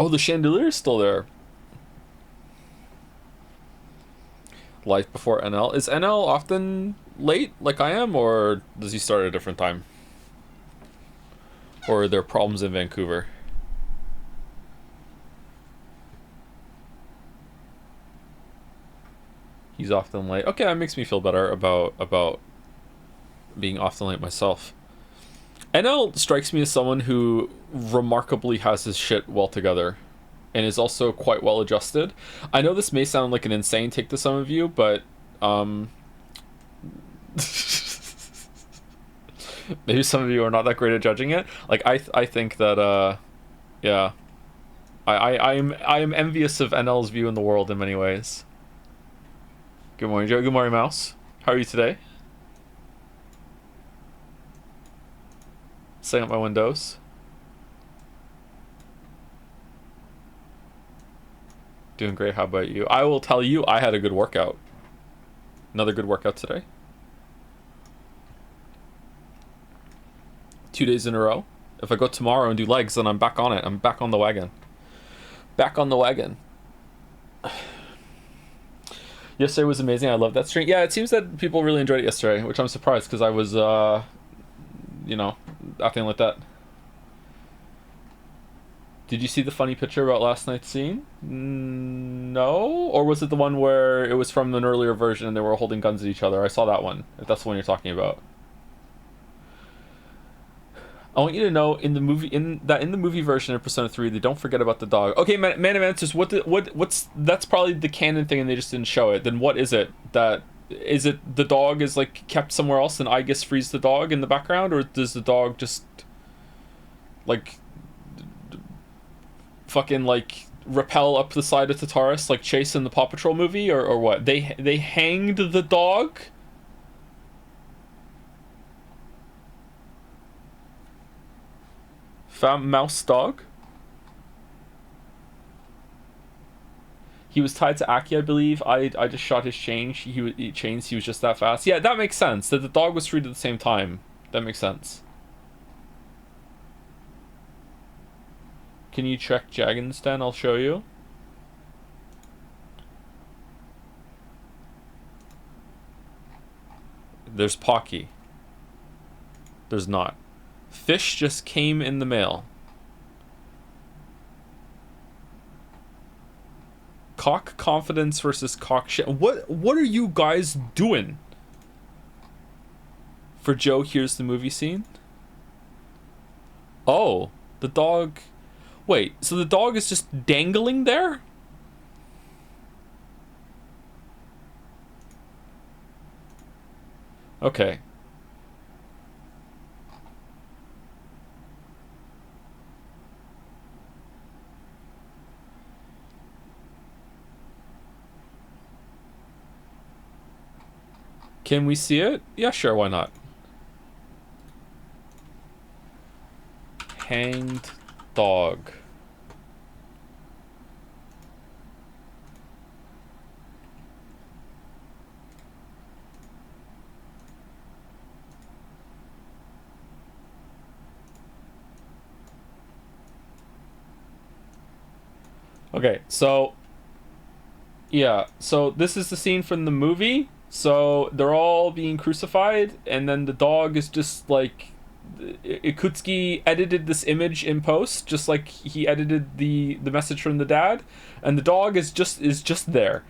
Oh, the chandelier is still there. Life before NL. Is NL often late like I am, or does he start at a different time? Or are there problems in Vancouver? He's often late. Okay, that makes me feel better about being often late myself. NL strikes me as someone who remarkably has his shit well together and is also quite well adjusted. I know this may sound like an insane take to some of you, but maybe some of you are not that great at judging it. Like I think that yeah. I am envious of NL's view in the world in many ways. Good morning, Joe. Good morning, Mouse. How are you today? Setting up my windows. Doing great. How about you? I will tell you, I had a good workout. Another good workout today. 2 days in a row. If I go tomorrow and do legs, then I'm back on it. I'm back on the wagon. Back on the wagon. Yesterday was amazing. I love that stream. Yeah, it seems that people really enjoyed it yesterday, which I'm surprised because I was, acting like that. Did you see the funny picture about last night's scene? No? Or was it the one where it was from an earlier version and they were holding guns at each other? I saw that one, if that's the one you're talking about. I want you to know in the movie version of Persona 3, they don't forget about the dog. Okay, Man of Answers, what's that's probably the canon thing and they just didn't show it. Then what is it? Is it the dog is like kept somewhere else and Aigis frees the dog in the background, or does the dog just like fucking like rappel up the side of Tataris like Chase in the Paw Patrol movie, or what? They hanged the dog? Mouse dog? He was tied to Aki, I believe. I just shot his chain. He was just that fast. Yeah, that makes sense. That the dog was freed at the same time. That makes sense. Can you check Jagan's Den? I'll show you. There's Pocky. There's not. Fish just came in the mail. Cock confidence versus cock shit. What are you guys doing? For Joe, here's the movie scene. Oh, the dog. Wait, so the dog is just dangling there? Okay. Can we see it? Yeah, sure, why not? Hanged dog. Okay, so yeah, so this is the scene from the movie. So they're all being crucified, and then the dog is just like Ikutsuki edited this image in post, just like he edited the message from the dad, and the dog is just there.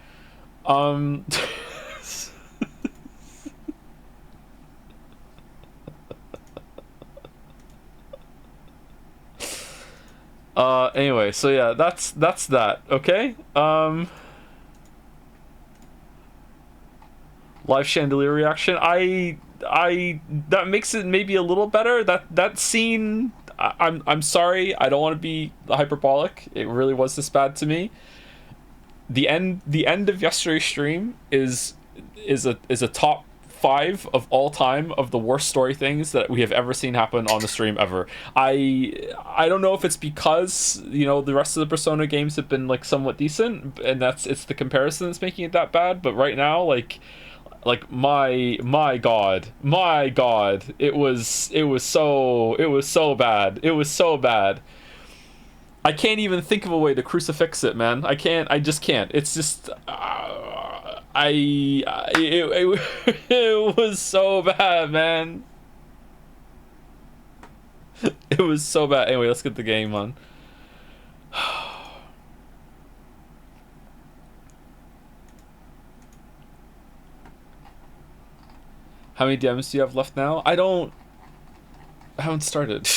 Anyway, so yeah, that's that. Okay. Live chandelier reaction. I that makes it maybe a little better. That scene. I'm sorry. I don't want to be hyperbolic. It really was this bad to me. The end of yesterday's stream is a top 5 of all time of the worst story things that we have ever seen happen on the stream ever. I don't know if it's because the rest of the Persona games have been like somewhat decent, and it's the comparison that's making it that bad. But right now, like my god, it was so bad. I can't even think of a way to crucifix it, man. I can't. I just can't. It's just. It was so bad, man. It was so bad. Anyway, let's get the game on. How many DMs do you have left now? I haven't started.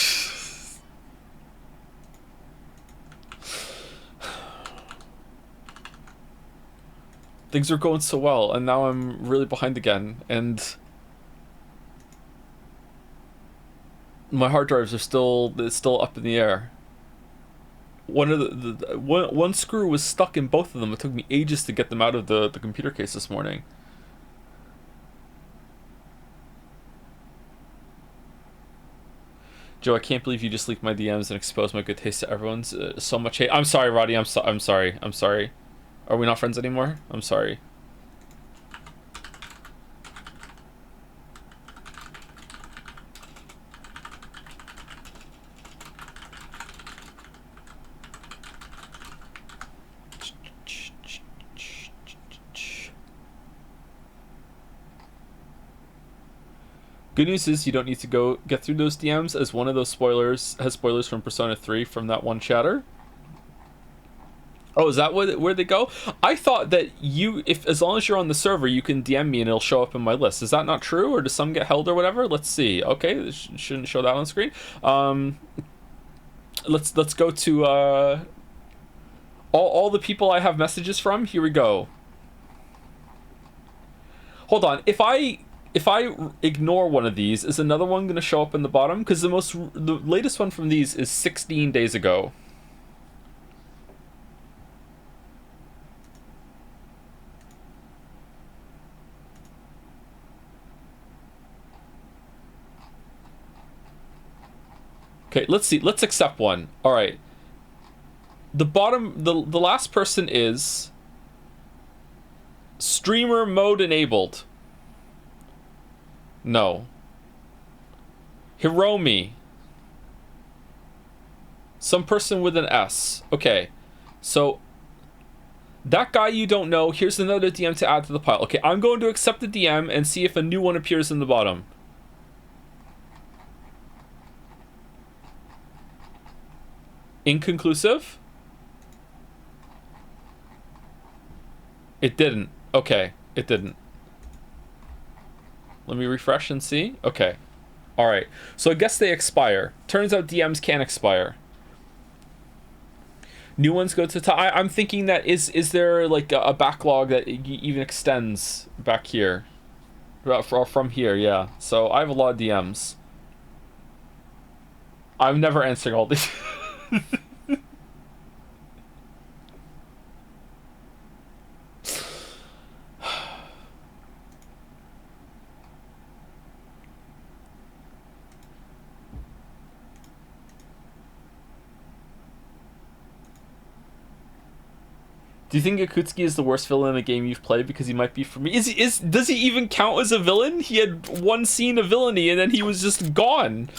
Things are going so well, and now I'm really behind again, and my hard drives are still up in the air. One screw was stuck in both of them. It took me ages to get them out of the computer case this morning. Joe, I can't believe you just leaked my DMs and exposed my good taste to everyone's. So much hate. I'm sorry, Roddy. I'm sorry. I'm sorry. Are we not friends anymore? I'm sorry. Good news is you don't need to go get through those DMs, as one of those spoilers has spoilers from Persona 3 from that one chatter. Oh, is that where they go? I thought that as long as you're on the server, you can DM me and it'll show up in my list. Is that not true, or does some get held or whatever? Let's see. Okay, this shouldn't show that on screen. Let's go to all the people I have messages from. Here we go. Hold on. If I ignore one of these, is another one going to show up in the bottom? Because the latest one from these is 16 days ago. Okay, let's see. Let's accept one. All right. The last person is streamer mode enabled. No. Hiromi. Some person with an S. Okay. So that guy you don't know, here's another DM to add to the pile. Okay, I'm going to accept the DM and see if a new one appears in the bottom. Inconclusive? It didn't. Okay, it didn't. Let me refresh and see. Okay. Alright. So I guess they expire. Turns out DMs can expire. New ones go to top. I'm thinking that is there like a backlog that even extends back here? From here, yeah. So I have a lot of DMs. I'm never answering all these. Do you think Akutsuki is the worst villain in a game you've played? Because he might be for me. Does he even count as a villain? He had one scene of villainy and then he was just gone.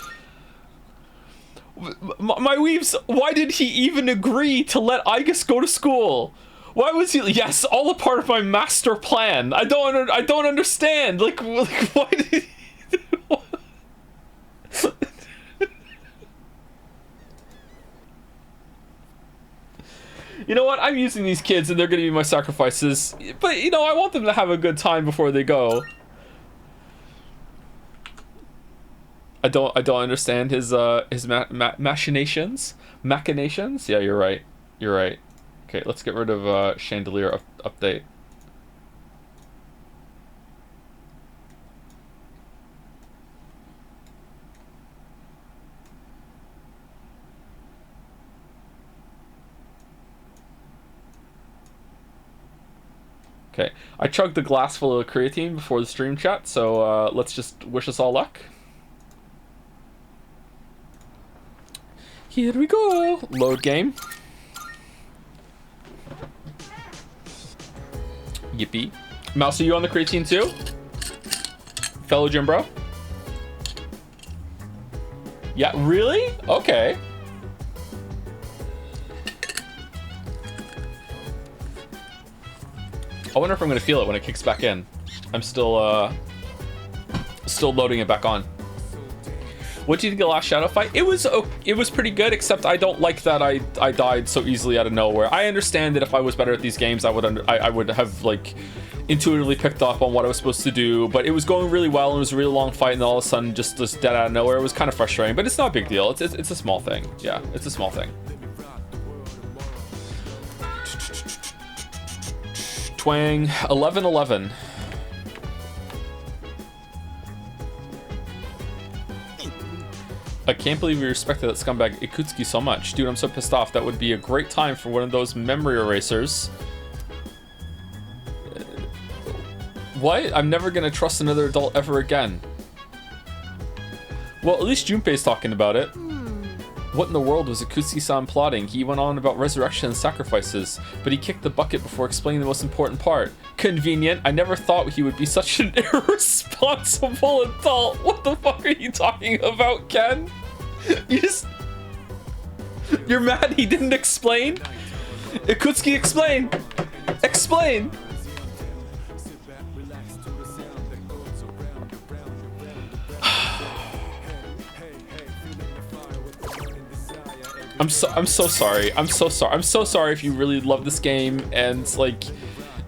My weaves, why did he even agree to let Igus go to school? Why was he? Yes, all a part of my master plan. I don't understand. Like why did he? You know what? I'm using these kids and they're going to be my sacrifices. But, you know, I want them to have a good time before they go. I don't understand his machinations. Machinations? Yeah, you're right. You're right. Okay, let's get rid of Chandelier update. Okay, I chugged a glass full of creatine before the stream chat, so let's just wish us all luck. Here we go. Load game. Yippee. Mouse, are you on the creatine too? Fellow gym bro? Yeah, really? Okay. I wonder if I'm gonna feel it when it kicks back in. I'm still loading it back on. What do you think of the last Shadow fight? It was pretty good, except I don't like that I died so easily out of nowhere. I understand that if I was better at these games, I would have like intuitively picked up on what I was supposed to do, but it was going really well and it was a really long fight, and all of a sudden just dead out of nowhere. It was kind of frustrating, but it's not a big deal. It's a small thing. Yeah, it's a small thing. Twang 11-11. I can't believe we respected that scumbag Ikutsuki so much. Dude, I'm so pissed off. That would be a great time for one of those memory erasers. What? I'm never gonna trust another adult ever again. Well, at least Junpei's talking about it. What in the world was Ikutsuki-san plotting? He went on about resurrection and sacrifices, but he kicked the bucket before explaining the most important part. Convenient. I never thought he would be such an irresponsible adult. What the fuck are you talking about, Ken? You're mad he didn't explain? Ikutsuki, explain! Explain! I'm so sorry. I'm so sorry if you really love this game and like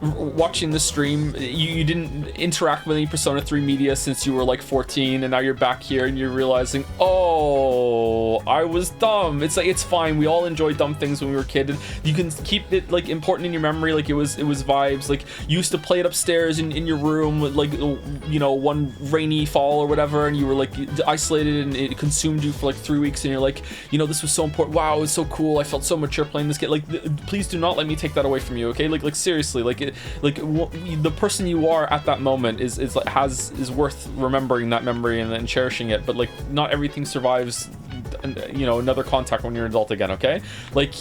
watching the stream, you didn't interact with any Persona 3 media since you were like 14, and now you're back here and you're realizing, oh, I was dumb. It's like, it's fine. We all enjoyed dumb things when we were a kid. And you can keep it like important in your memory. Like it was vibes. Like you used to play it upstairs in your room, like, you know, one rainy fall or whatever, and you were like isolated and it consumed you for like 3 weeks, and you're like, you know, this was so important. Wow, it was so cool. I felt so mature playing this game. Like, please do not let me take that away from you, okay? Like seriously, like the person you are at that moment is worth remembering that memory and cherishing it. But like, not everything survives, you know, another contact when you're an adult again, okay? Like,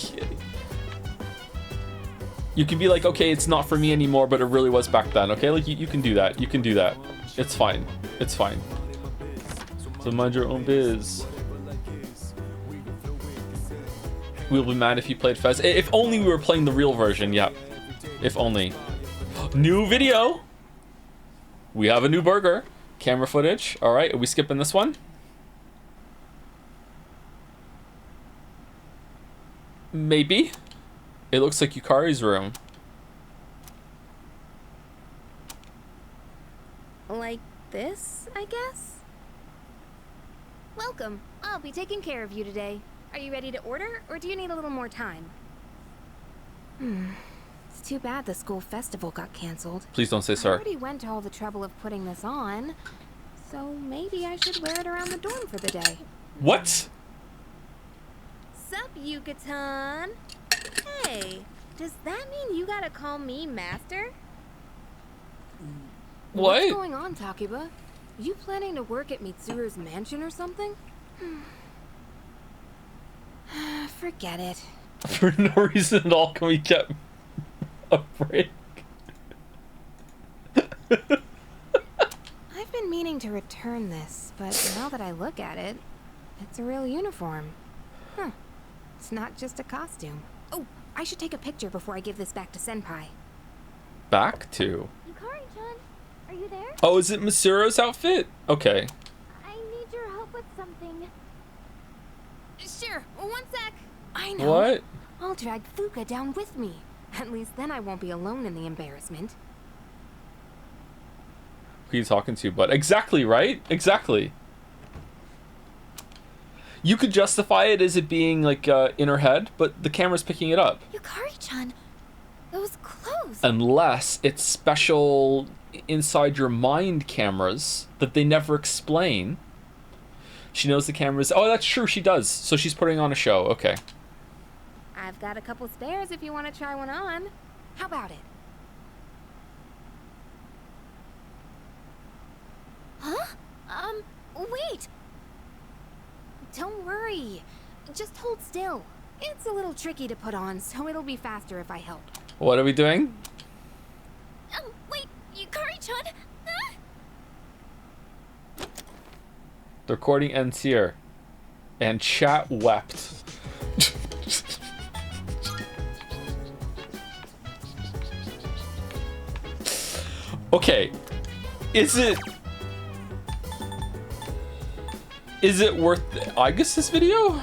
you can be like, okay, it's not for me anymore, but it really was back then, okay? Like, you can do that. You can do that. It's fine. It's fine. So mind your own biz. We'll be mad if you played Fez. If only we were playing the real version, yeah. If only. New video. We have a new burger. Camera footage. All right, are we skipping this one? Maybe. It looks like Yukari's room. Like this, I guess? Welcome. I'll be taking care of you today. Are you ready to order, or do you need a little more time? It's too bad the school festival got canceled. Please don't say I sir. already went to all the trouble of putting this on, so maybe I should wear it around the dorm for the day. What? Sup, Yucatan? Hey, does that mean you gotta call me master? What? What's going on, Takiba? You planning to work at Mitsuru's mansion or something? Forget it. For no reason at all, can we get a break? I've been meaning to return this, but now that I look at it, it's a real uniform. Huh. It's not just a costume. Oh, I should take a picture before I give this back to Senpai. Back to? Yukari-chan, are you there? Oh, is it Masuro's outfit? Okay. I need your help with something. Sure, one sec. I know. What? I'll drag Fuka down with me. At least then I won't be alone in the embarrassment. Who are you talking to, bud? Exactly, right? Exactly. You could justify it as it being like in her head, but the camera's picking it up. Yukari-chan, those clothes. Unless it's special inside your mind cameras that they never explain. She knows the cameras. Oh, that's true. She does. So she's putting on a show. Okay. I've got a couple spares if you want to try one on. How about it? Huh? Wait. Don't worry. Just hold still. It's a little tricky to put on, so it'll be faster if I help. What are we doing? Wait, Yukari-chan? The recording ends here. And chat wept. Okay, is it worth Igus's video?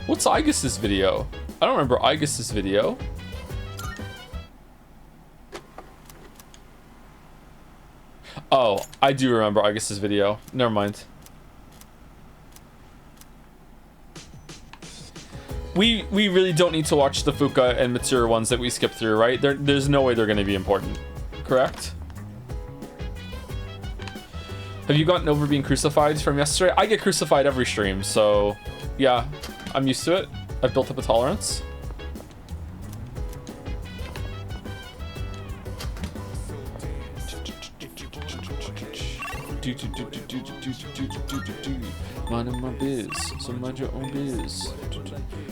What's Igus's video? I don't remember Igus's video. Oh, I do remember Igus's video. Never mind. We really don't need to watch the Fuka and Mitsuru ones that we skipped through, right? There's no way they're going to be important. Correct? Have you gotten over being crucified from yesterday? I get crucified every stream, so yeah, I'm used to it. I've built up a tolerance. Minding my biz, so mind your own biz.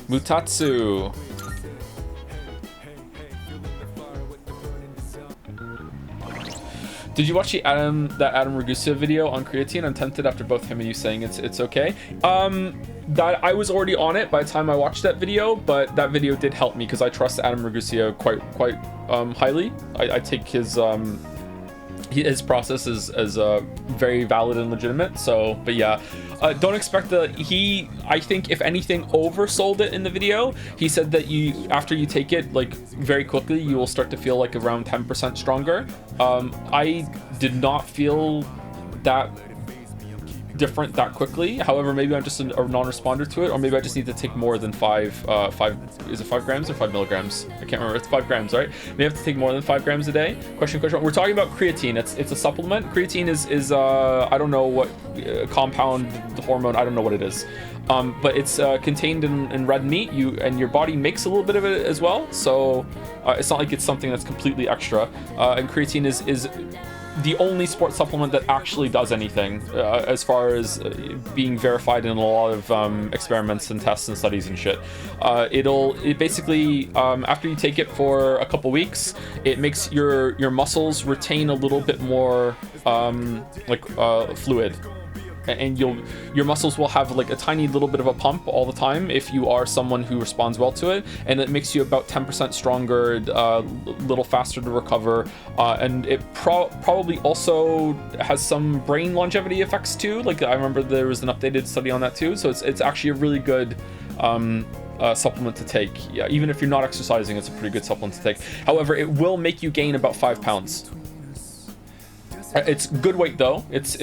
Mutatsu. Did you watch that Adam Ragusa video on creatine? I'm tempted after both him and you saying it's okay. That I was already on it by the time I watched that video, but that video did help me because I trust Adam Ragusa quite highly. I take his process as very valid and legitimate. So, but yeah, don't expect I think if anything oversold it in the video. He said that after you take it like very quickly, you will start to feel like around 10% stronger. I did not feel that different that quickly. However, maybe I'm just a non-responder to it, or maybe I just need to take more than five is it 5 grams or 5 milligrams? I can't remember. It's 5 grams, right? Maybe I have to take more than 5 grams a day. Question. We're talking about creatine. It's a supplement. Creatine is I don't know what compound, the hormone, I don't know what it is. But it's contained in red meat. And your body makes a little bit of it as well. So it's not like it's something that's completely extra. And creatine is the only sports supplement that actually does anything as far as being verified in a lot of experiments and tests and studies and shit. It basically after you take it for a couple weeks, it makes your muscles retain a little bit more fluid, and your muscles will have like a tiny little bit of a pump all the time if you are someone who responds well to it, and it makes you about 10% stronger, little faster to recover, and it probably also has some brain longevity effects too. Like I remember there was an updated study on that too, so it's actually a really good supplement to take. Yeah, even if you're not exercising, it's a pretty good supplement to take. However, it will make you gain about 5 pounds. It's good weight though. It's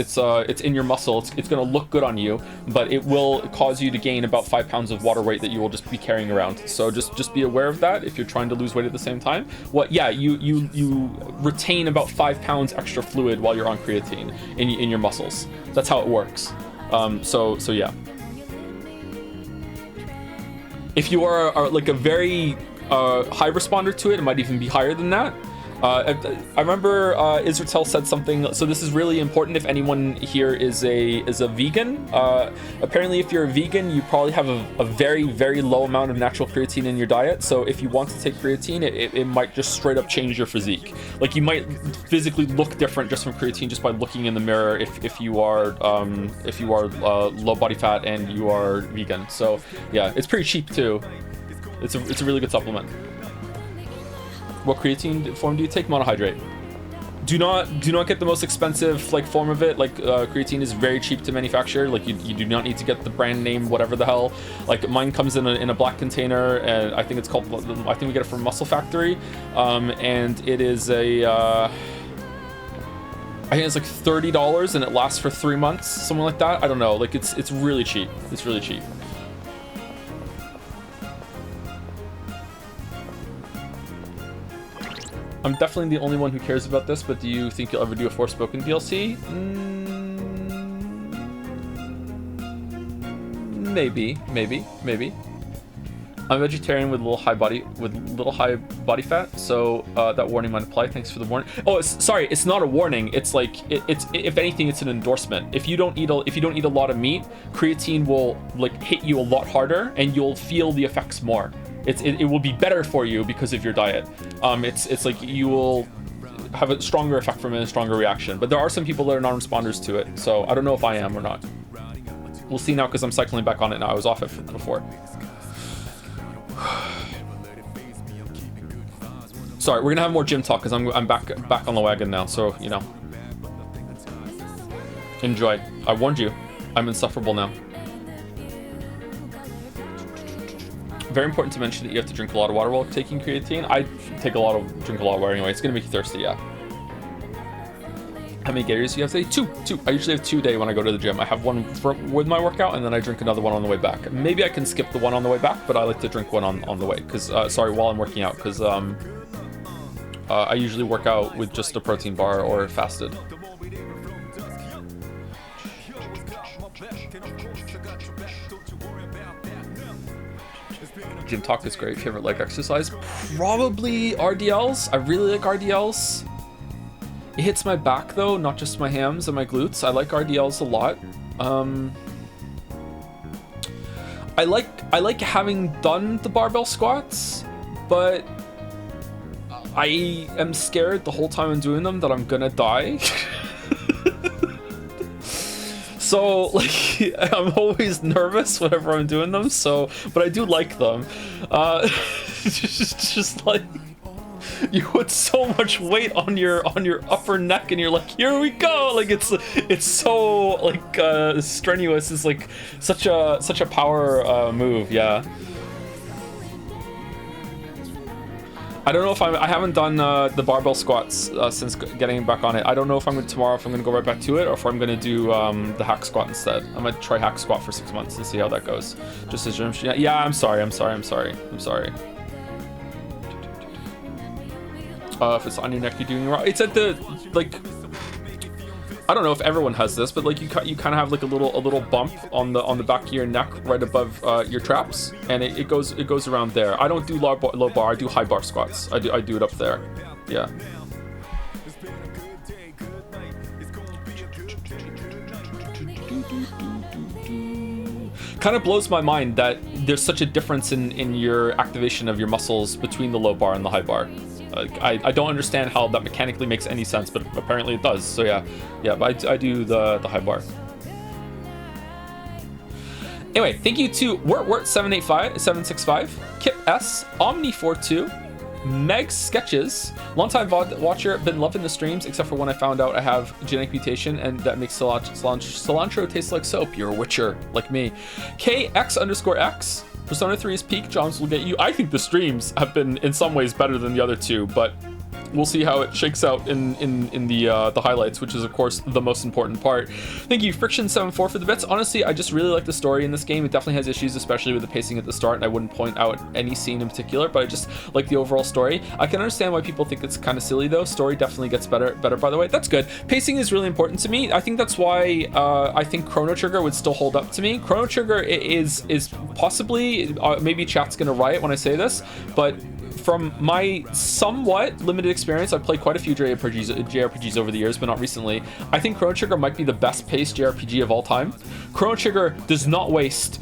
in your muscle. It's gonna look good on you, but it will cause you to gain about 5 pounds of water weight that you will just be carrying around. So just be aware of that if you're trying to lose weight at the same time. You retain about 5 pounds extra fluid while you're on creatine in your muscles. That's how it works. So yeah. If you are like a very high responder to it, it might even be higher than that. I remember Israel said something, so this is really important if anyone here is a vegan. Apparently if you're a vegan, you probably have a very, very low amount of natural creatine in your diet, so if you want to take creatine, it might just straight up change your physique. Like you might physically look different just from creatine just by looking in the mirror if you are low body fat and you are vegan. So yeah, it's pretty cheap too. It's a really good supplement. What creatine form do you take? Monohydrate. Do not get the most expensive like form of it. Like creatine is very cheap to manufacture. Like you do not need to get the brand name whatever the hell. Like mine comes in a black container, and I think it's called, I think we get it from Muscle Factory, and it is I think it's like $30 and it lasts for 3 months, something like that. I don't know. Like it's really cheap. It's really cheap. I'm definitely the only one who cares about this, but do you think you'll ever do a Forspoken DLC? Maybe. I'm a vegetarian with a little high body fat, so that warning might apply. Thanks for the warning. Oh, sorry, it's not a warning. It's like it's if anything, it's an endorsement. If you don't eat a lot of meat, creatine will like hit you a lot harder, and you'll feel the effects more. It will be better for you because of your diet. It's like you will have a stronger effect from it, a stronger reaction. But there are some people that are non-responders to it, so I don't know if I am or not. We'll see now because I'm cycling back on it now. I was off it before. Sorry, we're gonna have more gym talk because I'm back on the wagon now. So you know, enjoy. I warned you. I'm insufferable now. Very important to mention that you have to drink a lot of water while taking creatine. I drink a lot of water anyway. It's gonna make you thirsty, yeah. How many Gators do you have today? Two. I usually have 2 a day when I go to the gym. I have one with my workout, and then I drink another one on the way back. Maybe I can skip the one on the way back, but I like to drink one on the way. Because, while I'm working out. Because I usually work out with just a protein bar or fasted. Gym talk is great. Favorite leg exercise? Probably RDLs. I really like RDLs. It hits my back though, not just my hams and my glutes. I like RDLs a lot. I like having done the barbell squats, but I am scared the whole time I'm doing them that I'm gonna die. So like I'm always nervous whenever I'm doing them. So, but I do like them. Just like you put so much weight on your upper neck, and you're like, here we go. Like it's so like strenuous. It's like such a power move. Yeah. I don't know if I haven't done the barbell squats since getting back on it. I don't know if I'm tomorrow if I'm gonna go right back to it or if I'm gonna do the hack squat instead. I'm gonna try hack squat for 6 months and see how that goes. Just as gym. Yeah, I'm sorry. If it's on your neck, you're doing it wrong. It's at the like. I don't know if everyone has this, but like you kind of have like a little bump on the back of your neck right above your traps, and it goes around there. I don't do low bar. I do high bar squats. I do it up there. Yeah. Kind of blows my mind that there's such a difference in your activation of your muscles between the low bar and the high bar. I don't understand how that mechanically makes any sense, but apparently it does. So yeah, but I do the high bar. Anyway, thank you to Wort765, Kip S, Omni42, Meg Sketches, longtime VOD watcher, been loving the streams, except for when I found out I have genetic mutation and that makes cilantro taste like soap. You're a witcher, like me. KX_X, Persona 3's peak, Johns will get you. I think the streams have been in some ways better than the other two, but we'll see how it shakes out in the highlights, which is of course the most important part. Thank you, Friction74 for the bits. Honestly, I just really like the story in this game. It definitely has issues, especially with the pacing at the start, and I wouldn't point out any scene in particular, but I just like the overall story. I can understand why people think it's kind of silly though. Story definitely gets better by the way. That's good. Pacing is really important to me. I think that's why I think Chrono Trigger would still hold up to me. Chrono Trigger is possibly, maybe chat's gonna riot when I say this, but from my somewhat limited experience, I've played quite a few JRPGs over the years, but not recently. I think Chrono Trigger might be the best paced JRPG of all time. Chrono Trigger does not waste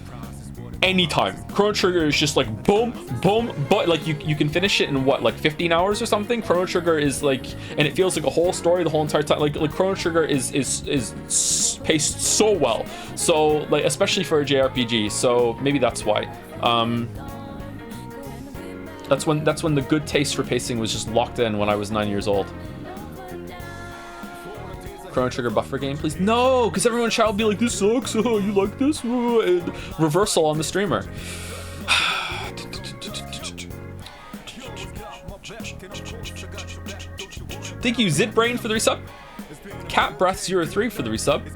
any time. Chrono Trigger is just like boom, boom, but like you can finish it in what, like 15 hours or something. Chrono Trigger is like, and it feels like a whole story the whole entire time. Like Chrono Trigger is paced so well. So like, especially for a JRPG. So maybe that's why. That's when the good taste for pacing was just locked in when I was 9 years old. Chrono Trigger buffer game, please. No, because everyone shall be like, this sucks. Oh, you like this? And reversal on the streamer. Thank you, Zidbrain for the resub. Cat Breath 03 for the resub.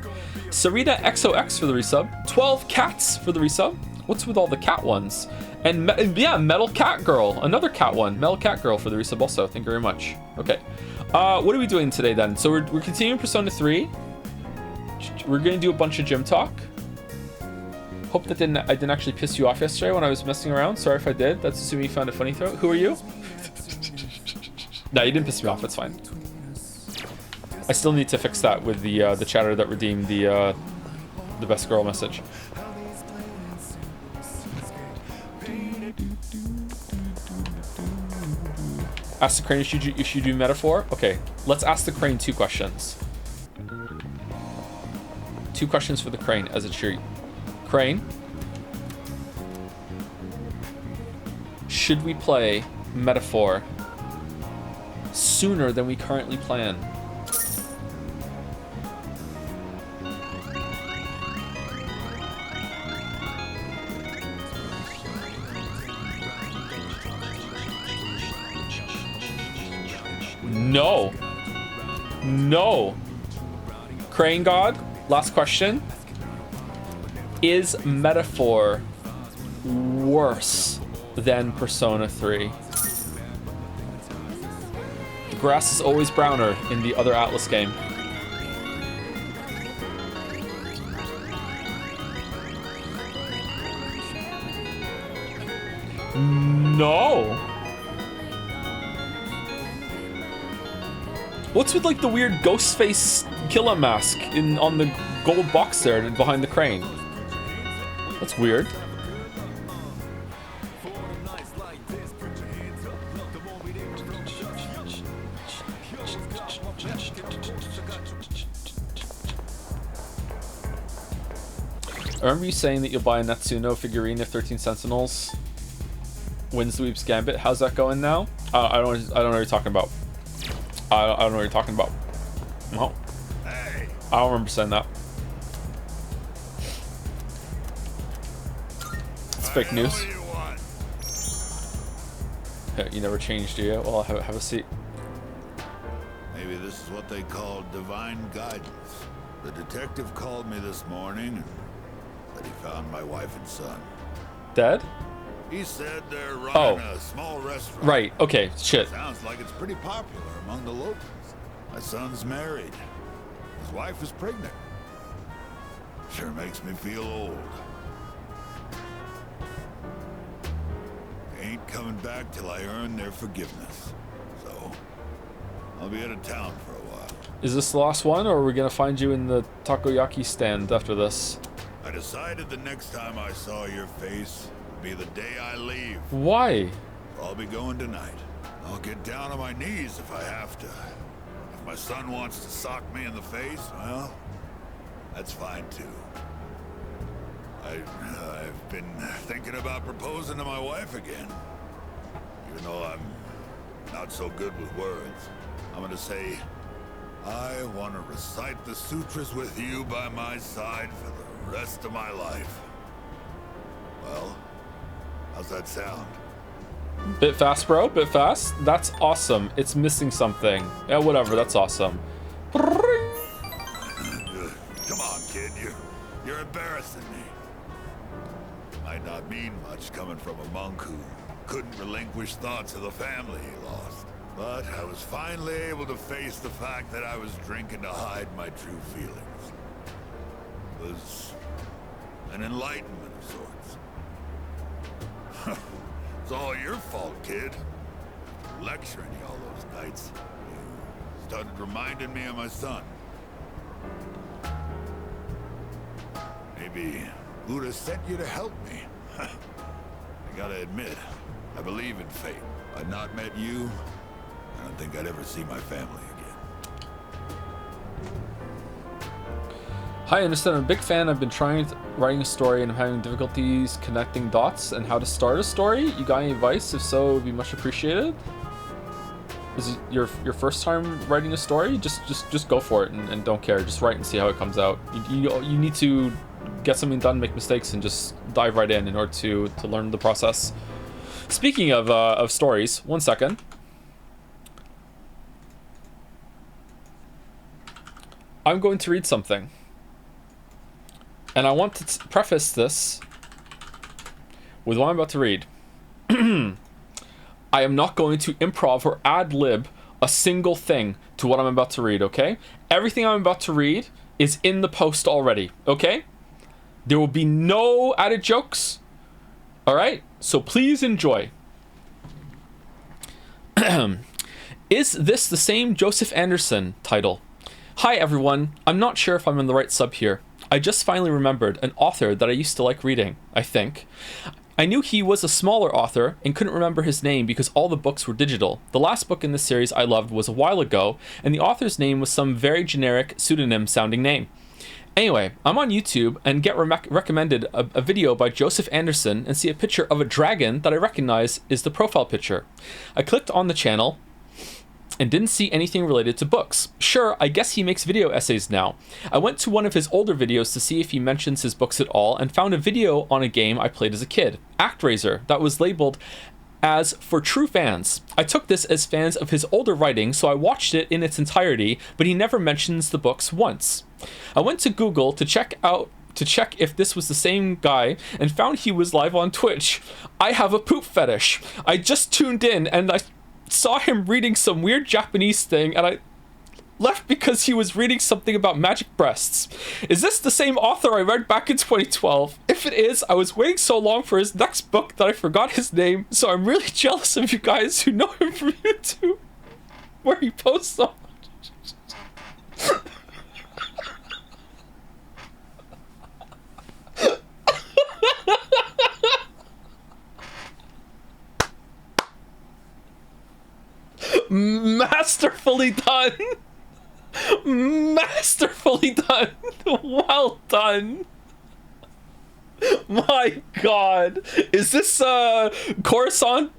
Sarita XOX for the resub. 12 Cats for the resub. What's with all the cat ones? And yeah, Metal Cat Girl, another cat one. Metal Cat Girl for the resub also. Thank you very much. Okay. What are we doing today then? So we're continuing Persona 3. We're going to do a bunch of gym talk. Hope that I didn't actually piss you off yesterday when I was messing around. Sorry if I did. That's assuming you found a funny throw. Who are you? No, you didn't piss me off. It's fine. I still need to fix that with the chatter that redeemed the best girl message. Ask the crane if you do metaphor. Okay, let's ask the crane 2 questions. 2 questions for the crane as it should. Crane, should we play metaphor sooner than we currently plan. No. No. Crane God, last question. Is Metaphor worse than Persona 3? The grass is always browner in the other Atlas game. No. What's with like the weird ghost face killer mask on the gold box there behind the crane? That's weird. I remember you saying that you'll buy a Natsuno figurine if 13 Sentinels wins the Weep's Gambit. How's that going now? I don't know what you're talking about. I don't know what you're talking about. No. I don't remember saying that. It's fake news. You never changed, do you? Well, have a seat. Maybe this is what they call divine guidance. The detective called me this morning and said he found my wife and son. Dead? He said they're running a small restaurant. Right, okay, shit. Sounds like it's pretty popular among the locals. My son's married. His wife is pregnant. Sure makes me feel old. They ain't coming back till I earn their forgiveness. So, I'll be out of town for a while. Is this the last one, or are we gonna find you in the takoyaki stand after this? I decided the next time I saw your face would be the day I leave. Why? I'll be going tonight. I'll get down on my knees if I have to. If my son wants to sock me in the face, well, that's fine too. I've been thinking about proposing to my wife again. Even though I'm not so good with words. I'm gonna say, I want to recite the sutras with you by my side for the rest of my life. Well, how's that sound? Bit fast, bro. Bit fast. That's awesome. It's missing something. Yeah, whatever. That's awesome. Come on, kid. You're embarrassing me. Might not mean much coming from a monk who couldn't relinquish thoughts of the family he lost. But I was finally able to face the fact that I was drinking to hide my true feelings. It was an enlightenment of sorts. It's all your fault, kid. Lecturing you all those nights. You started reminding me of my son. Maybe Buddha sent you to help me. I gotta admit, I believe in fate. If I'd not met you, I don't think I'd ever see my family again. Hi, I understand. I'm a big fan. I've been writing a story and I'm having difficulties connecting dots and how to start a story. You got any advice? If so, it would be much appreciated. Is it your first time writing a story? Just go for it and don't care. Just write and see how it comes out. You need to get something done, make mistakes, and just dive right in order to learn the process. Speaking of stories, 1 second. I'm going to read something. And I want to preface this with what I'm about to read. I am not going to improv or ad-lib a single thing to what I'm about to read, okay? Everything I'm about to read is in the post already, okay? There will be no added jokes, all right? So please enjoy. Is this the same Joseph Anderson title? Hi everyone, I'm not sure if I'm in the right sub here. I just finally remembered an author that I used to like reading, I think. I knew he was a smaller author and couldn't remember his name because all the books were digital. The last book in this series I loved was a while ago, and the author's name was some very generic pseudonym sounding name. Anyway, I'm on YouTube and get recommended a video by Joseph Anderson and see a picture of a dragon that I recognize is the profile picture. I clicked on the channel and didn't see anything related to books. Sure, I guess he makes video essays now. I went to one of his older videos to see if he mentions his books at all, and found a video on a game I played as a kid, ActRaiser, that was labeled as for true fans. I took this as fans of his older writing, so I watched it in its entirety, but he never mentions the books once. I went to Google to check if this was the same guy, and found he was live on Twitch. I have a poop fetish. I just tuned in and I saw him reading some weird Japanese thing, and I left because he was reading something about magic breasts. Is this the same author I read back in 2012? If it is, I was waiting so long for his next book that I forgot his name, so I'm really jealous of you guys who know him from YouTube, where he posts so much. Masterfully done. Masterfully done. Well done. My god. Is this Coruscant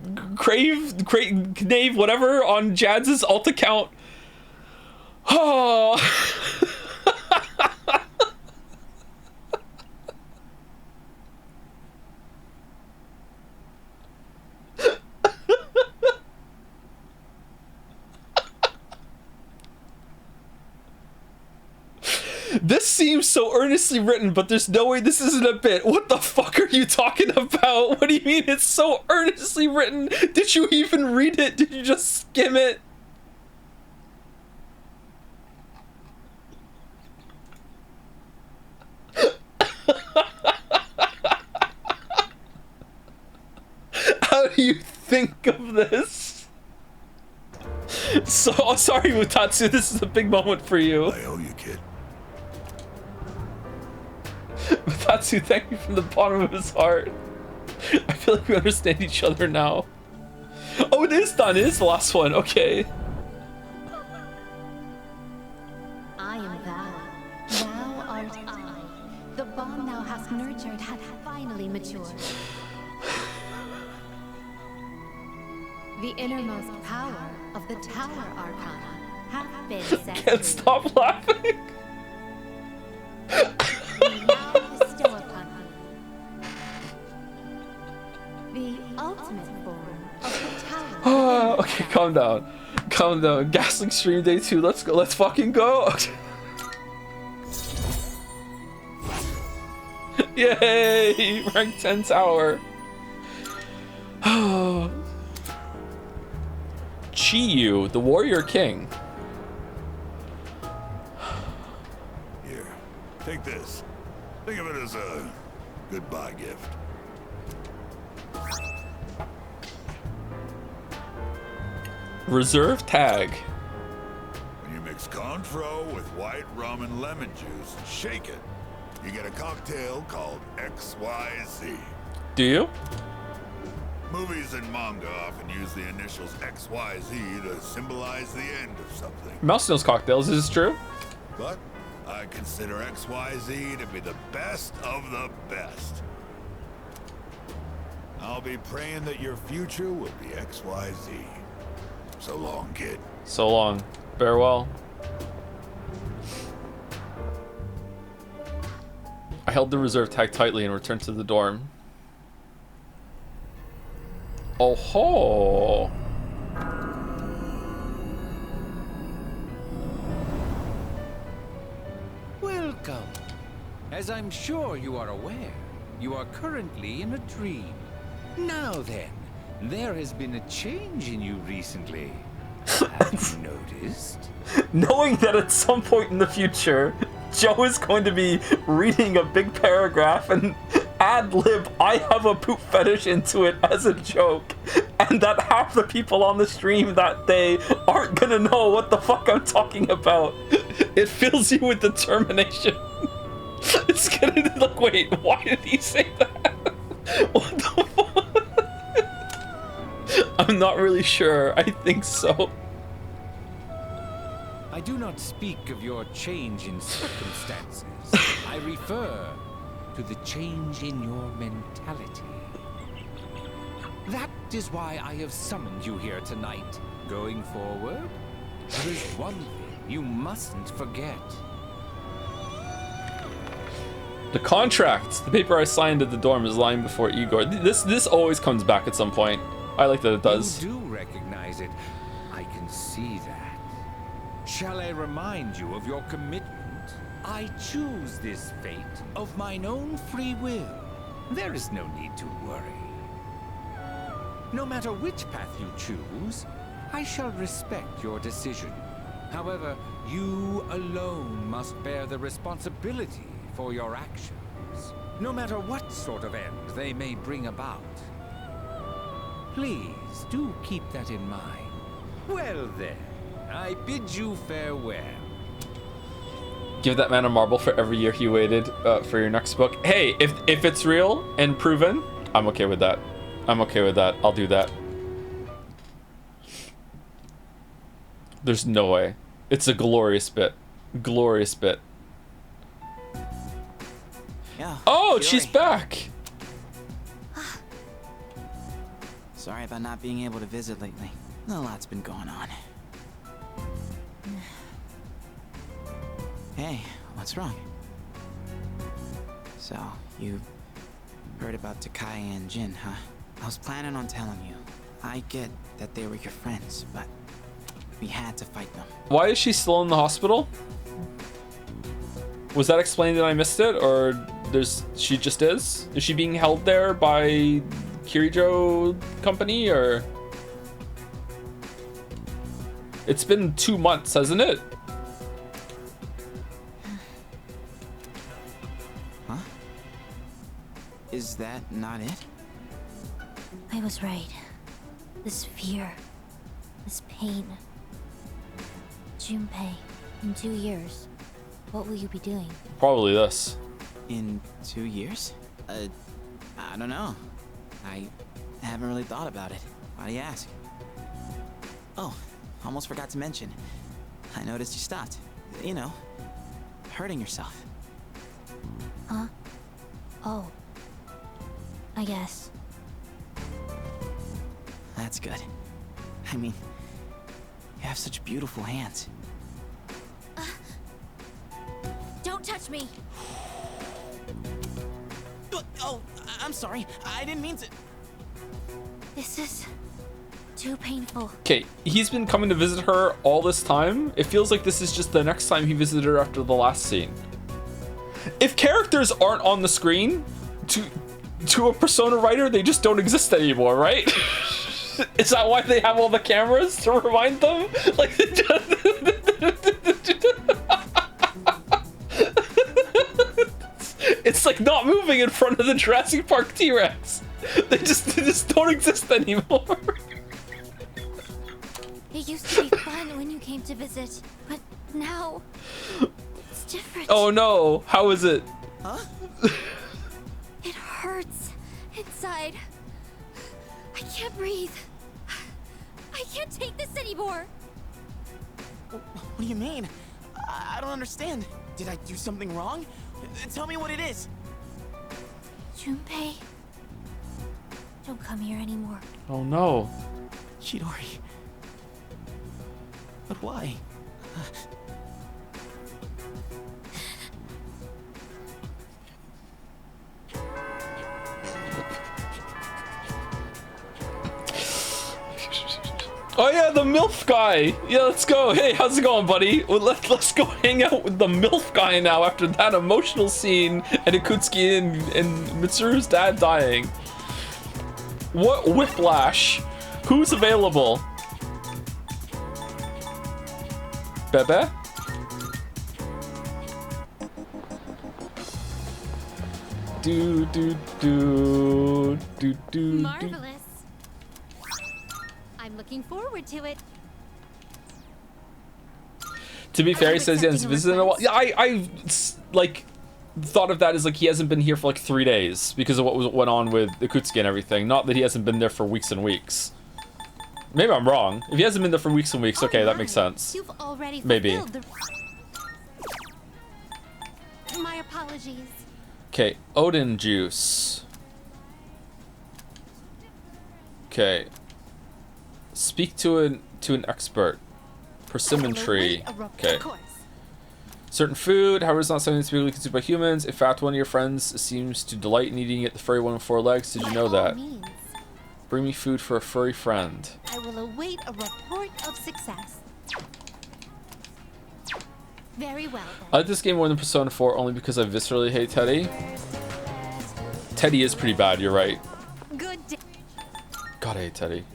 Knave whatever on Jads's alt account? Oh. This seems so earnestly written, but there's no way this isn't a bit. What the fuck are you talking about? What do you mean it's so earnestly written? Did you even read it? Did you just skim it? How do you think of this? So, oh, sorry, Mutatsu, this is a big moment for you. I owe you, kid. Mutatsu, thank you from the bottom of his heart. I feel like we understand each other now. Oh, it is done. It is the last one. Okay. I am thou. Thou art I. The bond thou hast nurtured hath finally matured. The innermost power of the Tower Arcana hath been set Can't free. stop laughing. We now bestow upon thee the ultimate form of the Tower. Oh, okay, calm down. Calm down. Gasling stream day 2. Let's go. Let's fucking go. Yay! Rank 10 tower. Chiyu, the warrior king. Here, take this. Think of it as a goodbye gift. Reserve tag. When you mix Cointreau with white rum and lemon juice and shake it, you get a cocktail called XYZ. Do you? Movies and manga often use the initials XYZ to symbolize the end of something. Mouse knows cocktails. Is this true? But I consider XYZ to be the best of the best. I'll be praying that your future will be XYZ. So long, kid. So long. Farewell. I held the reserve tag tightly and returned to the dorm. Oh ho! Welcome. As I'm sure you are aware, you are currently in a dream. Now then, there has been a change in you recently. Have you noticed? Knowing that at some point in the future, Joe is going to be reading a big paragraph and ad-lib "I have a poop fetish" into it as a joke, and that half the people on the stream that day aren't gonna know what the fuck I'm talking about. It fills you with determination. It's gonna like, wait, why did he say that? What the fuck? I'm not really sure. I think so. I do not speak of your change in circumstances. I refer to the change in your mentality. That is why I have summoned you here tonight. Going forward, There's one thing you mustn't forget. The contract, the paper I signed at the dorm is lying before Igor. This always comes back at some point. I like that it does. You do recognize it. I can see that. Shall I remind you of your commitment? I choose this fate of mine own free will. There is no need to worry. No matter which path you choose, I shall respect your decision. However, you alone must bear the responsibility for your actions, no matter what sort of end they may bring about. Please do keep that in mind. Well then, I bid you farewell. Give that man a marble for every year he waited for your next book. Hey, if it's real and proven, I'm okay with that. I'm okay with that. I'll do that. There's no way. It's a glorious bit. Glorious bit. Yeah. Oh, Fury. she's back. Sorry about not being able to visit lately. A lot's been going on. Hey, what's wrong? So, you heard about Takai and Jin, huh? I was planning on telling you. I get that they were your friends, but we had to fight them. Why is she still in the hospital? Was that explained and I missed it, or she just is? Is she being held there by Kirijo company, or? It's been 2 months, hasn't it? Huh? Is that not it? I was right. This fear, this pain. Junpei, in 2 years, what will you be doing? Probably this. In 2 years? I don't know. I haven't really thought about it. Why do you ask? Oh, almost forgot to mention. I noticed you stopped. You know, hurting yourself. Huh? Oh. I guess. That's good. I mean, you have such beautiful hands. Don't touch me! Oh, I'm sorry. I didn't mean to. This is too painful. Okay, he's been coming to visit her all this time. It feels like this is just the next time he visited her after the last scene. If characters aren't on the screen, to a Persona writer, they just don't exist anymore, right? Is that why they have all the cameras to remind them? Like, it's like not moving in front of the Jurassic Park T-Rex. They just don't exist anymore. It used to be fun when you came to visit, but now it's different. Oh no, how is it? Huh? It hurts inside. I can't breathe. I can't take this anymore. What do you mean? I don't understand. Did I do something wrong? Tell me what it is. Junpei, don't come here anymore. Oh no. Chidori. But why? Oh yeah, the MILF guy. Yeah, let's go. Hey, how's it going, buddy? Well, let's go hang out with the MILF guy now after that emotional scene and Ikutsuki and Mitsuru's dad dying. What whiplash? Who's available? Bebe? Do do do do do. Marvelous. I'm looking forward to it. To be fair, you he says he hasn't accepting a visited in a while. request? Yeah, I like thought of that as like he hasn't been here for like 3 days because of what went on with Ikutsuki and everything. Not that he hasn't been there for weeks and weeks. Maybe I'm wrong. If he hasn't been there for weeks and weeks, okay, that makes sense. You've already Maybe. fulfilled my apologies. Okay, Odin juice. Okay. Speak to an expert. Persimmon tree. Wait, Okay. Of course. Certain food, however, is not something that's typically consumed by humans. In fact, one of your friends seems to delight in eating it. The furry one with 4 legs. Did you know By all that? means, Bring me food for a furry friend. I will await a report of success. Very well, then. I like this game more than Persona 4 only because I viscerally hate Teddy. Teddy is pretty bad, you're right. Good day. God, I hate Teddy.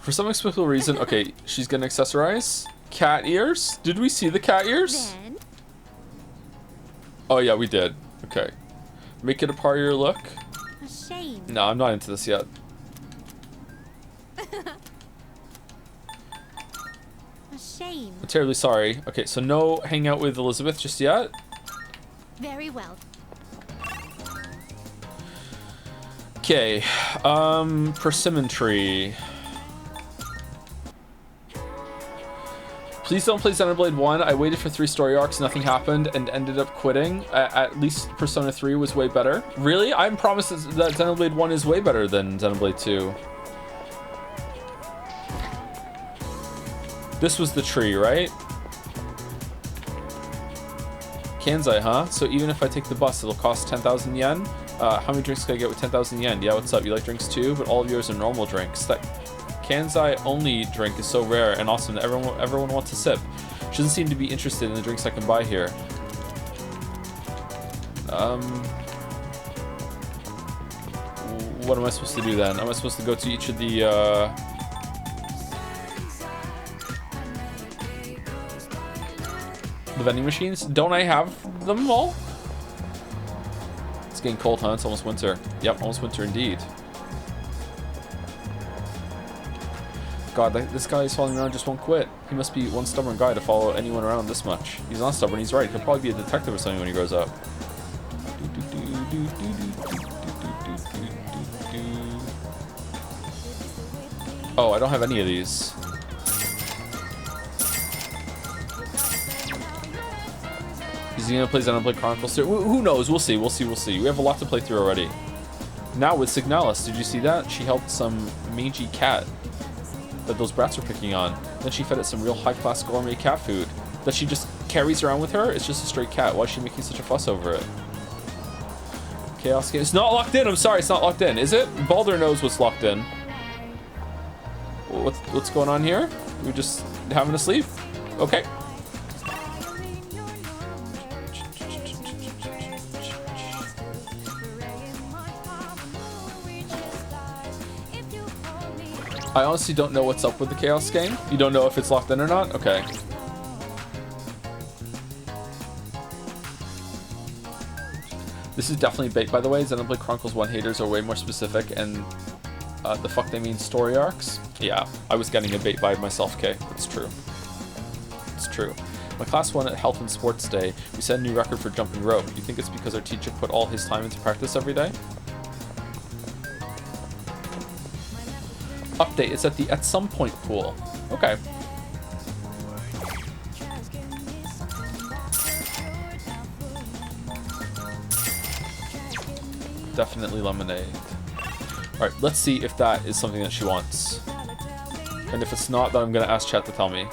For some inexplicable reason, okay, she's gonna accessorize. Cat ears? Did we see the cat ears? Then, Oh yeah, we did. Okay. Make it a part of your look. a shame. No, I'm not into this yet. A shame. I'm terribly sorry. Okay, so no hang out with Elizabeth just yet. Very well. Okay, persimmon tree. Please don't play Xenoblade 1. I waited for 3 story arcs, nothing happened, and ended up quitting. At least Persona 3 was way better. Really? I'm promised that Xenoblade 1 is way better than Xenoblade 2. This was the tree, right? Kansai, huh? So even if I take the bus, it'll cost 10,000 yen? How many drinks can I get with 10,000 yen? Yeah, what's up? You like drinks too? But all of yours are normal drinks. That Kansai only drink is so rare and awesome that everyone wants a sip. She doesn't seem to be interested in the drinks I can buy here. What am I supposed to do then? Am I supposed to go to each of the vending machines? Don't I have them all? It's getting cold, huh? It's almost winter. Yep, almost winter indeed. God, this guy is following around just won't quit. He must be one stubborn guy to follow anyone around this much. He's not stubborn, he's right. He'll probably be a detective or something when he grows up. Oh, I don't have any of these. Is he gonna play Xenoblade Chronicles 2? Who knows? We'll see. We have a lot to play through already. Now with Signalis, did you see that? She helped some mangy cat that those brats were picking on. Then she fed it some real high-class gourmet cat food that she just carries around with her. It's just a stray cat. Why is she making such a fuss over it? Chaos game. It's not locked in. I'm sorry, it's not locked in. Is it? Baldur knows what's locked in. What's going on here? We just having a sleep? Okay. I honestly don't know what's up with the Chaos game. You don't know if it's locked in or not? Okay. This is definitely bait, by the way. Xenoblade Chronicles 1 haters are way more specific, and the fuck they mean story arcs? Yeah, I was getting a bait vibe myself, Kay. It's true. It's true. My class 1 at Health and Sports Day, we set a new record for jumping rope. Do you think it's because our teacher put all his time into practice every day? Update, it's at the at some point pool. Okay. Definitely lemonade. Alright, let's see if that is something that she wants. And if it's not, then I'm gonna ask chat to tell me.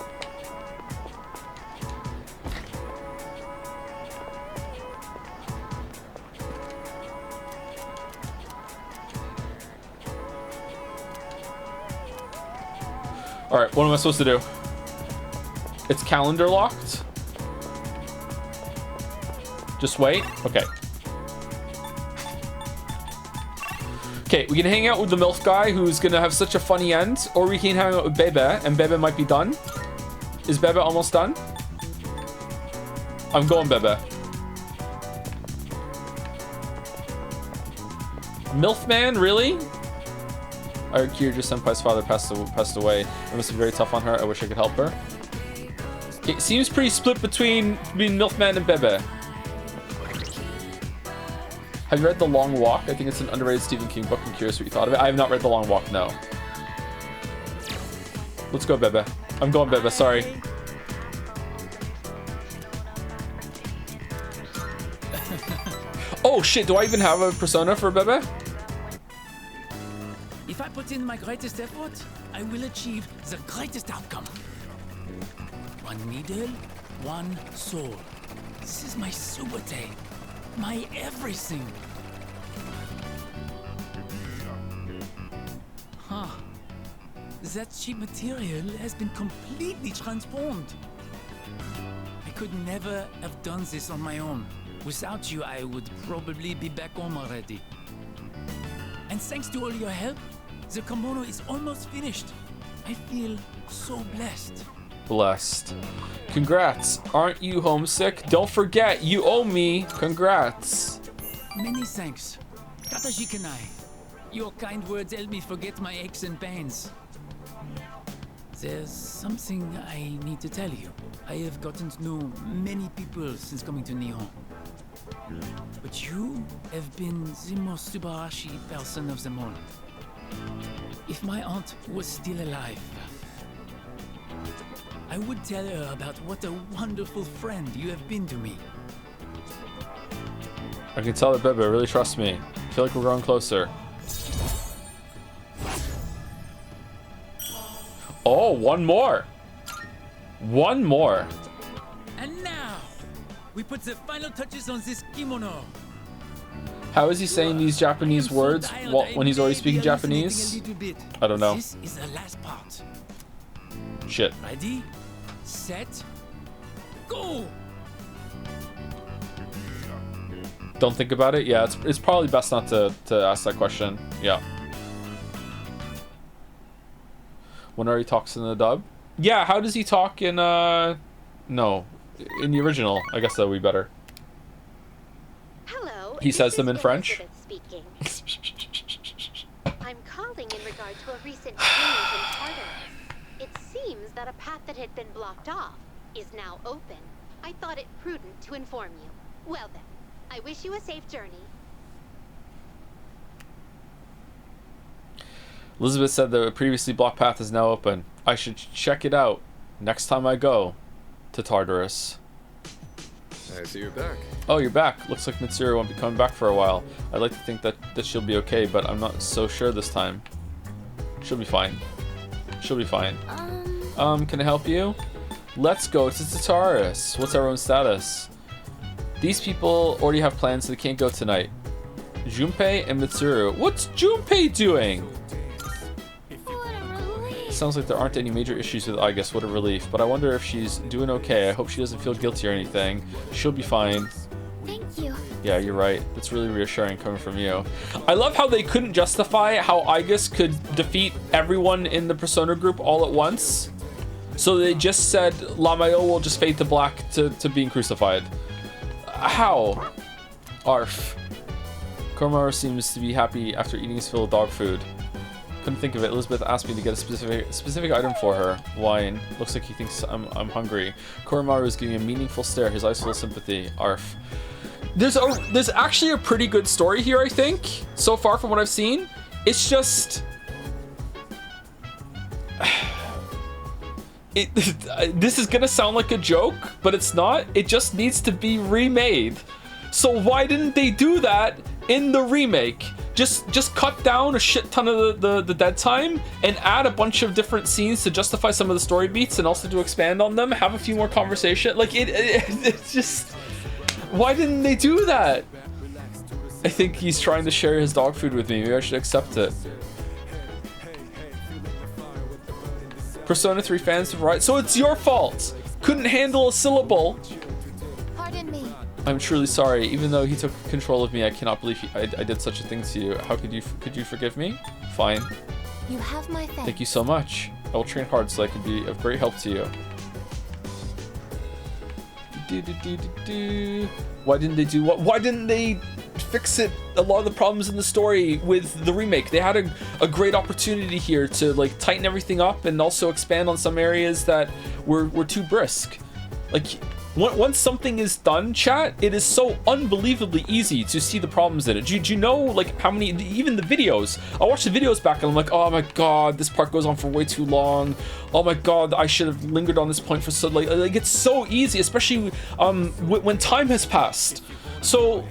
Alright, what am I supposed to do? It's calendar locked? Just wait? Okay. Okay, we can hang out with the MILF guy who's gonna have such a funny end, or we can hang out with Bebe, and Bebe might be done. Is Bebe almost done? I'm going Bebe. MILF man, really? I heard Kiryu Senpai's father passed away. It must be very tough on her. I wish I could help her. Okay, it seems pretty split between MILFman and Bebe. Have you read The Long Walk? I think it's an underrated Stephen King book. I'm curious what you thought of it. I have not read The Long Walk, no. Let's go, Bebe. I'm going Bebe, sorry. Oh shit, do I even have a persona for Bebe? If I put in my greatest effort, I will achieve the greatest outcome. One needle, one soul. This is my subate, my everything. Huh. That cheap material has been completely transformed. I could never have done this on my own. Without you, I would probably be back home already. And thanks to all your help, the kimono is almost finished. I feel so blessed. Blessed. Congrats. Aren't you homesick? Don't forget, you owe me. Congrats. Many thanks. Katajikanai. Your kind words help me forget my aches and pains. There's something I need to tell you. I have gotten to know many people since coming to Nihon. But you have been the most Subarashi person of them all. If my aunt was still alive, I would tell her about what a wonderful friend you have been to me. I can tell that Bebe really trusts me. I feel like we're growing closer. Oh, one more. One more. And now, we put the final touches on this kimono. How is he saying these Japanese words when he's already speaking Japanese? I don't know. This is the last part. Shit. Ready, set, go! Don't think about it? Yeah, it's probably best not to ask that question. Yeah. Whenever he talks in the dub? Yeah, how does he talk in, no. In the original. I guess that would be better. Hello. He says them in French? Speaking. I'm calling in regard to a recent change in Tartarus. It seems that a path that had been blocked off is now open. I thought it prudent to inform you. Well then, I wish you a safe journey. Elizabeth said the previously blocked path is now open. I should check it out next time I go to Tartarus. I see you're back. Oh, you're back. Looks like Mitsuru won't be coming back for a while. I'd like to think that she'll be okay, but I'm not so sure this time. She'll be fine. She'll be fine. Can I help you? Let's go to Tartarus. What's everyone's status? These people already have plans, so they can't go tonight. Junpei and Mitsuru. What's Junpei doing? Sounds like there aren't any major issues with Aigis. What a relief. But I wonder if she's doing okay. I hope she doesn't feel guilty or anything. She'll be fine. Thank you. Yeah, you're right. That's really reassuring coming from you. I love how they couldn't justify how Aigis could defeat everyone in the Persona group all at once. So they just said Lamayo will just fade to black to being crucified. How? Arf. Koromaru seems to be happy after eating his fill of dog food. Couldn't think of it. Elizabeth asked me to get a specific item for her. Wine. Looks like he thinks I'm hungry. Koromaru is giving a meaningful stare. His eyes full of sympathy. Arf. There's actually a pretty good story here, I think, so far from what I've seen. It's just this is gonna sound like a joke, but it's not. It just needs to be remade. So why didn't they do that in the remake? Just cut down a shit ton of the dead time and add a bunch of different scenes to justify some of the story beats and also to expand on them. Have a few more conversation. Like it's just, why didn't they do that? I think he's trying to share his dog food with me. Maybe I should accept it. Persona 3 fans have right. So it's your fault. Couldn't handle a syllable. Pardon me. I'm truly sorry. Even though he took control of me, I cannot believe I did such a thing to you. How could you forgive me? Fine. You have my thanks. Thank you so much. I will train hard so I can be of great help to you. Why didn't they do what? Why didn't they fix it? A lot of the problems in the story with the remake. They had a great opportunity here to like tighten everything up and also expand on some areas that were too brisk. Like once something is done, chat, it is so unbelievably easy to see the problems in it. Do you know like how many, even the videos, I watch the videos back and I'm like, oh my god, this part goes on for way too long. Oh my god, I should have lingered on this point for so like it's so easy, especially when time has passed. So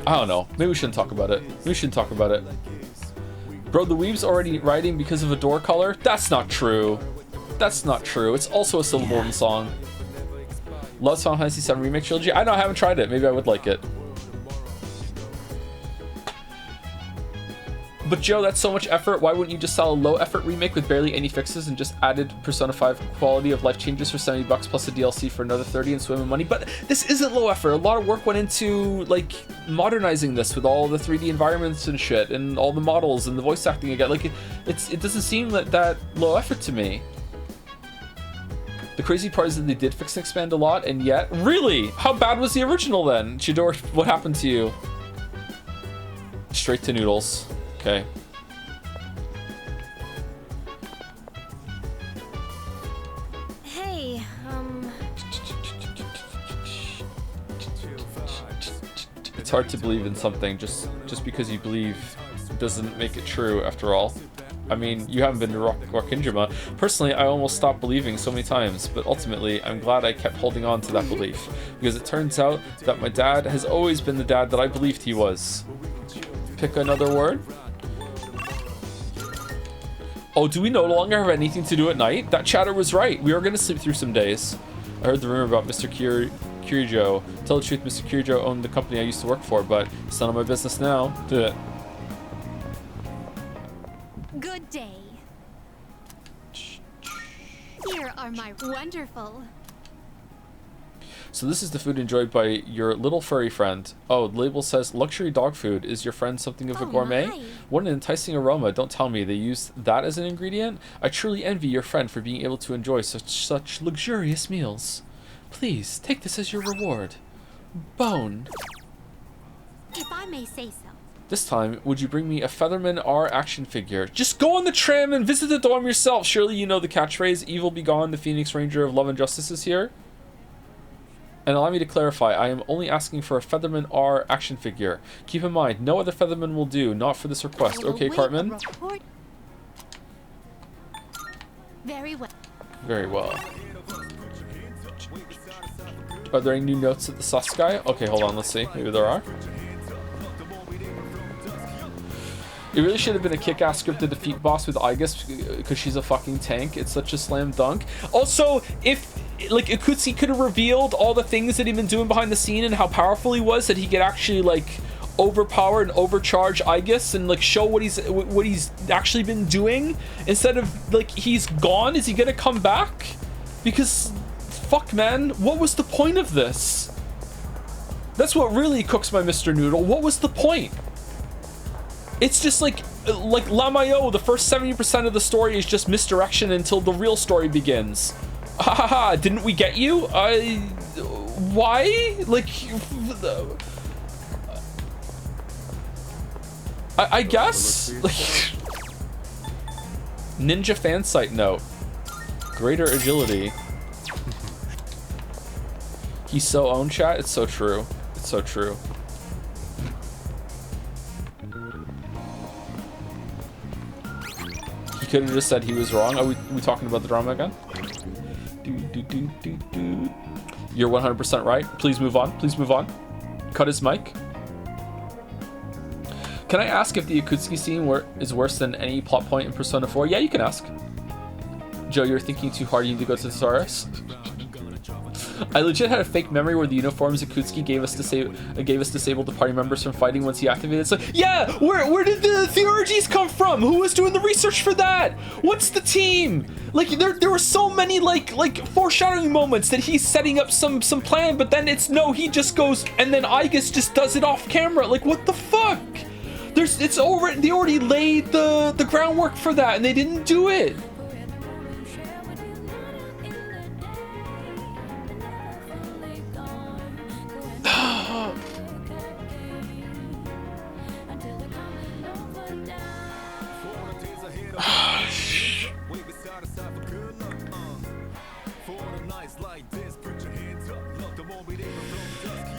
I don't know, maybe we shouldn't talk about it. We shouldn't talk about it. Bro, the weeb's already writing because of a door color? That's not true. That's not true. It's also a syllable in the song. Loves Final Fantasy VII Remake Trilogy? I know, I haven't tried it. Maybe I would like it. But Joe, that's so much effort. Why wouldn't you just sell a low effort remake with barely any fixes and just added Persona 5 quality of life changes for $70 plus a DLC for another 30 and swim in money? But this isn't low effort. A lot of work went into like modernizing this with all the 3D environments and shit and all the models and the voice acting again. Like it doesn't seem like that low effort to me. The crazy part is that they did fix and expand a lot, and yet, really? How bad was the original then? Chidor, what happened to you? Straight to noodles. Okay. Hey, It's hard to believe in something just because you believe doesn't make it true after all. I mean, you haven't been to Rockinjima. Personally, I almost stopped believing so many times, but ultimately, I'm glad I kept holding on to that belief, because it turns out that my dad has always been the dad that I believed he was. Pick another word. Oh, do we no longer have anything to do at night? That chatter was right. We are going to sleep through some days. I heard the rumor about Mr. Kirijo. Tell the truth, Mr. Kirijo owned the company I used to work for, but it's none of my business now. Good day. Here are my wonderful. So this is the food enjoyed by your little furry friend. Oh, the label says luxury dog food. Is your friend something of a gourmet? My. What an enticing aroma. Don't tell me they use that as an ingredient. I truly envy your friend for being able to enjoy such luxurious meals. Please, take this as your reward. Bone. If I may say so. This time, would you bring me a Featherman R action figure? Just go on the tram and visit the dorm yourself. Surely you know the catchphrase, evil be gone, the Phoenix Ranger of love and justice is here. And allow me to clarify, I am only asking for a Featherman R action figure. Keep in mind, no other Featherman will do, not for this request. Okay, Cartman? Very well. Very well. Are there any new notes at the sus guy? Okay, hold on, let's see. Maybe there are. It really should have been a kick-ass script to defeat boss with Aigis because she's a fucking tank. It's such a slam dunk. Also, if like Ikutsuki could have revealed all the things that he'd been doing behind the scene and how powerful he was, that he could actually like overpower and overcharge Aigis and like show what he's actually been doing, instead of like he's gone. Is he gonna come back? Because fuck, man, what was the point of this? That's what really cooks my Mr. Noodle. What was the point? It's just like Lamayo, the first 70% of the story is just misdirection until the real story begins. Ha ha ha, didn't we get you? Why? Like, I guess? Like, Ninja fan site note. Greater agility. He's so own chat, it's so true. It's so true. He could have just said he was wrong. Are we talking about the drama again? You're 100% right. Please move on. Please move on. Cut his mic. Can I ask if the Ikutsuki scene is worse than any plot point in Persona 4? Yeah, you can ask. Joe, you're thinking too hard. You need to go to the thesaurus. I legit had a fake memory where the uniforms Ikutsuki gave us disabled the party members from fighting once he activated. So yeah, where did the theurgies come from? Who was doing the research for that? What's the team? Like there were so many like foreshadowing moments that he's setting up some plan, but then it's no, he just goes and then Aigis just does it off camera. Like what the fuck? They already laid the groundwork for that and they didn't do it.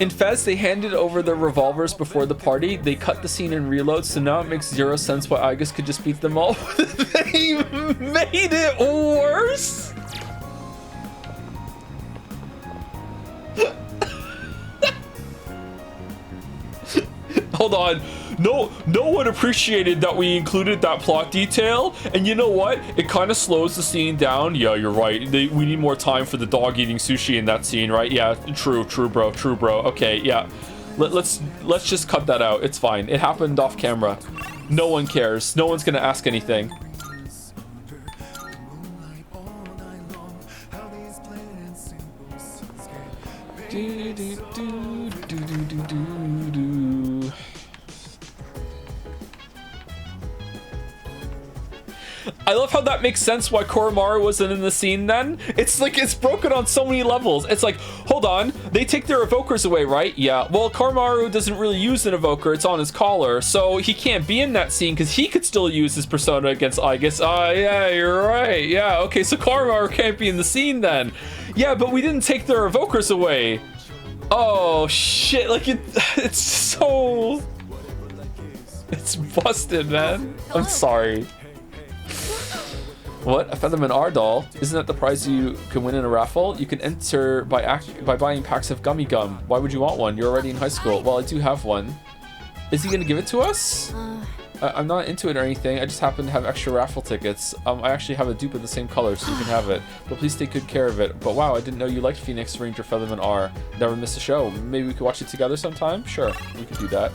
In Fez, they handed over their revolvers before the party. They cut the scene and reload, so now it makes zero sense why Aigis could just beat them all. They made it worse? Hold on. no one appreciated that we included that plot detail. And you know what? It kind of slows the scene down. Yeah, you're right. We need more time for the dog eating sushi in that scene, right? Yeah, true, bro. Okay, yeah. Let's just cut that out. It's fine. It happened off camera. No one cares. No one's gonna ask anything. I love how that makes sense why Koromaru wasn't in the scene then. It's like, it's broken on so many levels. It's like, hold on, they take their evokers away, right? Yeah, well, Koromaru doesn't really use an evoker, it's on his collar, so he can't be in that scene because he could still use his persona against Aigis. Yeah, you're right. Yeah, okay, so Koromaru can't be in the scene then. Yeah, but we didn't take their evokers away. Oh, shit, like, it's so... It's busted, man. I'm sorry. What? A Featherman R doll? Isn't that the prize you can win in a raffle? You can enter by buying packs of gummy gum. Why would you want one? You're already in high school. Well, I do have one. Is he gonna give it to us? I'm not into it or anything. I just happen to have extra raffle tickets. I actually have a dupe of the same color, so you can have it. But please take good care of it. But wow, I didn't know you liked Phoenix Ranger Featherman R. Never miss a show. Maybe we could watch it together sometime? Sure, we could do that.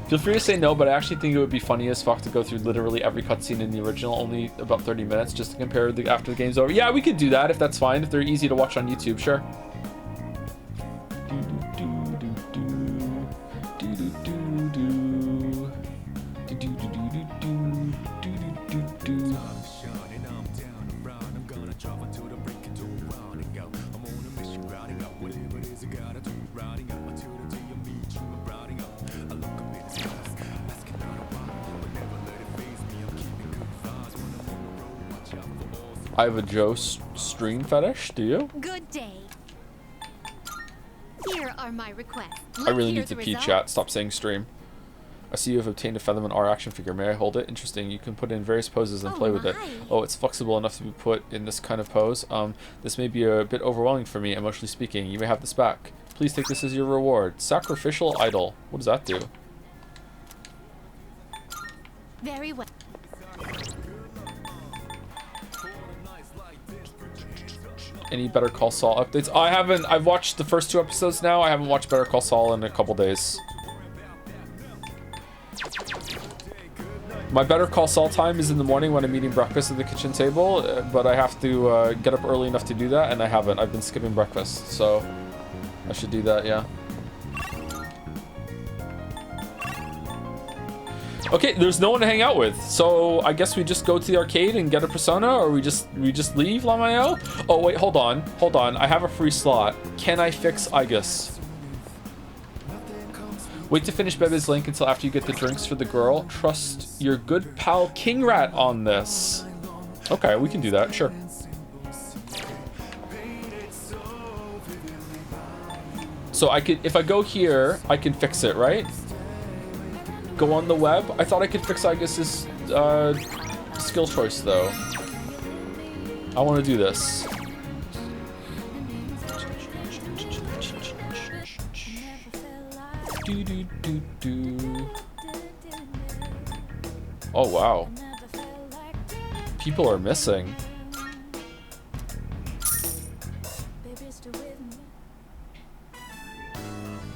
Feel free to say no, but I actually think it would be funny as fuck to go through literally every cutscene in the original, only about 30 minutes, just to compare after the game's over. Yeah, we could do that if that's fine, if they're easy to watch on YouTube, sure. I have a Joe stream fetish, do you? Good day. Here are my requests. I really need to pee, chat. Stop saying stream. I see you have obtained a Featherman R action figure. May I hold it? Interesting. You can put it in various poses and play with it. Oh, it's flexible enough to be put in this kind of pose. This may be a bit overwhelming for me, emotionally speaking. You may have this back. Please take this as your reward. Sacrificial idol. What does that do? Very well. Any Better Call Saul updates? I haven't. I've watched the first 2 episodes now. I haven't watched Better Call Saul in a couple days. My Better Call Saul time is in the morning when I'm eating breakfast at the kitchen table, but I have to get up early enough to do that, and I haven't. I've been skipping breakfast, so I should do that, yeah. Okay, there's no one to hang out with, so I guess we just go to the arcade and get a persona, or we just leave, Lamayo? Oh wait, hold on, I have a free slot. Can I fix Aigis? Wait to finish Bebe's link until after you get the drinks for the girl. Trust your good pal King Rat on this. Okay, we can do that, sure. So I could, if I go here, I can fix it, right? Go on the web. I thought I could fix Aigis' skill choice though. I want to do this. Oh wow. People are missing.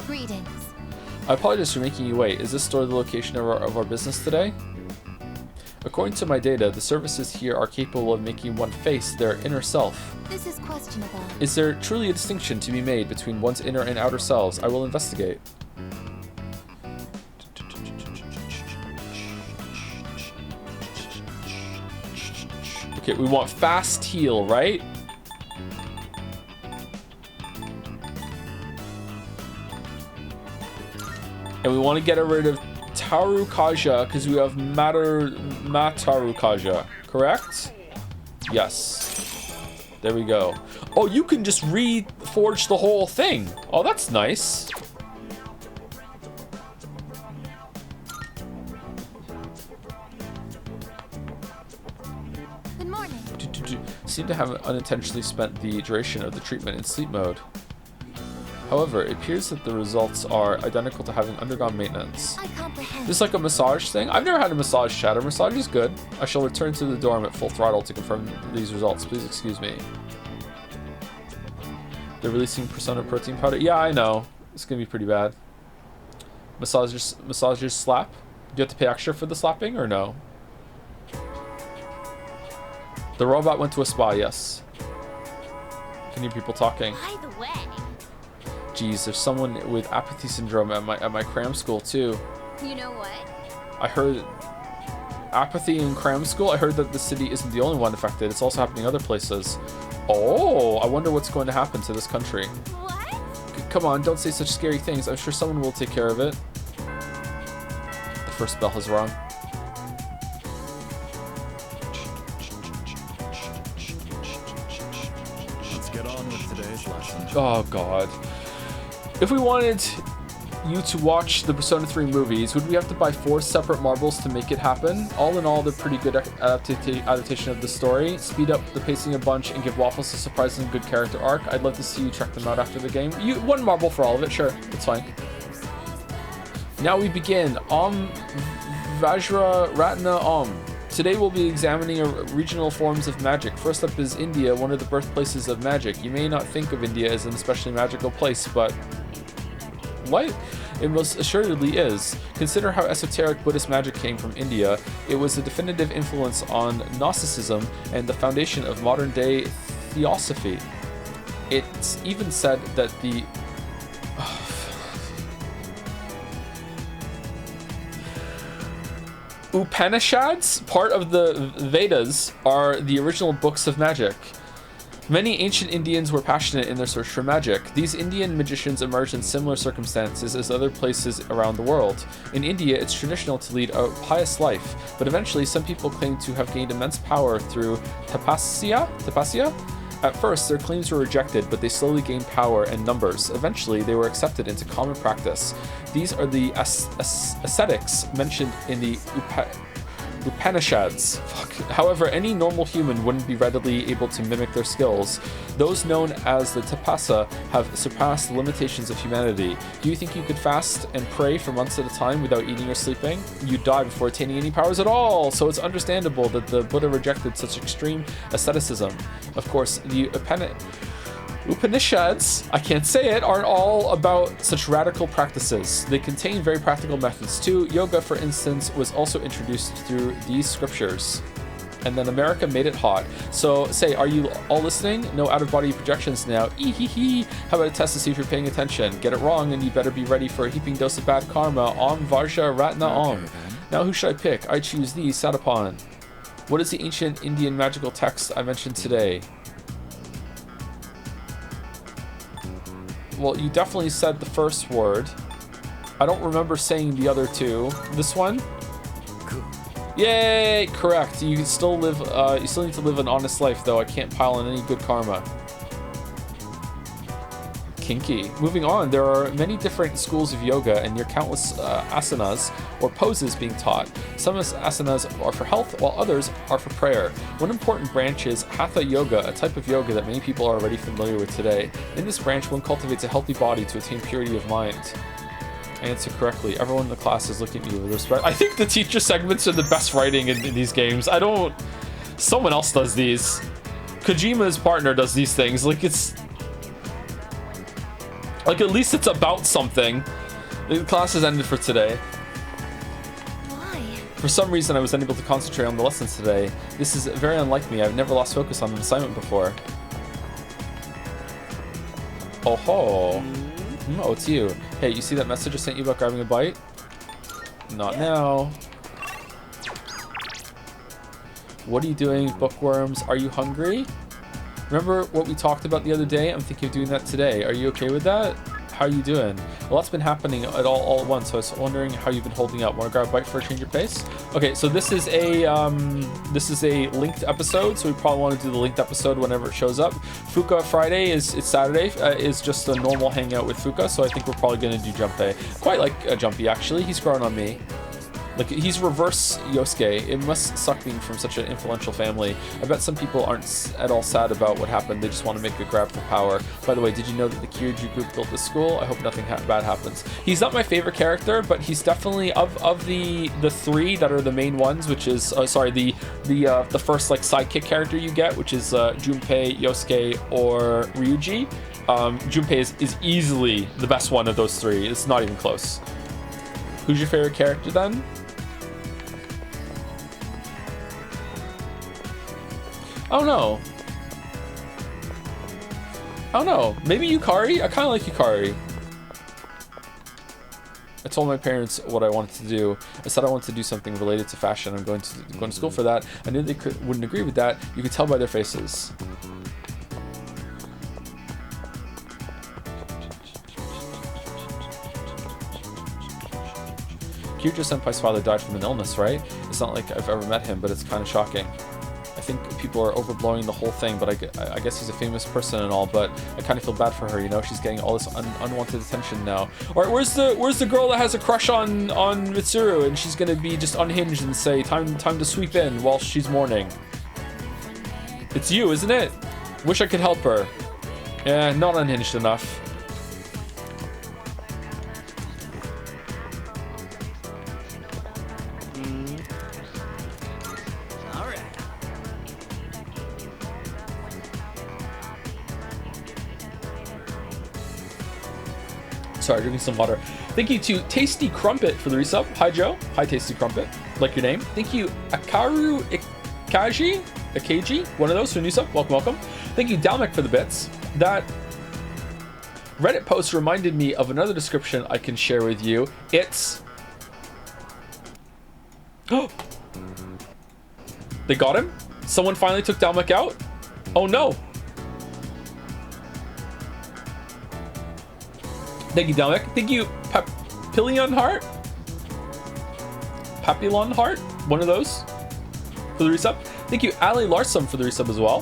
Greetings. I apologize for making you wait. Is this store the location of our business today? According to my data, the services here are capable of making one face their inner self. This is questionable. Is there truly a distinction to be made between one's inner and outer selves? I will investigate. Okay, we want fast heal, right? And we want to get rid of Tarukaja because we have Matarukaja, correct? Yes. There we go. Oh, you can just reforge the whole thing. Oh, that's nice. Good morning. seem to have unintentionally spent the duration of the treatment in sleep mode. However, it appears that the results are identical to having undergone maintenance. I comprehend. This is like a massage thing? I've never had a massage chat. A massage is good. I shall return to the dorm at full throttle to confirm these results. Please excuse me. They're releasing Persona protein powder. Yeah, I know. It's gonna be pretty bad. Massagers slap? Do you have to pay extra for the slapping or no? The robot went to a spa, yes. Can you hear people talking? By the way. Geez, there's someone with apathy syndrome at my cram school too. You know what? I heard apathy in cram school. I heard that the city isn't the only one affected. It's also happening other places. Oh, I wonder what's going to happen to this country. What? Come on, don't say such scary things. I'm sure someone will take care of it. The first bell has rung. Let's get on with today's lesson. Oh god. If we wanted you to watch the Persona 3 movies, would we have to buy 4 separate marbles to make it happen? All in all, they're pretty good adaptation of the story. Speed up the pacing a bunch and give Waffles a surprisingly good character arc. I'd love to see you check them out after the game. 1 marble for all of it, sure, that's fine. Now we begin. Vajra Ratna Today we'll be examining regional forms of magic. First up is India, one of the birthplaces of magic. You may not think of India as an especially magical place, but what? It most assuredly is. Consider how esoteric Buddhist magic came from India. It was a definitive influence on Gnosticism and the foundation of modern-day theosophy. It's even said that the Upanishads, part of the Vedas, are the original books of magic. Many ancient Indians were passionate in their search for magic. These Indian magicians emerged in similar circumstances as other places around the world. In India, it's traditional to lead a pious life, but eventually some people claim to have gained immense power through tapasya? At first, their claims were rejected, but they slowly gained power and numbers. Eventually, they were accepted into common practice. These are the ascetics mentioned in the Upanishads. However, any normal human wouldn't be readily able to mimic their skills. Those known as the tapasa have surpassed the limitations of humanity. Do you think you could fast and pray for months at a time without eating or sleeping? You'd die before attaining any powers at all, so it's understandable that the Buddha rejected such extreme asceticism. Of course, the Upanishads, I can't say it, aren't all about such radical practices. They contain very practical methods too. Yoga, for instance, was also introduced through these scriptures. And then America made it hot. So say, are you all listening? No out-of-body projections now. Eehee. How about a test to see if you're paying attention? Get it wrong and you better be ready for a heaping dose of bad karma. Om Vajra Ratna Om. Now who should I pick? I choose thee, Satapon. What is the ancient Indian magical text I mentioned today? Well, you definitely said the first word. I don't remember saying the other two. This one? Yay! Correct. You still live. You still need to live an honest life, though. I can't pile on any good karma. Kinky. Moving on, there are many different schools of yoga and near countless asanas or poses being taught. Some asanas are for health, while others are for prayer. One important branch is Hatha Yoga, a type of yoga that many people are already familiar with today. In this branch, one cultivates a healthy body to attain purity of mind. Answer correctly. Everyone in the class is looking at you with respect. I think the teacher segments are the best writing in these games. I don't... Someone else does these. Kojima's partner does these things. Like, it's... Like, at least it's about something. The class has ended for today. Why? For some reason, I was unable to concentrate on the lessons today. This is very unlike me. I've never lost focus on an assignment before. Oh ho. Oh, it's you. Hey, you see that message I sent you about grabbing a bite? Not now. What are you doing, bookworms? Are you hungry? Remember what we talked about the other day? I'm thinking of doing that today. Are you okay with that? How are you doing? A lot's been happening all at once, so I was wondering how you've been holding up. Want to grab a bite for a change of pace? Okay, so this is a linked episode, so we probably want to do the linked episode whenever it shows up. Fuka Friday it's Saturday is just a normal hangout with Fuka, so I think we're probably going to do Junpei. Quite like Jumpy actually. He's growing on me. Like, he's reverse Yosuke. It must suck being from such an influential family. I bet some people aren't at all sad about what happened. They just want to make a grab for power. By the way, did you know that the Kyoju group built this school? I hope nothing bad happens. He's not my favorite character, but he's definitely of the three that are the main ones, which is the first like sidekick character you get, which is Junpei, Yosuke, or Ryuji. Junpei is easily the best one of those three. It's not even close. Who's your favorite character then? Oh no. Oh no. Maybe Yukari? I kind of like Yukari. I told my parents what I wanted to do. I said I wanted to do something related to fashion. I'm going to school for that. I knew they wouldn't agree with that. You could tell by their faces. Kyojo Senpai's father died from an illness, right? It's not like I've ever met him, but it's kind of shocking. I think people are overblowing the whole thing, but I guess he's a famous person and all, but I kind of feel bad for her, you know? She's getting all this unwanted attention now. All right, where's the girl that has a crush on Mitsuru, and she's gonna be just unhinged and say, time to sweep in while she's mourning? It's you, isn't it? Wish I could help her. Yeah, not unhinged enough. Sorry, drinking some water. Thank you to Tasty Crumpet for the resub. Hi, Joe. Hi, Tasty Crumpet. Like your name. Thank you, Akaru Akaji, one of those for the new sub. Welcome, welcome. Thank you, Dalmek, for the bits. That Reddit post reminded me of another description I can share with you. It's... Oh! They got him? Someone finally took Dalmek out? Oh no! Thank you, Dalmek. Thank you, Papillon Heart? Papillon Heart? One of those for the resub. Thank you, Ali Larsson, for the resub as well.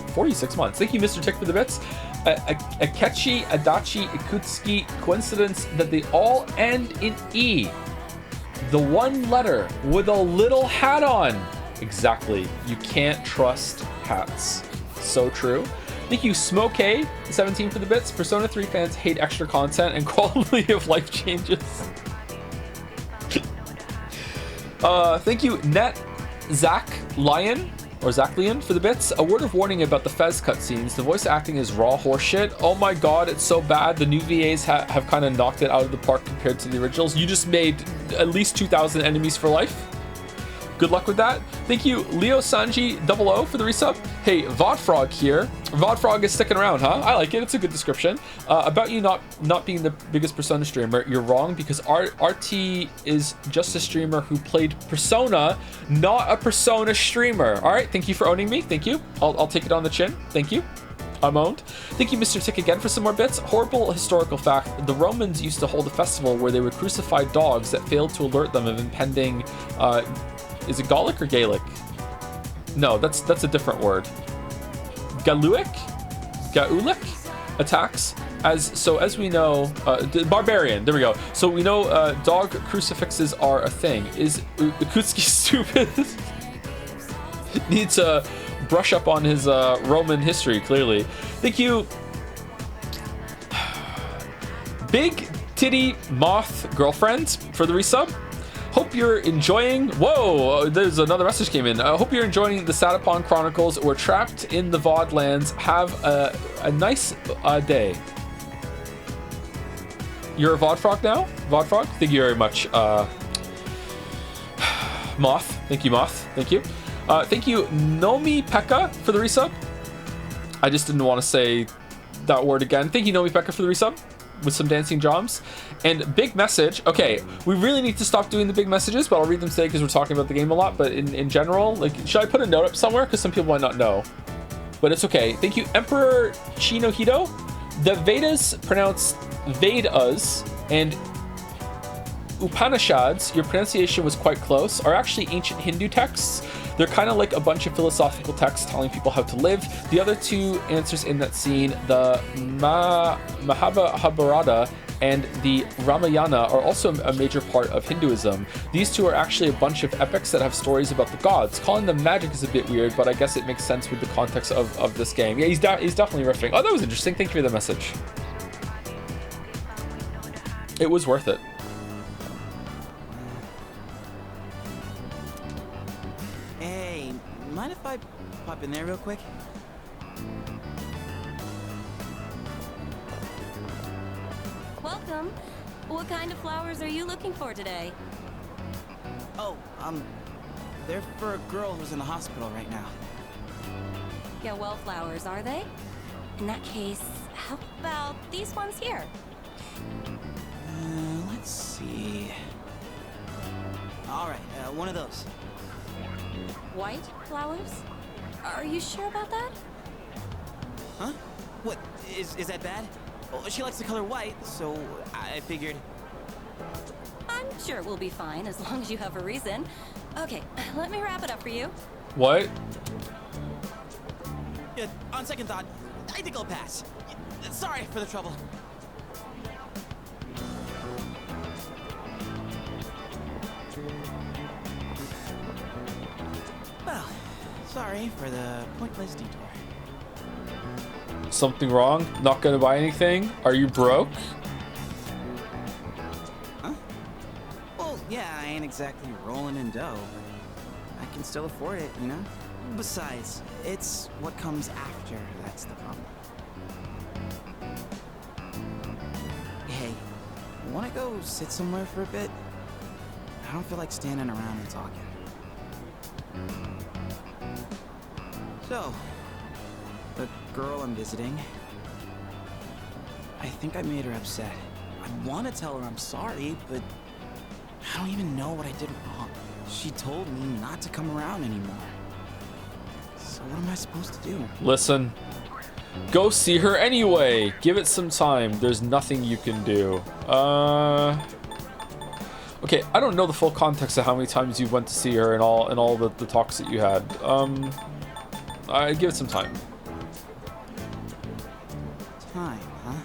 46 months. Thank you, Mr. Tick, for the bits. Akechi, Adachi, Ikutsuki. Coincidence that they all end in E. The one letter with a little hat on. Exactly. You can't trust hats. So true. Thank you, Smokey17, for the bits. Persona 3 fans hate extra content and quality of life changes. Thank you, Zach Lion for the bits. A word of warning about the Fez cutscenes. The voice acting is raw horseshit. Oh my god, it's so bad. The new VAs have kind of knocked it out of the park compared to the originals. You just made at least 2,000 enemies for life. Good luck with that. Thank you, Leo Sanji 00 for the resub. Hey, Vodfrog here. Vodfrog is sticking around, huh? I like it. It's a good description. About you not being the biggest Persona streamer, you're wrong, because RT is just a streamer who played Persona, not a Persona streamer. All right, thank you for owning me. Thank you. I'll take it on the chin. Thank you. I'm owned. Thank you, Mr. Tick, again for some more bits. Horrible historical fact. The Romans used to hold a festival where they would crucify dogs that failed to alert them of impending... is it Gallic or Gaelic? No, that's a different word. Gaulic attacks. As we know, barbarian. There we go. So we know dog crucifixes are a thing. Is Ikutsuki stupid? Needs to brush up on his Roman history. Clearly. Thank you. Big Titty Moth Girlfriend for the resub. Hope you're enjoying... Whoa, there's another message came in. I hope you're enjoying the Satapon Chronicles. We're trapped in the VOD lands. Have a nice day. You're a VOD frog now? VOD frog? Thank you very much. Moth. Thank you, Moth. Thank you. Thank you, Nomi Pekka, for the resub. I just didn't want to say that word again. Thank you, Nomi Pekka, for the resub with some dancing drums. And big message. Okay, we really need to stop doing the big messages, but I'll read them today because we're talking about the game a lot. But in general, like, should I put a note up somewhere? Because some people might not know. But it's okay. Thank you, Emperor Chinohito. The Vedas, pronounced Vedas, and Upanishads, your pronunciation was quite close, are actually ancient Hindu texts They're kind of like a bunch of philosophical texts telling people how to live. The other two answers in that scene, the Mahabharata and the Ramayana, are also a major part of Hinduism. These two are actually a bunch of epics that have stories about the gods. Calling them magic is a bit weird, but I guess it makes sense with the context of this game. Yeah, he's definitely riffing. Oh, that was interesting. Thank you for the message. It was worth it. Hey, mind if I pop in there real quick? Welcome. What kind of flowers are you looking for today? Oh, they're for a girl who's in the hospital right now. Yeah, well flowers, are they? In that case, how about these ones here? Let's see. All right, one of those. White flowers? Are you sure about that? Huh? What, is that bad? Oh, she likes the color white, so I figured... I'm sure we'll be fine as long as you have a reason. Okay, let me wrap it up for you. What? Yeah, on second thought, I think I'll pass. Sorry for the trouble. Well, sorry for the pointless detour. Something wrong? Not gonna buy anything? Are you broke? Huh? Well, yeah, I ain't exactly rolling in dough, but I can still afford it, you know? Besides, it's what comes after that's the problem. Hey, wanna go sit somewhere for a bit? I don't feel like standing around and talking. So, the girl I'm visiting, I think I made her upset. I want to tell her I'm sorry, but I don't even know what I did wrong. She told me not to come around anymore. So what am I supposed to do? Listen, go see her anyway. Give it some time. There's nothing you can do. Okay, I don't know the full context of how many times you went to see her and all the talks that you had. I give it some time. Time, huh?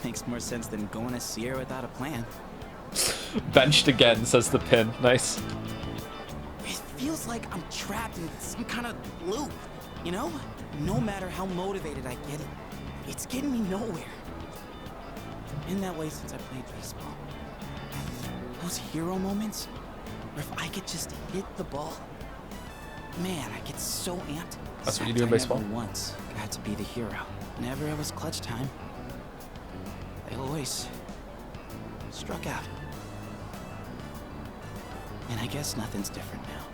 Makes more sense than going to see her without a plan. Benched again, says the pin. Nice. It feels like I'm trapped in some kind of loop, you know? No matter how motivated I get, it's getting me nowhere. Been that way since I played baseball. Those hero moments, where if I could just hit the ball, man, I get so amped. That's what you do in baseball? I never once got to be the hero. Whenever it was clutch time, I always struck out. And I guess nothing's different now.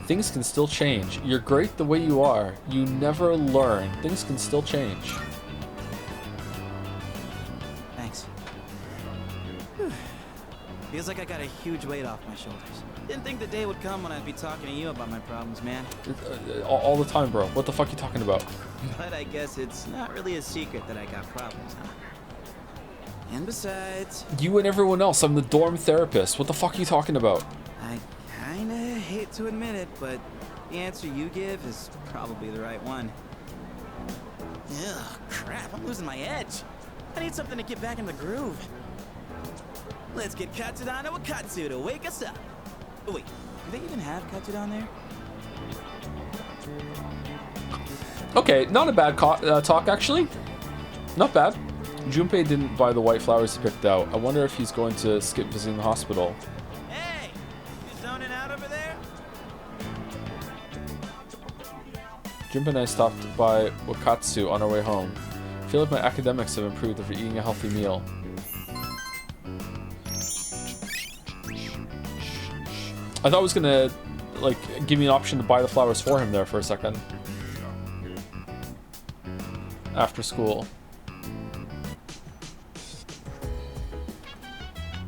Things can still change. You're great the way you are. You never learn. Things can still change. Thanks. Whew. Feels like I got a huge weight off my shoulders. Didn't think the day would come when I'd be talking to you about my problems, man. All the time, bro. What the fuck are you talking about? But I guess it's not really a secret that I got problems, huh? And besides... You and everyone else. I'm the dorm therapist. What the fuck are you talking about? I kinda hate to admit it, but the answer you give is probably the right one. Ugh, crap, I'm losing my edge. I need something to get back in the groove. Let's get Katsudon or Katsu to wake us up. Oh, wait, do they even have Katsudon there? Okay, not a bad talk, actually. Not bad. Junpei didn't buy the white flowers he picked out. I wonder if he's going to skip visiting the hospital. Hey, you zoning out over there? Junpei and I stopped by Wakatsu on our way home. I feel like my academics have improved after eating a healthy meal. I thought it was gonna, like, give me an option to buy the flowers for him there for a second. After school.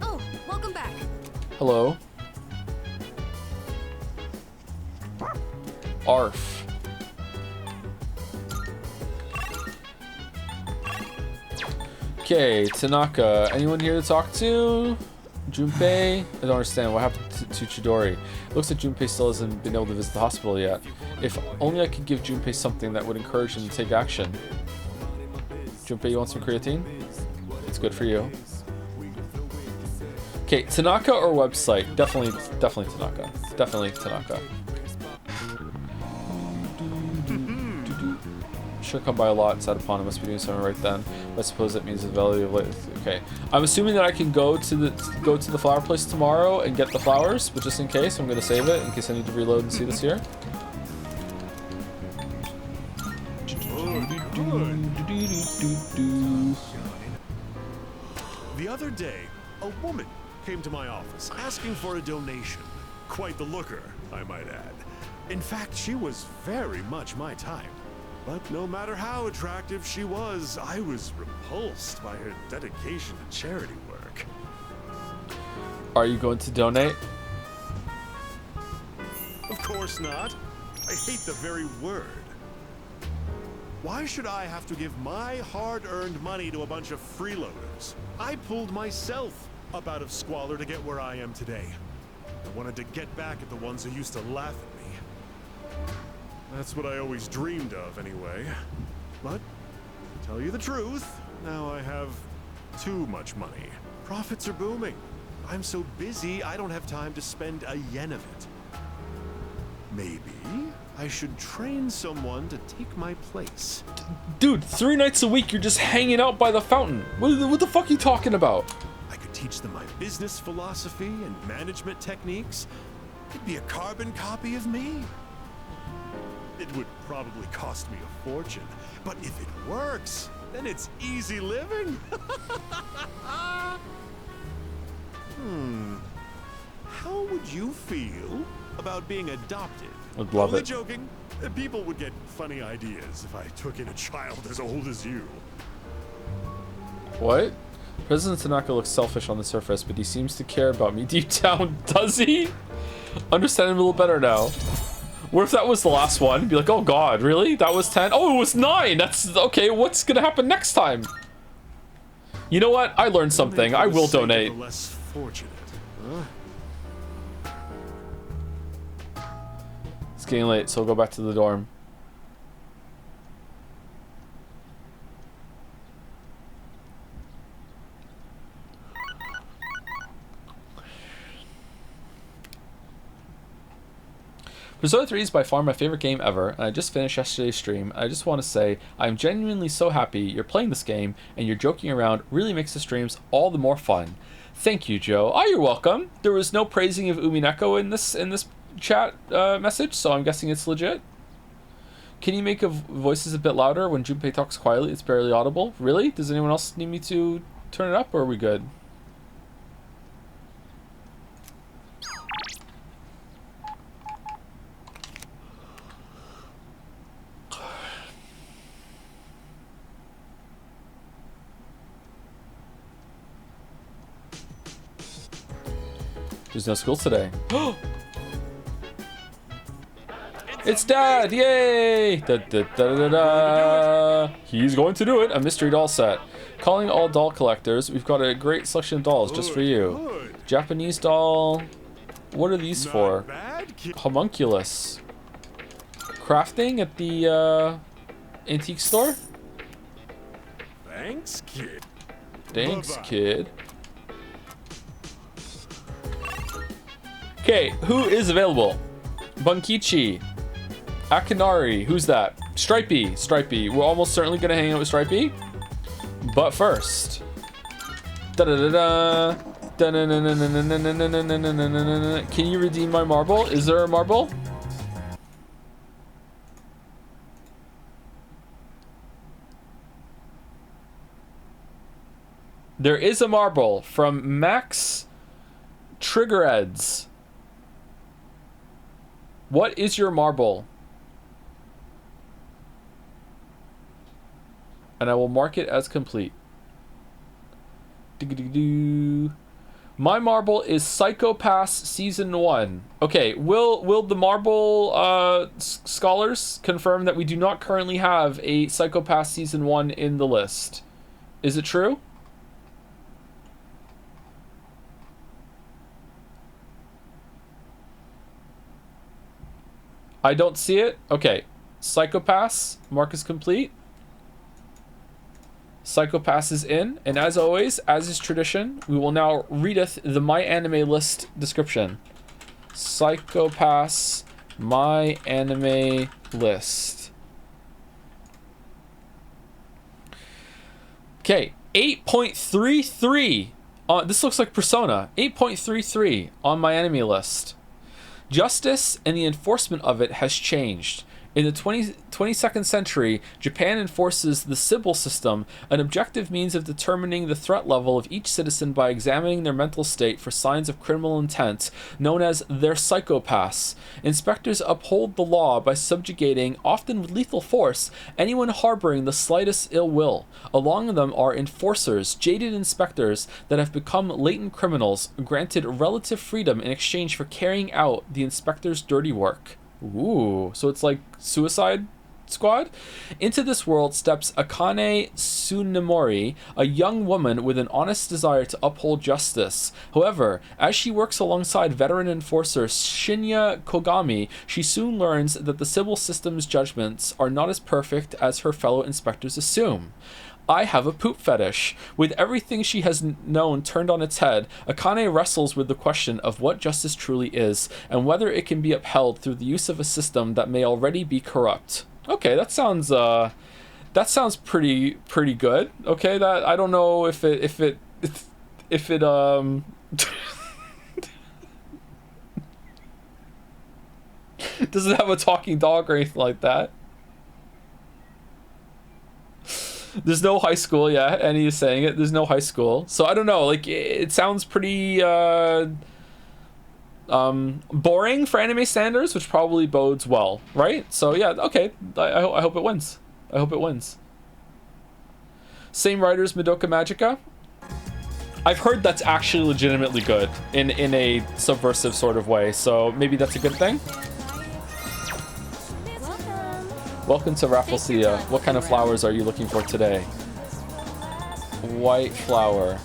Oh, welcome back. Hello. Arf. Okay, Tanaka. Anyone here to talk to? Junpei? I don't understand. What happened to to Chidori. Looks like Junpei still hasn't been able to visit the hospital yet. If only I could give Junpei something that would encourage him to take action. Junpei, you want some creatine? It's good for you. Okay, Tanaka or website? Definitely Tanaka. Definitely Tanaka. Sure come by a lot, sat upon it, must be doing something right then. But I suppose that means the value of life. Okay. I'm assuming that I can go to the flower place tomorrow and get the flowers, but just in case, I'm gonna save it in case I need to reload and see this here. The other day, a woman came to my office asking for a donation. Quite the looker, I might add. In fact, she was very much my type. But no matter how attractive she was, I was repulsed by her dedication to charity work. Are you going to donate? Of course not. I hate the very word. Why should I have to give my hard-earned money to a bunch of freeloaders? I pulled myself up out of squalor to get where I am today. I wanted to get back at the ones who used to laugh at me. That's what I always dreamed of, anyway. But, to tell you the truth, now I have too much money. Profits are booming. I'm so busy, I don't have time to spend a yen of it. Maybe I should train someone to take my place. Dude, 3 nights a week you're just hanging out by the fountain. What the fuck are you talking about? I could teach them my business philosophy and management techniques. It'd be a carbon copy of me. It would probably cost me a fortune, but if it works, then it's easy living. How would you feel about being adopted? I'd love Only it. joking. People would get funny ideas if I took in a child as old as you. What? President Tanaka looks selfish on the surface, but he seems to care about me deep down. Does he? Understand him a little better now. What if that was the last one? Be like, oh god, really? That was 10? Oh, it was 9! That's okay, what's gonna happen next time? You know what? I learned something. I will donate. Less fortunate. Huh? It's getting late, so I'll go back to the dorm. Persona 3 is by far my favorite game ever, and I just finished yesterday's stream. I just want to say, I'm genuinely so happy you're playing this game, and you're joking around really makes the streams all the more fun. Thank you, Joe. Oh, you're welcome. There was no praising of Umineko in this chat message, so I'm guessing it's legit. Can you make voices a bit louder? When Junpei talks quietly, it's barely audible. Really? Does anyone else need me to turn it up, or are we good? There's no school today. It's Dad! Yay! Da, da, da, da, da. He's going to do it. A mystery doll set. Calling all doll collectors. We've got a great selection of dolls just for you. Japanese doll. What are these for? Homunculus. Crafting at the antique store? Thanks, kid. Thanks, Bye-bye. kid. Okay, who is available? Bunkichi. Akinari. Who's that? Stripey. We're almost certainly gonna hang out with Stripey. But first. Da-da-da-da. Da-na-na-na-na-na-na-na-na-na-na-na-na. Can you redeem my marble? Is there a marble? There is a marble from Max Triggerheads. What is your marble? And I will mark it as complete. Do-do-do-do. My marble is Psychopass Season 1. Okay, will the marble scholars confirm that we do not currently have a Psychopass Season 1 in the list? Is it true? I don't see it. Okay. Psychopass. Mark is complete. Psychopass is in. And as always, as is tradition, we will now readeth the My Anime List description. Psychopass My Anime List. Okay. 8.33. This looks like Persona. 8.33 on My Anime List. Justice and the enforcement of it has changed. In the 22nd century, Japan enforces the Sybil system, an objective means of determining the threat level of each citizen by examining their mental state for signs of criminal intent, known as their psychopaths. Inspectors uphold the law by subjugating, often with lethal force, anyone harboring the slightest ill will. Along them are enforcers, jaded inspectors that have become latent criminals, granted relative freedom in exchange for carrying out the inspector's dirty work. Ooh, so it's like Suicide Squad? Into this world steps Akane Tsunemori, a young woman with an honest desire to uphold justice. However, as she works alongside veteran enforcer Shinya Kogami, she soon learns that the Sybil system's judgments are not as perfect as her fellow inspectors assume. I have a poop fetish. With everything she has known turned on its head, Akane wrestles with the question of what justice truly is, and whether it can be upheld through the use of a system that may already be corrupt. Okay, that sounds pretty good. Okay, that I don't know if it doesn't have a talking dog or anything like that. There's no high school, yeah, Annie is saying it. There's no high school. So I don't know, like, it sounds pretty boring for anime standards, which probably bodes well, right? So yeah, okay, I hope it wins. I hope it wins. Same writers, Madoka Magica. I've heard that's actually legitimately good in a subversive sort of way, so maybe that's a good thing. Welcome to Rafflesia. What kind of flowers are you looking for today? White flower.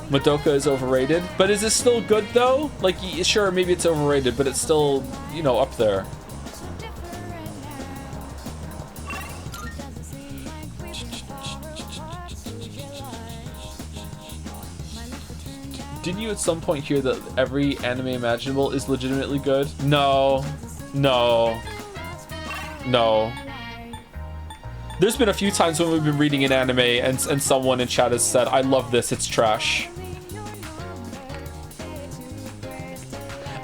Madoka is overrated, but is it still good though? Like, sure, maybe it's overrated, but it's still, you know, up there. Didn't you at some point hear that every anime imaginable is legitimately good? No. No. No. There's been a few times when we've been reading an anime and someone in chat has said, I love this, it's trash.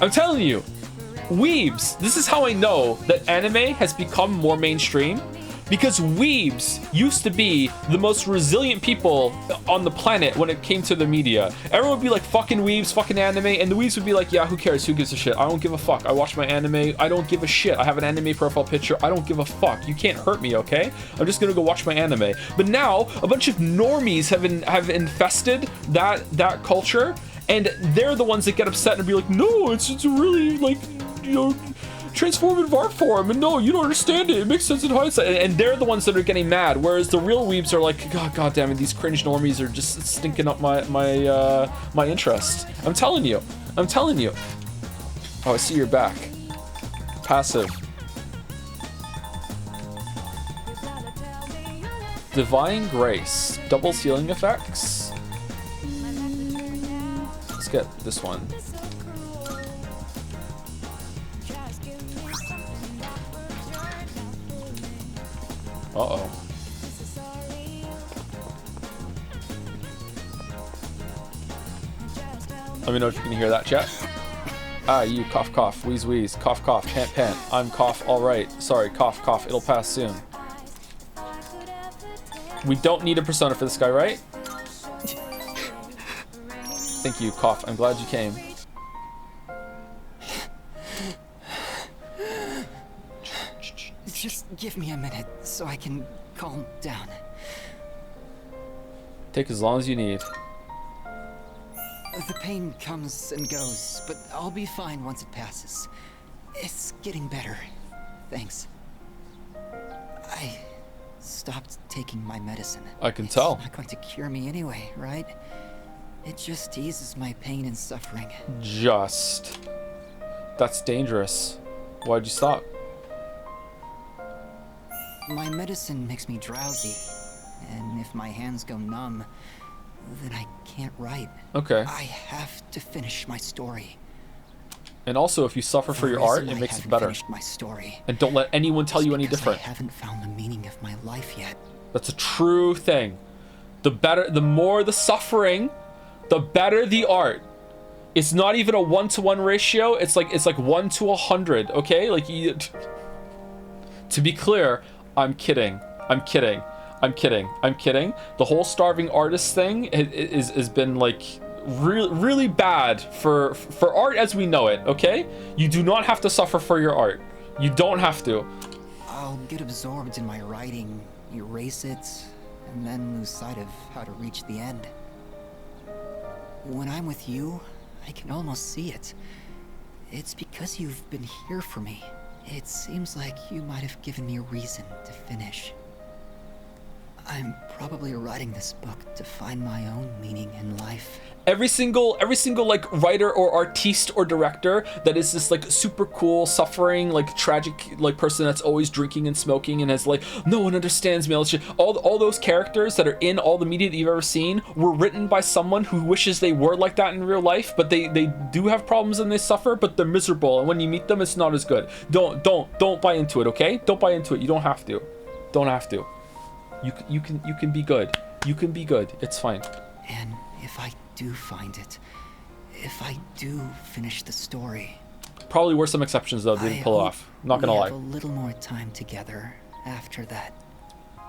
I'm telling you, weebs, this is how I know that anime has become more mainstream. Because weebs used to be the most resilient people on the planet when it came to the media. Everyone would be like, fucking weebs, fucking anime, and the weebs would be like, yeah, who cares, who gives a shit, I don't give a fuck, I watch my anime, I don't give a shit, I have an anime profile picture, I don't give a fuck, you can't hurt me, okay? I'm just gonna go watch my anime. But now, a bunch of normies have infested that culture, and they're the ones that get upset and be like, no, it's really, like, you know, transformative art form, and no, you don't understand it, it makes sense in hindsight, and they're the ones that are getting mad, whereas the real weebs are like, god damn it, these cringe normies are just stinking up my interest. I'm telling you. Oh, I see you're back. Passive. Divine Grace. Double healing effects. Let's get this one. Uh-oh. Let me know if you can hear that, chat. Ah, you, cough, cough, wheeze, wheeze, cough, cough, pant, pant. I'm cough, alright. Sorry, cough, cough, it'll pass soon. We don't need a persona for this guy, right? Thank you, cough. I'm glad you came. Just give me a minute so I can calm down. Take as long as you need. The pain comes and goes, but I'll be fine once it passes. It's getting better. Thanks. I stopped taking my medicine. I can tell. It's not going to cure me anyway, right? It just eases my pain and suffering. Just. That's dangerous. Why'd you stop? My medicine makes me drowsy, and if my hands go numb, then I can't write. Okay. I have to finish my story. And also, if you suffer for your art, it makes it better. My story. And don't let anyone tell you any different. I haven't found the meaning of my life yet. That's a true thing. The more the suffering, the better the art. It's not even a 1-to-1 ratio. It's like 1 to 100. Okay, like you. To be clear, I'm kidding. I'm kidding. I'm kidding. I'm kidding. The whole starving artist thing has been like really bad for art as we know it. Okay, you do not have to suffer for your art. You don't have to. I'll get absorbed in my writing, erase it, and then lose sight of how to reach the end. When I'm with you, I can almost see it. It's because you've been here for me. It seems like you might have given me a reason to finish. I'm probably writing this book to find my own meaning in life. Every single like writer or artiste or director that is this like super cool, suffering, like tragic like person that's always drinking and smoking and has like no one understands me. All those characters that are in all the media that you've ever seen were written by someone who wishes they were like that in real life, but they do have problems and they suffer, but they're miserable. And when you meet them, it's not as good. Don't buy into it, okay? Don't buy into it. You don't have to. Don't have to. You can be good. You can be good. It's fine. And if I do find it, if I do finish the story, probably were some exceptions though. They didn't pull it off. Not gonna lie. A little more time together after that.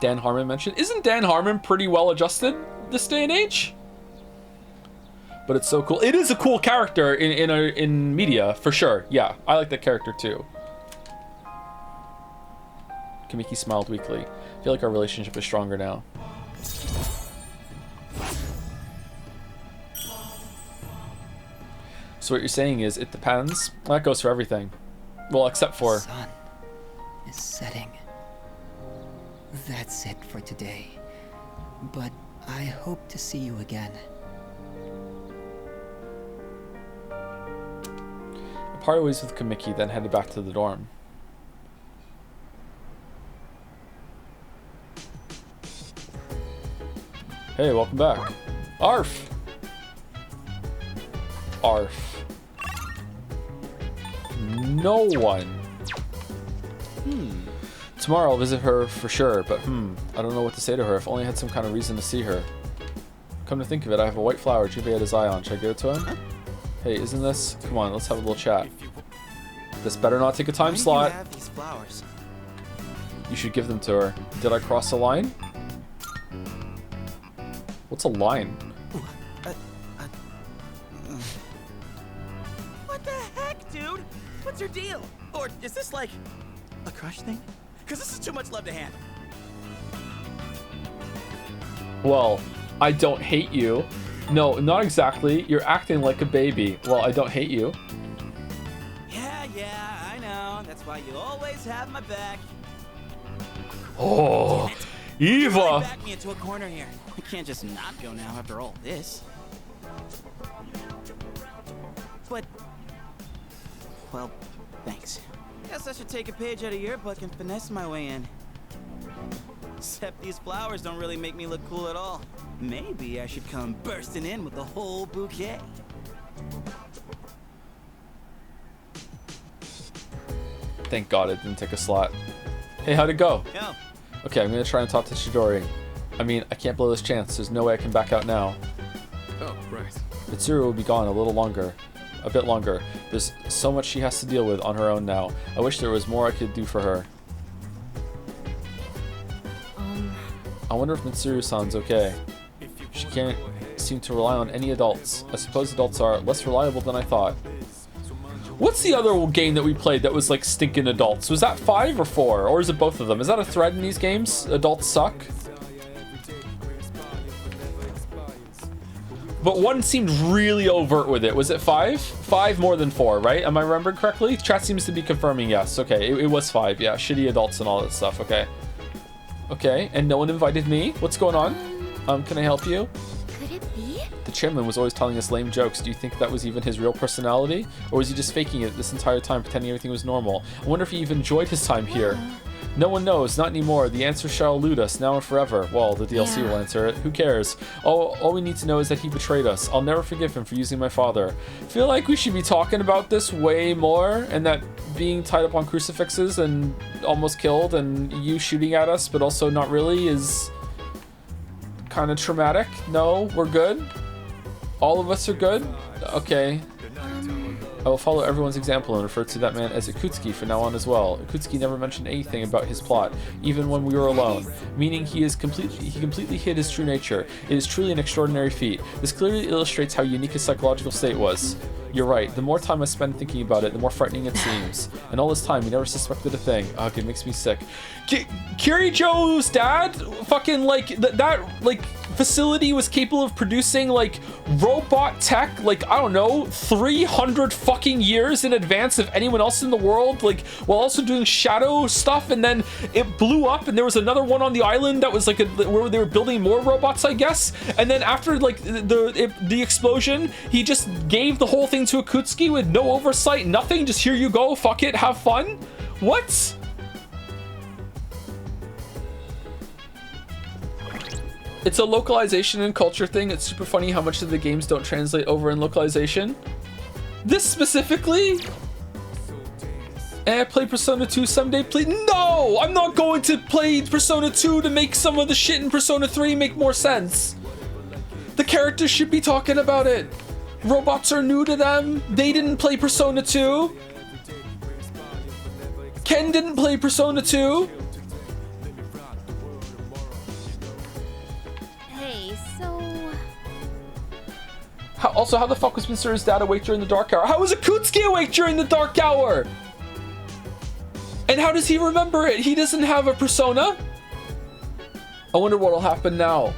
Dan Harmon mentioned. Isn't Dan Harmon pretty well adjusted this day and age? But it's so cool. It is a cool character in media for sure. Yeah, I like that character too. Kamiki smiled weakly. I feel like our relationship is stronger now. So what you're saying is it depends. Well, that goes for everything. Well, except for... The sun is setting. That's it for today. But I hope to see you again. I parted ways with Kamiki, then headed back to the dorm. Hey, welcome back. Arf! Arf. No one. Tomorrow I'll visit her for sure, but I don't know what to say to her. If only I had some kind of reason to see her. Come to think of it, I have a white flower Junpei had his eye on. Should I give it to him? Hey, isn't this? Come on, let's have a little chat. This better not take a time slot. You have these flowers? You should give them to her. Did I cross the line? What's a line? What the heck, dude? What's your deal? Or is this like a crush thing? Because this is too much love to handle. Well, I don't hate you. No, not exactly. You're acting like a baby. Well, I don't hate you. Yeah, I know. That's why you always have my back. Oh, Eva! You back me into a corner here. I can't just not go now after all this. But, well, thanks. Guess I should take a page out of your book and finesse my way in. Except these flowers don't really make me look cool at all. Maybe I should come bursting in with the whole bouquet. Thank God it didn't take a slot. Hey, how'd it go? Yo. Okay, I'm gonna try and talk to Chidori. I mean, I can't blow this chance. There's no way I can back out now. Oh, right. Mitsuru will be gone a bit longer. There's so much she has to deal with on her own now. I wish there was more I could do for her. I wonder if Mitsuru-san's okay. She can't seem to rely on any adults. I suppose adults are less reliable than I thought. What's the other game that we played that was like stinking adults? Was that 5 or 4? Or is it both of them? Is that a thread in these games? Adults suck? But one seemed really overt with it. Was it 5? 5 more than 4, right? Am I remembering correctly? Chat seems to be confirming yes. Okay, it was 5. Yeah, shitty adults and all that stuff. Okay. Okay, and no one invited me. What's going on? Can I help you? Could it be? The Chairman was always telling us lame jokes. Do you think that was even his real personality? Or was he just faking it this entire time, pretending everything was normal? I wonder if he even enjoyed his time here. No one knows, not anymore. The answer shall elude us, now and forever. Well, the DLC will answer it. Who cares? All we need to know is that he betrayed us. I'll never forgive him for using my father. Feel like we should be talking about this way more, and that being tied up on crucifixes and almost killed and you shooting at us, but also not really, is kind of traumatic. No, we're good. All of us are good. Okay. I will follow everyone's example and refer to that man as Ikutsuki from now on as well. Ikutsuki never mentioned anything about his plot, even when we were alone, meaning he completely hid his true nature. It is truly an extraordinary feat. This clearly illustrates how unique his psychological state was. You're right, the more time I spend thinking about it, the more frightening it seems. And all this time, he never suspected a thing. Ugh, it makes me sick. Kirijo's dad, fucking, like, that facility was capable of producing, like, robot tech, like, I don't know, 300 fucking years in advance of anyone else in the world, like, while also doing shadow stuff, and then it blew up, and there was another one on the island that was, like, where they were building more robots, I guess, and then after, like, the explosion, he just gave the whole thing to Ikutsuki with no oversight, nothing, just here you go, fuck it, have fun? What? It's a localization and culture thing. It's super funny how much of the games don't translate over in localization. This specifically? Play Persona 2 someday, please. No! I'm not going to play Persona 2 to make some of the shit in Persona 3 make more sense. The characters should be talking about it. Robots are new to them. They didn't play Persona 2. Ken didn't play Persona 2. Also, how the fuck was Mr. Dad awake during the dark hour? How was Ikutsuki awake during the dark hour? And how does he remember it? He doesn't have a persona? I wonder what'll happen now.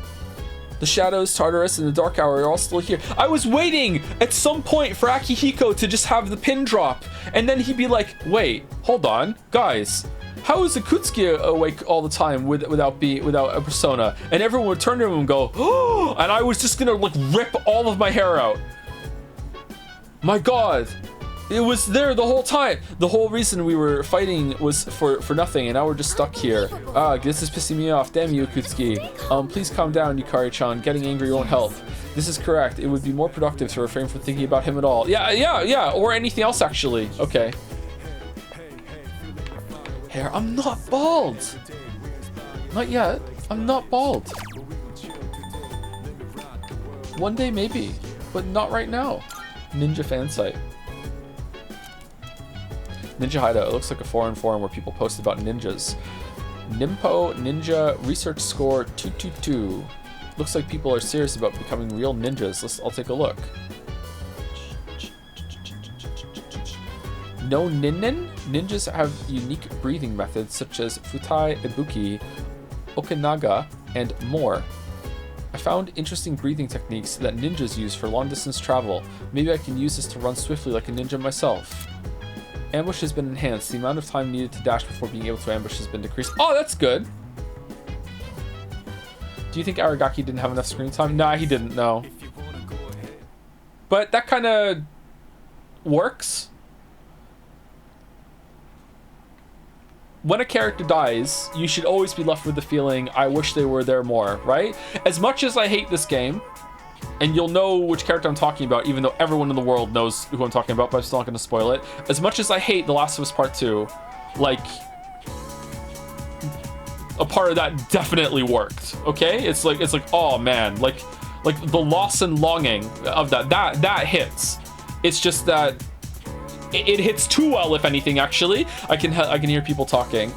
The shadows, Tartarus, and the dark hour are all still here. I was waiting at some point for Akihiko to just have the pin drop. And then he'd be like, wait, hold on, guys. How is Ikutsuki awake all the time without a persona? And everyone would turn to him and go, oh! And I was just gonna like rip all of my hair out. My God, it was there the whole time. The whole reason we were fighting was for nothing, and now we're just stuck here. This is pissing me off. Damn you, Ikutsuki. Please calm down, Yukari-chan. Getting angry won't help. This is correct. It would be more productive to refrain from thinking about him at all. Yeah, or anything else actually. Okay. Hair. I'm not bald. Not yet. I'm not bald. One day maybe, but not right now. Ninja fan site. Ninja Hideout. It looks like a foreign forum where people post about ninjas. Nimpo Ninja Research Score 222. Looks like people are serious about becoming real ninjas. I'll take a look. No Ninnin? Ninjas have unique breathing methods such as Futai Ibuki, Okinaga, and more. I found interesting breathing techniques that ninjas use for long distance travel. Maybe I can use this to run swiftly like a ninja myself. Ambush has been enhanced. The amount of time needed to dash before being able to ambush has been decreased. Oh, that's good! Do you think Aragaki didn't have enough screen time? Nah, he didn't, no. But that kind of works. When a character dies, you should always be left with the feeling, I wish they were there more, right? As much as I hate this game, and you'll know which character I'm talking about, even though everyone in the world knows who I'm talking about, but I'm still not going to spoil it. As much as I hate The Last of Us Part 2, like, a part of that definitely worked, okay? It's like, oh man, like the loss and longing of that hits. It's just that it hits too well, if anything, actually. I can hear people talking.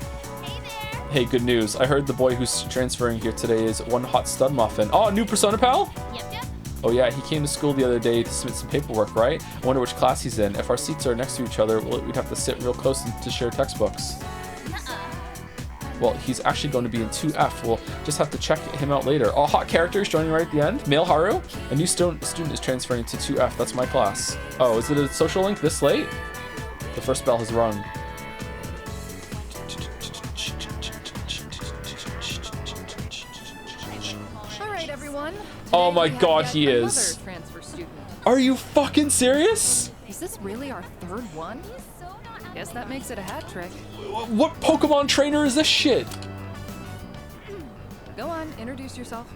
Hey, good news. I heard the boy who's transferring here today is one hot stud muffin. Oh, new Persona pal? Yep. Oh yeah, he came to school the other day to submit some paperwork, right? I wonder which class he's in. If our seats are next to each other, we'd have to sit real close to share textbooks. Well, he's actually going to be in 2F. We'll just have to check him out later. Oh, hot characters joining right at the end. Male Haru. A new student is transferring to 2F. That's my class. Oh, is it a social link this late? The first bell has rung. All right, everyone. everyone. Oh my Today we have god, yet he another is. transfer student. Are you fucking serious? Is this really our third one? Guess that makes it a hat trick. What Pokemon trainer is this shit? Go on, introduce yourself.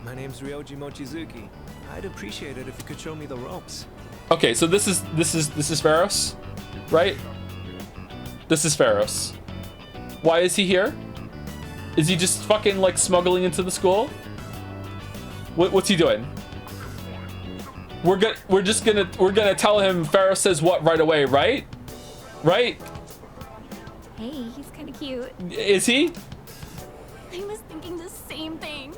My name's Ryoji Mochizuki. I'd appreciate it if you could show me the ropes. Okay, so this is Pharos, right? This is Pharos. Why is he here? Is he just fucking like smuggling into the school? What's he doing? We're gonna tell him Pharos says what right away, right? Right? Hey, he's kind of cute. Is he? I was thinking the same thing.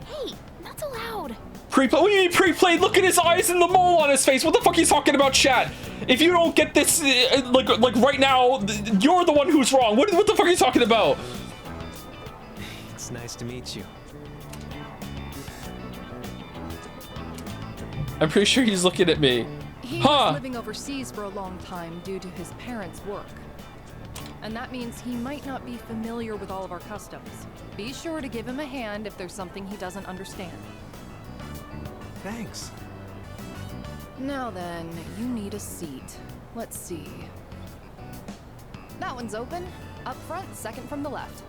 Hey, not so loud. Pre-play? What do you mean pre-played? Look at his eyes and the mole on his face. What the fuck are you talking about, chat? If you don't get this, like right now, you're the one who's wrong. What the fuck are you talking about? It's nice to meet you. I'm pretty sure he's looking at me. He was living overseas for a long time due to his parents' work. And that means he might not be familiar with all of our customs. Be sure to give him a hand if there's something he doesn't understand. Thanks. Now then, you need a seat. Let's see. That one's open. Up front, second from the left.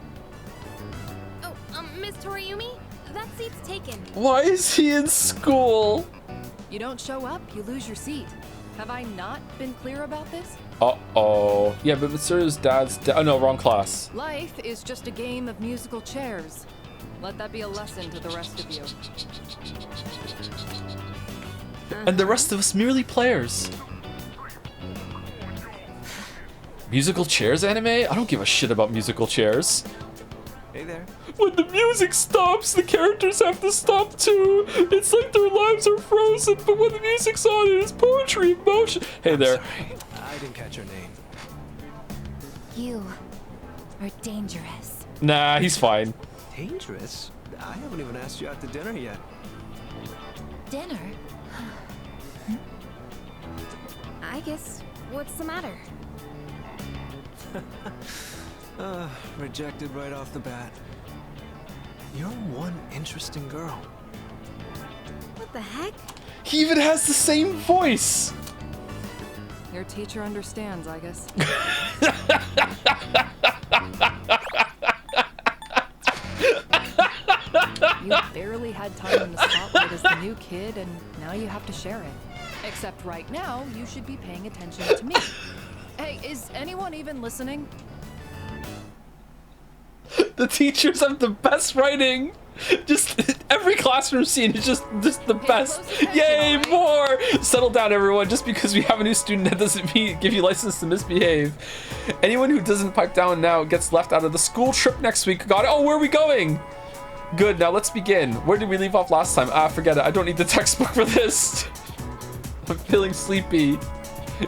Oh, Miss Toriumi? That seat's taken. Why is he in school? You don't show up, you lose your seat. Have I not been clear about this? Uh-oh. Yeah, but Mitsuru's dad's oh no, wrong class. Life is just a game of musical chairs. Let that be a lesson to the rest of you. And the rest of us merely players. Musical chairs anime? I don't give a shit about musical chairs. Hey there. When the music stops, the characters have to stop too. It's like their lives are frozen, but when the music's on, it is poetry in motion. Hey there. Sorry, I didn't catch your name. You are dangerous. Nah, he's fine. Dangerous? I haven't even asked you out to dinner yet. Dinner? I guess, what's the matter? Rejected right off the bat. You're one interesting girl. What the heck? He even has the same voice. Your teacher understands, I guess. You barely had time in the spotlight as the new kid, and now you have to share it. Except right now, you should be paying attention to me. Hey, is anyone even listening? The teachers have the best writing. Just every classroom scene is just the best. Yay, more! Settle down, everyone. Just because we have a new student, that doesn't give you license to misbehave. Anyone who doesn't pipe down now gets left out of the school trip next week. Got it? Oh, where are we going? Good, now let's begin. Where did we leave off last time? Ah, forget it. I don't need the textbook for this. I'm feeling sleepy.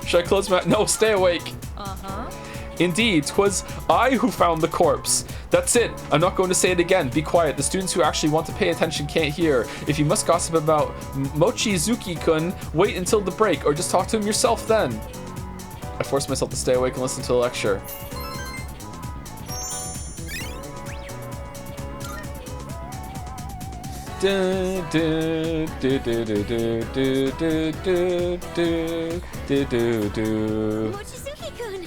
Should I close my... No, stay awake. Uh-huh. Indeed, 'twas I who found the corpse. That's it. I'm not going to say it again. Be quiet. The students who actually want to pay attention can't hear. If you must gossip about Mochizuki-kun, wait until the break, or just talk to him yourself then. I forced myself to stay awake and listen to the lecture. Mochizuki-kun!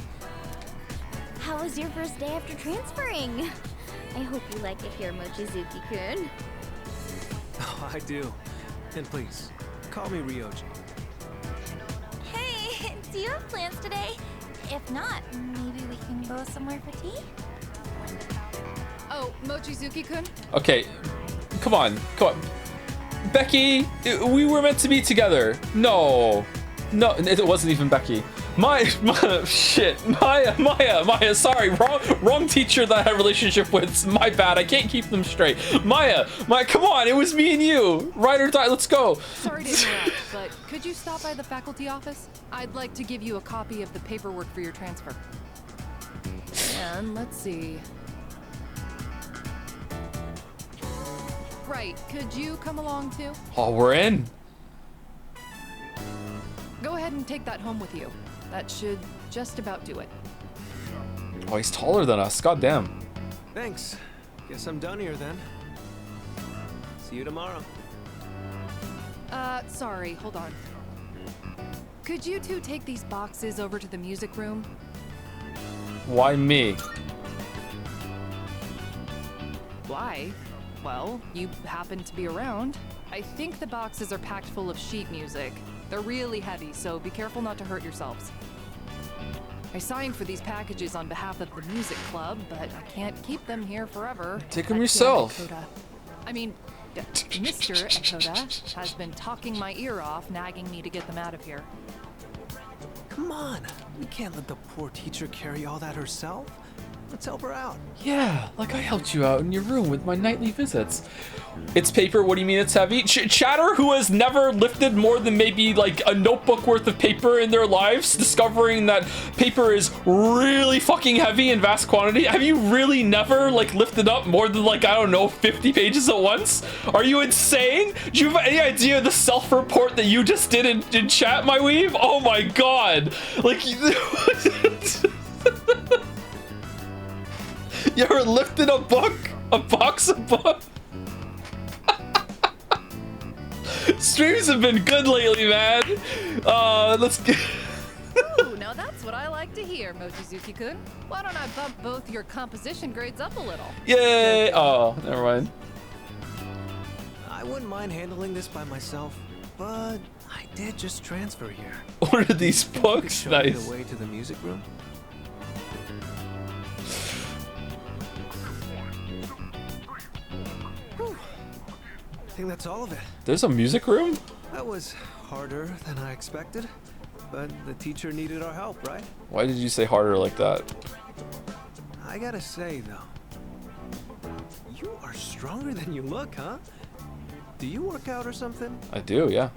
How was your first day after transferring? I hope you like it here, Mochizuki-kun. Oh, I do. And please, call me Ryoji. Hey, do you have plans today? If not, maybe we can go somewhere for tea? Oh, Mochizuki-kun? Okay, come on. Becky, we were meant to be together. No, it wasn't even Becky. Shit, Maya, sorry, wrong teacher that I had a relationship with. My bad, I can't keep them straight. Maya, come on, it was me and you. Ride or die, let's go. Sorry to interrupt, but could you stop by the faculty office? I'd like to give you a copy of the paperwork for your transfer. And let's see. Right, could you come along too? Oh, we're in. Go ahead and take that home with you. That should just about do it. Oh, he's taller than us. God damn. Thanks. Guess I'm done here then. See you tomorrow. Sorry, hold on. Could you two take these boxes over to the music room? Why me? Why? Well, you happen to be around. I think the boxes are packed full of sheet music. They're really heavy, so be careful not to hurt yourselves. I signed for these packages on behalf of the music club, but I can't keep them here forever. Take them yourself. Mr. Akoda has been talking my ear off, nagging me to get them out of here. Come on, we can't let the poor teacher carry all that herself. Let's help her out. Yeah, like I helped you out in your room with my nightly visits. It's paper, what do you mean it's heavy? Chatter, who has never lifted more than maybe like a notebook worth of paper in their lives, discovering that paper is really fucking heavy in vast quantity. Have you really never like lifted up more than like, I don't know, 50 pages at once? Are you insane? Do you have any idea of the self-report that you just did in chat, my weeb? Oh my god. Like, you ever lifted a box of books? Streams have been good lately, man. Let's get. Ooh, now that's what I like to hear, Mochizuki-kun. Why don't I bump both your composition grades up a little? Yay! Oh, never mind. I wouldn't mind handling this by myself, but I did just transfer here. What are these books? Show Nice. me the way to the music room. I think that's all of it. There's a music room? That was harder than I expected, but the teacher needed our help, right? Why did you say harder like that? I gotta say, though, you are stronger than you look, huh? Do you work out or something? I do, yeah.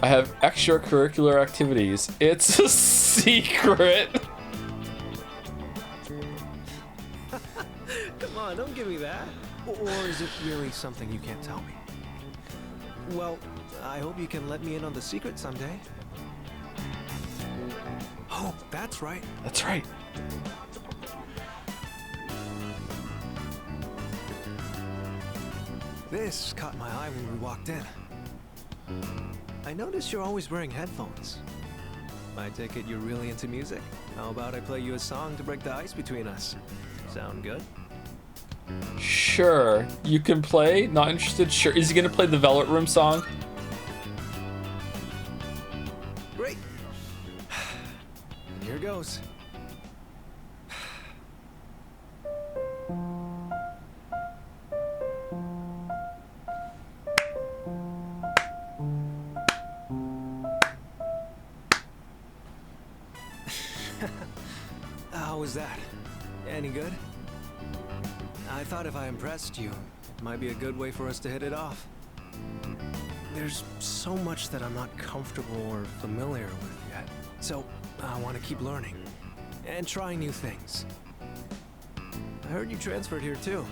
I have extracurricular activities. It's a secret. Come on, don't give me that. Or is it really something you can't tell me? Well, I hope you can let me in on the secret someday. Oh, that's right. That's right. This caught my eye when we walked in. I noticed you're always wearing headphones. I take it you're really into music? How about I play you a song to break the ice between us? Sound good? Sure. You can play? Not interested? Sure. Is he gonna play the Velvet Room song? Great. Here goes. How was that? Any good? I thought if I impressed you, it might be a good way for us to hit it off. There's so much that I'm not comfortable or familiar with yet, so I want to keep learning and trying new things. I heard you transferred here too,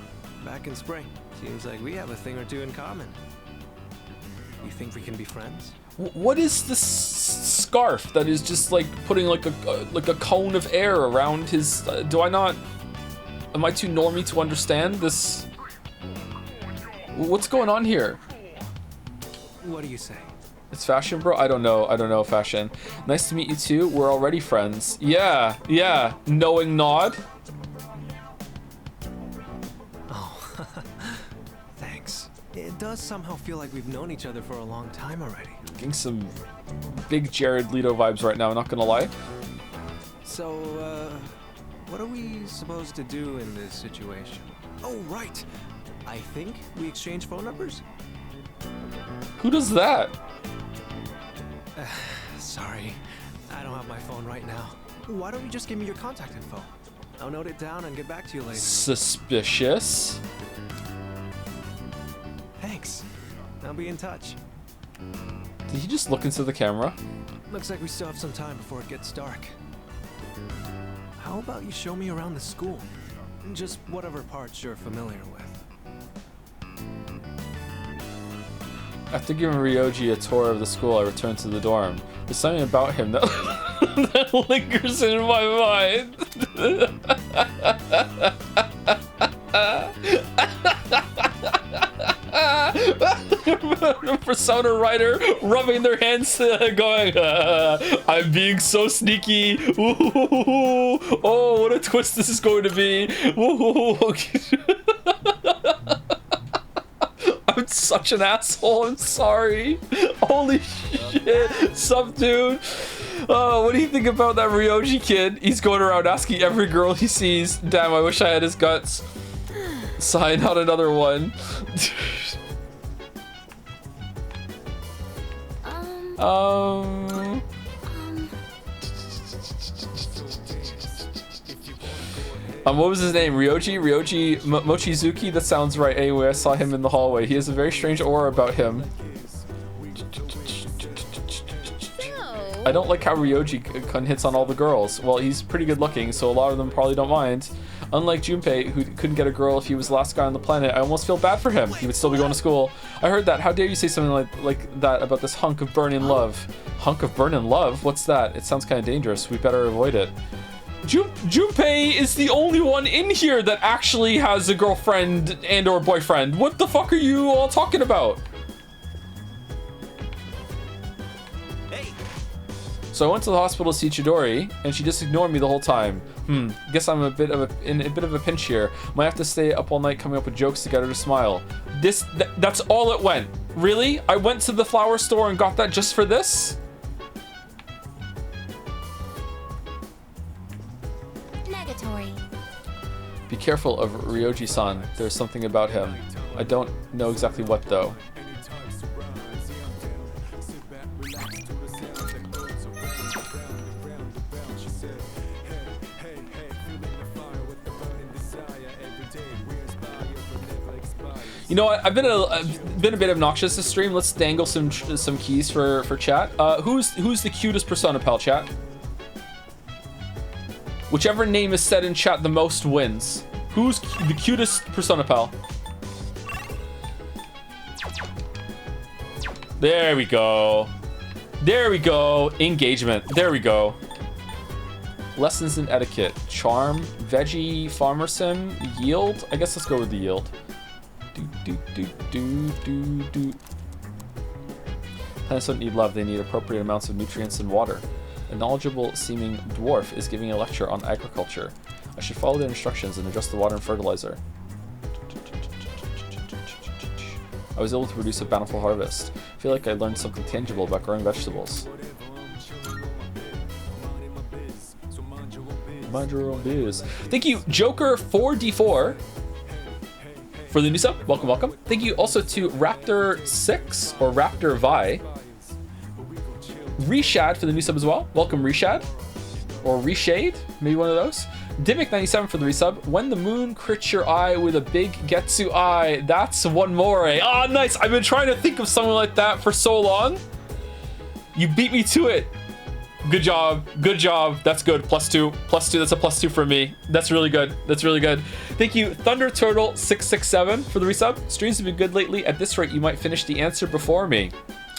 back in spring. Seems like we have a thing or two in common. You think we can be friends? What is this scarf that is just like putting like a cone of air around his? Do I not? Am I too normie to understand this? What's going on here? What do you say? It's fashion, bro? I don't know fashion. Nice to meet you too. We're already friends. Yeah. Knowing nod. Oh, thanks. It does somehow feel like we've known each other for a long time already. Getting some big Jared Leto vibes right now, not gonna lie. So, what are we supposed to do in this situation? Oh, right. I think we exchange phone numbers? Who does that? Sorry, I don't have my phone right now. Why don't you just give me your contact info? I'll note it down and get back to you later. Suspicious. Thanks. I'll be in touch. Did he just look into the camera? Looks like we still have some time before it gets dark. How about you show me around the school? Just whatever parts you're familiar with. After giving Ryoji a tour of the school, I returned to the dorm. There's something about him that, that lingers in my mind. Persona writer rubbing their hands, going, I'm being so sneaky. Ooh, oh, what a twist this is going to be. Ooh. I'm such an asshole. I'm sorry. Holy shit. Sup, dude? What do you think about that Ryoji kid? He's going around asking every girl he sees. Damn, I wish I had his guts. Sign out another one. What was his name? Ryoji Mochizuki? That sounds right. Anyway, I saw him in the hallway. He has a very strange aura about him. I don't like how Ryoji hits on all the girls. Well, he's pretty good looking, so a lot of them probably don't mind. Unlike Junpei, who couldn't get a girl if he was the last guy on the planet, I almost feel bad for him. He would still be going to school. I heard that. How dare you say something like that about this hunk of burning love? Hunk of burning love? What's that? It sounds kind of dangerous. We better avoid it. Junpei is the only one in here that actually has a girlfriend and or boyfriend. What the fuck are you all talking about? So I went to the hospital to see Chidori, and she just ignored me the whole time. Guess I'm in a bit of a pinch here. Might have to stay up all night coming up with jokes to get her to smile. That's all it went. Really? I went to the flower store and got that just for this? Negatory. Be careful of Ryoji-san. There's something about him. I don't know exactly what though. You know what? I've been a bit obnoxious this stream. Let's dangle some keys for chat. Who's the cutest Persona pal, chat? Whichever name is said in chat the most wins. Who's the cutest Persona pal? There we go. There we go. Engagement. There we go. Lessons in etiquette. Charm. Veggie. Farmer sim. Yield. I guess let's go with the yield. Plants don't need love, they need appropriate amounts of nutrients and water. A knowledgeable seeming dwarf is giving a lecture on agriculture. I should follow their instructions and adjust the water and fertilizer. I was able to produce a bountiful harvest. I feel like I learned something tangible about growing vegetables. Mind your own biz. Thank you, Joker 4D4. For the new sub, welcome, welcome. Thank you also to Raptor6 or Raptor Vi. Reshad for the new sub as well. Welcome, Reshad. Or Reshade, maybe one of those. Dimmick97 for the resub. When the moon crits your eye with a big Getsu eye, that's one more. Ah, nice. I've been trying to think of something like that for so long. You beat me to it. Good job. Good job. That's good. +2. +2. That's a +2 for me. That's really good. That's really good. Thank you, Thunder Turtle 667 for the resub. Streams have been good lately. At this rate, you might finish the answer before me.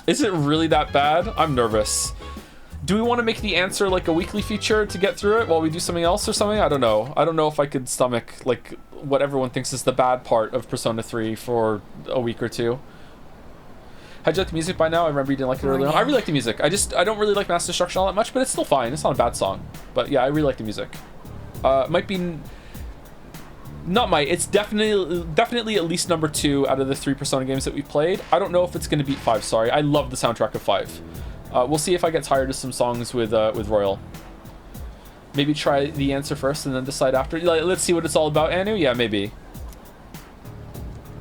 Is it really that bad? I'm nervous. Do we want to make the answer like a weekly feature to get through it while we do something else or something? I don't know. I don't know if I could stomach like what everyone thinks is the bad part of Persona 3 for a week or two. How'd you like the music by now? I remember you didn't like it earlier on. I really like the music. I don't really like Mass Destruction all that much, but it's still fine. It's not a bad song. But yeah, I really like the music. Might be... Not might. It's definitely at least number 2 out of the 3 Persona games that we've played. I don't know if it's going to beat 5, sorry. I love the soundtrack of 5. We'll see if I get tired of some songs with Royal. Maybe try the answer first and then decide after. Let's see what it's all about, Anu? Yeah, maybe.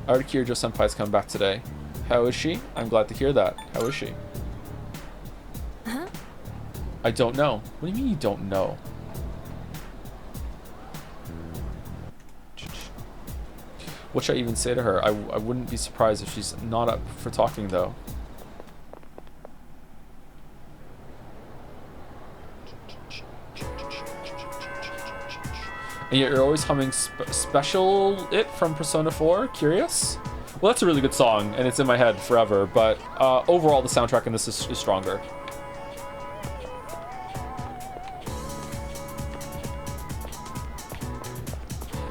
I heard Kirijo Senpai's coming back today. How is she? I'm glad to hear that. How is she? Huh? I don't know. What do you mean you don't know? What should I even say to her? I wouldn't be surprised if she's not up for talking, though. And yet you're always humming Special It from Persona 4? Curious? Well, that's a really good song, and it's in my head forever, but overall the soundtrack in this is stronger.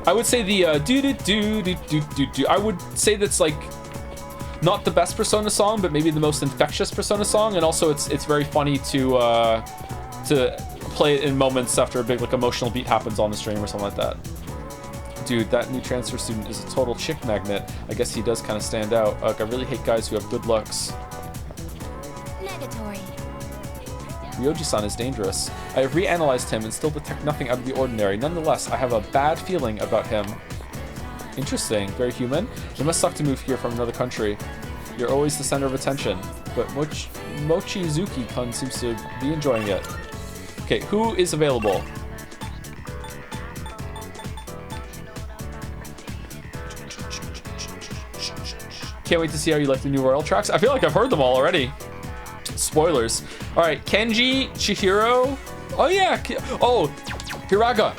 I would say the do. I would say that's like not the best Persona song, but maybe the most infectious Persona song, and also it's very funny to play it in moments after a big like emotional beat happens on the stream or something like that. Dude, that new transfer student is a total chick magnet. I guess he does kind of stand out. Like, I really hate guys who have good looks. Negatory. Ryoji-san is dangerous. I have reanalyzed him and still detect nothing out of the ordinary. Nonetheless, I have a bad feeling about him. Interesting. Very human. It must suck to move here from another country. You're always the center of attention. But Mochizuki-kun seems to be enjoying it. Okay, who is available? Can't wait to see how you like the new Royal tracks. I feel like I've heard them all already. Spoilers. All right, Kenji, Chihiro. Oh yeah. Oh, Hiraga.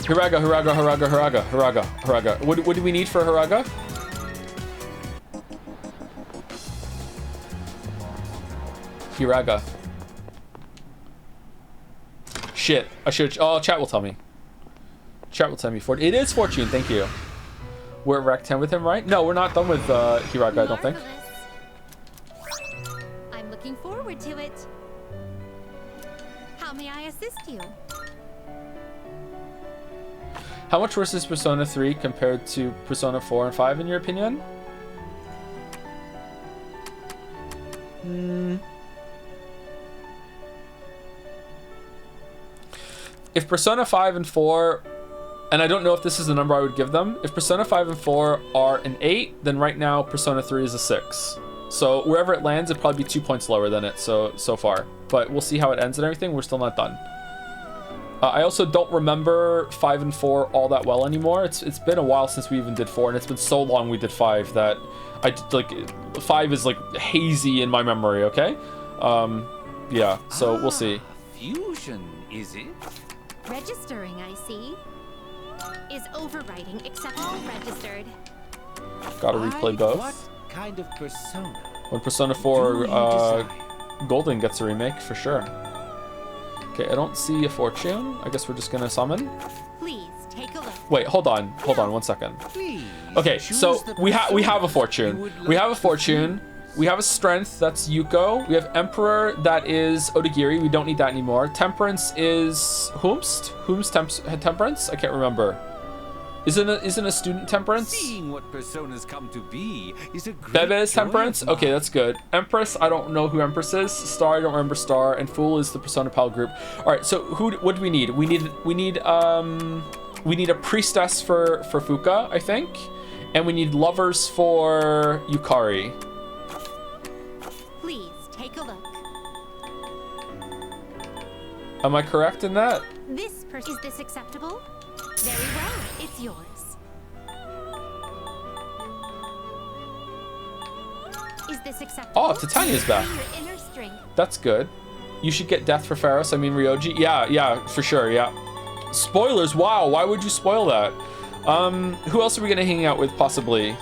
What do we need for Hiraga? Hiraga. Shit. I should. Oh, chat will tell me. Chat will tell me. It is Fortune. Thank you. We're at Rec 10 with him, right? No, we're not done with Hiraga, I don't think. I'm looking forward to it. How may I assist you? How much worse is Persona 3 compared to Persona 4 and 5 in your opinion? If Persona 5 and 4, and I don't know if this is the number I would give them, if Persona 5 and 4 are an 8, then right now Persona 3 is a 6. So wherever it lands, it'd probably be 2 points lower than it so far. But we'll see how it ends and everything. We're still not done. I also don't remember 5 and 4 all that well anymore. It's been a while since we even did 4, and it's been so long we did 5 that I like 5 is like hazy in my memory. Okay, yeah. So we'll see. Fusion, is it? Registering, I see. Is overwriting except all registered? Gotta replay both. What kind of persona? When Persona 4 Golden gets a remake, for sure. Okay, I don't see a fortune. I guess we're just gonna summon. Please take a look. Wait, hold on 1 second. Okay, so we have a fortune. We have a fortune. We have a strength, that's Yuko. We have Emperor, that is Odagiri. We don't need that anymore. Temperance is Whomst? Temperance? I can't remember. Isn't a student temperance? Seeing what personas come to be is a great Bebe is joy temperance? of Okay, mine. that's good. Empress, I don't know who Empress is. Star, I don't remember Star. And Fool is the Persona Pal group. All right, so what do we need? We need a priestess for Fuka, I think. And we need lovers for Yukari. Please take a look. Am I correct in that? This person. Is this acceptable? Very well. It's yours. Is this acceptable? Oh, Titania's back. Your inner strength. That's good. You should get Death for Pharos. I mean Ryoji. Yeah, for sure. Yeah. Spoilers. Wow. Why would you spoil that? Who else are we gonna hang out with? Possibly.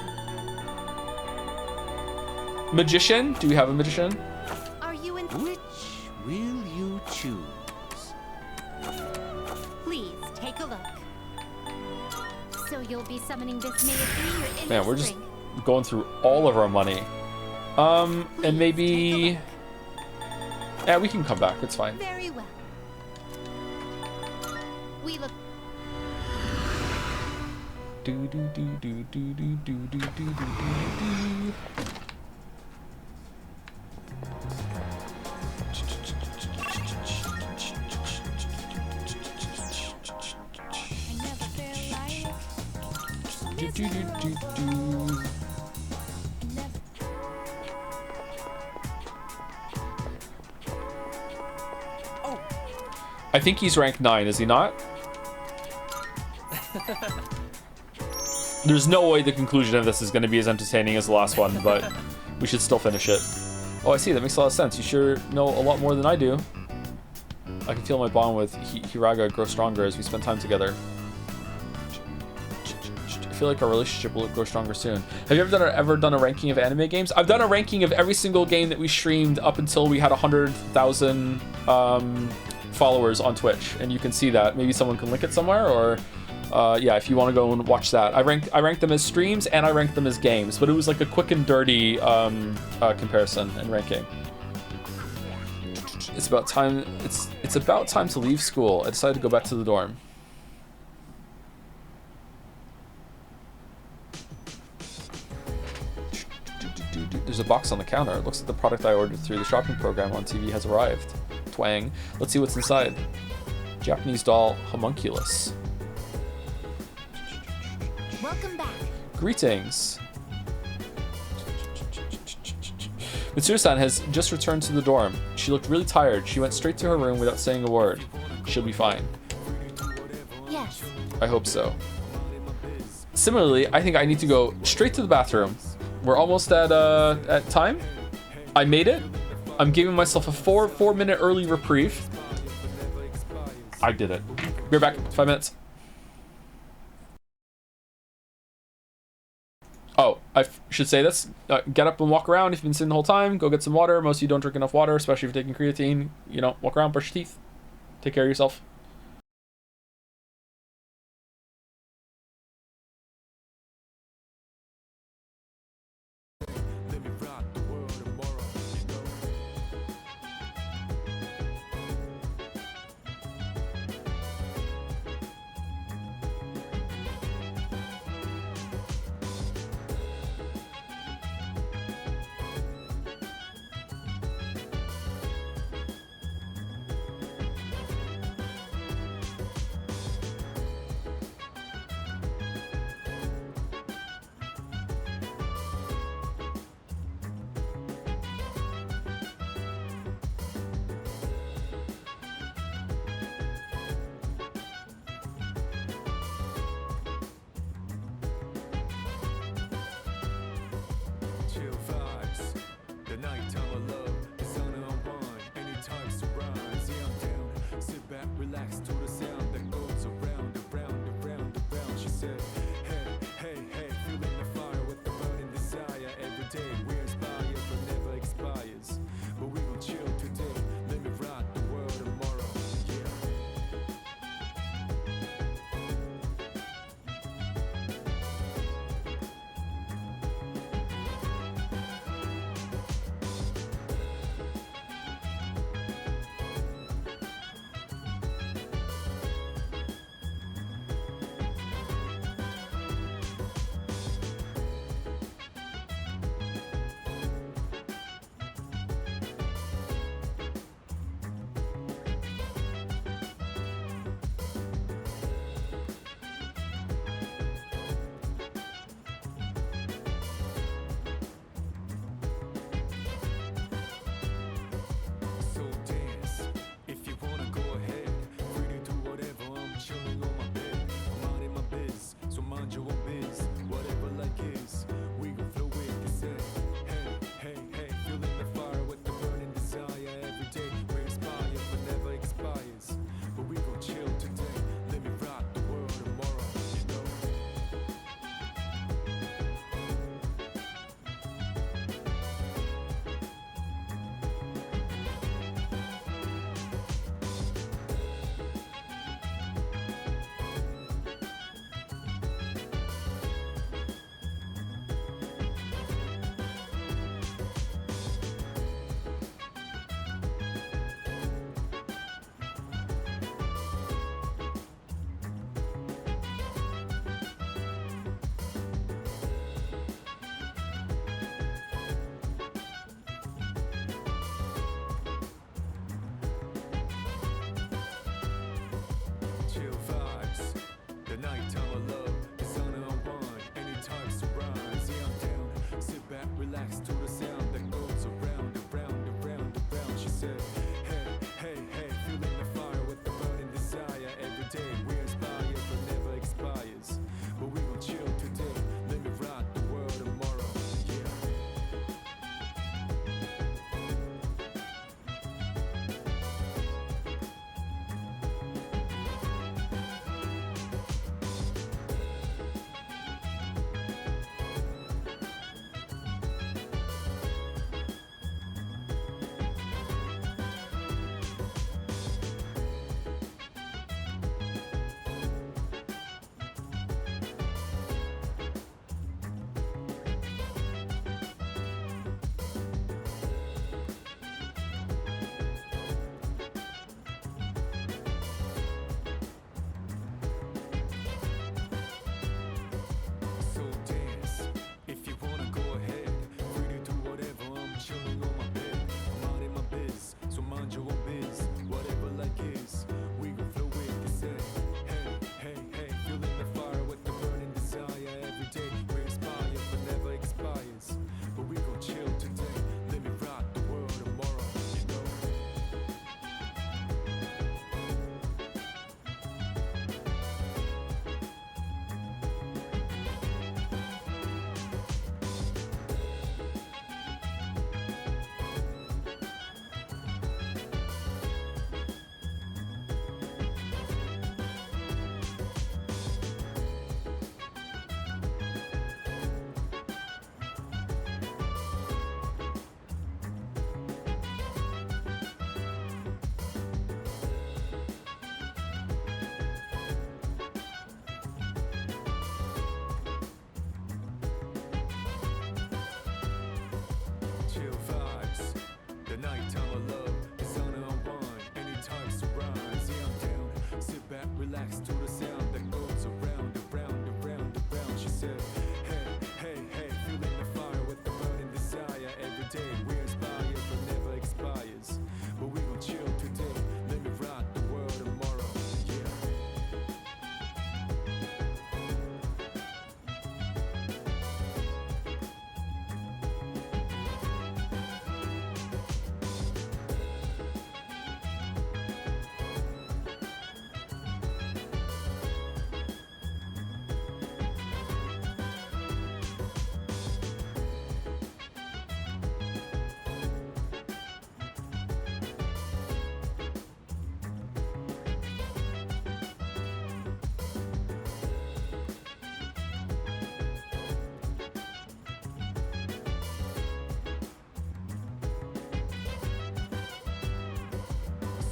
Magician? Do we have a magician? Are you in? Which will you choose? Please take a look. So you'll be summoning this may it be your inner Man, we're just strength. going through all of our money. And maybe... Yeah, we can come back. It's fine. Very well. We look. Do do do do do do do do do do do. Do, do, do, do, do. I think he's rank 9, is he not? There's no way the conclusion of this is going to be as entertaining as the last one, but we should still finish it. Oh, I see. That makes a lot of sense. You sure know a lot more than I do. I can feel my bond with Hiraga grow stronger as we spend time together. I feel like our relationship will grow stronger soon. Have you ever done a ranking of anime games? I've done a ranking of every single game that we streamed up until we had 100,000 followers on Twitch, and you can see that. Maybe someone can link it somewhere, or Yeah, if you want to go and watch that. I ranked them as streams and I ranked them as games, but it was like a quick and dirty comparison and ranking. It's about time. It's about time to leave school. I decided to go back to the dorm. There's a box on the counter. It looks like the product I ordered through the shopping program on TV has arrived. Twang. Let's see what's inside. Japanese doll homunculus. Welcome back. Greetings. Mitsuru-san has just returned to the dorm. She looked really tired. She went straight to her room without saying a word. She'll be fine. Yes. I hope so. Similarly, I think I need to go straight to the bathroom. We're almost at time. I made it. I'm giving myself a four minute early reprieve. I did it. Be right back. 5 minutes. Oh, I should say this. Get up and walk around if you've been sitting the whole time. Go get some water. Most of you don't drink enough water, especially if you're taking creatine. You know, walk around, brush your teeth. Take care of yourself. relax to the sound that goes around, around, around, around. She said, hey, hey, hey, feeling the fire with the burning desire. Every day we're inspired but never expires. But we gon' chill today, let me rock the world tomorrow. Yeah.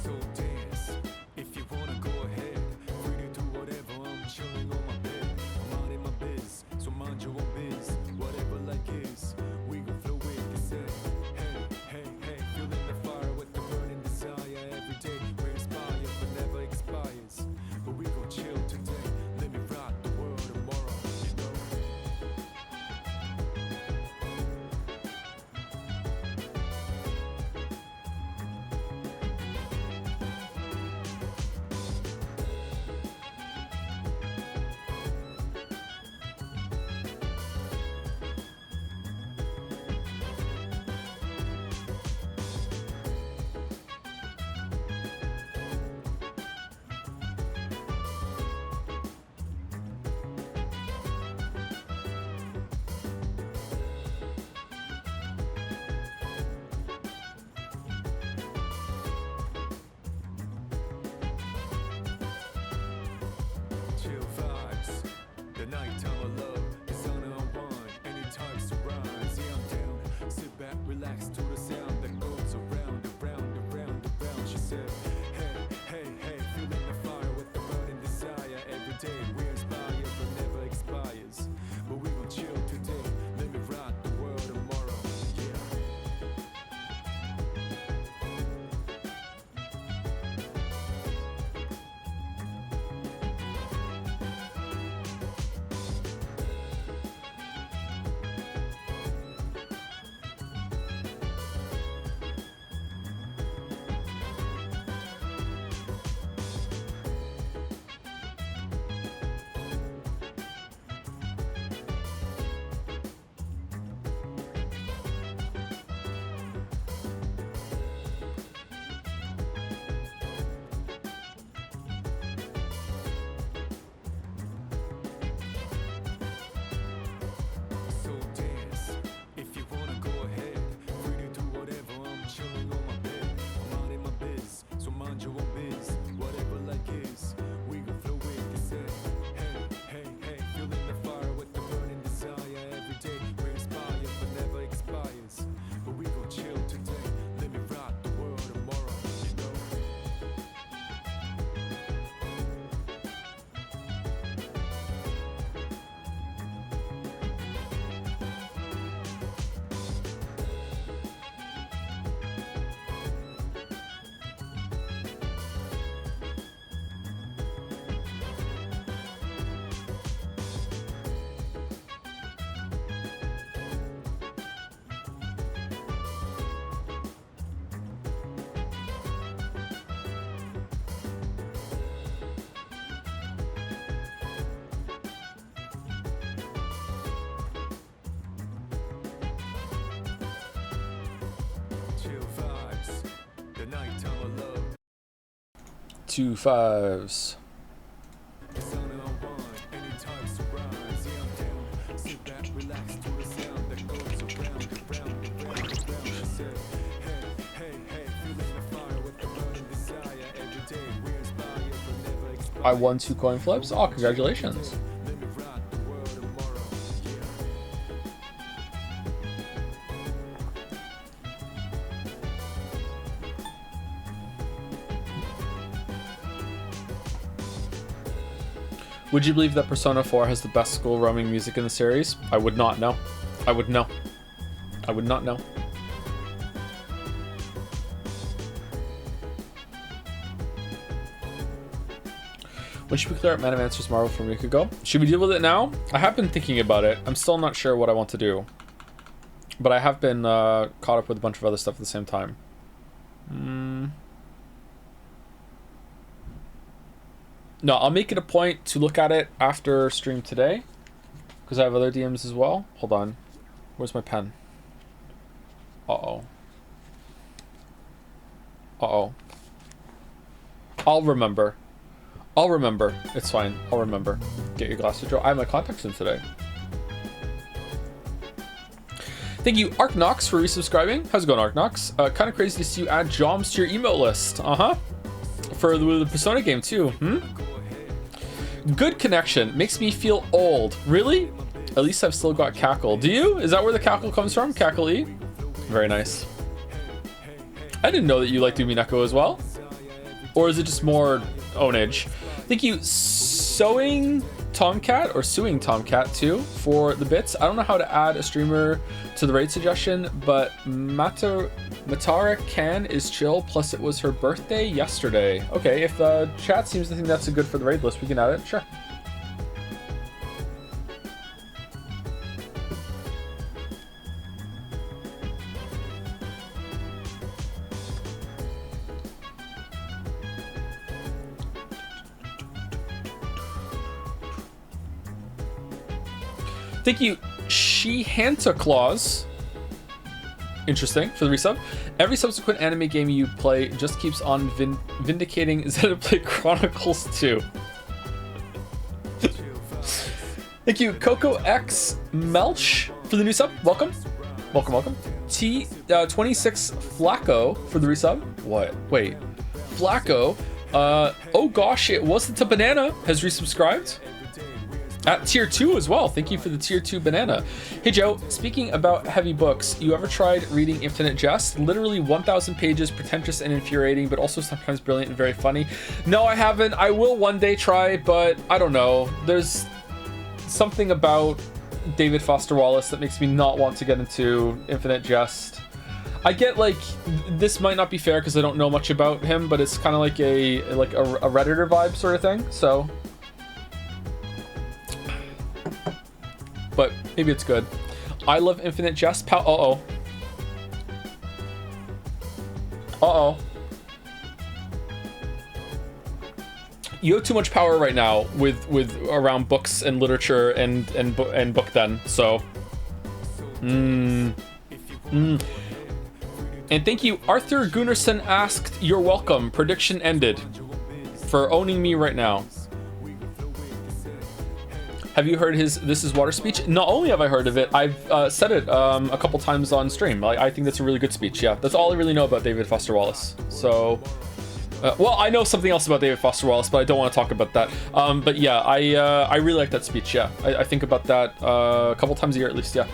So dance, if you wanna go ahead. Free to do whatever, I'm chilling on my bed. I'm out in my biz, so mind your own biz. Whatever like is, we gon' flow with the set. Hey, hey, hey, feeling the fire with the burning desire. Every day we're inspired but never expires. But we gon' chill today, let me rock the world tomorrow, you know. Chill vibes, the nighttime of love is on unwind. Anytime surprise, yeah I'm down. Sit back, relax to the sound that goes around, around, around, around. She said, hey, hey, hey, feeling the fire with the burning desire. Every day we're inspired but never expires. But we gon' chill today, let me rock the world tomorrow. Yeah. So dance, if you wanna go ahead. Free to do whatever, I'm chilling on my bed. I'm out in my biz, so mind your own biz. Whatever like is, we gon' flow with the set. Hey, hey, hey, feeling the fire with the burning desire. Every day we're inspired but never expires. But we gon' chill today, let me rock the world tomorrow, you know. Chill vibes, the nighttime of love. 2 5s. It's on unwind, anytime surprise, yeah I'm down. Sit back, relax to the sound that goes around, around, around, around. She said, hey, hey, hey, feeling the fire with the burning desire. Every day we're inspired but never expire. I won 2 coin flips. Oh, congratulations. Let me rock the world tomorrow, yeah. Would you believe that Persona 4 has the best school roaming music in the series? I would not know. I would know. I would not know. When should we clear up Man of Answers Marvel from a week ago? Should we deal with it now? I have been thinking about it. I'm still not sure what I want to do. But I have been caught up with a bunch of other stuff at the same time. No, I'll make it a point to look at it after stream today. Because I have other DMs as well. Hold on. Where's my pen? Uh-oh. Uh-oh. I'll remember. I'll remember. It's fine. I'll remember. Get your glasses, Joe. I have my contacts in today. Thank you, Arknox, for resubscribing. How's it going, Arknox? Kind of crazy to see you add Joms to your email list. For the Persona game, too. Good connection. Makes me feel old. Really? At least I've still got Cackle. Do you? Is that where the Cackle comes from? Cackle E? Very nice. I didn't know that you liked Umineko as well. Or is it just more ownage? Thank you, Sewing Tomcat, or Suing Tomcat too, for the bits. I don't know how to add a streamer to the raid suggestion, but Matara Can is chill, plus it was her birthday yesterday. Okay, if chat seems to think that's good for the raid list, we can add it, sure. Thank you, She-Hanta Claus. Interesting, for the resub. Every subsequent anime game you play just keeps on vindicating Xenoblade Chronicles 2. Thank you, Coco X Melch, for the new sub. Welcome. Welcome, welcome. T26 Flacco for the resub. What? Wait. Flacco. Oh gosh, it wasn't a banana. Has resubscribed. At tier 2 as well. Thank you for the tier 2 banana. Hey Joe, speaking about heavy books, you ever tried reading Infinite Jest? Literally 1,000 pages, pretentious and infuriating, but also sometimes brilliant and very funny. No, I haven't. I will one day try, but I don't know. There's something about David Foster Wallace that makes me not want to get into Infinite Jest. I get, like, this might not be fair because I don't know much about him, but it's kind of like a Redditor vibe sort of thing, so... But maybe it's good. I love Infinite Jest. Uh-oh. Uh-oh. You have too much power right now with around books and literature and book then. So. And thank you, Arthur Gunnarsson asked, "You're welcome. Prediction ended." For owning me right now. Have you heard his This Is Water speech? Not only have I heard of it, I've said it a couple times on stream. I think that's a really good speech, yeah. That's all I really know about David Foster Wallace. So, well, I know something else about David Foster Wallace, but I don't want to talk about that. But yeah, I really like that speech, yeah. I think about that a couple times a year at least, yeah.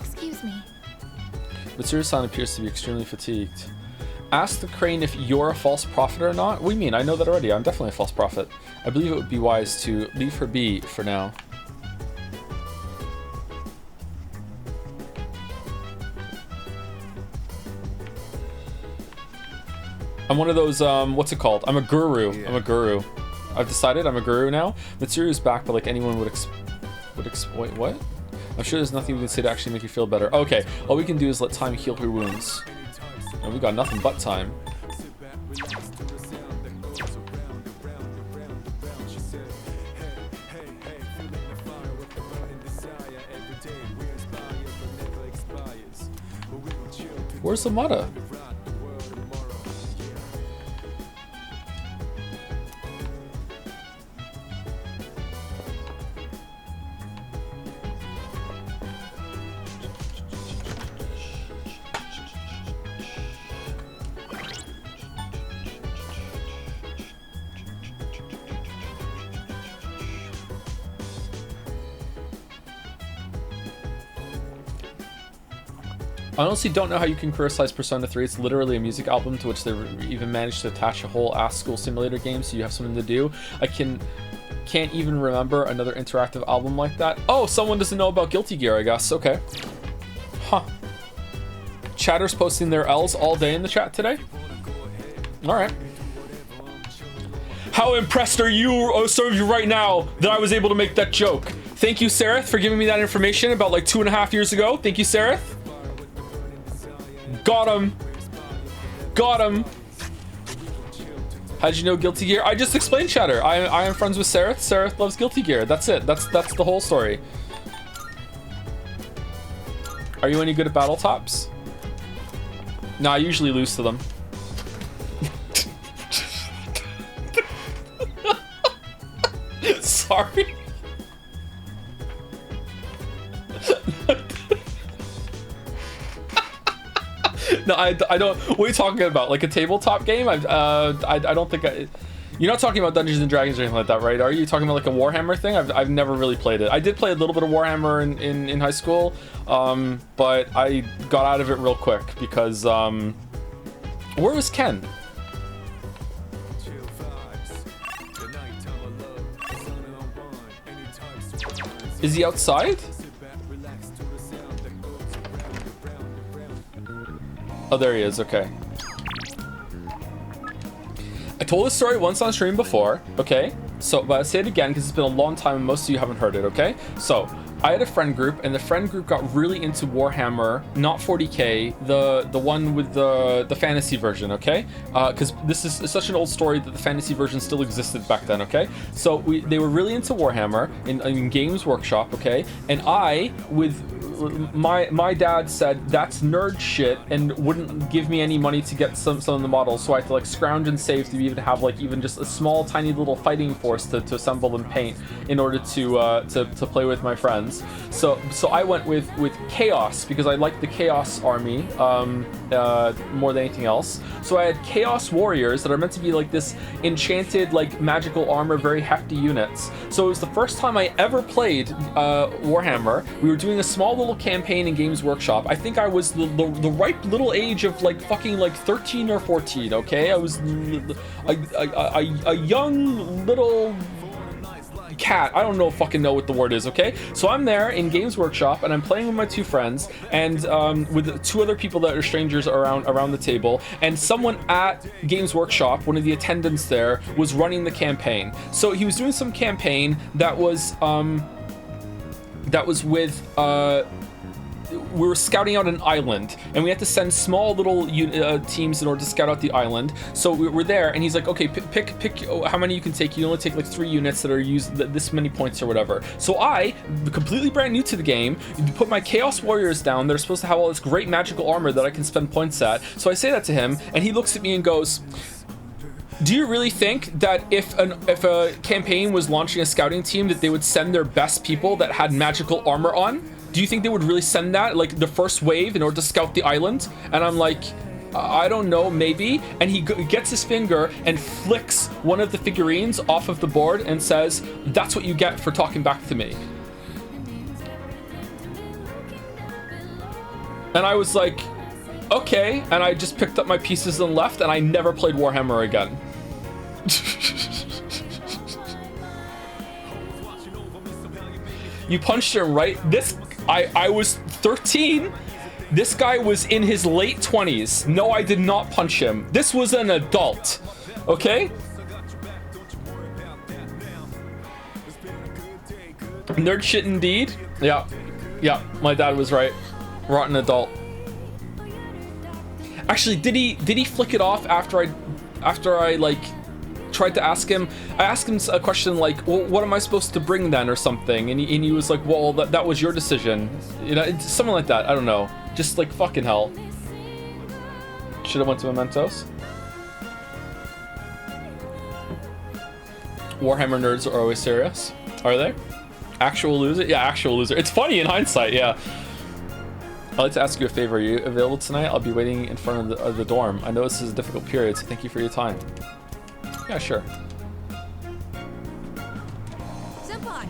Excuse me. Mitsuru-san appears to be extremely fatigued. Ask the crane if you're a false prophet or not. What do you mean? I know that already. I'm definitely a false prophet. I believe it would be wise to leave her be for now. I'm one of those, what's it called? I'm a guru. Yeah. I'm a guru. I've decided I'm a guru now. Mitsuru's back, but like anyone would wait, what? I'm sure there's nothing we can say to actually make you feel better. Okay, all we can do is let time heal her wounds. And we got nothing but time. Where's Samada? I honestly don't know how you can criticize Persona 3. It's literally a music album to which they even managed to attach a whole ass school simulator game, so you have something to do. I can't even remember another interactive album like that. Oh, someone doesn't know about Guilty Gear, I guess. Okay. Huh. chatters posting their L's all day in the chat today? All right. How impressed are you, some of you right now, that I was able to make that joke? Thank you, Sereth, for giving me that information about like 2.5 years ago. Thank you, Sereth. Got him. Got him. How'd you know Guilty Gear? I just explained, chatter. I am friends with Sereth. Sereth loves Guilty Gear. That's it. That's the whole story. Are you any good at battle tops? No, I usually lose to them. Sorry. No, I don't. What are you talking about? Like a tabletop game? I don't think you're not talking about Dungeons and Dragons or anything like that, right? Are you talking about like a Warhammer thing? I've never really played it. I did play a little bit of Warhammer in high school, but I got out of it real quick because where was Ken? Is he outside? Oh, there he is. Okay. I told this story once on stream before, okay? So, but I'll say it again because it's been a long time and most of you haven't heard it, okay? So, I had a friend group, and the friend group got really into Warhammer, not 40k, the one with the fantasy version, okay? Because this is such an old story that the fantasy version still existed back then, okay? So they were really into Warhammer in Games Workshop, okay? And I, with my dad said that's nerd shit and wouldn't give me any money to get some of the models, so I had to like scrounge and save to even have like even just a small tiny little fighting force to assemble and paint in order to play with my friends. So I went with Chaos because I liked the Chaos army more than anything else. So I had Chaos Warriors that are meant to be like this enchanted like magical armor, very hefty units. So it was the first time I ever played Warhammer. We were doing a small little campaign in Games Workshop. I think I was the ripe little age of like fucking like 13 or 14, okay? I was a young little cat. I don't fucking know what the word is, okay? So I'm there in Games Workshop and I'm playing with my two friends and with two other people that are strangers around the table, and someone at Games Workshop, one of the attendants there, was running the campaign. So he was doing some campaign that was with we were scouting out an island, and we had to send small little teams in order to scout out the island. So we were there, and he's like, okay, pick how many you can take. You only take like 3 units that are used this many points or whatever. So I, completely brand new to the game, put my Chaos Warriors down. They're supposed to have all this great magical armor that I can spend points at. So I say that to him, and he looks at me and goes, do you really think that if a campaign was launching a scouting team that they would send their best people that had magical armor on? Do you think they would really send that, like the first wave, in order to scout the island? And I'm like, I don't know, maybe. And he gets his finger and flicks one of the figurines off of the board and says, that's what you get for talking back to me. And I was like, okay. And I just picked up my pieces and left, and I never played Warhammer again. You punched him, right? I was 13. This guy was in his late 20s. No, I did not punch him. This was an adult. Okay? Nerd shit indeed. Yeah. Yeah, my dad was right. Rotten adult. Actually, did he flick it off after I like tried to ask him? I asked him a question like, well, what am I supposed to bring then, or something, and he was like, well, that was your decision, you know, something like that. I don't know, just like fucking hell. Should have went to Mementos. Warhammer nerds are always serious. Are they? Actual loser? Yeah, actual loser. It's funny in hindsight, yeah. I'd like to ask you a favor. Are you available tonight? I'll be waiting in front of the dorm. I know this is a difficult period, so thank you for your time. Yeah, sure. Senpai.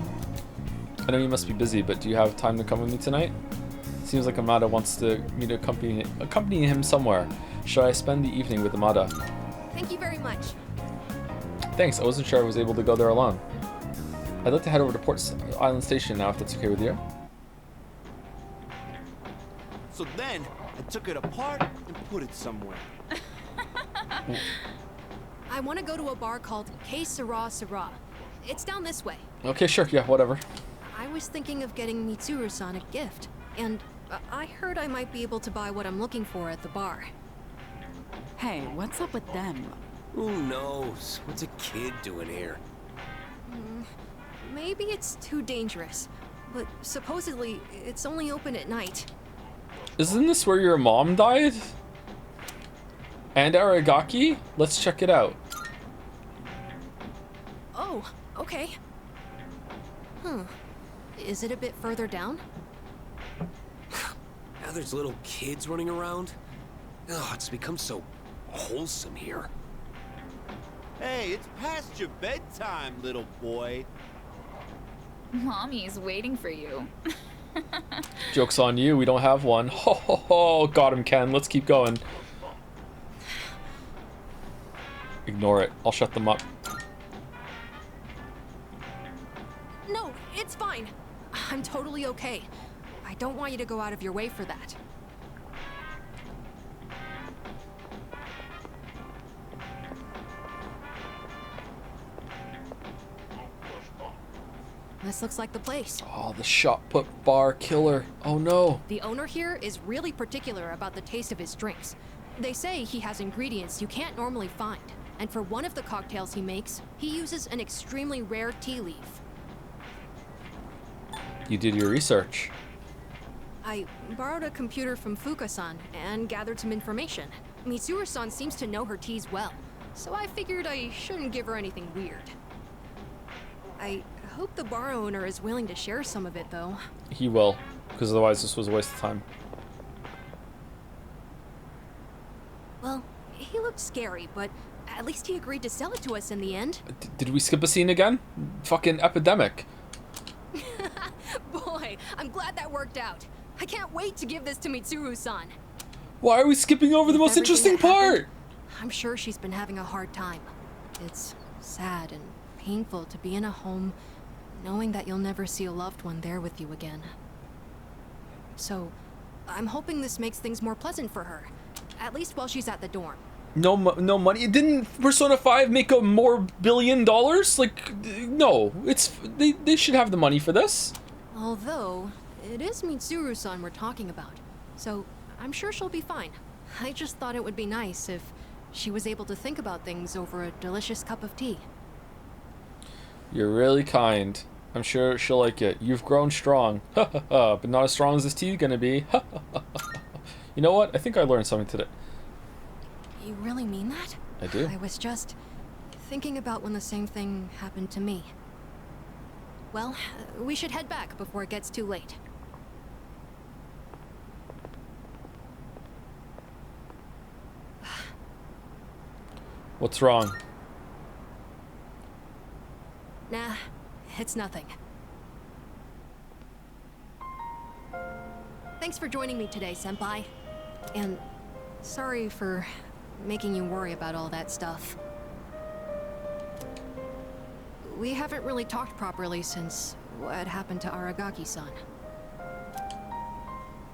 I know you must be busy, but do you have time to come with me tonight? Seems like Amada wants me to accompany him somewhere. Should I spend the evening with Amada? Thank you very much. Thanks, I wasn't sure I was able to go there alone. I'd like to head over to Port Island Station now, if that's okay with you. So then, I took it apart and put it somewhere. I want to go to a bar called K Sera Sera. It's down this way. Okay, sure. Yeah, whatever. I was thinking of getting Mitsuru-san a gift, and I heard I might be able to buy what I'm looking for at the bar. Hey, what's up with them? Who knows? What's a kid doing here? Maybe it's too dangerous, but supposedly it's only open at night. Isn't this where your mom died? And Aragaki? Let's check it out. Oh, okay. Is it a bit further down? Now there's little kids running around. Oh, it's become so wholesome here. Hey, it's past your bedtime, little boy. Mommy's waiting for you. Joke's on you, we don't have one. Ho ho ho, got him, Ken. Let's keep going. Ignore it. I'll shut them up. No, it's fine. I'm totally okay. I don't want you to go out of your way for that. This looks like the place. Oh, the shot put bar killer. Oh no. The owner here is really particular about the taste of his drinks. They say he has ingredients you can't normally find. And for one of the cocktails he makes, he uses an extremely rare tea leaf. You did your research. I borrowed a computer from Fuka-san and gathered some information. Mitsuru-san seems to know her teas well, so I figured I shouldn't give her anything weird. I hope the bar owner is willing to share some of it, though. He will, because otherwise this was a waste of time. Well, he looked scary, but at least he agreed to sell it to us in the end. Did we skip a scene again? Fucking epidemic. Boy, I'm glad that worked out. I can't wait to give this to Mitsuru-san. Why are we skipping over the most interesting part? I'm sure she's been having a hard time. It's sad and painful to be in a home knowing that you'll never see a loved one there with you again. So, I'm hoping this makes things more pleasant for her, at least while she's at the dorm. No money. Didn't Persona 5 make a more $1 billion? Like, no. They should have the money for this. Although, it is Mitsuru-san we're talking about, so I'm sure she'll be fine. I just thought it would be nice if she was able to think about things over a delicious cup of tea. You're really kind. I'm sure she'll like it. You've grown strong. But not as strong as this tea gonna be. You know what? I think I learned something today. You really mean that? I do. I was just thinking about when the same thing happened to me. Well, we should head back before it gets too late. What's wrong? Nah, it's nothing. Thanks for joining me today, Senpai. And sorry for making you worry about all that stuff. We haven't really talked properly since what happened to Aragaki-san.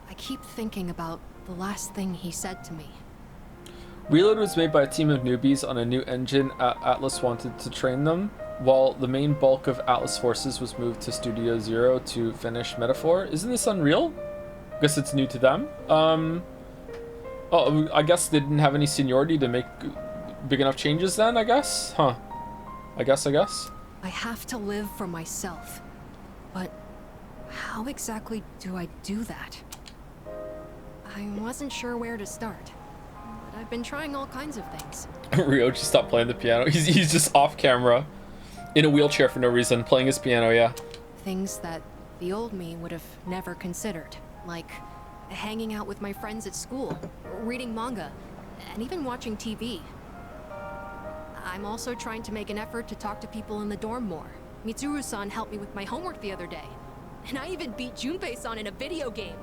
I keep thinking about the last thing he said to me. Reload was made by a team of newbies on a new engine Atlas wanted to train them, while the main bulk of Atlas forces was moved to Studio Zero to finish Metaphor. Isn't this Unreal? I guess it's new to them. Oh, I guess they didn't have any seniority to make big enough changes then, I guess? Huh. I guess. I have to live for myself. But how exactly do I do that? I wasn't sure where to start. But I've been trying all kinds of things. Ryo just stopped playing the piano. He's just off camera. In a wheelchair for no reason, playing his piano, yeah. Things that the old me would have never considered. Like hanging out with my friends at school, reading manga, and even watching TV. I'm also trying to make an effort to talk to people in the dorm more. Mitsuru-san helped me with my homework the other day. And I even beat Junpei-san in a video game.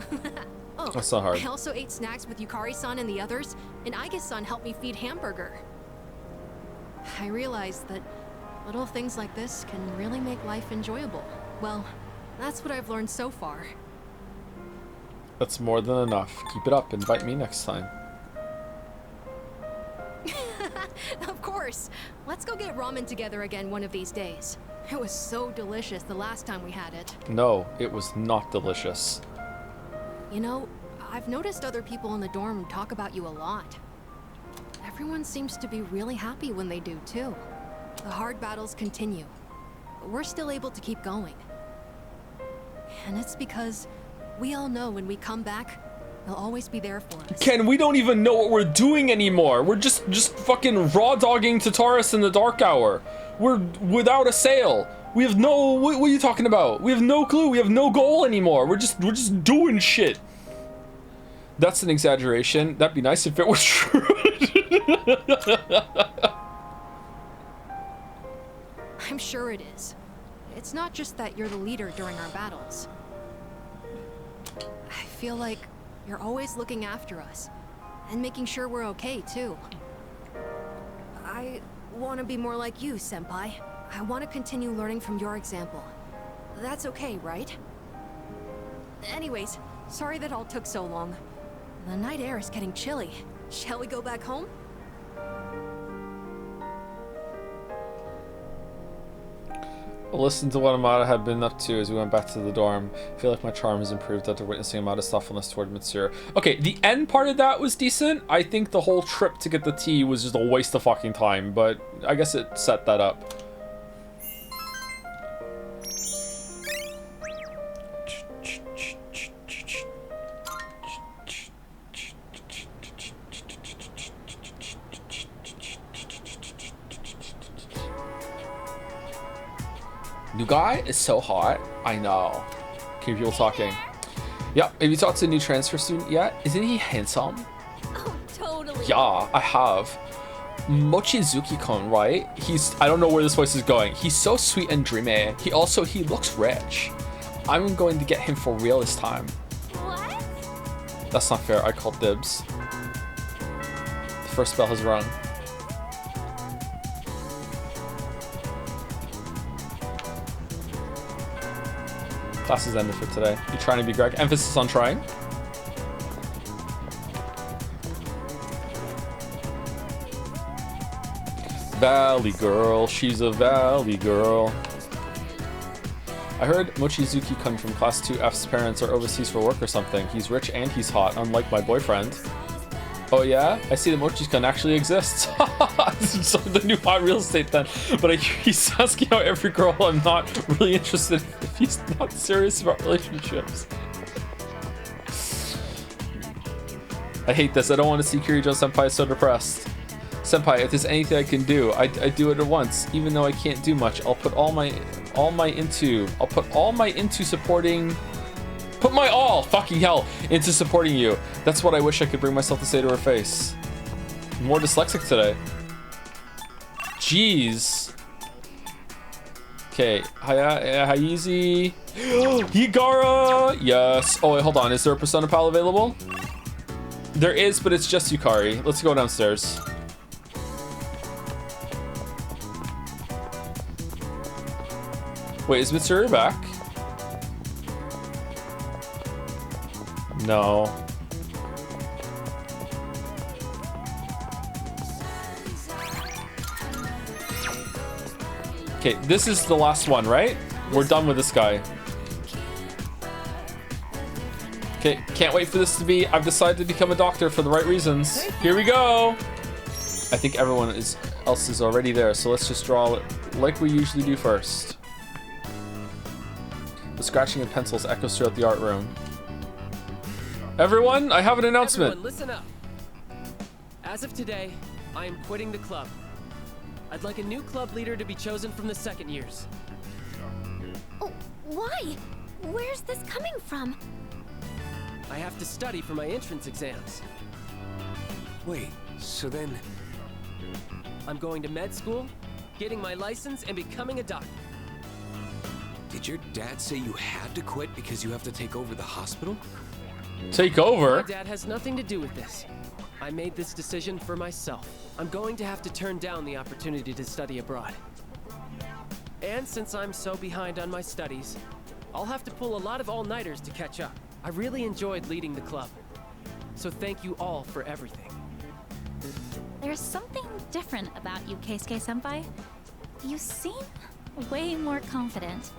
Oh, that's not hard. I also ate snacks with Yukari-san and the others, and Aige-san helped me feed Hamburger. I realized that little things like this can really make life enjoyable. Well, that's what I've learned so far. That's more than enough. Keep it up. Invite me next time. Of course. Let's go get ramen together again one of these days. It was so delicious the last time we had it. No, it was not delicious. You know, I've noticed other people in the dorm talk about you a lot. Everyone seems to be really happy when they do, too. The hard battles continue, but we're still able to keep going. And it's because we all know when we come back, they'll always be there for us. Ken, we don't even know what we're doing anymore. We're just fucking raw dogging Tataris in the dark hour. We're without a sail. We have no, what are you talking about? We have no clue. We have no goal anymore. We're just doing shit. That's an exaggeration. That'd be nice if it was true. I'm sure it is. It's not just that you're the leader during our battles. I feel like you're always looking after us and making sure we're okay, too. I want to be more like you, Senpai. I want to continue learning from your example. That's okay, right? Anyways, sorry that all took so long. The night air is getting chilly. Shall we go back home? I'll listen to what Amada had been up to as we went back to the dorm. I feel like my charm has improved after witnessing Amada's thoughtfulness toward Mitsuru. Okay, the end part of that was decent. I think the whole trip to get the tea was just a waste of fucking time, but I guess it set that up. New guy is so hot. I know. Keep people talking. Yeah, have you talked to a new transfer student yet? Isn't he handsome? Oh, totally. Yeah, I have. Mochizuki-kun, right? I don't know where this voice is going. He's so sweet and dreamy. He looks rich. I'm going to get him for real this time. What? That's not fair. I called dibs. The first bell has rung. Class is ended for today. You trying to be Greg? Emphasis on trying. Valley girl, she's a valley girl. I heard Mochizuki come from class 2F's parents are overseas for work or something. He's rich and he's hot, unlike my boyfriend. Oh yeah? I see that Mochi-kun actually exists. So the new hot real estate then. But I hear he's asking out every girl. I'm not really interested if he's not serious about relationships. I hate this. I don't want to see Kirijo-senpai so depressed. Senpai, if there's anything I can do, I do it at once. Even though I can't do much, I'll put all my into supporting. Put my all, fucking hell, into supporting you. That's what I wish I could bring myself to say to her face. I'm more dyslexic today. Jeez. Okay, Haizi. Higara! Yes. Oh, wait, hold on. Is there a Persona Pal available? There is, but it's just Yukari. Let's go downstairs. Wait, is Mitsuru back? No. Okay, this is the last one, right? We're done with this guy. Okay, can't wait for this to be. I've decided to become a doctor for the right reasons. Here we go. I think everyone else is already there, so let's just draw it like we usually do first. The scratching of pencils echoes throughout the art room. Everyone, I have an announcement. Everyone, listen up. As of today, I am quitting the club. I'd like a new club leader to be chosen from the second years. Oh, why? Where's this coming from? I have to study for my entrance exams. Wait, so then... I'm going to med school, getting my license, and becoming a doctor. Did your dad say you had to quit because you have to take over the hospital? Take over? My dad has nothing to do with this. I made this decision for myself. I'm going to have to turn down the opportunity to study abroad. And since I'm so behind on my studies, I'll have to pull a lot of all-nighters to catch up. I really enjoyed leading the club. So thank you all for everything. There's something different about you, Keisuke-senpai. You seem way more confident.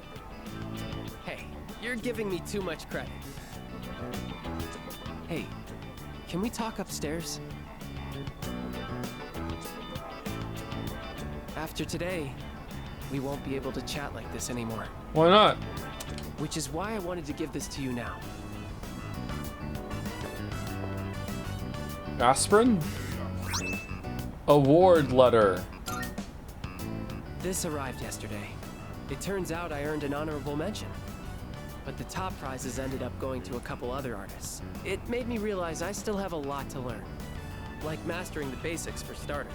Hey, you're giving me too much credit. Hey, can we talk upstairs? After today, we won't be able to chat like this anymore. Why not? Which is why I wanted to give this to you now. Aspirin? Award letter. This arrived yesterday. It turns out I earned an honorable mention. But the top prizes ended up going to a couple other artists. It made me realize I still have a lot to learn. Like mastering the basics for starters.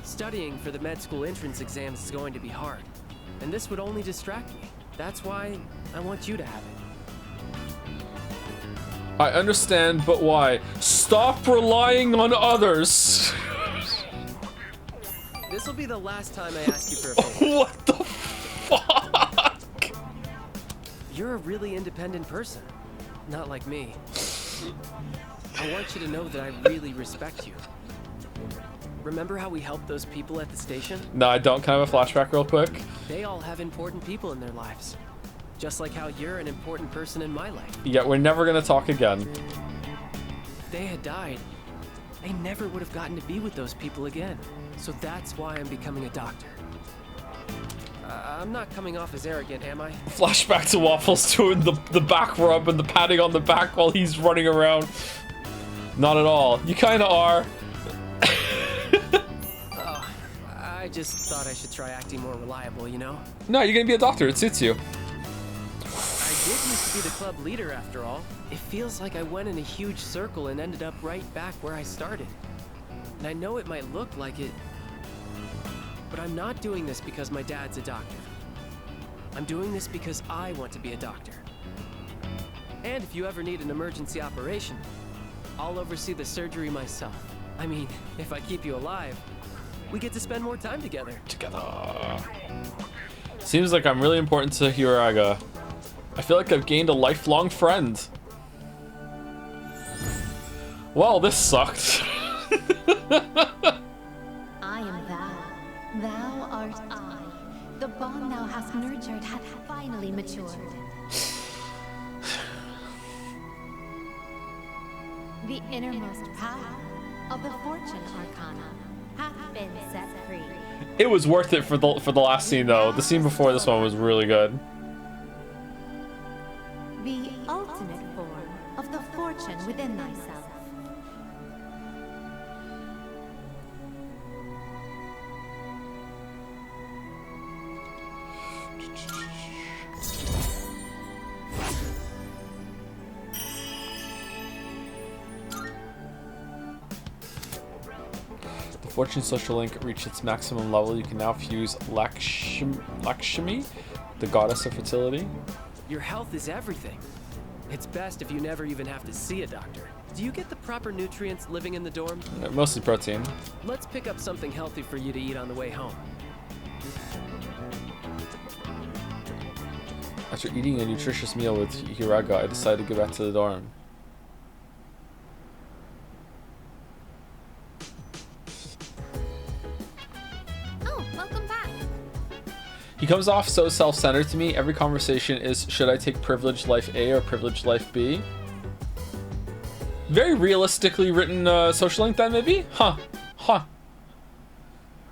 Studying for the med school entrance exams is going to be hard. And this would only distract me. That's why I want you to have it. I understand, but why? Stop relying on others! This will be the last time I ask you for a favor. What the fuck? You're a really independent person. Not like me. I want you to know that I really respect you. Remember how we helped those people at the station? No, I don't. Can I have a flashback real quick? They all have important people in their lives. Just like how you're an important person in my life. Yeah, we're never gonna talk again. If they had died, I never would have gotten to be with those people again. So that's why I'm becoming a doctor. I'm not coming off as arrogant, am I? Flashback to Waffles doing the back rub and the patting on the back while he's running around. Not at all. You kinda are. Oh, I just thought I should try acting more reliable, you know? No, you're gonna be a doctor. It suits you. I did used to be the club leader after all. It feels like I went in a huge circle and ended up right back where I started. And I know it might look like it, but I'm not doing this because my dad's a doctor. I'm doing this because I want to be a doctor. And if you ever need an emergency operation, I'll oversee the surgery myself. I mean, if I keep you alive, we get to spend more time together. Seems like I'm really important to Hiraga. I feel like I've gained a lifelong friend. Well, this sucked. I am thou. Thou art I. The bond thou hast nurtured hath finally matured. The innermost power of the Fortune Arcana hath been set free. It was worth it for the last scene though. The scene before this one was really good. The ultimate form of the fortune within thyself. The Fortune social link reached its maximum level. You can now fuse Lakshmi, the goddess of fertility. Your health is everything. It's best if you never even have to see a doctor. Do you get the proper nutrients living in the dorm? Mostly protein. Let's pick up something healthy for you to eat on the way home. After eating a nutritious meal with Hiraga, I decided to go back to the dorm. Oh, welcome back. He comes off so self-centered to me. Every conversation is, should I take privileged life A or privileged life B? Very realistically written social link then, maybe? Huh.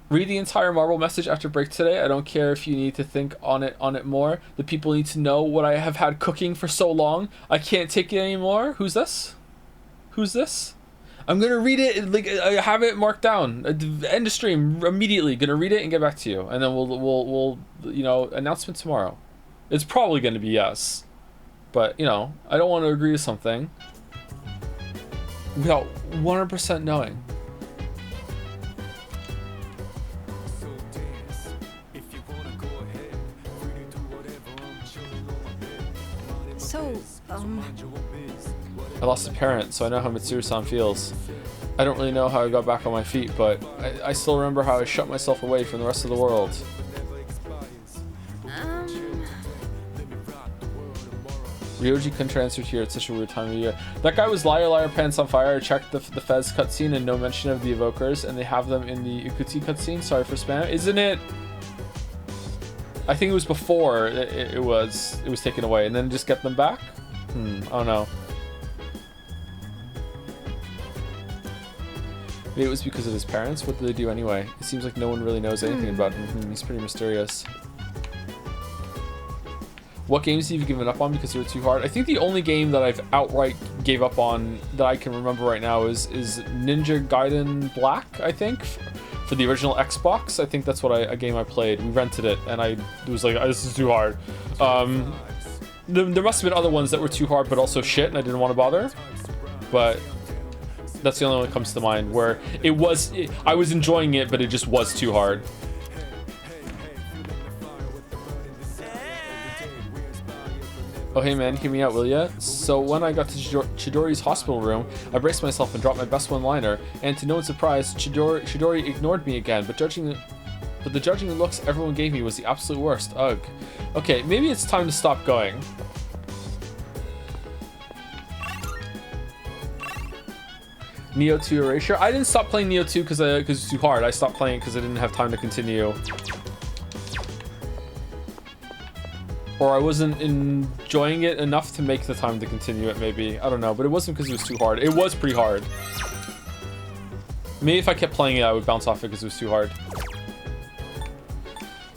Read the entire Marvel message after break today. I don't care if you need to think on it more. The people need to know what I have had cooking for so long. I can't take it anymore. Who's this? Who's this? I'm gonna read it. Like I have it marked down. End of stream immediately. Gonna read it and get back to you, and then we'll you know, announcement tomorrow. It's probably gonna be yes, but you know, I don't want to agree to something without 100% knowing. So, I lost a parent, so I know how Mitsuru-san feels. I don't really know how I got back on my feet, but I still remember how I shut myself away from the rest of the world. Ryoji couldn't transfer here at such a weird time of year. That guy was Liar Liar Pants on Fire. I checked the Fez cutscene and no mention of the evokers, and they have them in the Ikuti cutscene. Sorry for spam. Isn't it? I think it was before it was taken away, and then just get them back. I don't know. Maybe it was because of his parents. What did they do anyway? It seems like no one really knows anything about him. He's pretty mysterious. What games have you given up on because they were too hard? I think the only game that I've outright gave up on that I can remember right now is Ninja Gaiden Black, I think, for the original Xbox. I think that's what a game I played. We rented it, and I was like, oh, this is too hard. There must have been other ones that were too hard, but also shit, and I didn't want to bother. But that's the only one that comes to mind where I was enjoying it, but it just was too hard. Oh hey man, hear me out, will ya? So when I got to Chidori's hospital room, I braced myself and dropped my best one-liner, and to no one's surprise, Chidori ignored me again, but the judging looks everyone gave me was the absolute worst. Ugh. Okay, maybe it's time to stop going. Neo 2 Erasure. I didn't stop playing Neo 2 because it was too hard. I stopped playing it because I didn't have time to continue. Or I wasn't enjoying it enough to make the time to continue it, maybe. I don't know, but it wasn't because it was too hard. It was pretty hard. Maybe if I kept playing it, I would bounce off it because it was too hard.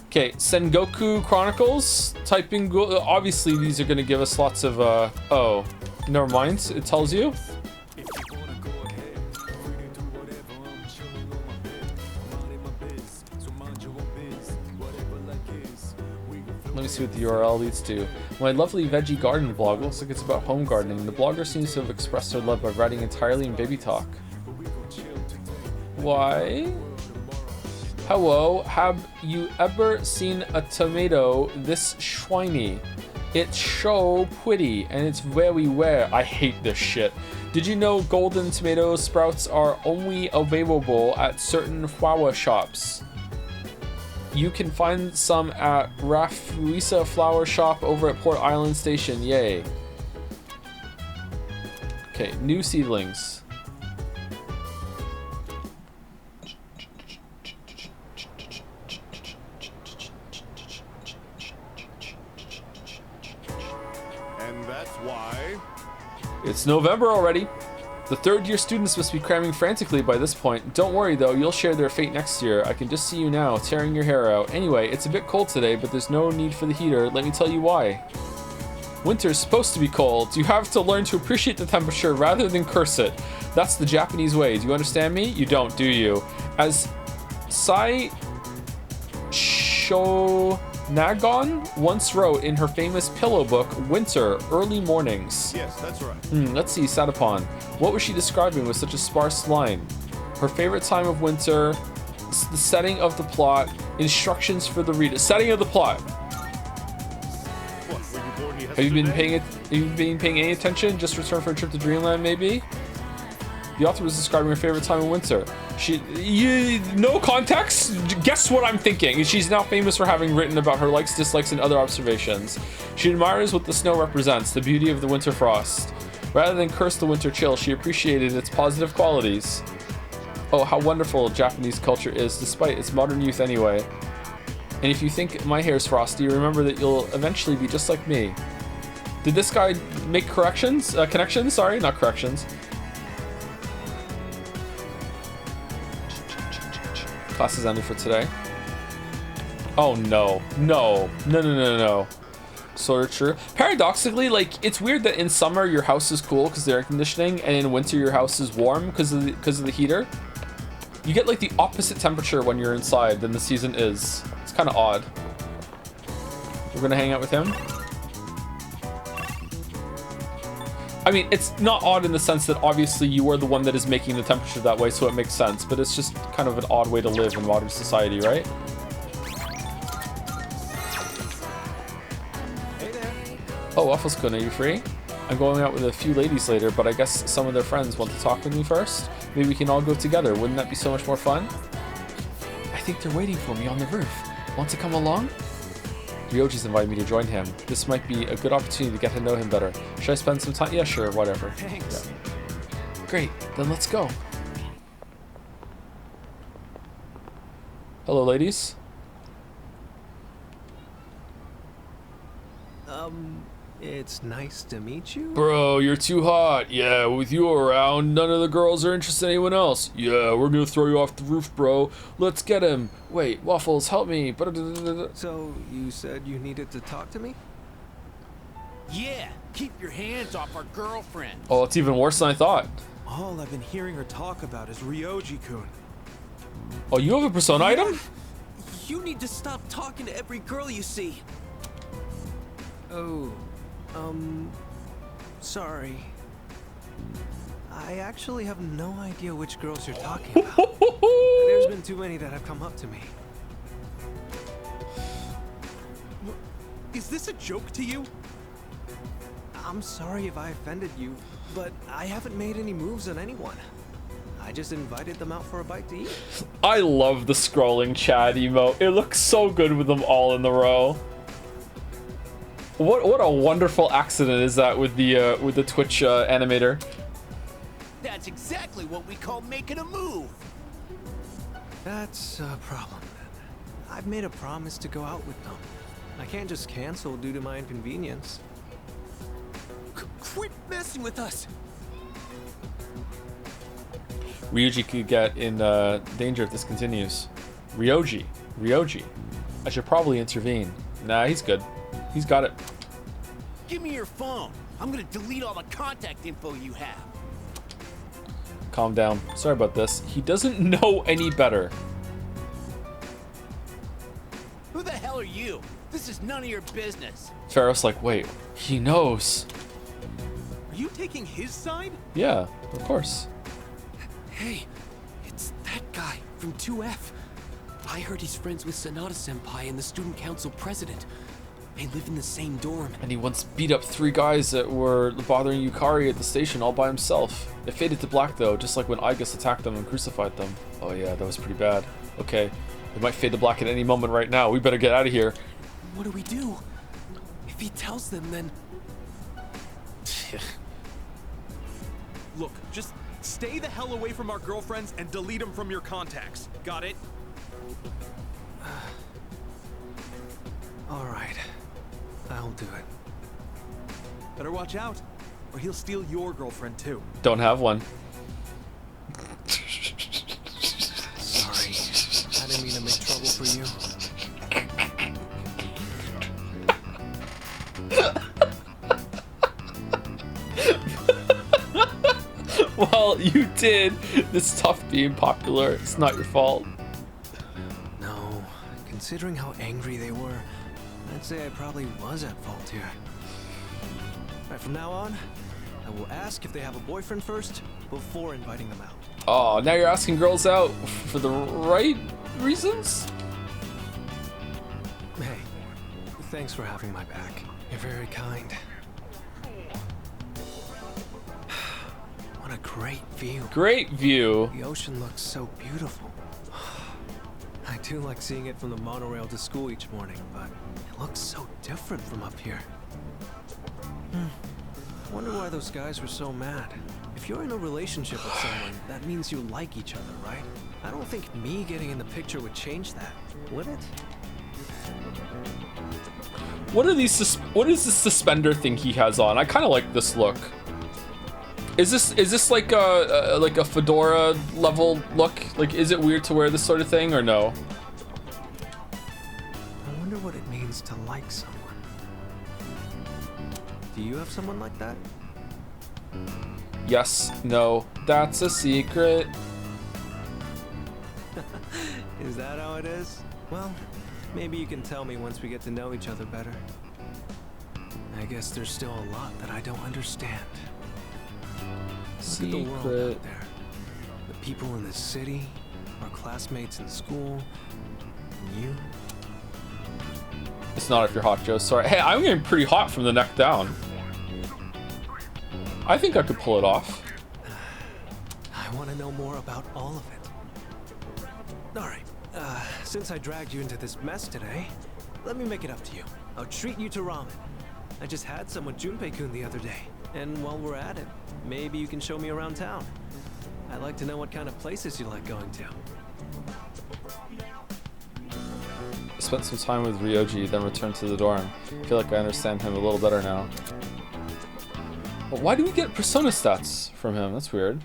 Okay, Sengoku Chronicles. Typing. Obviously, these are going to give us lots of... oh, never mind. It tells you. Let me see what the URL leads to. My lovely veggie garden blog looks like it's about home gardening. The blogger seems to have expressed their love by writing entirely in baby talk. Why? Hello, have you ever seen a tomato this shiny? It's so pretty and it's very rare. I hate this shit. Did you know golden tomato sprouts are only available at certain flower shops? You can find some at Rafuisa Flower Shop over at Port Island Station. Yay. Okay, new seedlings. And that's why... It's November already. The third-year students must be cramming frantically by this point. Don't worry though, you'll share their fate next year. I can just see you now, tearing your hair out. Anyway, it's a bit cold today, but there's no need for the heater. Let me tell you why. Winter's supposed to be cold. You have to learn to appreciate the temperature rather than curse it. That's the Japanese way. Do you understand me? You don't, do you? As Sai Shonagon once wrote in her famous pillow book, Winter, Early Mornings. Yes, that's right. Let's see, Satapon. What was she describing with such a sparse line? Her favorite time of winter, the setting of the plot, instructions for the reader. Setting of the plot. What, were you born Have you been paying any attention? Just returned for a trip to Dreamland, maybe? The author was describing her favorite time of winter. No context? Guess what I'm thinking. She's now famous for having written about her likes, dislikes, and other observations. She admires what the snow represents, the beauty of the winter frost. Rather than curse the winter chill, she appreciated its positive qualities. Oh, how wonderful Japanese culture is, despite its modern youth anyway. And if you think my hair's frosty, remember that you'll eventually be just like me. Did this guy make corrections? Connections? Sorry, not corrections. Class is ended for today. Oh no. No. No. Sort of true. Paradoxically, like, it's weird that in summer your house is cool because of the air conditioning, and in winter your house is warm because of the heater. You get like the opposite temperature when you're inside than the season is. It's kind of odd. We're gonna hang out with him. I mean, it's not odd in the sense that obviously you are the one that is making the temperature that way, so it makes sense, but it's just kind of an odd way to live in modern society, right? Oh, Waffles-kun, are you free? I'm going out with a few ladies later, but I guess some of their friends want to talk with me first. Maybe we can all go together. Wouldn't that be so much more fun? I think they're waiting for me on the roof. Want to come along? Ryoji's invited me to join him. This might be a good opportunity to get to know him better. Should I spend some time? Yeah, sure, whatever. Thanks. Yeah. Great, then let's go. Hello, ladies. It's nice to meet you. Bro, you're too hot. Yeah, with you around, none of the girls are interested in anyone else. Yeah, we're gonna throw you off the roof, bro. Let's get him. Wait, Waffles, help me. So, you said you needed to talk to me? Yeah, keep your hands off our girlfriend. Oh, it's even worse than I thought. All I've been hearing her talk about is Ryoji-kun. Oh, you have a persona item? You need to stop talking to every girl you see. Oh, sorry. I actually have no idea which girls you're talking about. There's been too many that have come up to me. Is this a joke to you? I'm sorry if I offended you, but I haven't made any moves on anyone. I just invited them out for a bite to eat. I love the scrolling Chad emote. It looks so good with them all in the row. What a wonderful accident is that with the Twitch animator. That's exactly what we call making a move. That's a problem then. I've made a promise to go out with them. I can't just cancel due to my inconvenience. Quit messing with us. Ryoji could get in danger if this continues. Ryoji. I should probably intervene. Nah, he's good. He's got it. Give me your phone. I'm gonna delete all the contact info you have. Calm down. Sorry about this. He doesn't know any better. Who the hell are you? This is none of your business. Pharaoh's like, wait, he knows. Are you taking his side? Yeah, of course. Hey, it's that guy from 2F. I heard he's friends with Sonata-senpai and the student council president. They live in the same dorm. And he once beat up 3 guys that were bothering Yukari at the station all by himself. It faded to black though, just like when Igus attacked them and crucified them. Oh yeah, that was pretty bad. Okay, it might fade to black at any moment right now. We better get out of here. What do we do? If he tells them, then... Look, just stay the hell away from our girlfriends and delete them from your contacts. Got it? All right. I'll do it. Better watch out, or he'll steal your girlfriend too. Don't have one. Sorry. I didn't mean to make trouble for you. Well, you did. It's tough being popular. It's not your fault. No. Considering how angry they were, I'd say I probably was at fault here. Alright, from now on, I will ask if they have a boyfriend first, before inviting them out. Oh, now you're asking girls out for the right reasons? Hey, thanks for having my back. You're very kind. What a great view. Great view. The ocean looks so beautiful. I do like seeing it from the monorail to school each morning, but it looks so different from up here. I wonder why those guys were so mad. If you're in a relationship with someone, that means you like each other, right? I don't think me getting in the picture would change that, would it? What are these? What is this suspender thing he has on? I kind of like this look. Is this like a fedora level look? Like, is it weird to wear this sort of thing or no? I wonder what it means to like someone. Do you have someone like that? Yes, no, that's a secret. Is that how it is? Well, maybe you can tell me once we get to know each other better. I guess there's still a lot that I don't understand. Look at the world out there. The people in the city, our classmates in school, and you. It's not if you're hot, Joe. Sorry. Hey, I'm getting pretty hot from the neck down. I think I could pull it off. I want to know more about all of it. All right. Since I dragged you into this mess today, let me make it up to you. I'll treat you to ramen. I just had some with Junpei-kun the other day. And while we're at it, maybe you can show me around town. I'd like to know what kind of places you like going to. Spent some time with Ryoji, then returned to the dorm. I feel like I understand him a little better now. But why do we get persona stats from him? That's weird.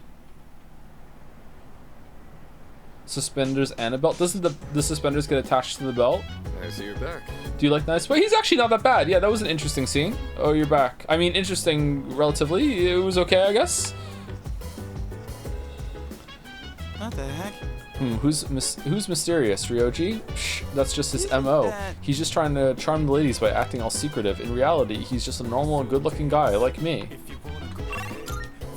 Suspenders and a belt. Doesn't the suspenders get attached to the belt? I see you're back. Do you like nice? But he's actually not that bad. Yeah, that was an interesting scene. Oh, you're back. I mean, interesting relatively. It was okay, I guess. What the heck? Who's mysterious? Ryoji? Psh, that's just his MO. He's just trying to charm the ladies by acting all secretive. In reality, he's just a normal and good-looking guy like me.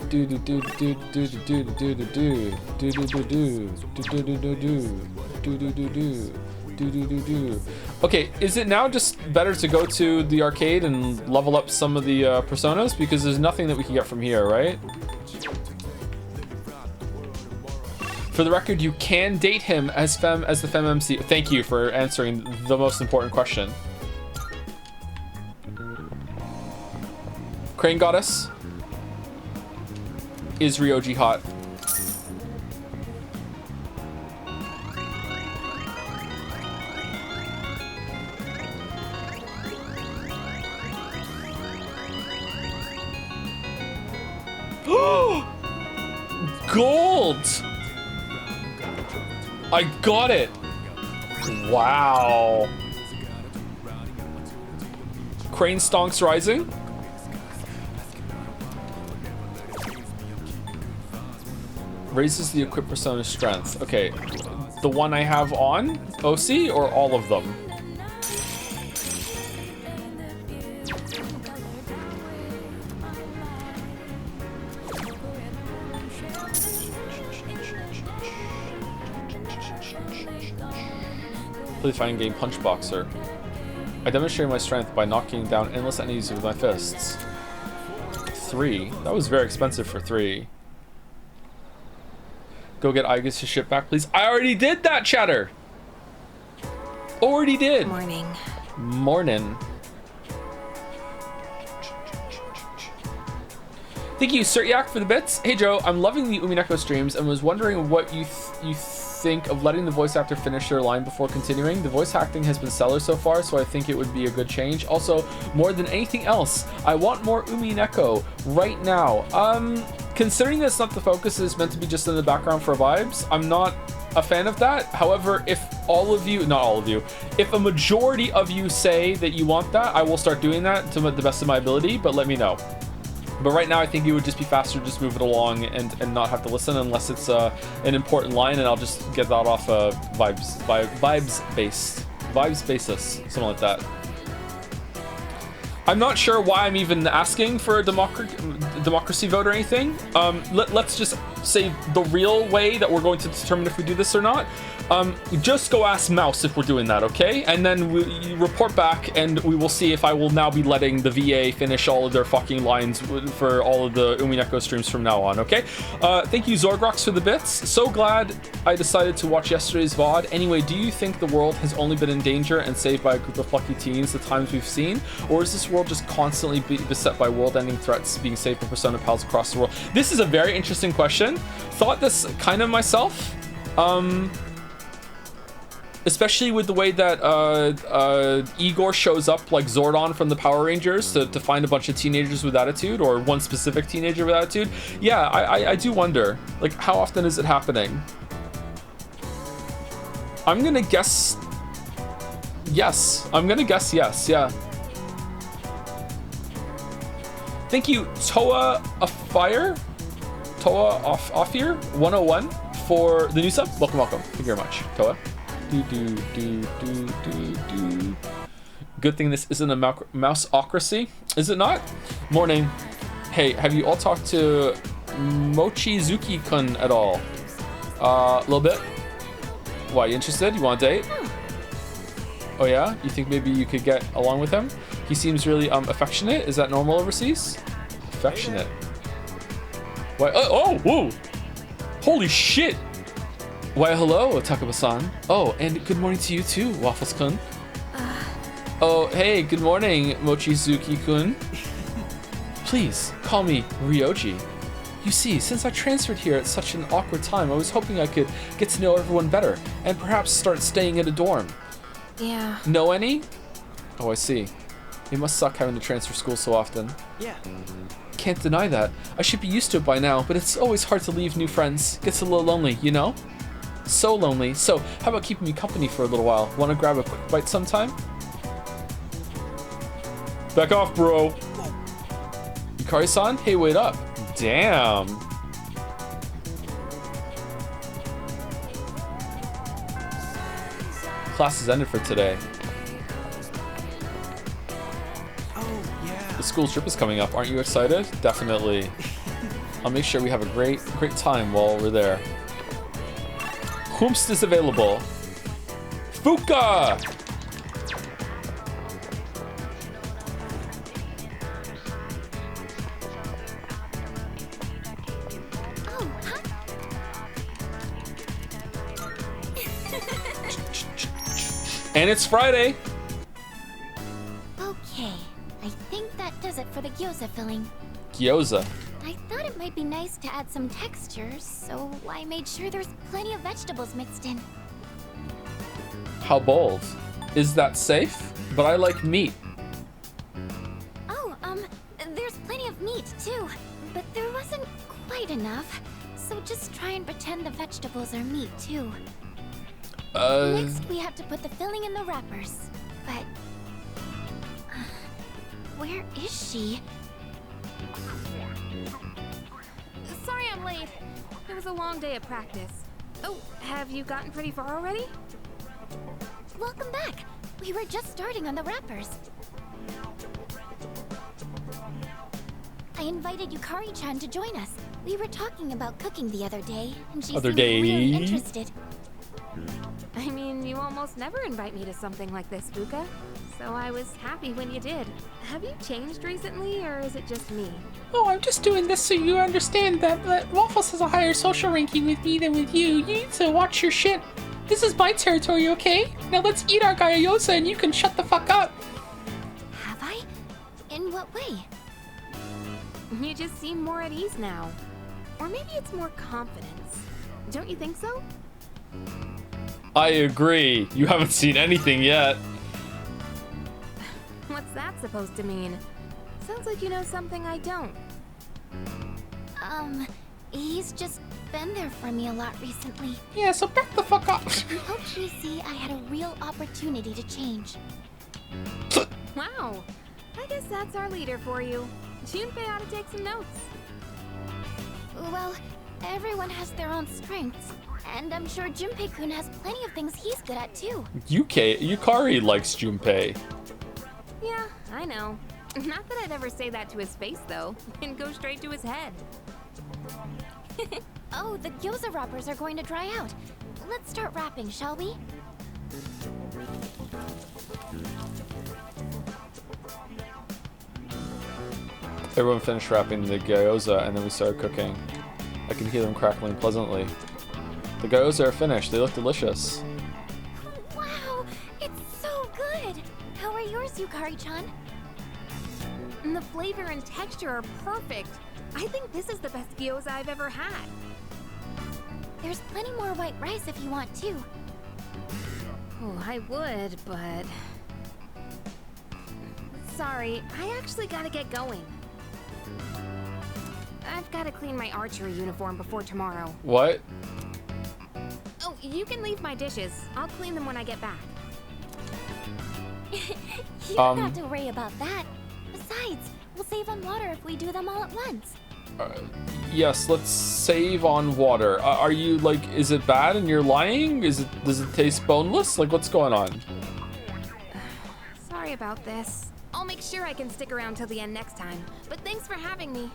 Do do do do do do do do do do do do do do do do do do do do. Okay, is it now just better to go to the arcade and level up some of the personas, because there's nothing that we can get from here, right? For the record, you can date him as the FemMC. Thank you for answering the most important question. Crane Goddess. Is Ryoji hot? Gold! I got it! Wow. Crane Stonks Rising? Raises the equipped persona's strength. Okay, the one I have on OC or all of them? Play the fighting game Punch Boxer. I demonstrate my strength by knocking down endless enemies with my fists. 3. That was very expensive for 3. Go get Igus to ship back, please. I already did that, chatter. Already did. Morning. Morning. Thank you, Sirtiak, for the bits. Hey, Joe. I'm loving the Umineko streams and was wondering what you think of letting the voice actor finish their line before continuing. The voice acting has been stellar so far, so I think it would be a good change. Also, more than anything else, I want more Umineko right now. Considering that's not the focus, is meant to be just in the background for vibes, I'm not a fan of that. However, if all of you, not all of you, if a majority of you say that you want that, I will start doing that to the best of my ability, but let me know. But right now, I think it would just be faster to just move it along and not have to listen unless it's an important line, and I'll just get that off vibes basis, something like that. I'm not sure why I'm even asking for a democracy vote or anything. Let's just say the real way that we're going to determine if we do this or not. Just go ask Mouse if we're doing that, okay? And then you report back, and we will see if I will now be letting the VA finish all of their fucking lines for all of the Umineko streams from now on, okay? Thank you, Zorgrox, for the bits. So glad I decided to watch yesterday's VOD. Anyway, do you think the world has only been in danger and saved by a group of lucky teens the times we've seen? Or is this world just constantly beset by world-ending threats being saved by Persona pals across the world? This is a very interesting question. Thought this kind of myself. Especially with the way that Igor shows up like Zordon from the Power Rangers to find a bunch of teenagers with attitude, or one specific teenager with attitude. Yeah, I do wonder, like, how often is it happening? I'm gonna guess yes. I'm gonna guess yes, yeah. Thank you, Toa Afire? Toa Offir 101 for the new sub. Welcome, welcome. Thank you very much, Toa. Good thing this isn't a mouseocracy, is it not? Morning. Hey, have you all talked to Mochizuki-kun at all? A little bit. Why, you interested? You want a date? Oh yeah? You think maybe you could get along with him? He seems really affectionate. Is that normal overseas? Affectionate. Why? Oh, whoa! Holy shit! Why, hello, Takaba-san. Oh, and good morning to you too, Waffles-kun. Oh, hey, good morning, Mochizuki-kun. Please, call me Ryoji. You see, since I transferred here at such an awkward time, I was hoping I could get to know everyone better, and perhaps start staying in a dorm. Yeah. Know any? Oh, I see. It must suck having to transfer school so often. Yeah. Can't deny that. I should be used to it by now, but it's always hard to leave new friends. Gets a little lonely, you know? So lonely. So, how about keeping me company for a little while? Wanna grab a quick bite sometime? Back off, bro. Yukari-san? Hey, wait up. Damn. Class is ended for today. Oh, yeah. The school trip is coming up. Aren't you excited? Definitely. I'll make sure we have a great time while we're there. Whomst is available? Fuka! And it's Friday. Okay, I think that does it for the gyoza filling. Gyoza. I thought it might be nice to add some texture, so I made sure there's plenty of vegetables mixed in. How bold. Is that safe? But I like meat. Oh, there's plenty of meat too, but there wasn't quite enough. So just try and pretend the vegetables are meat too. Next, we have to put the filling in the wrappers. But where is she? Sorry I'm late. It was a long day of practice. Oh, have you gotten pretty far already? Welcome back. We were just starting on the wrappers. I invited Yukari-chan to join us. We were talking about cooking the other day, and she seemed really interested. I mean, you almost never invite me to something like this, Fuka. So I was happy when you did. Have you changed recently, or is it just me? Oh, I'm just doing this so you understand that Waffles has a higher social ranking with me than with you. You need to watch your shit. This is my territory, okay? Now let's eat our gyoza and you can shut the fuck up. Have I? In what way? You just seem more at ease now. Or maybe it's more confidence. Don't you think so? I agree. You haven't seen anything yet. What's that supposed to mean? Sounds like you know something I don't. He's just been there for me a lot recently. Yeah, so back the fuck up. He helped me see I had a real opportunity to change. Wow. I guess that's our leader for you. Junpei ought to take some notes. Well, everyone has their own strengths. And I'm sure Junpei-kun has plenty of things he's good at too. Yukari likes Junpei. Yeah, I know. Not that I'd ever say that to his face though, and go straight to his head. Oh, the gyoza wrappers are going to dry out. Let's start wrapping, shall we? Everyone finished wrapping the gyoza and then we started cooking. I can hear them crackling pleasantly. The gyoza are finished. They look delicious. Wow, it's so good. How are yours, Yukari-chan? And the flavor and texture are perfect. I think this is the best gyoza I've ever had. There's plenty more white rice if you want to. Oh, I would, but... Sorry, I actually gotta get going. I've gotta clean my archery uniform before tomorrow. What? Oh, you can leave my dishes. I'll clean them when I get back. You don't have to worry about that. Besides, we'll save on water if we do them all at once. Yes, let's save on water. Are you like, is it bad and you're lying? Does it taste boneless? Like, what's going on? Sorry about this. I'll make sure I can stick around till the end next time. But thanks for having me.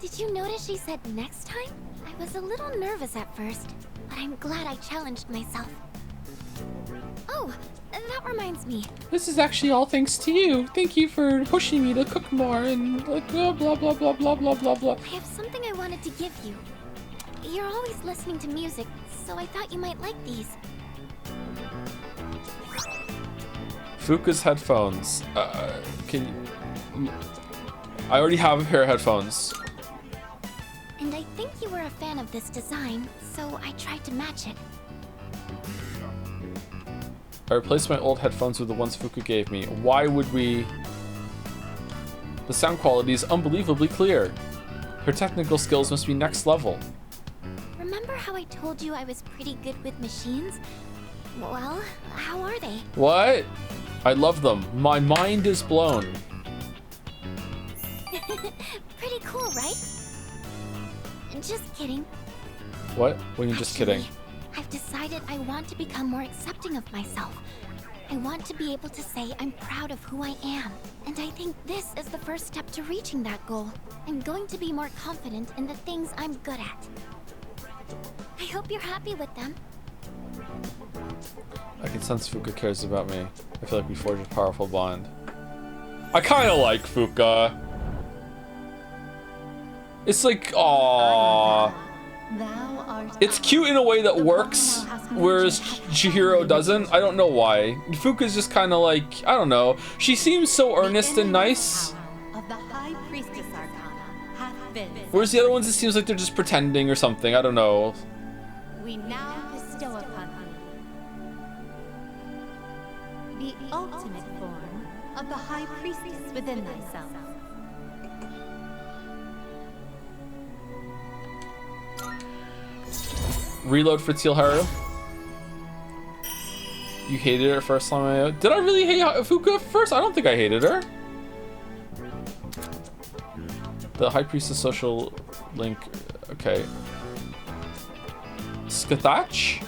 Did you notice she said next time? I was a little nervous at first, but I'm glad I challenged myself. Oh, that reminds me. This is actually all thanks to you. Thank you for pushing me to cook more and like blah blah blah blah blah blah blah blah. I have something I wanted to give you. You're always listening to music, so I thought you might like these. Fuka's headphones. Can you... I already have a pair of headphones. And I think you were a fan of this design, so I tried to match it. I replaced my old headphones with the ones Fuka gave me. Why would we... The sound quality is unbelievably clear. Her technical skills must be next level. Remember how I told you I was pretty good with machines? Well, how are they? What? I love them. My mind is blown. Pretty cool, right? Just kidding. What? What are you just kidding? I've decided I want to become more accepting of myself. I want to be able to say I'm proud of who I am. And I think this is the first step to reaching that goal. I'm going to be more confident in the things I'm good at. I hope you're happy with them. I can sense Fuka cares about me. I feel like we forged a powerful bond. I kind of like Fuka. It's like, aww. It's cute in a way that works, whereas Chihiro doesn't. I don't know why. Fuka's just kind of like, I don't know. She seems so earnest and nice. Whereas the other ones, it seems like they're just pretending or something. I don't know. We now bestow upon thee the ultimate form of the High Priestess within thyself. Reload for Teal Haru. You hated her at first time. Did I really hate Fuka at first? I don't think I hated her. The High Priestess social link. Okay. Skathach?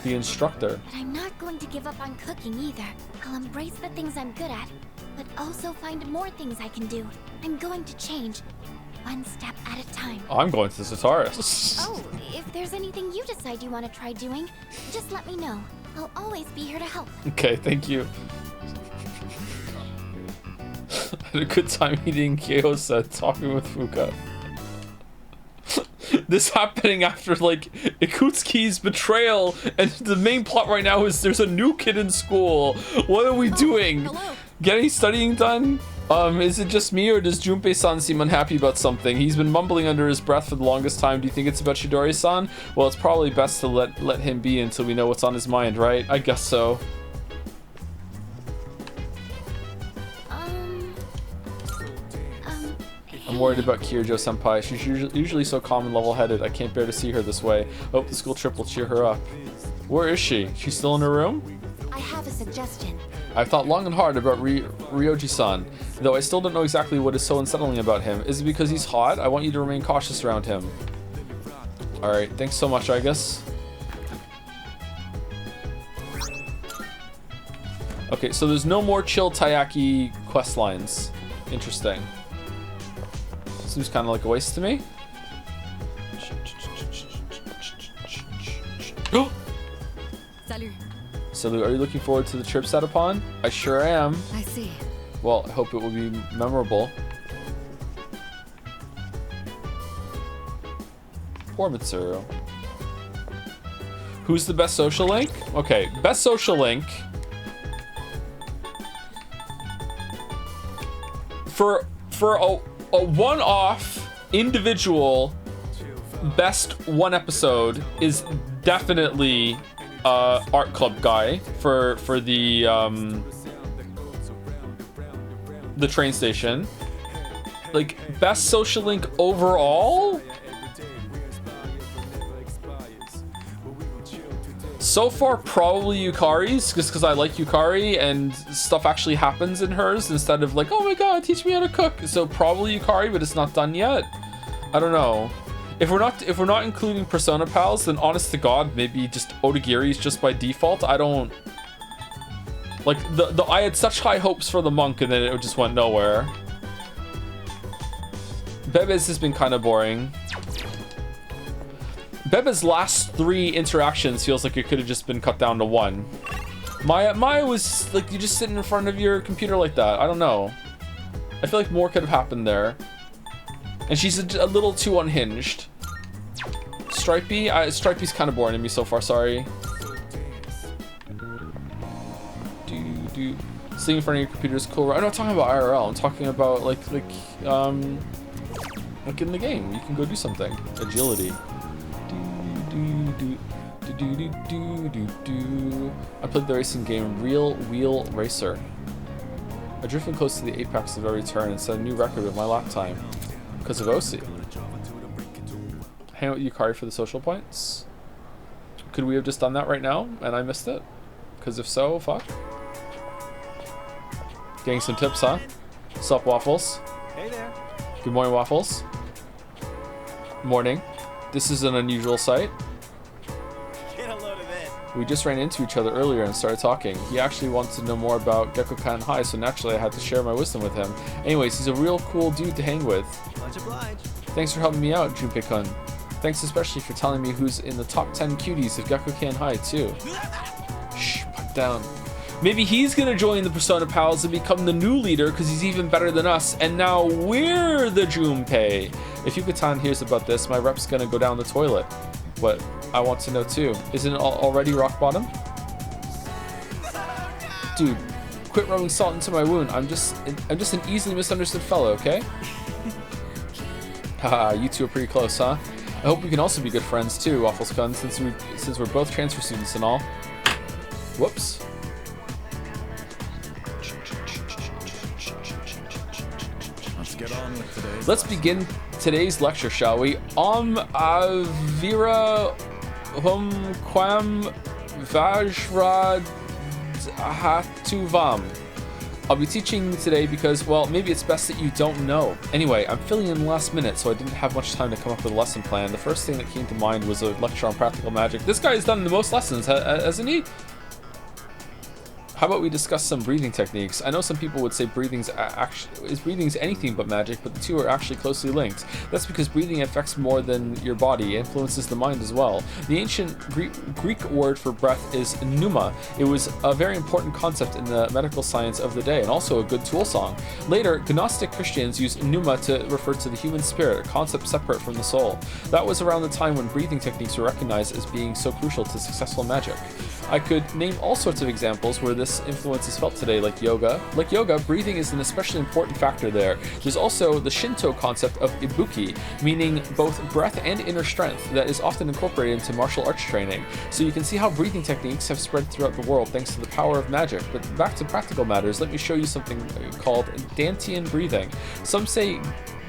The instructor. But I'm not going to give up on cooking either. I'll embrace the things I'm good at, but also find more things I can do. I'm going to change. One step at a time. I'm going to the Sataris. Oh, if there's anything you decide you want to try doing, just let me know. I'll always be here to help. Okay, thank you. I had a good time eating Kyosa, talking with Fuka. This happening after, like, Ikutsuki's betrayal, and the main plot right now is there's a new kid in school. What are we doing? Hello. Getting studying done? Is it just me, or does Junpei-san seem unhappy about something? He's been mumbling under his breath for the longest time. Do you think it's about Shidori-san? Well, it's probably best to let him be until we know what's on his mind, right? I guess so. I'm worried about Kirijo-senpai. She's usually so calm and level-headed. I can't bear to see her this way. Hope the school trip will cheer her up. Where is she? She's still in her room? I have a suggestion. I've thought long and hard about Ryoji-san, though I still don't know exactly what is so unsettling about him. Is it because he's hot? I want you to remain cautious around him. Alright, thanks so much, I guess. Okay, so there's no more chill Taiyaki quest lines. Interesting. Seems kind of like a waste to me. Salut. Salut, are you looking forward to the trip set upon? I sure am. I see. Well, I hope it will be memorable. Poor Mitsuru. Who's the best social link? Okay, best social link. For a one-off individual best one episode is definitely Art Club guy for the train station. Like, best social link overall? So far, probably Yukari's, just because I like Yukari and stuff actually happens in hers instead of like, oh my god, teach me how to cook. So probably Yukari, but it's not done yet. I don't know. If we're not including Persona Pals, then honest to God, maybe just Otagiri's just by default. I don't like I had such high hopes for the monk and then it just went nowhere. Bebe's has been kind of boring. Bebe's last 3 interactions feels like it could have just been cut down to 1. Maya was like, you just sitting in front of your computer like that. I don't know. I feel like more could have happened there. And she's a little too unhinged. Stripey. Stripey's kind of boring to me so far. Sorry. Sitting in front of your computer is cool. I'm not talking about IRL. I'm talking about like in the game. You can go do something. Agility. I played the racing game Real Wheel Racer. I drifted close to the apex of every turn and set a new record with my lap time because of OC. Hang out with Yukari for the social points. Could we have just done that right now and I missed it? Because if so, fuck. Getting some tips, huh? Sup, Waffles? Hey there. Good morning, Waffles. Morning. This is an unusual sight. Get a load of this. We just ran into each other earlier and started talking. He actually wanted to know more about Gekkokan High, so naturally I had to share my wisdom with him. Anyways, he's a real cool dude to hang with. Much obliged. Thanks for helping me out, Junpei-kun. Thanks especially for telling me who's in the top 10 cuties of Gekkokan High, too. Shh, put down. Maybe he's gonna join the Persona Pals and become the new leader because he's even better than us, and now we're the Junpei. If Yucatan hears about this, my rep's gonna go down the toilet. What? I want to know too. Isn't it already rock bottom? Dude, quit rubbing salt into my wound. I'm just an easily misunderstood fellow, okay? Haha, you two are pretty close, huh? I hope we can also be good friends too, Waffles-kun, since we're both transfer students and all. Whoops. Get on with today's Let's begin today's lecture, shall we? Avira Quam Vajrad Hatuvam. I'll be teaching today because, well, maybe it's best that you don't know. Anyway, I'm filling in last minute, so I didn't have much time to come up with a lesson plan. The first thing that came to mind was a lecture on practical magic. This guy has done the most lessons, hasn't he? How about we discuss some breathing techniques? I know some people would say breathing's anything but magic, but the two are actually closely linked. That's because breathing affects more than your body, it influences the mind as well. The ancient Greek word for breath is pneuma. It was a very important concept in the medical science of the day, and also a good tool song. Later, Gnostic Christians used pneuma to refer to the human spirit, a concept separate from the soul. That was around the time when breathing techniques were recognized as being so crucial to successful magic. I could name all sorts of examples where this influence is felt today, like yoga. Like yoga, breathing is an especially important factor there. There's also the Shinto concept of ibuki, meaning both breath and inner strength, that is often incorporated into martial arts training. So you can see how breathing techniques have spread throughout the world thanks to the power of magic. But back to practical matters, let me show you something called Dantian breathing. Some say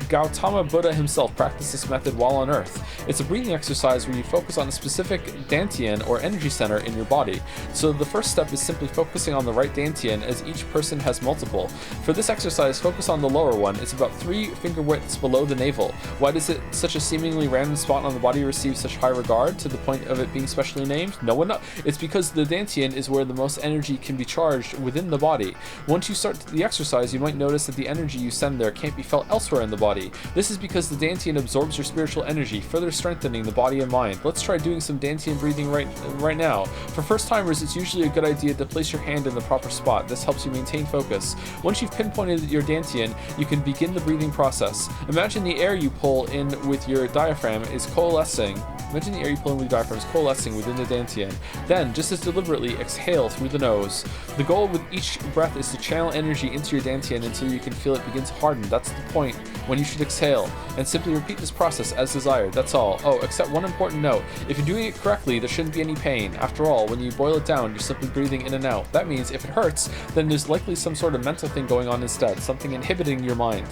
Gautama Buddha himself practiced this method while on Earth. It's a breathing exercise where you focus on a specific dantian or energy center in your body. So the first step is simply focusing on the right dantian, as each person has multiple. For this exercise, focus on the lower one. It's about 3 finger widths below the navel. Why does such a seemingly random spot on the body receive such high regard to the point of it being specially named? No one knows. It's because the dantian is where the most energy can be charged within the body. Once you start the exercise, you might notice that the energy you send there can't be felt elsewhere in the body. This is because the dantian absorbs your spiritual energy, further strengthening the body and mind. Let's try doing some dantian breathing right now. For first timers, it's usually a good idea to place your hand in the proper spot. This helps you maintain focus. Once you've pinpointed your dantian, you can begin the breathing process. Imagine the air you pull in with your diaphragm is coalescing. Imagine the air you pull in with your diaphragm is coalescing within the dantian. Then, just as deliberately, exhale through the nose. The goal with each breath is to channel energy into your dantian until you can feel it begin to harden. That's the point when you should exhale, and simply repeat this process as desired. That's all. Oh, except one important note. If you're doing it correctly, there shouldn't be any pain. After all, when you boil it down, you're simply breathing in and out. That means if it hurts, then there's likely some sort of mental thing going on instead, something inhibiting your mind.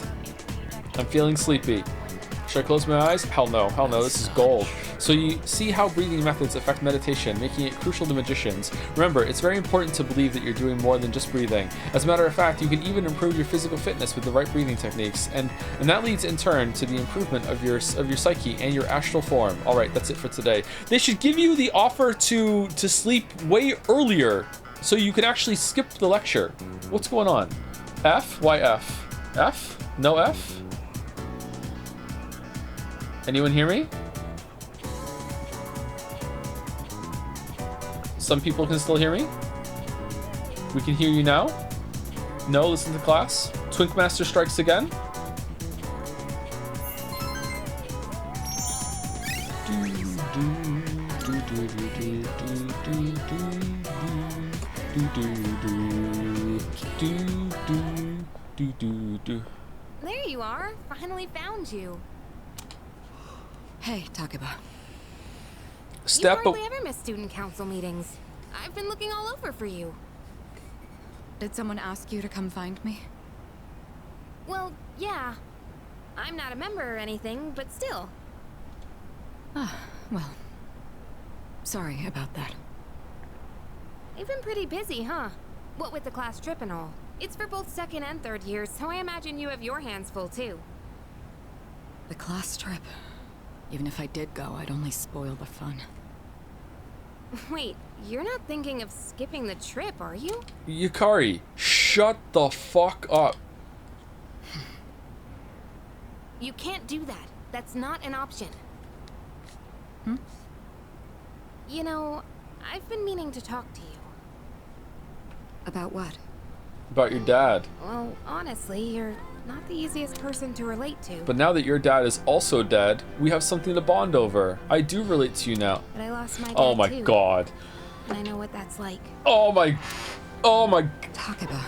I'm feeling sleepy. Should I close my eyes? Hell no. Hell no. This is gold. So you see how breathing methods affect meditation, making it crucial to magicians. Remember, it's very important to believe that you're doing more than just breathing. As a matter of fact, you can even improve your physical fitness with the right breathing techniques, and that leads in turn to the improvement of your psyche and your astral form. All right, that's it for today. They should give you the offer to sleep way earlier, so you can actually skip the lecture. What's going on? F? Why F? F? No F? Anyone hear me? Some people can still hear me. We can hear you now. No, listen to class. Twinkmaster strikes again. There you are. Finally found you. Hey, Takeba. You hardly ever miss student council meetings. I've been looking all over for you. Did someone ask you to come find me? Well, yeah. I'm not a member or anything, but still. Ah, well. Sorry about that. You've been pretty busy, huh? What with the class trip and all. It's for both second and third years, so I imagine you have your hands full too. The class trip. Even if I did go, I'd only spoil the fun. Wait, you're not thinking of skipping the trip, are you? Yukari, shut the fuck up. You can't do that. That's not an option. Hmm? You know, I've been meaning to talk to you. About what? About your dad. Well, honestly, you're not the easiest person to relate to. But now that your dad is also dead, we have something to bond over. I do relate to you now. But I lost my dad Oh my too, god. and I know what that's like. Oh my... Takeba.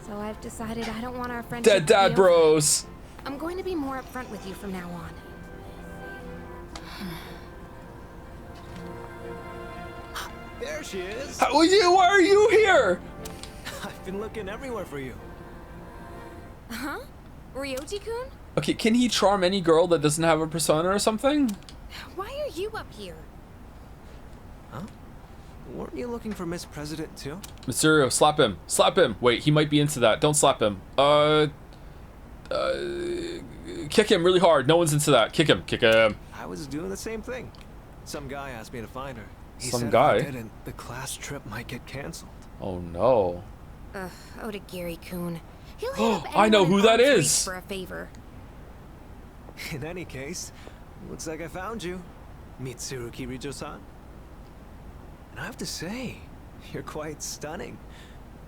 So I've decided I don't want our friendship Dead to dad be bros. over. I'm going to be more upfront with you from now on. There she is. Why are you here? I've been looking everywhere for you. Huh? Ryoji-kun? Okay, can he charm any girl that doesn't have a persona or something? Why are you up here? Huh? Weren't you looking for Miss President too? Mitsurio, slap him. Slap him. Wait, he might be into that. Don't slap him. Kick him really hard. No one's into that. Kick him. Kick him. I was doing the same thing. Some guy asked me to find her. He Some said guy? If I didn't, the class trip might get canceled. Oh no. Ugh, Odagiri-kun. He'll hit up I know anyone who in that arm's reach is. for a favor. In any case, looks like I found you, Mitsuru Kirijo-san. And I have to say, you're quite stunning.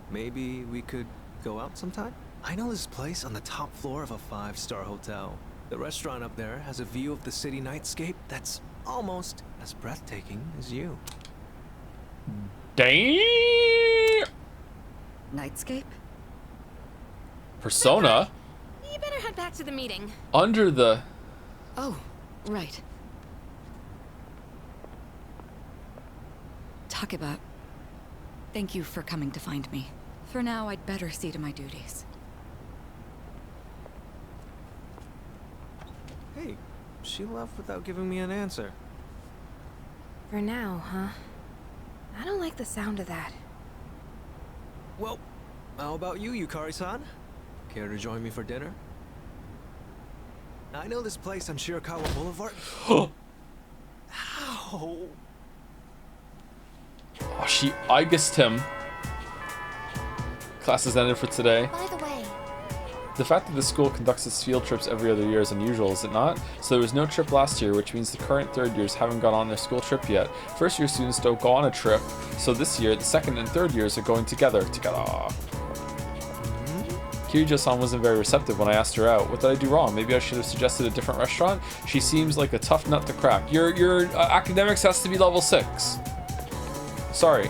Maybe we could go out sometime? I know this place on the top floor of a 5-star hotel. The restaurant up there has a view of the city nightscape that's almost as breathtaking as you. Damn. Nightscape? Persona? You better head back to the meeting. Under the... Oh, right. Takeba, thank you for coming to find me. For now, I'd better see to my duties. Hey, she left without giving me an answer. For now, huh? I don't like the sound of that. Well, how about you, Yukari-san? Care to join me for dinner? I know this place on Shirakawa Boulevard. Ow! Oh, she Igused him. Class is ended for today. By the way, The fact that the school conducts its field trips every other year is unusual, is it not? So there was no trip last year, which means the current third years haven't gone on their school trip yet. First year students don't go on a trip, so this year the second and third years are going together. Kirijo-san wasn't very receptive when I asked her out. What did I do wrong? Maybe I should have suggested a different restaurant? She seems like a tough nut to crack. Your academics has to be level 6. Sorry.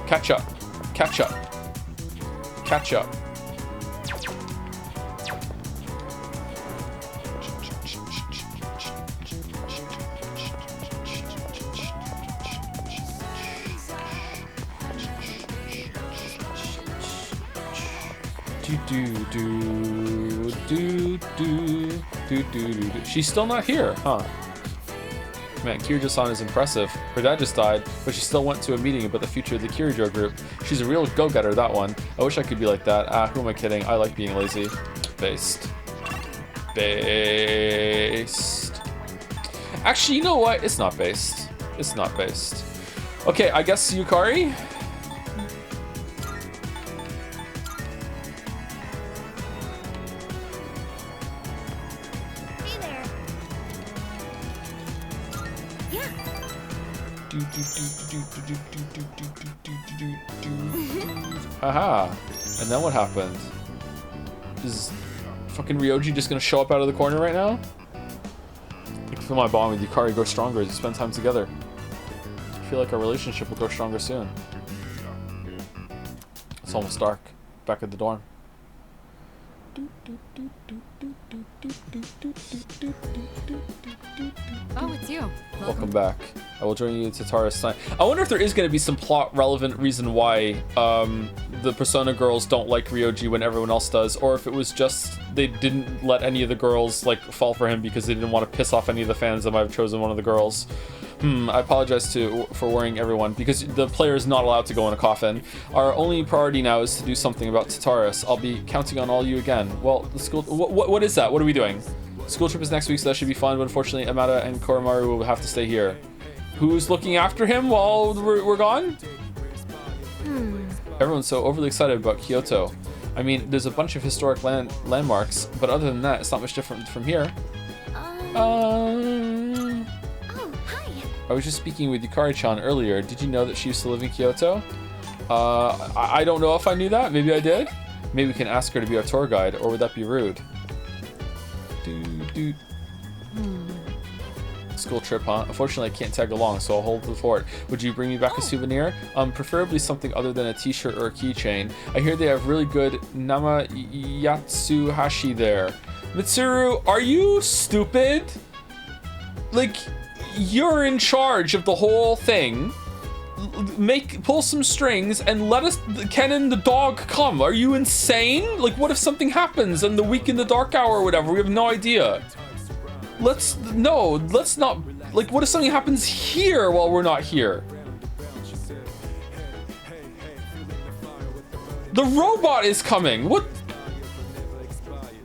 Catch up. Catch up. Catch up. She's still not here, huh? Man, Kirijo-san is impressive. Her dad just died, but she still went to a meeting about the future of the Kirijo group. She's a real go-getter, that one. I wish I could be like that. Ah, who am I kidding? I like being lazy. Based. Based. Actually, you know what? It's not based. It's not based. Okay, I guess Yukari? Haha. And then what happened? Is fucking Ryoji just gonna show up out of the corner right now? I can feel my bond with Yukari grow stronger as we spend time together. I feel like our relationship will grow stronger soon. It's almost dark. Back at the dorm. Oh, it's you. Welcome back. I will join you to Tara's time. I wonder if there is going to be some plot relevant reason why the Persona girls don't like Ryoji when everyone else does, or if it was just they didn't let any of the girls like fall for him because they didn't want to piss off any of the fans that might have chosen one of the girls. I apologize for worrying everyone because the player is not allowed to go in a coffin. Our only priority now is to do something about Tataris. I'll be counting on all you again. Well, the school. What is that? What are we doing? School trip is next week, so that should be fun. But unfortunately, Amada and Koromaru will have to stay here. Who's looking after him while we're gone? Everyone's so overly excited about Kyoto. I mean, there's a bunch of historic landmarks, but other than that, it's not much different from here. I was just speaking with Yukari-chan earlier. Did you know that she used to live in Kyoto? I don't know if I knew that. Maybe I did. Maybe we can ask her to be our tour guide, or would that be rude? School trip, huh? Unfortunately, I can't tag along, so I'll hold the fort. Would you bring me back a souvenir? Preferably something other than a t-shirt or a keychain. I hear they have really good Namayatsuhashi there. Mitsuru, are you stupid? Like, you're in charge of the whole thing. Pull some strings and let us, Ken and the dog, come. Are you insane? Like, what if something happens in the week in the dark hour or whatever? We have no idea. Let's not, like, what if something happens here while we're not here? The robot is coming. What?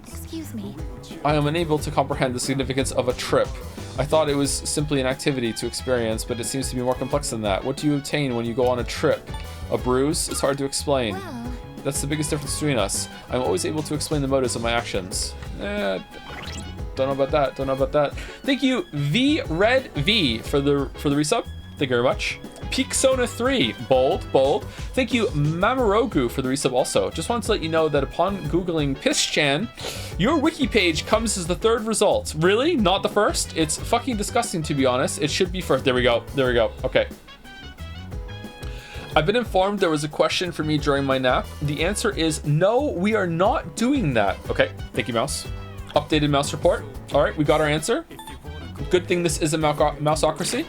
Excuse me. I am unable to comprehend the significance of a trip. I thought it was simply an activity to experience, but it seems to be more complex than that. What do you obtain when you go on a trip? A bruise? It's hard to explain. Well. That's the biggest difference between us. I'm always able to explain the motives of my actions. Don't know about that. Don't know about that. Thank you, Red V, for the resub. Thank you very much. Peaksona 3, bold. Thank you, Mamorugu, for the resub also. Just wanted to let you know that upon Googling Pisschan, your wiki page comes as the third result. Really? Not the first? It's fucking disgusting, to be honest. It should be first. There we go. Okay. I've been informed there was a question for me during my nap. The answer is no, we are not doing that. Okay, thank you, Mouse. Updated Mouse report. All right, we got our answer. Good thing this is a mouseocracy.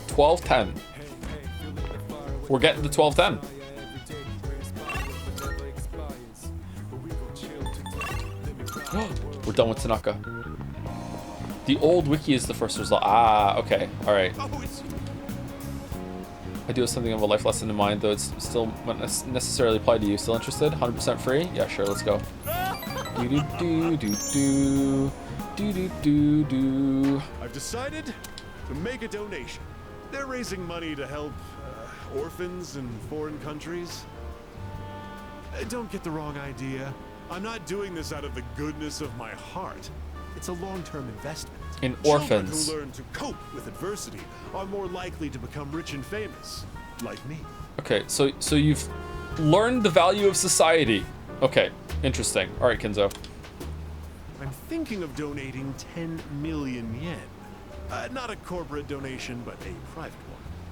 12-10. We're getting to 12-10. We're done with Tanaka. The old wiki is the first result. Ah, okay. All right. I do have something of a life lesson in mind, though it's still not necessarily applied to you. Still interested? 100% free? Yeah, sure. Let's go. I've decided to make a donation. They're raising money to help orphans in foreign countries. Don't get the wrong idea. I'm not doing this out of the goodness of my heart. It's a long-term investment. In orphans. Children who learn to cope with adversity are more likely to become rich and famous, like me. Okay, so you've learned the value of society. Okay, interesting. All right, Kenzo. I'm thinking of donating 10 million yen. Not a corporate donation, but a private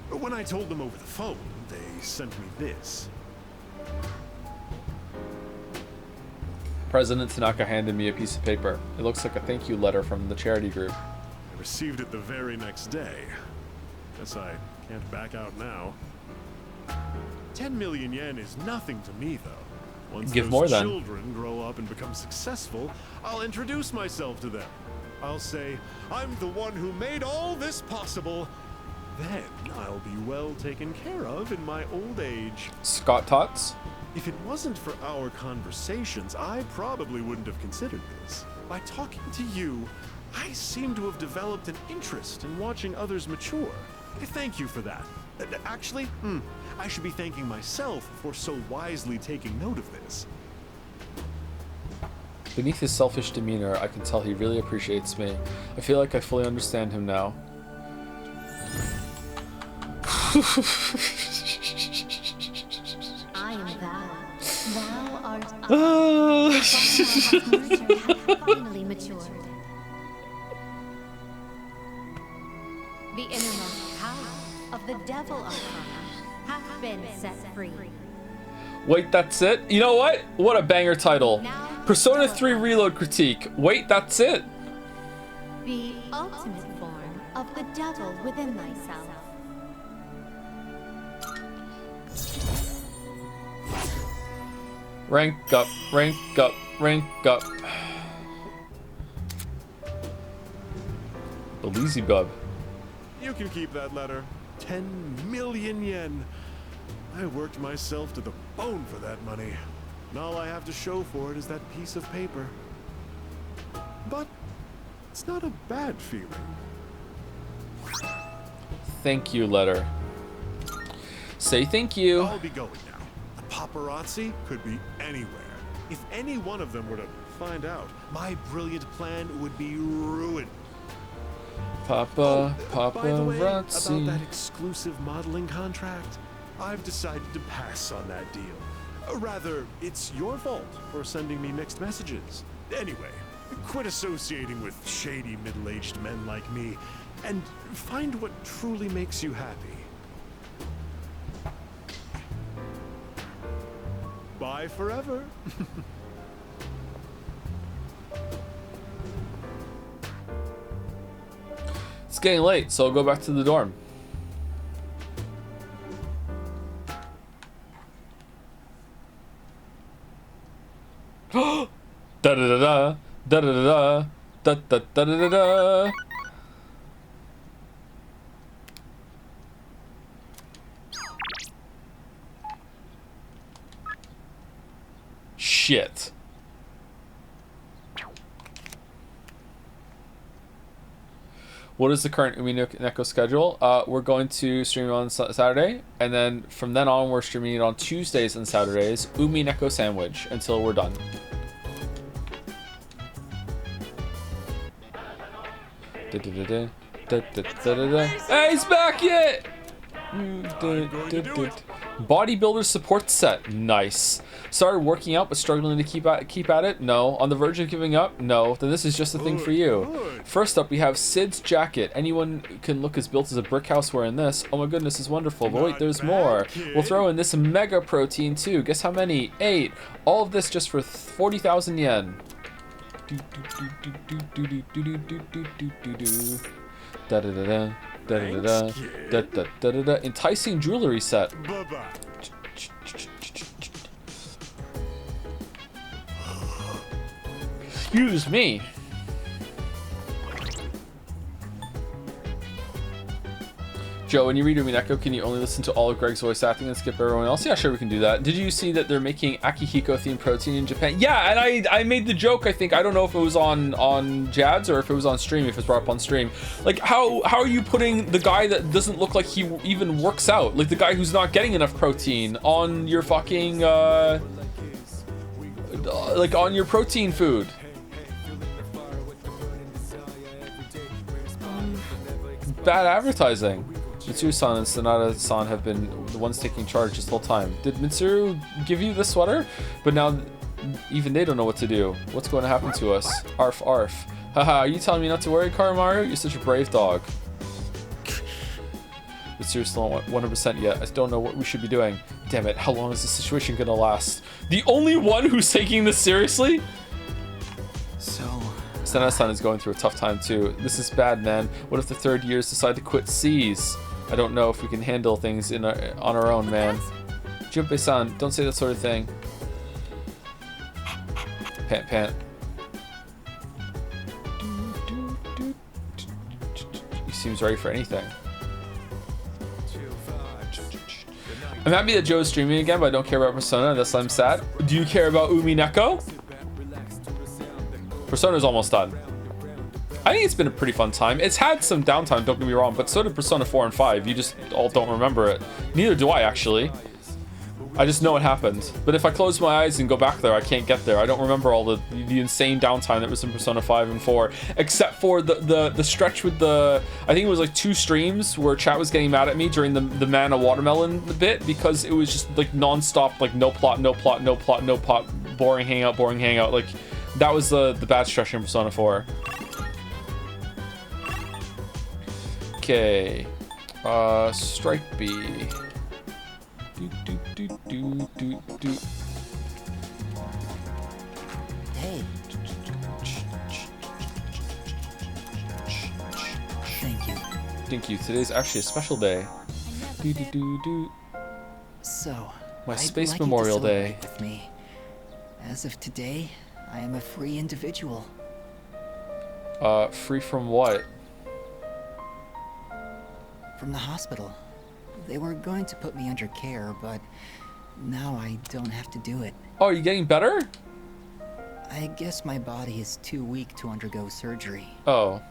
one. When I told them over the phone, they sent me this. President Tanaka handed me a piece of paper. It looks like a thank you letter from the charity group. I received it the very next day. Guess I can't back out now. 10 million yen is nothing to me, though. Once Give those more, then. children grow up and become successful, I'll introduce myself to them. I'll say, I'm the one who made all this possible. Then I'll be well taken care of in my old age. Scott Tots? If it wasn't for our conversations, I probably wouldn't have considered this. By talking to you, I seem to have developed an interest in watching others mature. Thank you for that. Actually, I should be thanking myself for so wisely taking note of this. Beneath his selfish demeanor, I can tell he really appreciates me. I feel like I fully understand him now. I am Val. Thou art I. The bond thou hast nurtured hath finally matured. The innermost power of the devil arcana hath been set free. Wait, that's it? You know what? What a banger title. Persona 3 Reload Critique. Wait, that's it? The ultimate form of the devil within thyself. Rank up, rank up, rank up. Beelzebub. You can keep that letter. 10 million yen. I worked myself to the bone for that money. And all I have to show for it is that piece of paper. But it's not a bad feeling. Thank you, letter. Say thank you. I'll be going now. The paparazzi could be anywhere. If any one of them were to find out, my brilliant plan would be ruined. By the way, about that exclusive modeling contract, I've decided to pass on that deal. Rather, it's your fault for sending me mixed messages. Anyway, quit associating with shady middle-aged men like me, and find what truly makes you happy. Bye forever. It's getting late, so I'll go back to the dorm. Da da da da da da da da da da da da. Shit. What is the current Umi Neko schedule? We're going to stream on Saturday, and then from then on, we're streaming it on Tuesdays and Saturdays. Umi Neko sandwich until we're done. Hey, he's back yet! Bodybuilder support set. Nice. Started working out but struggling to keep at it? No. On the verge of giving up? No. Then this is just the thing for you. First up, we have Sid's jacket. Anyone can look as built as a brick house wearing this. Oh my goodness, it's wonderful. But wait, there's more. We'll throw in this mega protein too. Guess how many? 8. All of this just for 40,000 yen. Da da da da. Da da da da da da da da. Enticing jewelry set. Bye-bye. Excuse me. Joe, when you read Umi Neko, can you only listen to all of Greg's voice acting and skip everyone else? Yeah, sure, we can do that. Did you see that they're making Akihiko themed protein in Japan? Yeah, and I made the joke, I think. I don't know if it was on Jad's or if it was on stream, if it's brought up on stream. Like, how are you putting the guy that doesn't look like he even works out, like the guy who's not getting enough protein, on your fucking, like, on your protein food? Bad advertising. Mitsuru-san and Sonata-san have been the ones taking charge this whole time. Did Mitsuru give you the sweater? But now even they don't know what to do. What's going to happen to us? Arf arf. Haha, are you telling me not to worry, Karamaru? You're such a brave dog. Mitsuru's still not 100% yet. I don't know what we should be doing. Damn it, how long is this situation gonna last? The only one who's taking this seriously? So... Sonata-san is going through a tough time too. This is bad, man. What if the third years decide to quit C's? I don't know if we can handle things on our own, man. Junpei-san, don't say that sort of thing. Pant, pant. He seems ready for anything. I'm happy that Joe is streaming again, but I don't care about Persona. That's why I'm sad. Do you care about Umi Neko? Persona's almost done. I think it's been a pretty fun time. It's had some downtime, don't get me wrong, but so did Persona 4 and 5. You just all don't remember it. Neither do I, actually. I just know it happened. But if I close my eyes and go back there, I can't get there. I don't remember all the insane downtime that was in Persona 5 and 4, except for the stretch with the, I think it was like 2 streams where chat was getting mad at me during the Mana Watermelon bit, because it was just like non-stop, like no plot, boring hangout. Like that was the bad stretch in Persona 4. Okay. Strike B. Do. Hey. Thank you. Thank you. Today's actually a special day. So, my I'd Space like you to Memorial celebrate Day. with me. As of today, I am a free individual. Free from what? From the hospital. They were going to put me under care, but now I don't have to do it. Oh, are you getting better? I guess my body is too weak to undergo surgery. Oh.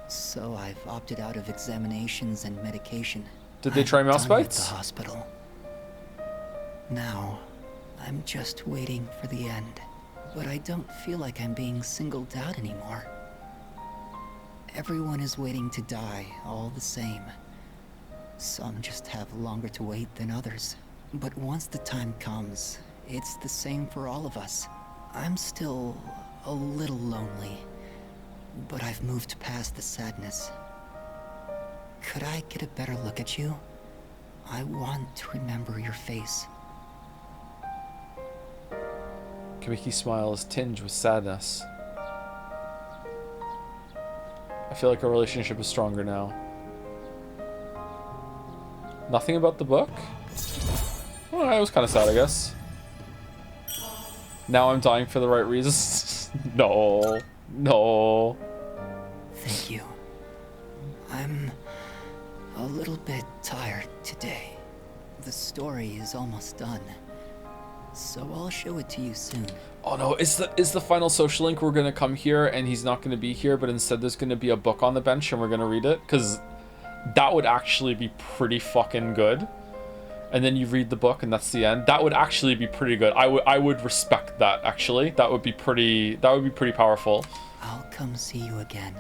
So I've opted out of examinations and medication. Did they try mouse done with bites? the hospital. Now, I'm just waiting for the end. But I don't feel like I'm being singled out anymore. Everyone is waiting to die all the same. Some just have longer to wait than others. But once the time comes, it's the same for all of us. I'm still a little lonely, but I've moved past the sadness. Could I get a better look at you? I want to remember your face. Kamiki's smile is tinged with sadness. I feel like our relationship is stronger now. Nothing about the book? Well, I was kind of sad, I guess. Now I'm dying for the right reasons. No. Thank you. I'm a little bit tired today. The story is almost done, so I'll show it to you soon. Oh no, is the final social link we're gonna come here and he's not gonna be here, but instead there's gonna be a book on the bench and we're gonna read it? Because that would actually be pretty fucking good. And then you read the book and that's the end. That would actually be pretty good. I would respect that, actually. That would be pretty powerful. I'll come see you again.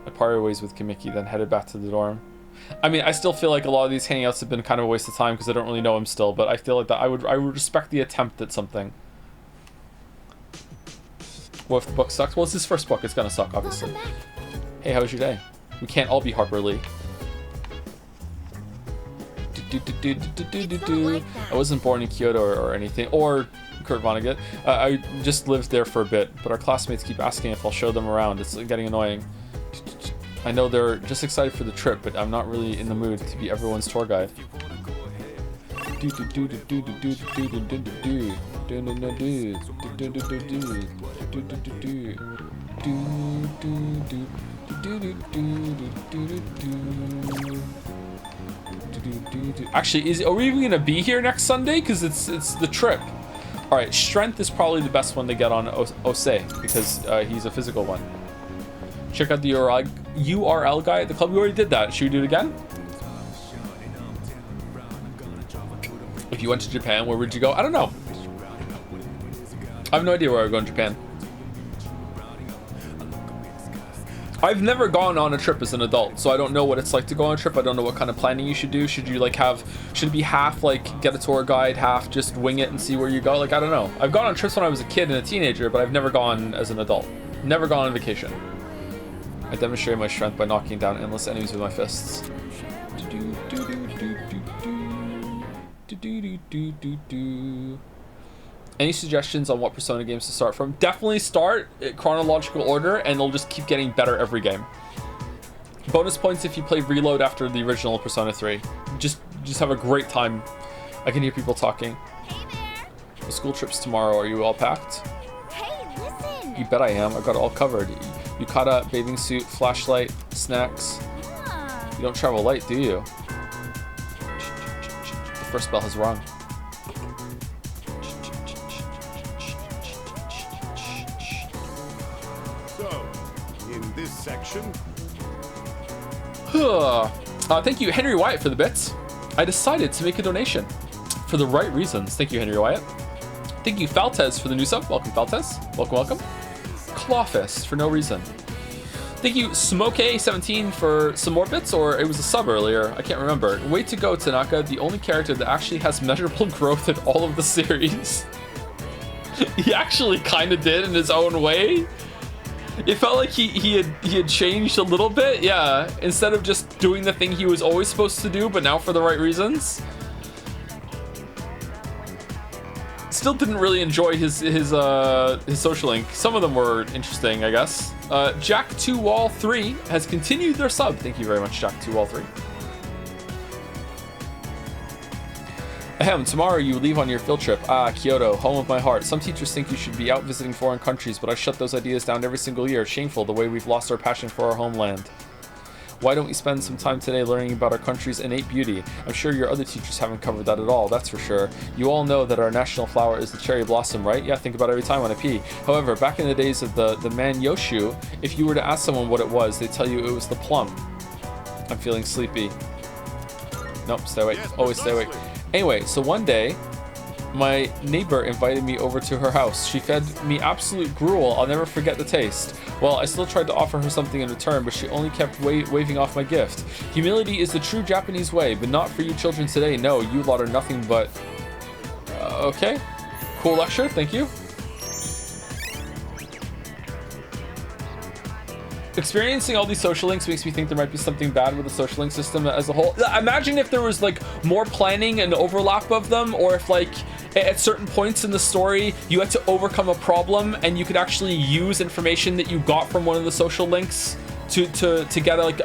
I parted ways with Kamiki, then headed back to the dorm. I mean, I still feel like a lot of these hangouts have been kind of a waste of time because I don't really know him still, but I feel like that I would respect the attempt at something. What if the book sucks? Well, it's his first book. It's gonna suck, obviously. Hey, how was your day? We can't all be Harper Lee. I wasn't born in Kyoto or anything, or Kurt Vonnegut. I just lived there for a bit, but our classmates keep asking if I'll show them around. It's getting annoying. I know they're just excited for the trip, but I'm not really in the mood to be everyone's tour guide. Actually, are we even gonna be here next Sunday? Because it's the trip. All right, strength is probably the best one to get on Osei because he's a physical one. Check out the URL guy at the club. We already did that. Should we do it again? If you went to Japan, where would you go? I don't know. I have no idea where I would go in Japan. I've never gone on a trip as an adult, so I don't know what it's like to go on a trip. I don't know what kind of planning you should do. Should you should it be half like get a tour guide, half just wing it and see where you go? Like, I don't know. I've gone on trips when I was a kid and a teenager, but I've never gone as an adult. Never gone on vacation. I demonstrated my strength by knocking down endless enemies with my fists. Any suggestions on what Persona games to start from? Definitely start in chronological order and they'll just keep getting better every game. Bonus points if you play Reload after the original Persona 3. Just have a great time. I can hear people talking. The school trip's tomorrow. Are you all packed? Hey, listen! You bet I am. I got it all covered. Yukata, bathing suit, flashlight, snacks. You don't travel light, do you? The first bell has rung. So, in this section, Thank you, Henry Wyatt, for the bits. I decided to make a donation for the right reasons. Thank you, Henry Wyatt. Thank you, Faltez, for the new sub. Welcome, Faltez. Welcome, welcome. Clawfist for no reason. Thank you, Smoke17, for some more bits, or it was a sub earlier. I can't remember. Way to go, Tanaka. The only character that actually has measurable growth in all of the series. He actually kind of did in his own way. It felt like he had changed a little bit. Yeah, instead of just doing the thing he was always supposed to do, but now for the right reasons. Still didn't really enjoy his social link. Some of them were interesting, I guess. Jack2Wall3 has continued their sub. Thank you very much, Jack2Wall3. Ahem, tomorrow you leave on your field trip. Ah, Kyoto, home of my heart. Some teachers think you should be out visiting foreign countries, but I shut those ideas down every single year. Shameful the way we've lost our passion for our homeland. Why don't we spend some time today learning about our country's innate beauty? I'm sure your other teachers haven't covered that at all, that's for sure. You all know that our national flower is the cherry blossom, right? Yeah, think about it every time when I pee. However, back in the days of the Manyoshu, if you were to ask someone what it was, they'd tell you it was the plum. I'm feeling sleepy. Nope, stay awake. Always stay awake. Anyway, so one day, my neighbor invited me over to her house. She fed me absolute gruel. I'll never forget the taste. Well, I still tried to offer her something in return, but she only kept waving off my gift. Humility is the true Japanese way, but not for you children today. No, you lot are nothing but... okay. Cool lecture, thank you. Experiencing all these social links makes me think there might be something bad with the social link system as a whole. Imagine if there was like more planning and overlap of them, or if like at certain points in the story you had to overcome a problem and you could actually use information that you got from one of the social links to get like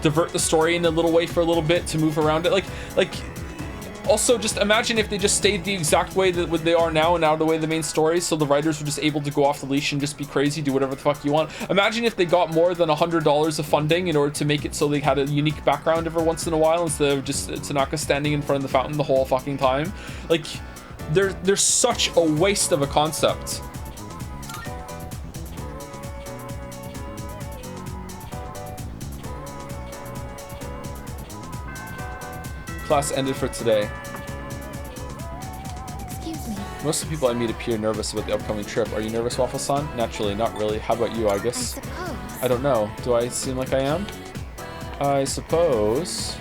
divert the story in a little way for a little bit to move around it. Like also just imagine if they just stayed the exact way that they are now and out of the way of the main story, so the writers were just able to go off the leash and just be crazy, do whatever the fuck you want. Imagine if they got more than $100 of funding in order to make it so they had a unique background every once in a while instead of just Tanaka standing in front of the fountain the whole fucking time. Like, there's such a waste of a concept. Class ended for today. Excuse me. Most of the people I meet appear nervous about the upcoming trip. Are you nervous, Waffle-san? Naturally, not really. How about you, Agus? I suppose. I don't know. Do I seem like I am? I suppose.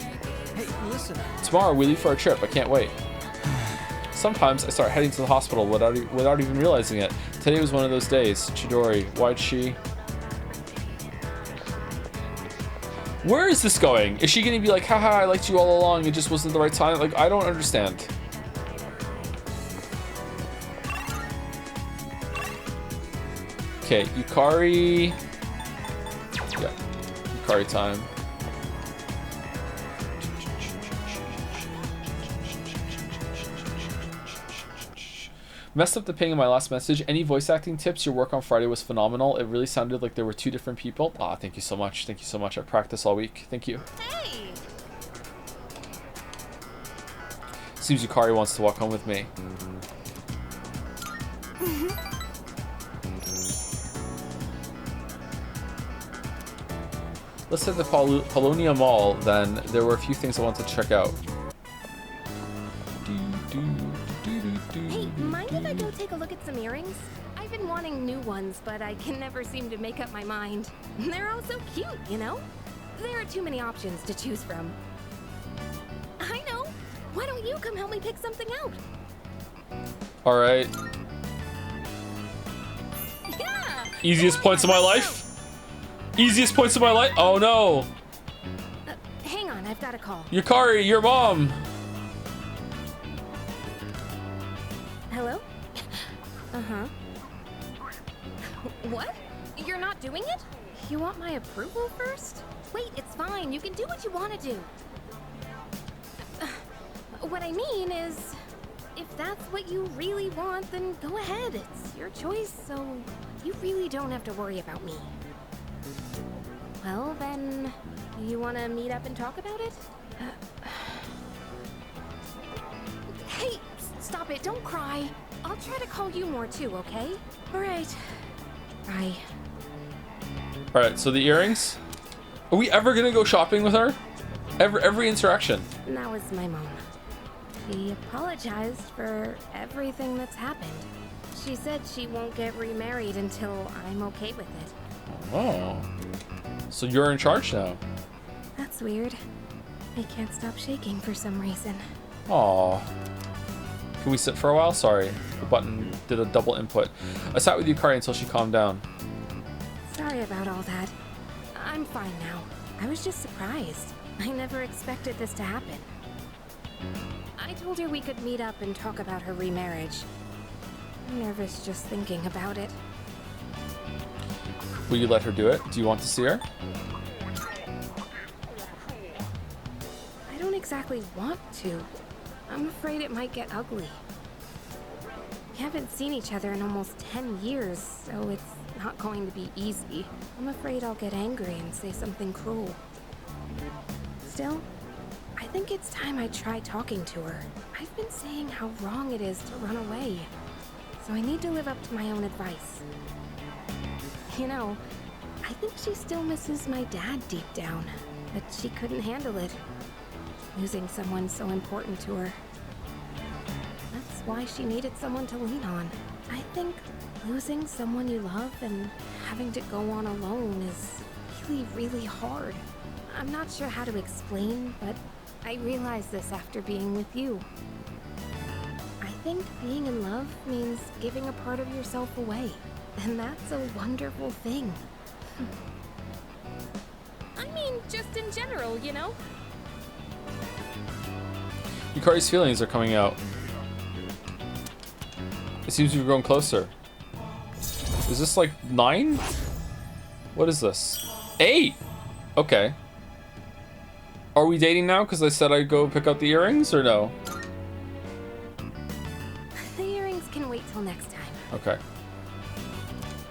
Hey, listen. Tomorrow we leave for our trip. I can't wait. Sometimes I start heading to the hospital without even realizing it. Today was one of those days. Chidori, why'd she... Where is this going? Is she gonna be like, haha, I liked you all along, it just wasn't the right time? Like, I don't understand. Okay, Yukari. Yeah, Yukari time. Messed up the ping in my last message. Any voice acting tips? Your work on Friday was phenomenal. It really sounded like there were two different people. Ah, thank you so much. Thank you so much. I practiced all week. Thank you. Hey. Seems Yukari wants to walk home with me. Let's hit the Polonia Mall then. There were a few things I wanted to check out. Hey, mind if I go take a look at some earrings? I've been wanting new ones, but I can never seem to make up my mind. They're all so cute, you know? There are too many options to choose from. I know! Why don't you come help me pick something out? Alright. Yeah! Easiest points of my life? Easiest points of my life? Oh no! Hang on, I've got a call. Yukari, your mom! Hello? Uh-huh. What? You're not doing it? You want my approval first? Wait, it's fine. You can do what you want to do. What I mean is, if that's what you really want, then go ahead. It's your choice, so you really don't have to worry about me. Well, then, you want to meet up and talk about it? Hey, stop it. Don't cry. I'll try to call you more too, okay? All right. Bye. Alright, so the earrings? Are we ever gonna go shopping with her? Every interaction. And that was my mom. She apologized for everything that's happened. She said she won't get remarried until I'm okay with it. Oh. So you're in charge now. That's weird. I can't stop shaking for some reason. Aw. Can we sit for a while? Sorry. The button did a double input. I sat with Yukari until she calmed down. Sorry about all that. I'm fine now. I was just surprised. I never expected this to happen. I told her we could meet up and talk about her remarriage. I'm nervous just thinking about it. Will you let her do it? Do you want to see her? I don't exactly want to. I'm afraid it might get ugly. We haven't seen each other in almost 10 years, so it's not going to be easy. I'm afraid I'll get angry and say something cruel. Still, I think it's time I try talking to her. I've been saying how wrong it is to run away, so I need to live up to my own advice. You know, I think she still misses my dad deep down, but she couldn't handle it. Losing someone so important to her. That's why she needed someone to lean on. I think losing someone you love and having to go on alone is really, really hard. I'm not sure how to explain, but I realized this after being with you. I think being in love means giving a part of yourself away, and that's a wonderful thing. I mean, just in general, you know? Yukari's feelings are coming out. It seems we've grown closer. Is this like 9? What is this? 8! Okay. Are we dating now because I said I'd go pick up the earrings, or no? The earrings can wait till next time. Okay.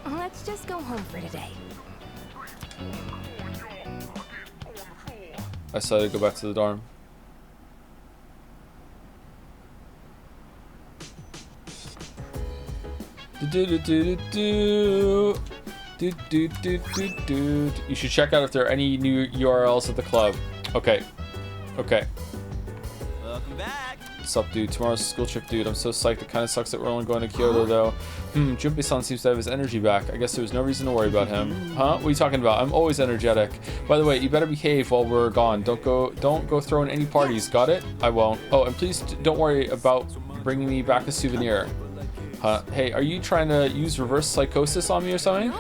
Let's just go home for today. I said I'd go back to the dorm. You should check out if there are any new URLs at the club. Okay. Okay. Welcome back. What's up, dude? Tomorrow's school trip, dude. I'm so psyched. It kind of sucks that we're only going to Kyoto, though. Junpei-san seems to have his energy back. I guess there was no reason to worry about him. Huh? What are you talking about? I'm always energetic. By the way, you better behave while we're gone. Don't go throwing any parties. Got it? I won't. Oh, and please don't worry about bringing me back a souvenir. Huh? Hey, are you trying to use reverse psychosis on me or something?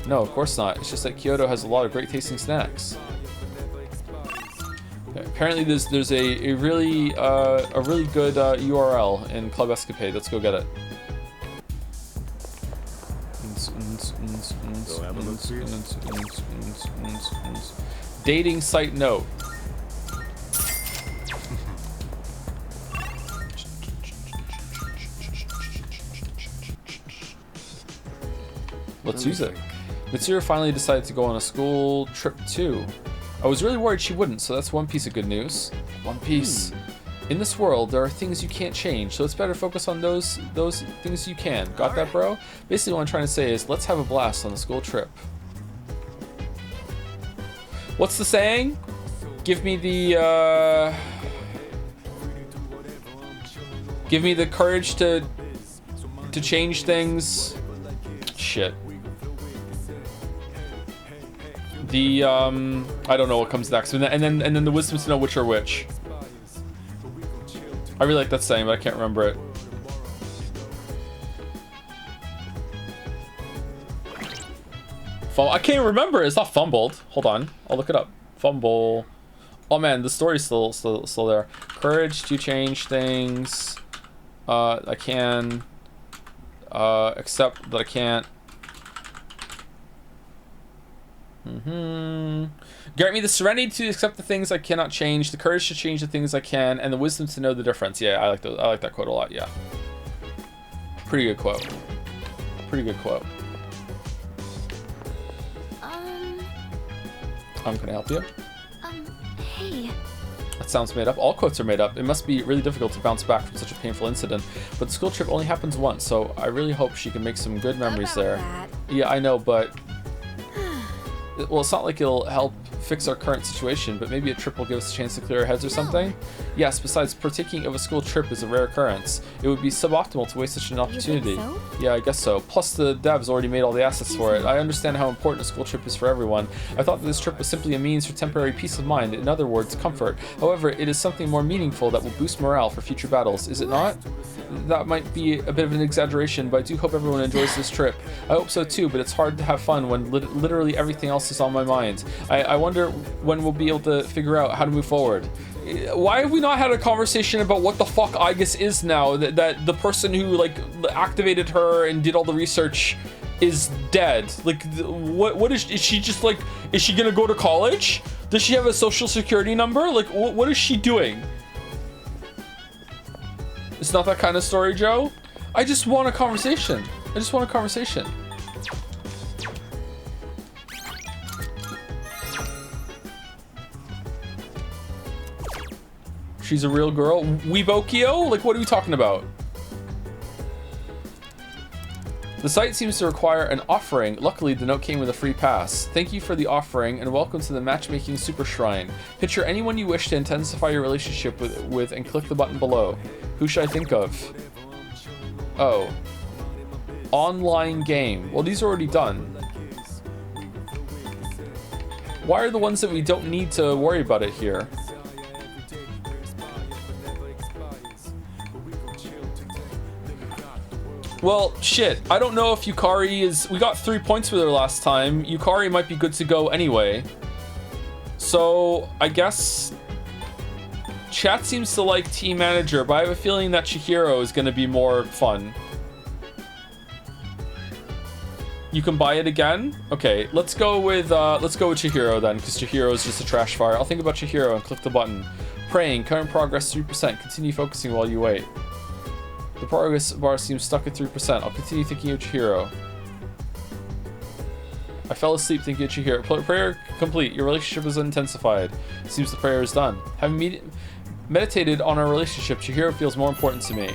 No, of course not. It's just that Kyoto has a lot of great tasting snacks. Apparently there's a really good URL in Club Escapade. Let's go get it. Dating site note. Let's use it. Mitsuru finally decided to go on a school trip too. I was really worried she wouldn't, so that's one piece of good news. One piece. In this world, there are things you can't change, so it's better to focus on those things you can. Got that, bro? Basically, what I'm trying to say is, let's have a blast on the school trip. What's the saying? Give me the courage to change things. Shit. The I don't know what comes next, and then the wisdom to know which are which. I really like that saying, but I can't remember it. I can't remember it. It's not fumbled. Hold on, I'll look it up. Fumble. Oh man, the story's still there. Courage to change things. I can. Accept that I can't. Grant me the serenity to accept the things I cannot change, the courage to change the things I can, and the wisdom to know the difference. Yeah, I like that quote a lot. Yeah, pretty good quote. Pretty good quote. Can I help you? Hey. That sounds made up. All quotes are made up. It must be really difficult to bounce back from such a painful incident. But the school trip only happens once, so I really hope she can make some good memories there. Yeah, I know, but well, it's not like it'll help fix our current situation, but maybe a trip will give us a chance to clear our heads or something. Yes, besides, partaking of a school trip is a rare occurrence. It would be suboptimal to waste such an opportunity. You think so? Yeah, I guess so. Plus, the devs already made all the assets for it. I understand how important a school trip is for everyone. I thought that this trip was simply a means for temporary peace of mind, in other words, comfort. However, it is something more meaningful that will boost morale for future battles, is it not? That might be a bit of an exaggeration, but I do hope everyone enjoys this trip. I hope so too, but it's hard to have fun when literally everything else is on my mind. I wonder when we'll be able to figure out how to move forward. Why have we not had a conversation about what the fuck Aegis is now? That the person who like activated her and did all the research is dead. Like, what is she just like? Is she gonna go to college? Does she have a social security number? Like, what is she doing? It's not that kind of story, Joe. I just want a conversation. I just want a conversation. She's a real girl. Weebokio? Like, what are we talking about? The site seems to require an offering. Luckily, the note came with a free pass. Thank you for the offering, and welcome to the matchmaking super shrine. Picture anyone you wish to intensify your relationship with and click the button below. Who should I think of? Oh. Online game. Well, these are already done. Why are the ones that we don't need to worry about it here? Well, shit. I don't know if Yukari is... We got 3 points with her last time. Yukari might be good to go anyway. So, I guess... Chat seems to like Team Manager, but I have a feeling that Chihiro is going to be more fun. You can buy it again? Okay, let's go with Chihiro then, because Chihiro is just a trash fire. I'll think about Chihiro and click the button. Praying, current progress 3%. Continue focusing while you wait. The progress bar seems stuck at 3%. I'll continue thinking of Chihiro. I fell asleep thinking of Chihiro. Prayer complete. Your relationship is intensified. Seems the prayer is done. Having meditated on our relationship, Chihiro feels more important to me.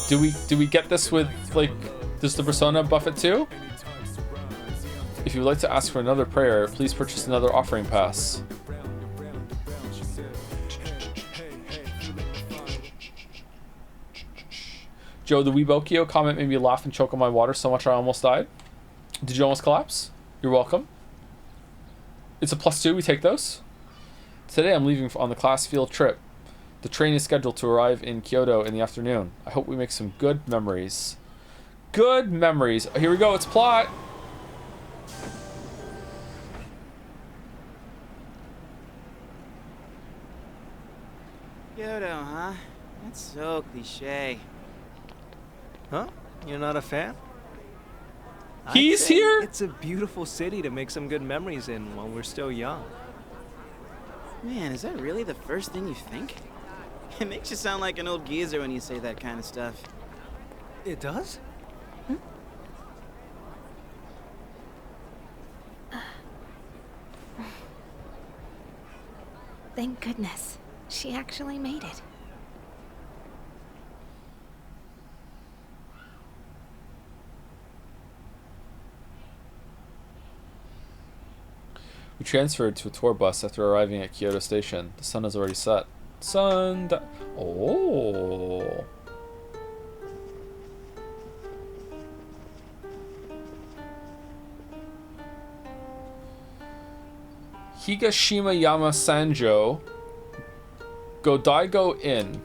Do we get this with, like, does the persona buff it too? If you would like to ask for another prayer, please purchase another offering pass. Joe, the Weebokio comment made me laugh and choke on my water so much I almost died. Did you almost collapse? You're welcome. It's a +2, we take those. Today I'm leaving on the class field trip. The train is scheduled to arrive in Kyoto in the afternoon. I hope we make some good memories. Good memories. Here we go, it's plot. Kyoto, huh? That's so cliche. Huh? You're not a fan? He's here? It's a beautiful city to make some good memories in while we're still young. Man, is that really the first thing you think? It makes you sound like an old geezer when you say that kind of stuff. It does? Thank goodness. She actually made it. We transferred to a tour bus after arriving at Kyoto Station. The sun has already set. Oh. Higashima Yama Sanjo. Godaigo Inn.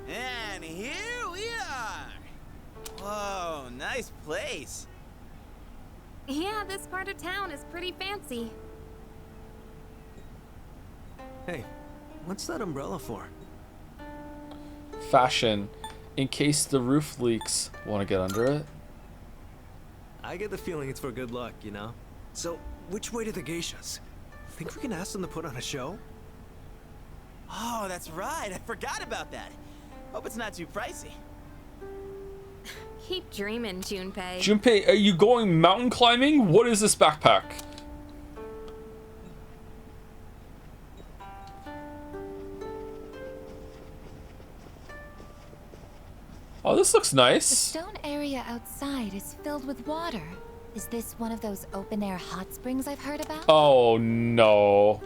And here we are! Whoa, nice place. Yeah, this part of town is pretty fancy. Hey, what's that umbrella for? Fashion. In case the roof leaks. Want to get under it? I get the feeling it's for good luck, you know? So, which way to the geishas? Think we can ask them to put on a show? Oh, that's right. I forgot about that. Hope it's not too pricey. Keep dreaming, Junpei. Junpei, are you going mountain climbing? What is this backpack? Oh, this looks nice. The stone area outside is filled with water. Is this one of those open-air hot springs I've heard about? Oh no.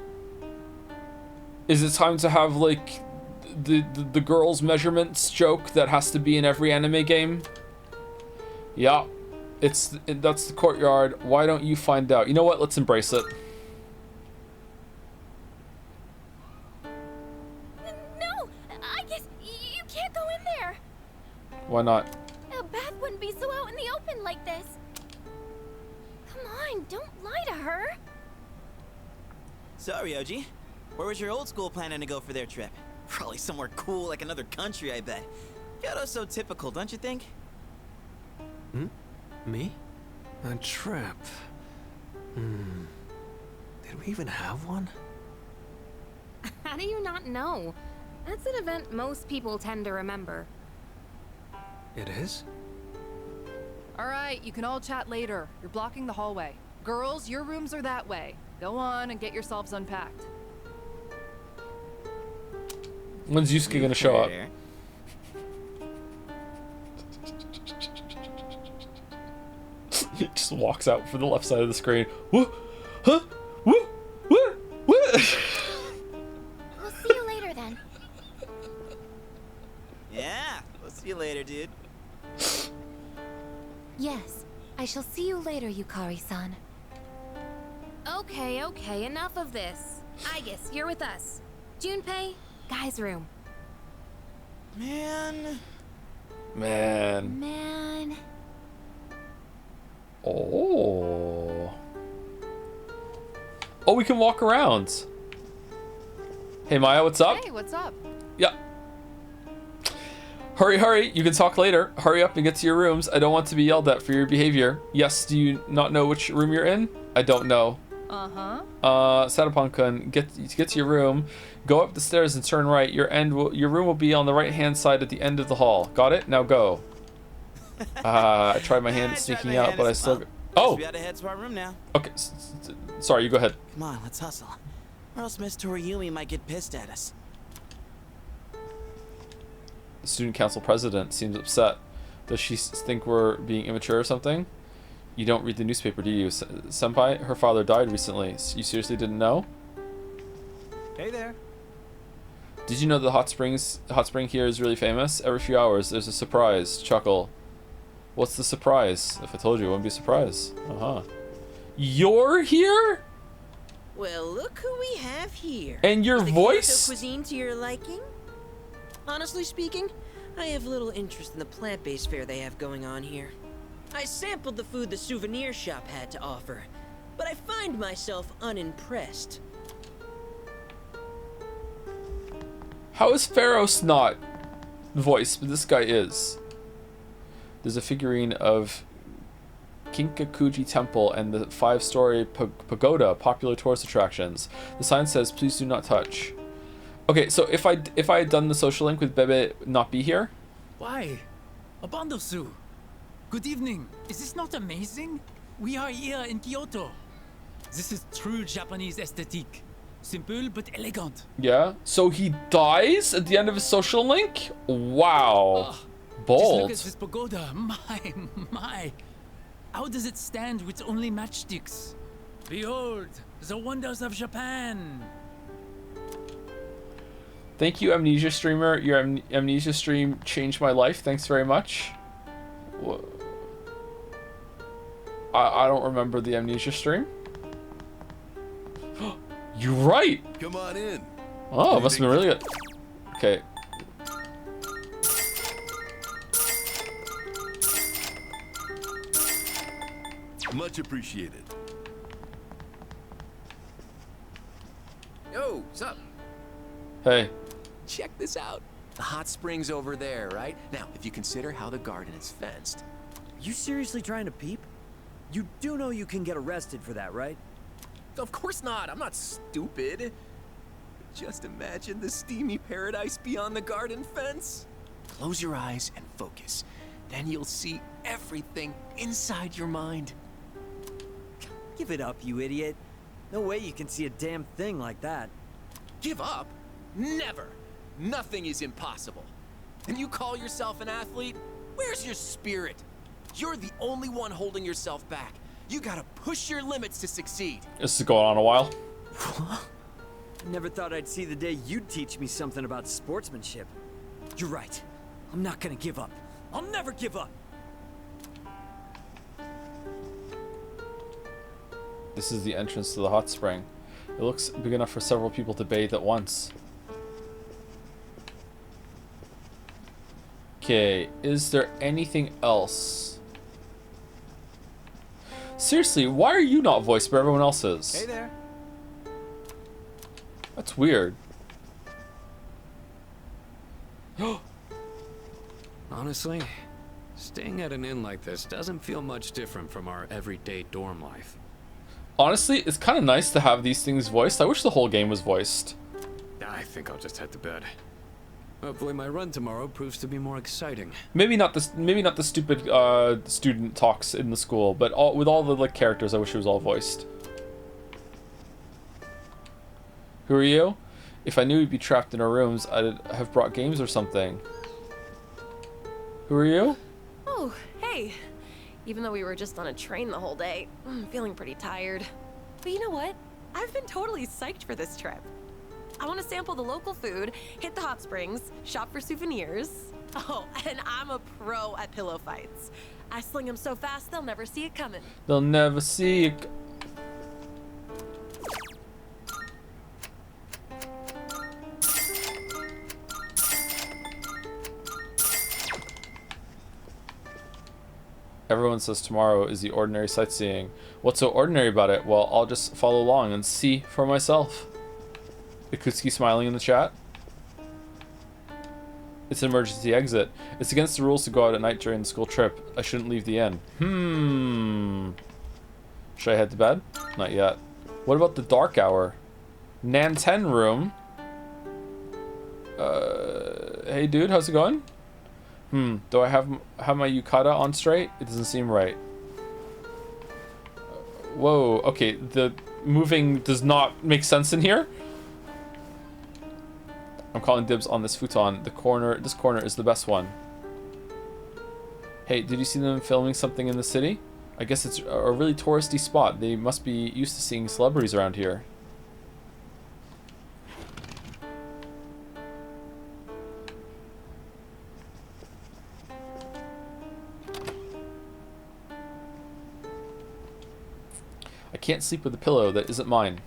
Is it time to have like the girls' measurements joke that has to be in every anime game? Yeah. That's the courtyard. Why don't you find out? You know what? Let's embrace it. No! I guess you can't go in there! Why not? A bath wouldn't be so out in the open like this. Come on, don't lie to her. So, Ryoji, where was your old school planning to go for their trip? Probably somewhere cool like another country, I bet. Kyoto's so typical, don't you think? Hmm? Me? A trip? Did we even have one? How do you not know? That's an event most people tend to remember. It is? Alright, you can all chat later. You're blocking the hallway. Girls, your rooms are that way. Go on and get yourselves unpacked. When's Yusuke gonna show up? He just walks out for the left side of the screen. Whoa! Huh? Whoa! Whoa! Whoa! We'll see you later then. Yeah, we'll see you later, dude. Yes, I shall see you later, Yukari-san. Okay, enough of this. I guess you're with us. Junpei, guy's room. Man. Oh. Oh, we can walk around. Hey, Maya, what's up? Hey, what's up? Yeah. Hurry, you can talk later. Hurry up and get to your rooms. I don't want to be yelled at for your behavior. Yes, do you not know which room you're in? I don't know. Satapon-kun, get to your room. Go up the stairs and turn right. Your room will be on the right-hand side at the end of the hall. Got it? Now go. I tried my hand at sneaking out, but I still... Oh! We gotta head to our room now. Okay, sorry, you go ahead. Come on, let's hustle. Or else Miss Toriyumi might get pissed at us. The student council president seems upset. Does she think we're being immature or something? You don't read the newspaper, do you? Senpai, her father died recently. You seriously didn't know? Hey there. Did you know the hot spring here is really famous? Every few hours, there's a surprise. Chuckle. What's the surprise? If I told you, it wouldn't be a surprise. You're here? Well, look who we have here. And your Is the voice? Kyoto cuisine to your liking? Honestly speaking, I have little interest in the plant-based fare they have going on here. I sampled the food the souvenir shop had to offer, but I find myself unimpressed. How is Pharos not voice, but this guy is? There's a figurine of Kinkakuji Temple and the 5-story pagoda, popular tourist attractions. The sign says, "Please do not touch." Okay, so if I had done the social link, would Bebe not be here? Why? Abandosu. Good evening. Is this not amazing? We are here in Kyoto. This is true Japanese aesthetique. Simple but elegant. Yeah. So he dies at the end of his social link? Wow. Just Bold. look at this pagoda. My. How does it stand with only matchsticks? Behold, the wonders of Japan. Thank you, Amnesia Streamer. Your Amnesia stream changed my life. Thanks very much. I don't remember the Amnesia stream. You're right. Come on in. Oh, it must have been really good. Okay. Much appreciated. Yo, what's up? Hey. Check this out. The hot spring's over there, right? Now, if you consider how the garden is fenced. You seriously trying to peep? You do know you can get arrested for that, right? Of course not. I'm not stupid. Just imagine the steamy paradise beyond the garden fence. Close your eyes and focus. Then you'll see everything inside your mind. Give it up, you idiot. No way you can see a damn thing like that. Give up? Never. Nothing is impossible. And you call yourself an athlete? Where's your spirit? You're the only one holding yourself back. You gotta push your limits to succeed. This is going on a while. Never thought I'd see the day you'd teach me something about sportsmanship. You're right. I'm not gonna give up. I'll never give up. This is the entrance to the hot spring. It looks big enough for several people to bathe at once. Okay, is there anything else? Seriously, why are you not voiced but everyone else is? Hey there. That's weird. Honestly, staying at an inn like this doesn't feel much different from our everyday dorm life. Honestly, it's kind of nice to have these things voiced. I wish the whole game was voiced. I think I'll just head to bed. Hopefully my run tomorrow proves to be more exciting. Maybe not the stupid student talks in the school, but with all the like characters, I wish it was all voiced. Who are you? If I knew we'd be trapped in our rooms, I'd have brought games or something. Who are you? Oh, hey. Even though we were just on a train the whole day, I'm feeling pretty tired. But you know what? I've been totally psyched for this trip. I want to sample the local food, hit the hot springs, shop for souvenirs. Oh, and I'm a pro at pillow fights. I sling them so fast they'll never see it coming. They'll never see it. Everyone says tomorrow is the ordinary sightseeing. What's so ordinary about it? Well, I'll just follow along and see for myself. Ikutsuki smiling in the chat. It's an emergency exit. It's against the rules to go out at night during the school trip. I shouldn't leave the inn. Should I head to bed? Not yet. What about the dark hour? Nanten room. Hey dude, how's it going? Do I have my yukata on straight? It doesn't seem right. Whoa, okay, the moving does not make sense in here. I'm calling dibs on this futon. This corner is the best one. Hey, did you see them filming something in the city? I guess it's a really touristy spot. They must be used to seeing celebrities around here. I can't sleep with a pillow that isn't mine.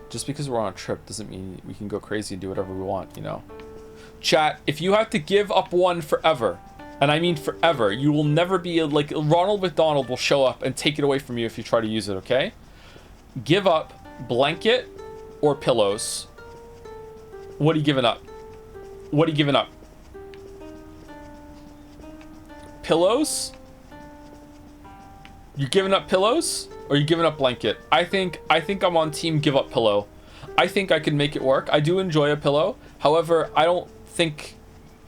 Just because we're on a trip doesn't mean we can go crazy and do whatever we want, you know? Chat, if you have to give up one forever, and I mean forever, you will never be like Ronald McDonald will show up and take it away from you if you try to use it, okay? Give up blanket or pillows. What are you giving up? What are you giving up? Pillows? You're giving up pillows? Or you giving up blanket? I think I'm on team give up pillow. I think I can make it work. I do enjoy a pillow. However, I don't think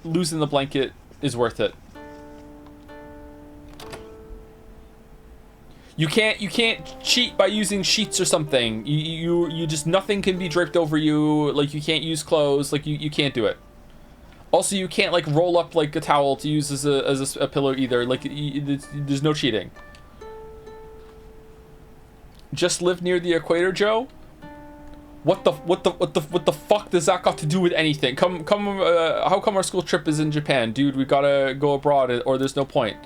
losing the blanket is worth it. You can't cheat by using sheets or something. You just nothing can be draped over you. Like you can't use clothes. Like you can't do it. Also, you can't like roll up like a towel to use as a pillow either. Like there's no cheating. Just live near the equator, Joe? What the fuck does that got to do with anything? How come our school trip is in Japan? Dude, we gotta go abroad or there's no point.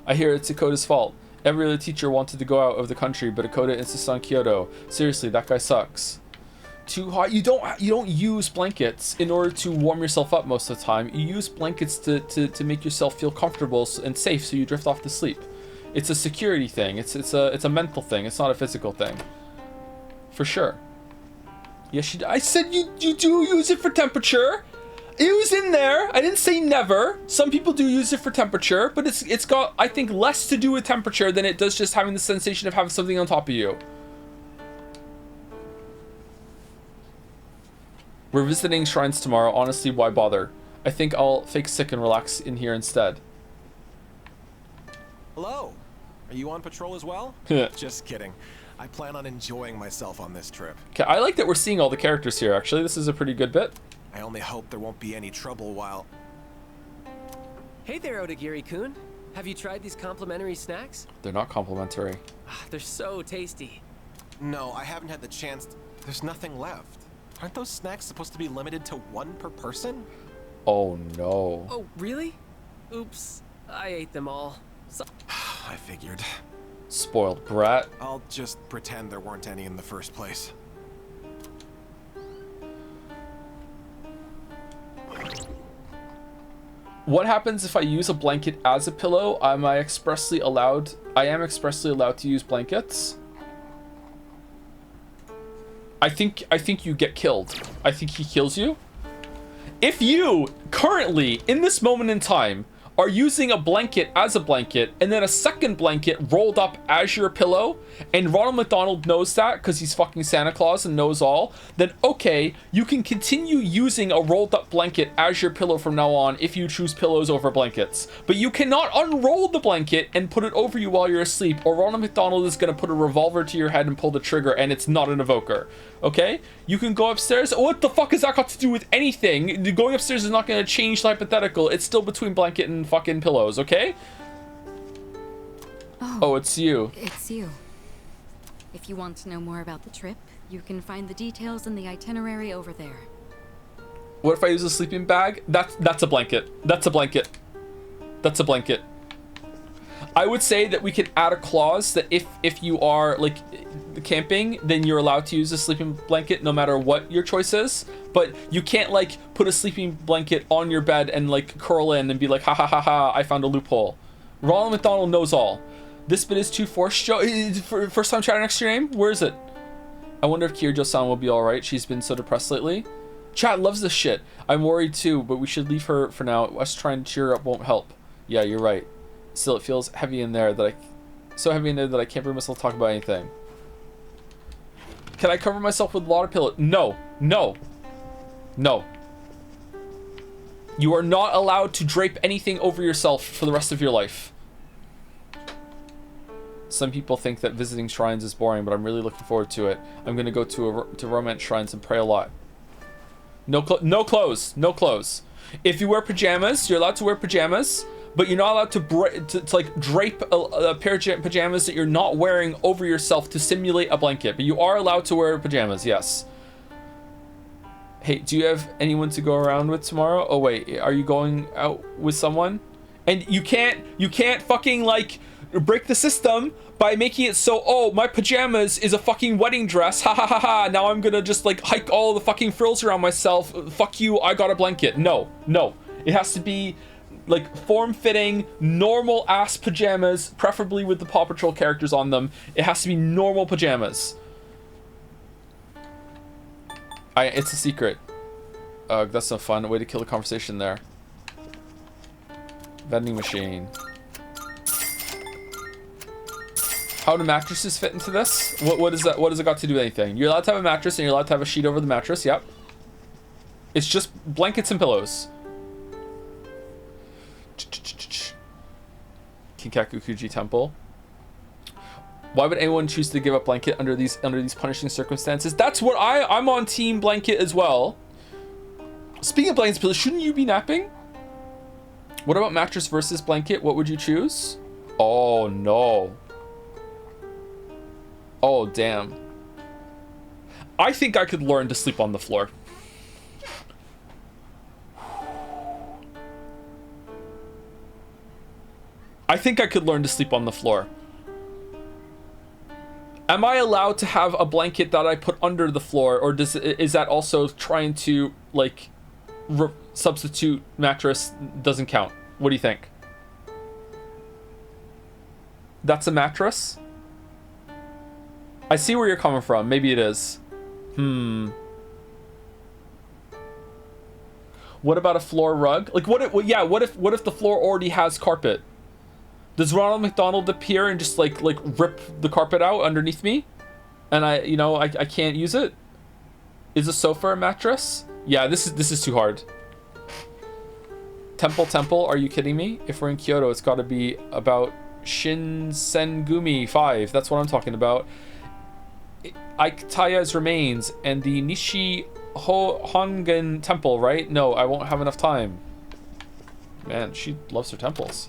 I hear it's Akota's fault. Every other teacher wanted to go out of the country, but Akota insists on Kyoto. Seriously, that guy sucks. Too hot. You don't use blankets in order to warm yourself up most of the time. You use blankets to make yourself feel comfortable and safe so you drift off to sleep. It's a security thing. It's a mental thing. It's not a physical thing. For sure. Yes, I said you do use it for temperature. It was in there. I didn't say never. Some people do use it for temperature, but it's got, I think, less to do with temperature than it does just having the sensation of having something on top of you. We're visiting shrines tomorrow. Honestly, why bother? I think I'll fake sick and relax in here instead. Hello. Are Are you on patrol as well? Just kidding. I plan on enjoying myself on this trip. Okay, I like that we're seeing all the characters here, actually. This is a pretty good bit. I only hope there won't be any trouble while... Hey there, Odagiri-kun. Have you tried these complimentary snacks? They're not complimentary. They're so tasty. No, I haven't had the chance. There's nothing left. Aren't those snacks supposed to be limited to 1 per person? Oh, no. Oh, really? Oops. I ate them all. I figured. Spoiled brat. I'll just pretend there weren't any in the first place. What happens if I use a blanket as a pillow? I am expressly allowed to use blankets. I think you get killed. I think he kills you. If you currently, in this moment in time, are using a blanket as a blanket and then a second blanket rolled up as your pillow, and Ronald McDonald knows that because he's fucking Santa Claus and knows all, then okay, you can continue using a rolled up blanket as your pillow from now on if you choose pillows over blankets. But you cannot unroll the blanket and put it over you while you're asleep, or Ronald McDonald is going to put a revolver to your head and pull the trigger, and it's not an evoker. Okay? You can go upstairs. What the fuck has that got to do with anything? Going upstairs is not going to change the hypothetical. It's still between blanket and fucking pillows, okay? Oh, it's you. It's you. If you want to know more about the trip, you can find the details in the itinerary over there. What if I use a sleeping bag? That's a blanket. That's a blanket. That's a blanket. I would say that we can add a clause that if you are like camping, then you're allowed to use a sleeping blanket no matter what your choice is. But you can't like put a sleeping blanket on your bed and like curl in and be like, ha ha ha ha, I found a loophole. Ronald McDonald knows all. This bit is too forced. First time chatting next to your name? Where is it? I wonder if Kirijo-san will be alright. She's been so depressed lately. Chat loves this shit. I'm worried too, but we should leave her for now. Us trying to cheer her up won't help. Yeah, you're right. Still, it feels heavy in there that I can't bring myself to talk about anything. Can I cover myself with a lot of pillows? No. No. No. You are not allowed to drape anything over yourself for the rest of your life. Some people think that visiting shrines is boring, but I'm really looking forward to it. I'm gonna go to romance shrines and pray a lot. No clothes. No clothes. If you wear pajamas, you're allowed to wear pajamas, but you're not allowed to like drape a pair of pajamas that you're not wearing over yourself to simulate a blanket. But you are allowed to wear pajamas, yes. Hey, do you have anyone to go around with tomorrow? Oh wait, are you going out with someone? And you can't fucking like break the system by making it so, oh, my pajamas is a fucking wedding dress, ha ha ha ha, now I'm gonna just like hike all the fucking frills around myself, fuck you, I got a blanket. No, it has to be like form-fitting, normal ass pajamas, preferably with the Paw Patrol characters on them. It has to be normal pajamas. It's a secret. That's no fun. Way to kill the conversation there. Vending machine. How do mattresses fit into this? What is that? What does it got to do with anything? You're allowed to have a mattress and you're allowed to have a sheet over the mattress. Yep. It's just blankets and pillows. Kinkakukuji Temple. Why would anyone choose to give up blanket under these punishing circumstances? That's what I'm on team blanket as well. Speaking of blankets, pillows, shouldn't you be napping? What about mattress versus blanket? What would you choose? Oh no. Oh damn. I think I could learn to sleep on the floor. I think I could learn to sleep on the floor. Am I allowed to have a blanket that I put under the floor, or is that also trying to like substitute mattress? Doesn't count. What do you think? That's a mattress? I see where you're coming from. Maybe it is. What about a floor rug? Like what if the floor already has carpet? Does Ronald McDonald appear and just like rip the carpet out underneath me? And I can't use it? Is a sofa a mattress? Yeah, this is too hard. Temple, are you kidding me? If we're in Kyoto, it's got to be about Shinsengumi 5. That's what I'm talking about. Aikataya's remains and the Nishi Hongen temple, right? No, I won't have enough time. Man, she loves her temples.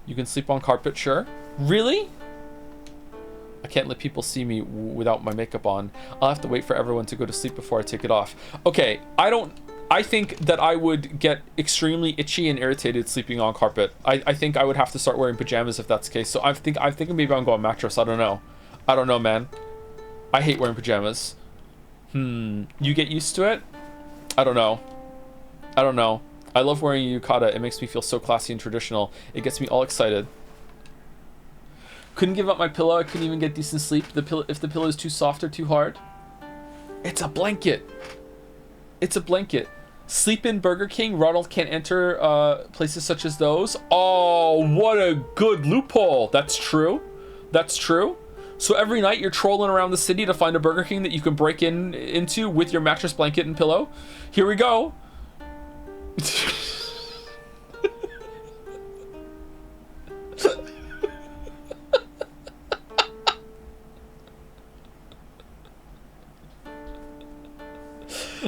You can sleep on carpet, sure. Really? I can't let people see me without my makeup on. I'll have to wait for everyone to go to sleep before I take it off. Okay, I think that I would get extremely itchy and irritated sleeping on carpet. I think I would have to start wearing pajamas if that's the case. So I'm thinking maybe I'm going mattress. I don't know. I don't know, man. I hate wearing pajamas. You get used to it? I don't know. I don't know. I love wearing a yukata. It makes me feel so classy and traditional. It gets me all excited. Couldn't give up my pillow. I couldn't even get decent sleep. If the pillow is too soft or too hard. It's a blanket. It's a blanket. Sleep in Burger King. Ronald can't enter places such as those. Oh, what a good loophole. That's true. That's true. So every night you're trolling around the city to find a Burger King that you can break into with your mattress, blanket, and pillow. Here we go.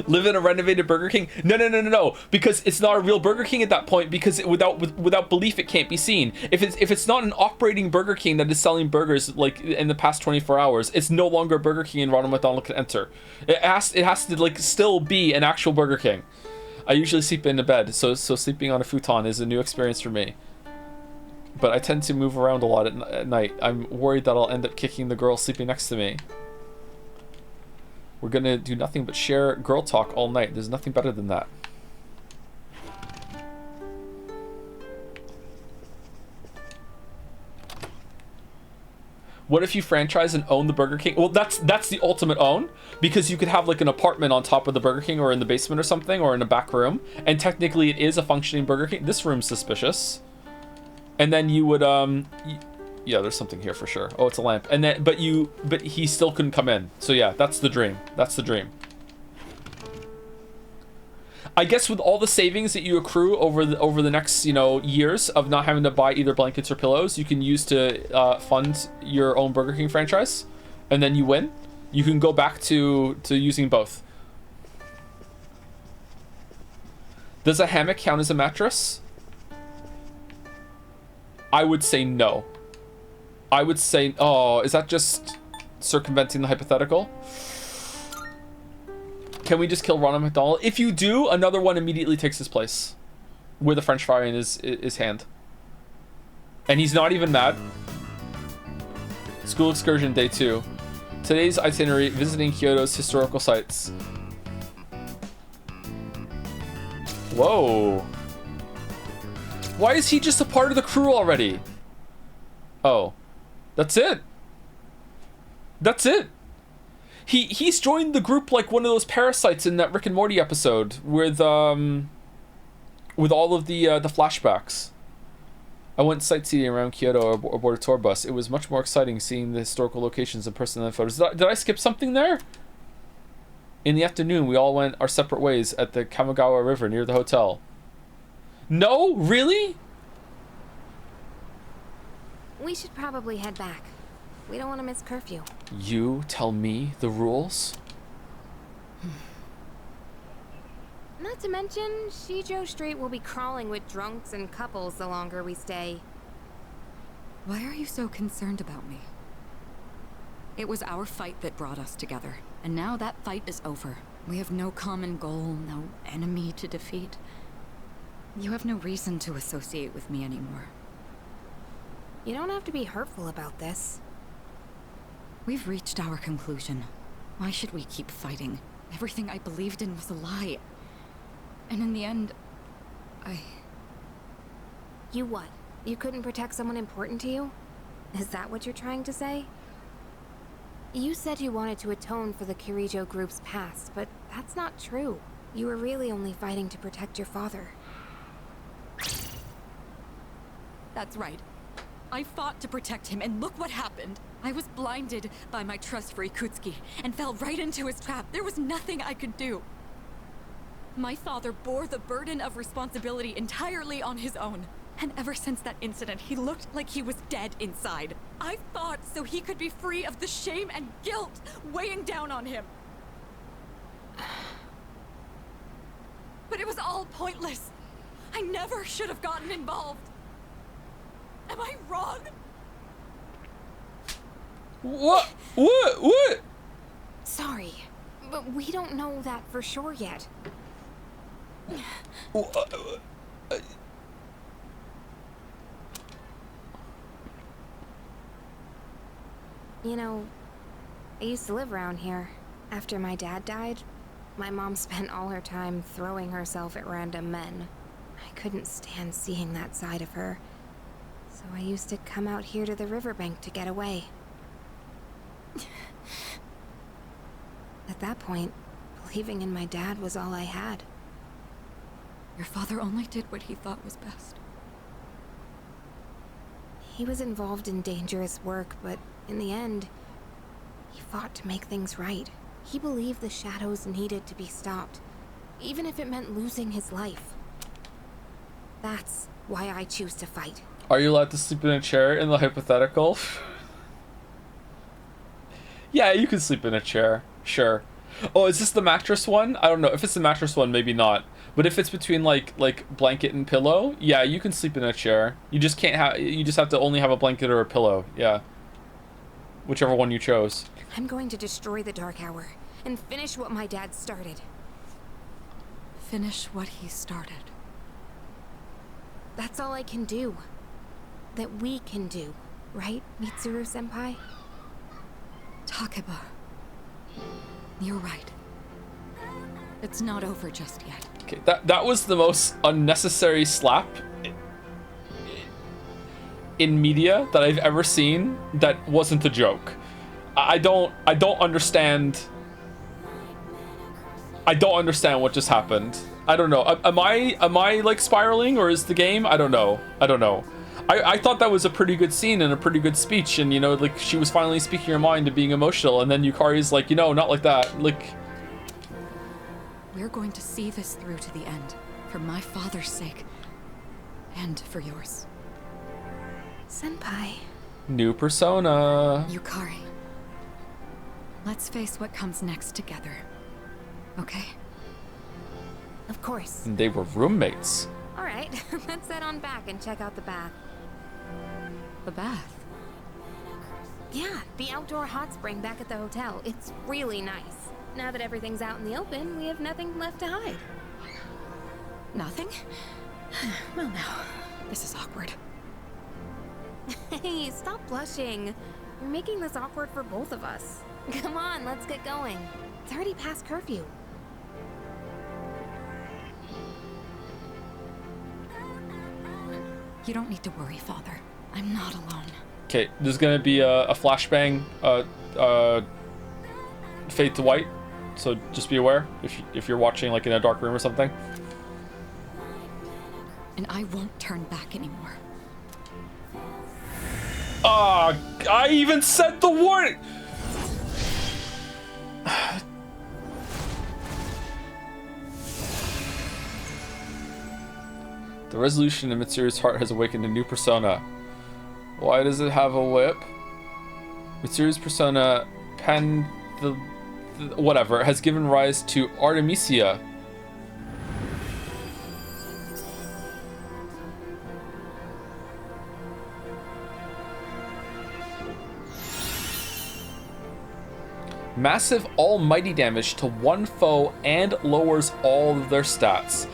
Live in a renovated Burger King? No. Because it's not a real Burger King at that point. Because without belief, it can't be seen. If it's not an operating Burger King that is selling burgers like in the past 24 hours, it's no longer a Burger King, and Ronald McDonald can enter. It has to like still be an actual Burger King. I usually sleep in a bed, so sleeping on a futon is a new experience for me. But I tend to move around a lot at night. I'm worried that I'll end up kicking the girl sleeping next to me. We're gonna do nothing but share girl talk all night. There's nothing better than that. What if you franchise and own the Burger King? Well, that's the ultimate own, because you could have like an apartment on top of the Burger King or in the basement or something, or in a back room, and technically it is a functioning Burger King. This room's suspicious. And then you would yeah, there's something here for sure. Oh, it's a lamp. And then but he still couldn't come in. So yeah, that's the dream. That's the dream. I guess with all the savings that you accrue over the next, years of not having to buy either blankets or pillows, you can use to fund your own Burger King franchise, and then you win. You can go back to using both. Does a hammock count as a mattress? I would say no. I would say, oh, is that just circumventing the hypothetical? Can we just kill Ronald McDonald? If you do, another one immediately takes his place with a french fry in his hand. And he's not even mad. School excursion day 2. Today's itinerary, visiting Kyoto's historical sites. Whoa. Why is he just a part of the crew already? Oh. That's it. That's it. He's joined the group like one of those parasites in that Rick and Morty episode with all of the flashbacks. I went sightseeing around Kyoto aboard a tour bus. It was much more exciting seeing the historical locations in person than photos. Did I skip something there? In the afternoon, we all went our separate ways at the Kamogawa River near the hotel. No? Really? We should probably head back. We don't want to miss curfew. You tell me the rules? Not to mention, Shijo Street will be crawling with drunks and couples the longer we stay. Why are you so concerned about me? It was our fight that brought us together, and now that fight is over. We have no common goal, no enemy to defeat. You have no reason to associate with me anymore. You don't have to be hurtful about this. We've reached our conclusion. Why should we keep fighting? Everything I believed in was a lie. And in the end, You what? You couldn't protect someone important to you? Is that what you're trying to say? You said you wanted to atone for the Kirijo group's past, but that's not true. You were really only fighting to protect your father. That's right. I fought to protect him, and look what happened. I was blinded by my trust for Ikutsuki, and fell right into his trap. There was nothing I could do. My father bore the burden of responsibility entirely on his own. And ever since that incident, he looked like he was dead inside. I fought so he could be free of the shame and guilt weighing down on him. But it was all pointless. I never should have gotten involved. Am I wrong? What? What? Sorry, but we don't know that for sure yet. You know, I used to live around here. After my dad died, my mom spent all her time throwing herself at random men. I couldn't stand seeing that side of her, so I used to come out here to the riverbank to get away. At that point, believing in my dad was all I had. Your father only did what he thought was best. He was involved in dangerous work, but in the end, he fought to make things right. He believed the shadows needed to be stopped, even if it meant losing his life. That's why I choose to fight. Are you allowed to sleep in a chair in the hypothetical? Yeah, you can sleep in a chair. Sure. Oh, is this the mattress one? I don't know. If it's the mattress one, maybe not. But if it's between like blanket and pillow, yeah, you can sleep in a chair. You just can't have. You just have to only have a blanket or a pillow. Yeah. Whichever one you chose. I'm going to destroy the Dark Hour and finish what my dad started. Finish what he started. That's all I can do. That we can do, right, Mitsuru-senpai? Takeba. You're right. It's not over just yet. Okay, that was the most unnecessary slap in media that I've ever seen that wasn't a joke. I don't understand. I don't understand what just happened. I don't know. Am I like spiraling, or is the game? I don't know. I thought that was a pretty good scene and a pretty good speech, and you know, like she was finally speaking her mind and being emotional, and then Yukari's like, you know, not like that. Like, we're going to see this through to the end, for my father's sake, and for yours. Senpai. New persona. Yukari. Let's face what comes next together. Okay? Of course. And they were roommates. All right, let's head on back and check out the bath. The bath? Yeah, the outdoor hot spring back at the hotel. It's really nice. Now that everything's out in the open, we have nothing left to hide. Nothing? Well, now, this is awkward. Hey, stop blushing. You're making this awkward for both of us. Come on, let's get going. It's already past curfew. You don't need to worry, Father. I'm not alone. Okay, there's gonna be a flashbang, fade to white, so just be aware if you're watching like in a dark room or something. And I won't turn back anymore. Ah, I even said the warning. The resolution in Mitsuru's heart has awakened a new persona. Why does it have a whip? Mitsuru's persona, whatever, has given rise to Artemisia. Massive almighty damage to one foe and lowers all of their stats.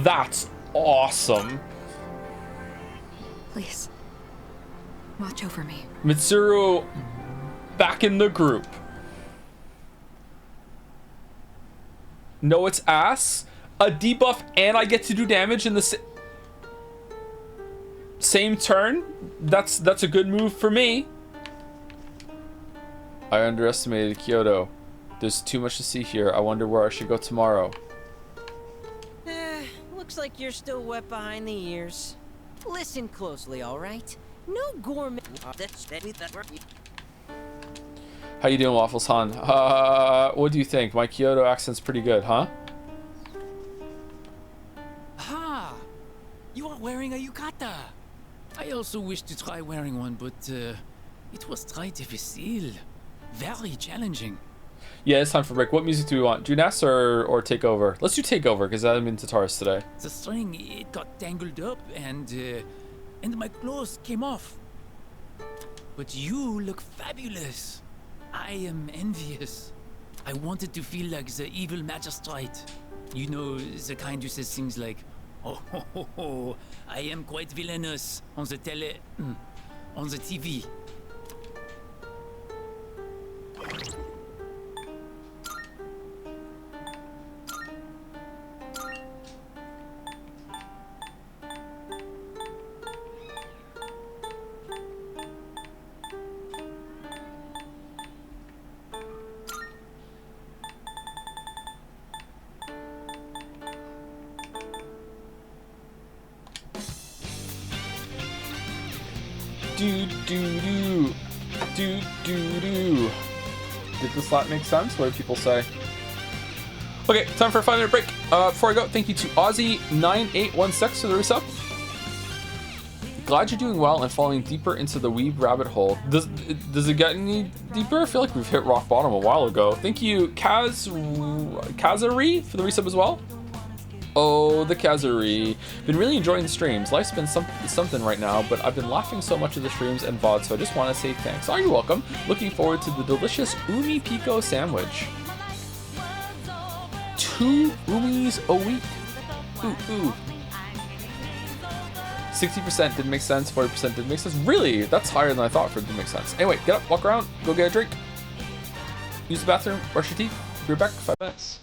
That's awesome. Please, watch over me. Mitsuru back in the group. No, it's ass. A debuff and I get to do damage in the same turn. That's a good move for me. I underestimated Kyoto. There's too much to see here. I wonder where I should go tomorrow. Looks like you're still wet behind the ears. Listen closely, all right? No gourmet. How you doing, Waffles Han? What do you think? My Kyoto accent's pretty good, huh? Ha! You you're wearing a yukata. I also wish to try wearing one, but it was très difficile. Very challenging. Yeah, it's time for break. What music do we want? Junas or Take Over? Let's do Take Over, because I'm in Tataris today. The string, it got tangled up and my clothes came off. But you look fabulous. I am envious. I wanted to feel like the evil magistrate. You know, the kind who says things like, oh, ho, ho, ho, I am quite villainous on the on the TV. Did this slot make sense? What do people say? Okay, time for a 5-minute break. Before I go, thank you to Aussie9816 for the resub. Glad you're doing well and falling deeper into the weeb rabbit hole. Does it get any deeper? I feel like we've hit rock bottom a while ago. Thank you, Kazari, for the resub as well. Oh, the Kazari. Been really enjoying the streams. Life's been something right now, but I've been laughing so much at the streams and VODs, so I just want to say thanks. Oh, you're welcome. Looking forward to the delicious Umi Pico sandwich. 2 Umis a week. Ooh. 60% didn't make sense, 40% didn't make sense. Really? That's higher than I thought for it to make sense. Anyway, get up, walk around, go get a drink, use the bathroom, brush your teeth. Be back in 5 minutes.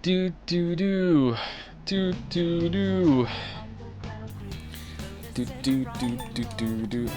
Do do do do do do do do do do do do.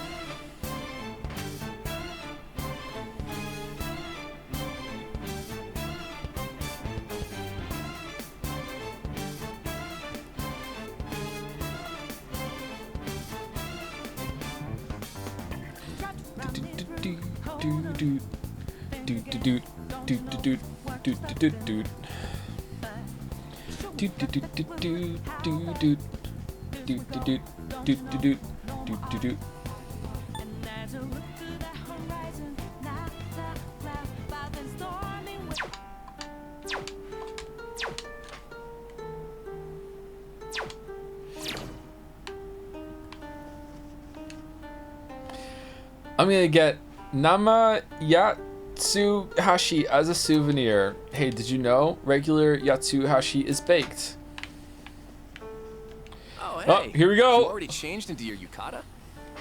I'm gonna get Nama Yatsuhashi as a souvenir. Hey, did you know regular Yatsuhashi is baked? Oh, hey. Oh, here we go. You already changed into your yukata?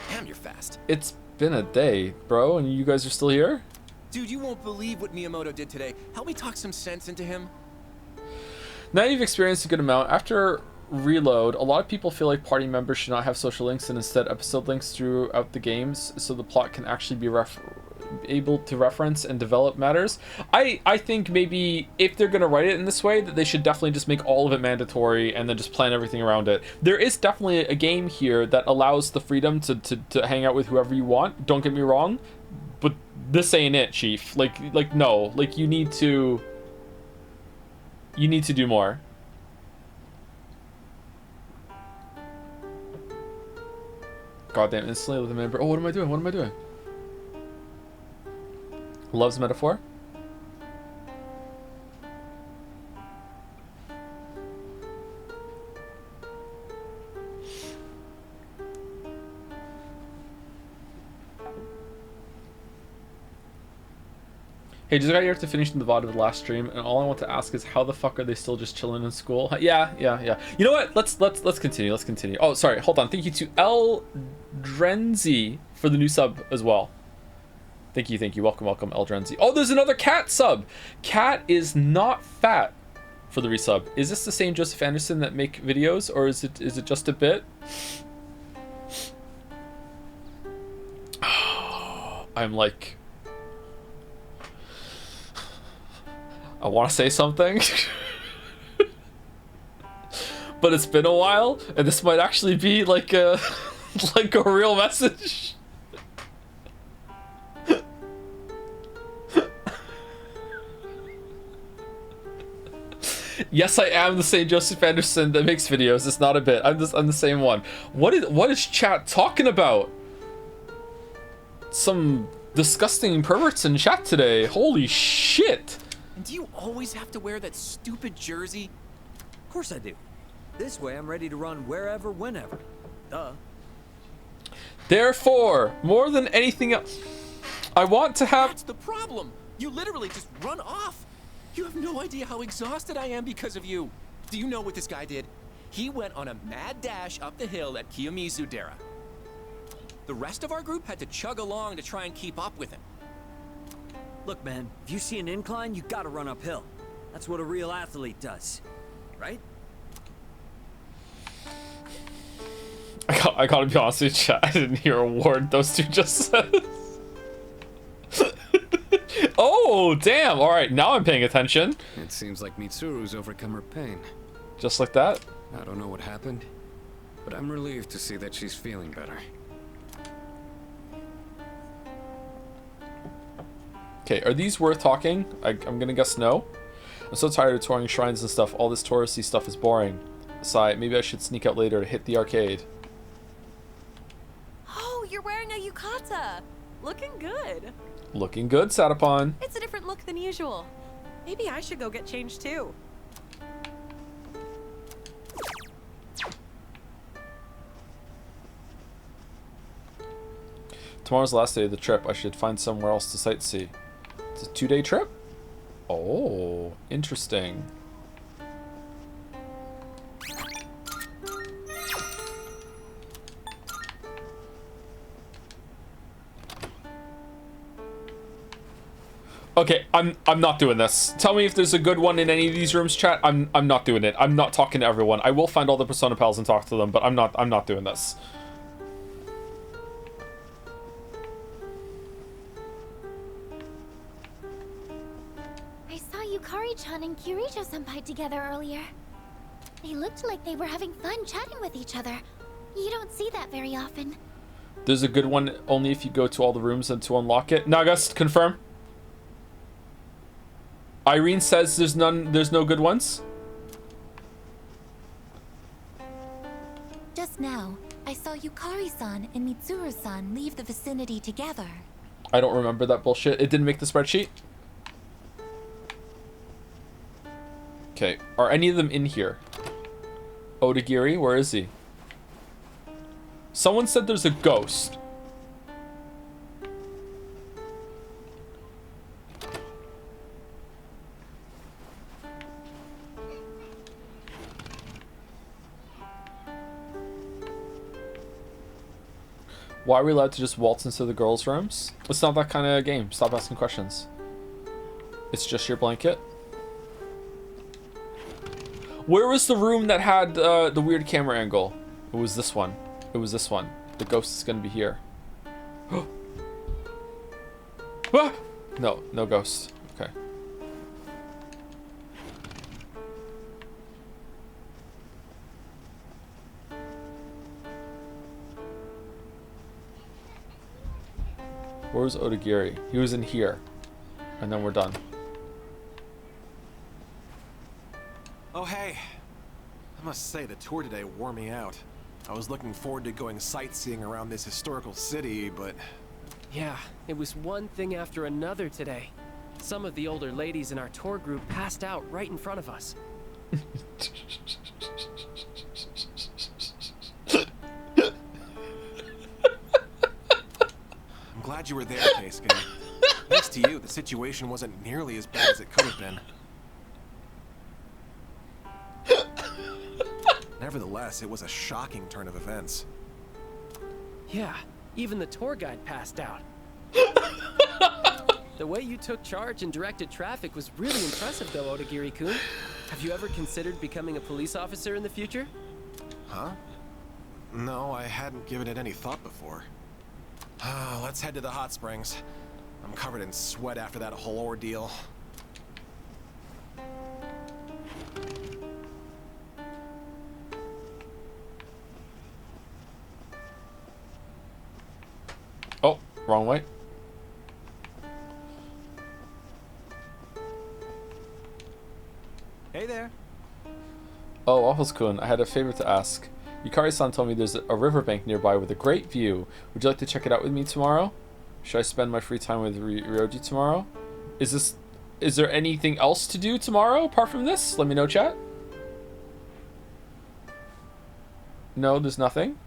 Damn, you're fast. It's been a day, bro, and you guys are still here? Dude, you won't believe what Miyamoto did today. Help me talk some sense into him. Now you've experienced a good amount. After Reload, a lot of people feel like party members should not have social links and instead episode links throughout the games so the plot can actually be able to reference and develop matters. I think maybe if they're going to write it in this way, that they should definitely just make all of it mandatory and then just plan everything around it. There is definitely a game here that allows the freedom to hang out with whoever you want. Don't get me wrong, but this ain't it, Chief. Like no, like you need to do more. Goddamn, instantly with a member. Oh, what am I doing? What am I doing? Loves metaphor. Hey, just got here to finish the VOD of the last stream, and all I want to ask is how the fuck are they still just chilling in school? Yeah. You know what? Let's continue. Oh, sorry. Hold on. Thank you to El Drenzy for the new sub as well. Thank you. Welcome, El Drenzy. Oh, there's another Cat sub. Cat is not fat for the resub. Is this the same Joseph Anderson that make videos, or is it just a bit? I'm like, I want to say something, but it's been a while, and this might actually be like a like a real message. Yes, I am the same Joseph Anderson that makes videos. It's not a bit. I'm the same one. What is chat talking about? Some disgusting perverts in chat today. Holy shit. And do you always have to wear that stupid jersey? Of course I do. This way I'm ready to run wherever, whenever. Duh. Therefore, more than anything else, I want to have... That's the problem. You literally just run off. You have no idea how exhausted I am because of you. Do you know what this guy did? He went on a mad dash up the hill at Kiyomizu-dera. The rest of our group had to chug along to try and keep up with him. Look, man, if you see an incline, you gotta run uphill. That's what a real athlete does, right? I gotta be honest with you, chat. I didn't hear a word those two just said. Oh, damn. All right, now I'm paying attention. It seems like Mitsuru's overcome her pain. Just like that? I don't know what happened, but I'm relieved to see that she's feeling better. Okay, are these worth talking? I'm gonna guess no. I'm so tired of touring shrines and stuff. All this touristy stuff is boring. Sigh, maybe I should sneak out later to hit the arcade. Oh, you're wearing a yukata. Looking good. Looking good, Satapon. It's a different look than usual. Maybe I should go get changed too. Tomorrow's the last day of the trip. I should find somewhere else to sightsee. It's a 2-day trip? Oh, interesting. Okay, I'm not doing this. Tell me if there's a good one in any of these rooms, chat. I'm not doing it. I'm not talking to everyone. I will find all the Persona pals and talk to them, but I'm not doing this. I saw Yukari-chan and Kirito-senpai together earlier. They looked like they were having fun chatting with each other. You don't see that very often. There's a good one only if you go to all the rooms and to unlock it. Nagas, confirm. Irene says there's no good ones. Just now, I saw Yukari-san and Mitsuru-san leave the vicinity together. I don't remember that bullshit. It didn't make the spreadsheet. Okay, are any of them in here? Odagiri, where is he? Someone said there's a ghost. Why are we allowed to just waltz into the girls' rooms? It's not that kind of game. Stop asking questions. It's just your blanket. Where was the room that had the weird camera angle? It was this one. It was this one. The ghost is gonna be here. Ah! No, no ghost. Okay. Where was Odagiri? He was in here. And then we're done. Oh, hey. I must say, the tour today wore me out. I was looking forward to going sightseeing around this historical city, but... Yeah, it was one thing after another today. Some of the older ladies in our tour group passed out right in front of us. I'm glad you were there, Keisuke. Thanks to you, the situation wasn't nearly as bad as it could have been. Nevertheless, it was a shocking turn of events. Yeah, even the tour guide passed out. The way you took charge and directed traffic was really impressive, though, Odagiri-kun. Have you ever considered becoming a police officer in the future? Huh? No, I hadn't given it any thought before. Let's head to the hot springs. I'm covered in sweat after that whole ordeal. Oh, wrong way. Hey there. Oh, Waffles-kun, I had a favor to ask. Yukari-san told me there's a riverbank nearby with a great view. Would you like to check it out with me tomorrow? Should I spend my free time with Ryoji tomorrow? Is there anything else to do tomorrow apart from this? Let me know, chat. No, there's nothing.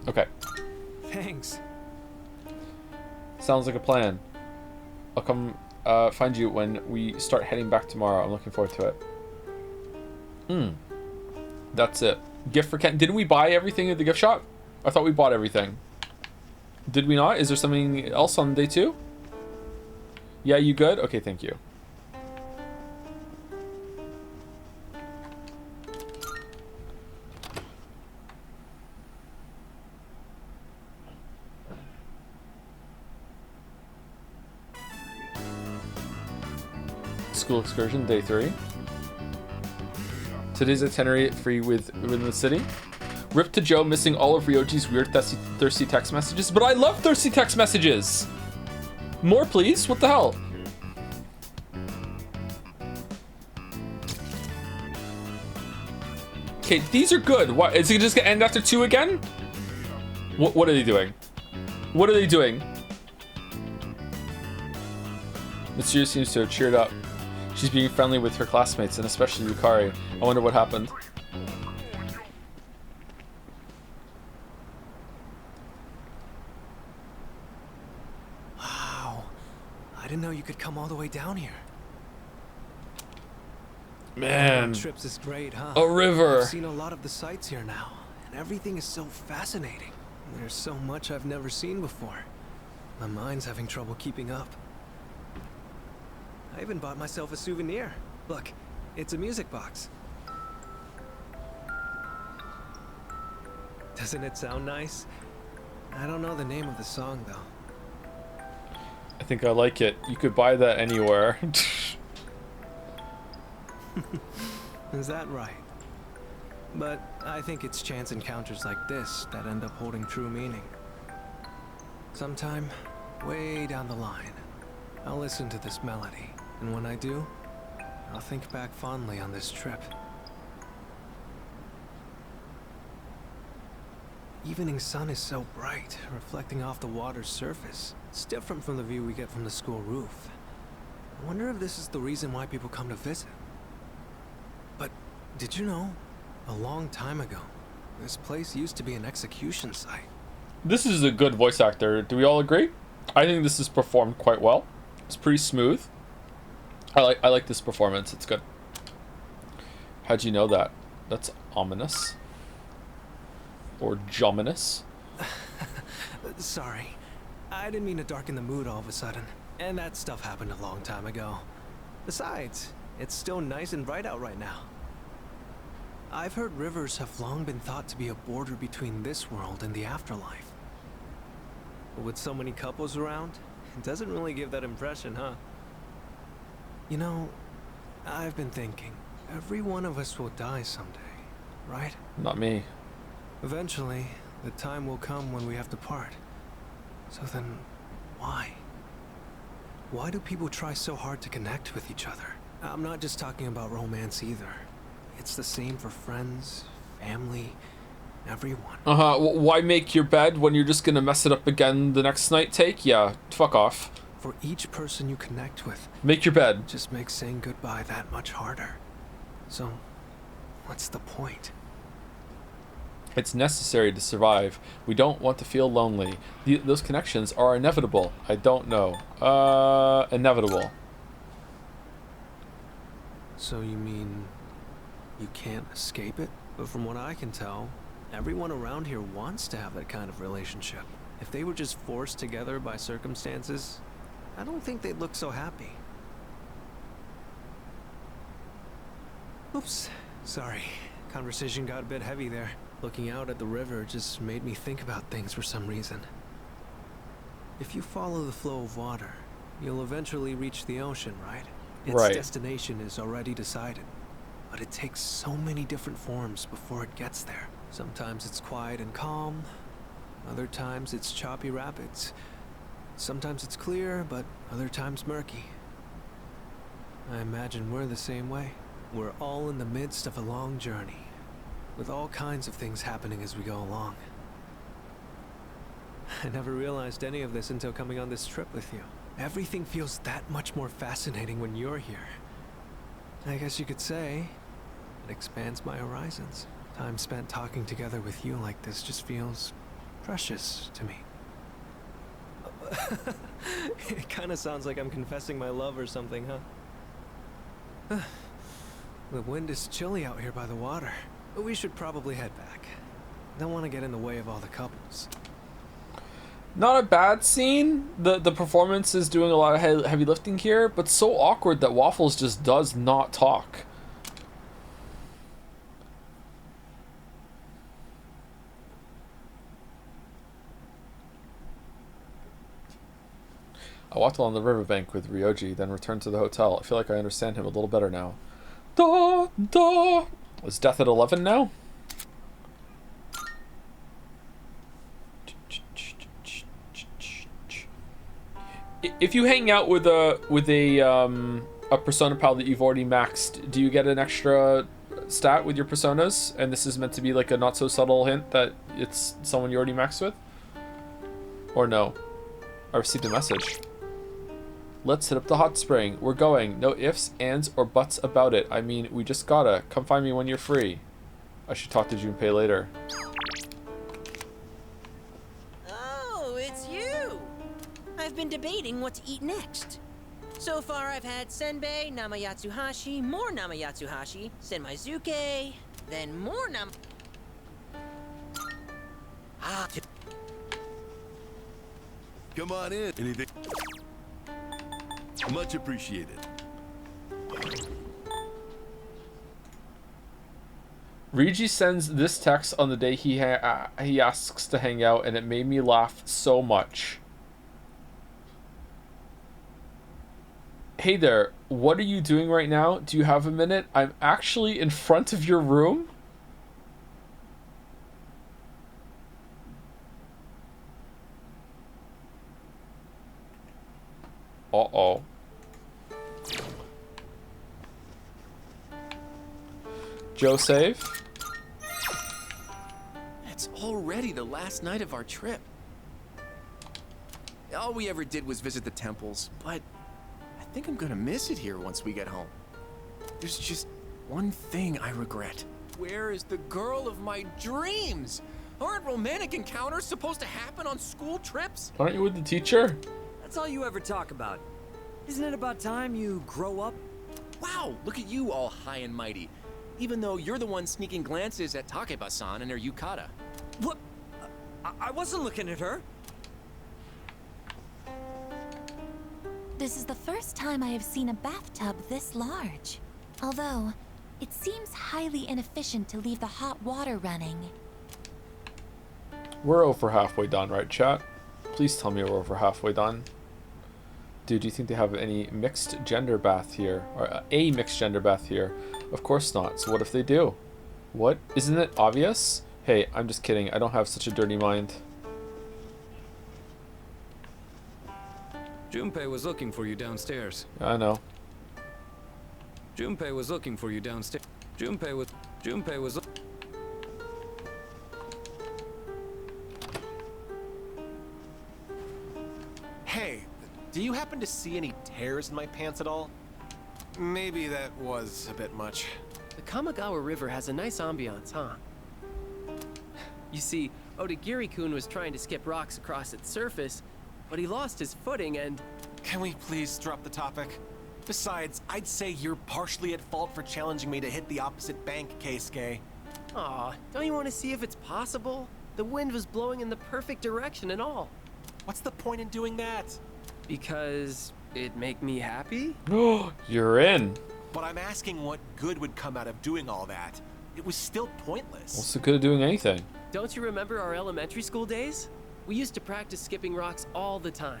Okay. Thanks. Sounds like a plan. I'll come find you when we start heading back tomorrow. I'm looking forward to it. That's it. Gift for Ken. Didn't we buy everything at the gift shop? I thought we bought everything. Did we not? Is there something else on day 2? Yeah, you good? Okay, thank you. School excursion, day 3. Today's itinerary free within the city. Rip to Joe missing all of Ryoji's weird thirsty text messages. But I love thirsty text messages! More, please? What the hell? Okay, these are good. What, is it just gonna end after 2 again? What are they doing? What are they doing? Mitsuru seems to have cheered up. She's being friendly with her classmates, and especially Yukari. I wonder what happened. Wow. I didn't know you could come all the way down here. Man. Trips is great, huh? A river. I've seen a lot of the sights here now, and everything is so fascinating. There's so much I've never seen before. My mind's having trouble keeping up. I even bought myself a souvenir. Look, it's a music box. Doesn't it sound nice? I don't know the name of the song, though. I think I like it. You could buy that anywhere. Is that right? But I think it's chance encounters like this that end up holding true meaning. Sometime, way down the line, I'll listen to this melody, and when I do, I'll think back fondly on this trip. Evening sun is so bright, reflecting off the water's surface. It's different from the view we get from the school roof. I wonder if this is the reason why people come to visit. But did you know, a long time ago, this place used to be an execution site. This is a good voice actor. Do we all agree? I think this is performed quite well. It's pretty smooth. I like this performance. It's good. How'd you know that? That's ominous. Or jominous. Sorry. I didn't mean to darken the mood all of a sudden. And that stuff happened a long time ago. Besides, it's still nice and bright out right now. I've heard rivers have long been thought to be a border between this world and the afterlife. But with so many couples around, it doesn't really give that impression, huh? You know, I've been thinking, every one of us will die someday, right? Not me. Eventually, the time will come when we have to part. So then, why? Why do people try so hard to connect with each other? I'm not just talking about romance either. It's the same for friends, family, everyone. Why make your bed when you're just gonna mess it up again the next night take? Yeah, fuck off. For each person you connect with, make your bed. Just makes saying goodbye that much harder. So, what's the point? It's necessary to survive. We don't want to feel lonely. Those connections are inevitable. I don't know. Inevitable. So you mean you can't escape it? But from what I can tell, everyone around here wants to have that kind of relationship. If they were just forced together by circumstances, I don't think they'd look so happy. Oops, sorry. Conversation got a bit heavy there. Looking out at the river just made me think about things for some reason. If you follow the flow of water, you'll eventually reach the ocean, right? Its destination is already decided, but it takes so many different forms before it gets there. Sometimes it's quiet and calm, other times it's choppy rapids. Sometimes it's clear, but other times murky. I imagine we're the same way. We're all in the midst of a long journey, with all kinds of things happening as we go along. I never realized any of this until coming on this trip with you. Everything feels that much more fascinating when you're here. I guess you could say it expands my horizons. Time spent talking together with you like this just feels precious to me. It kind of sounds like I'm confessing my love or something, huh? The wind is chilly out here by the water, but we should probably head back. Don't want to get in the way of all the couples. Not a bad scene. The performance is doing a lot of heavy lifting here, but so awkward that Waffles just does not talk. I walked along the riverbank with Ryoji, then returned to the hotel. I feel like I understand him a little better now. Is Death at 11 now? If you hang out with a persona pal that you've already maxed, do you get an extra stat with your personas? And this is meant to be like a not so subtle hint that it's someone you already maxed with? Or no? I received a message. Let's hit up the hot spring. We're going. No ifs, ands, or buts about it. I mean, we just gotta. Come find me when you're free. I should talk to Junpei later. Oh, it's you! I've been debating what to eat next. So far, I've had senbei, namayatsuhashi, more namayatsuhashi, senmaizuke, then more Come on in. Anything? Much appreciated. Ryuji sends this text on the day he asks to hang out, and it made me laugh so much. Hey there, what are you doing right now? Do you have a minute? I'm actually in front of your room. Uh-oh. Joe save? It's already the last night of our trip. All we ever did was visit the temples, but I think I'm gonna miss it here once we get home. There's just one thing I regret. Where is the girl of my dreams? Aren't romantic encounters supposed to happen on school trips? Aren't you with the teacher? That's all you ever talk about. Isn't it about time you grow up? Wow, look at you all high and mighty. even though you're the one sneaking glances at Takeba-san and her yukata. What? I wasn't looking at her. This is the first time I have seen a bathtub this large. Although, it seems highly inefficient to leave the hot water running. We're over halfway done, right, chat? Please tell me we're over halfway done. Dude, do you think they have any mixed gender bath here? Or a mixed gender bath here? Of course not. So what if they do? What? Isn't it obvious? Hey, I'm just kidding. I don't have such a dirty mind. Junpei was looking for you downstairs. I know. Junpei was looking for you downstairs. Junpei was. Hey, do you happen to see any tears in my pants at all? Maybe that was a bit much. The Kamigawa River has a nice ambiance, huh? You see, Odagiri-kun was trying to skip rocks across its surface, but he lost his footing and... Can we please drop the topic? Besides, I'd say you're partially at fault for challenging me to hit the opposite bank, Keisuke. Aw, don't you want to see if it's possible? The wind was blowing in the perfect direction and all. What's the point in doing that? Because it'd make me happy? You're in. But I'm asking what good would come out of doing all that. It was still pointless. What's the good of doing anything? Don't you remember our elementary school days? We used to practice skipping rocks all the time.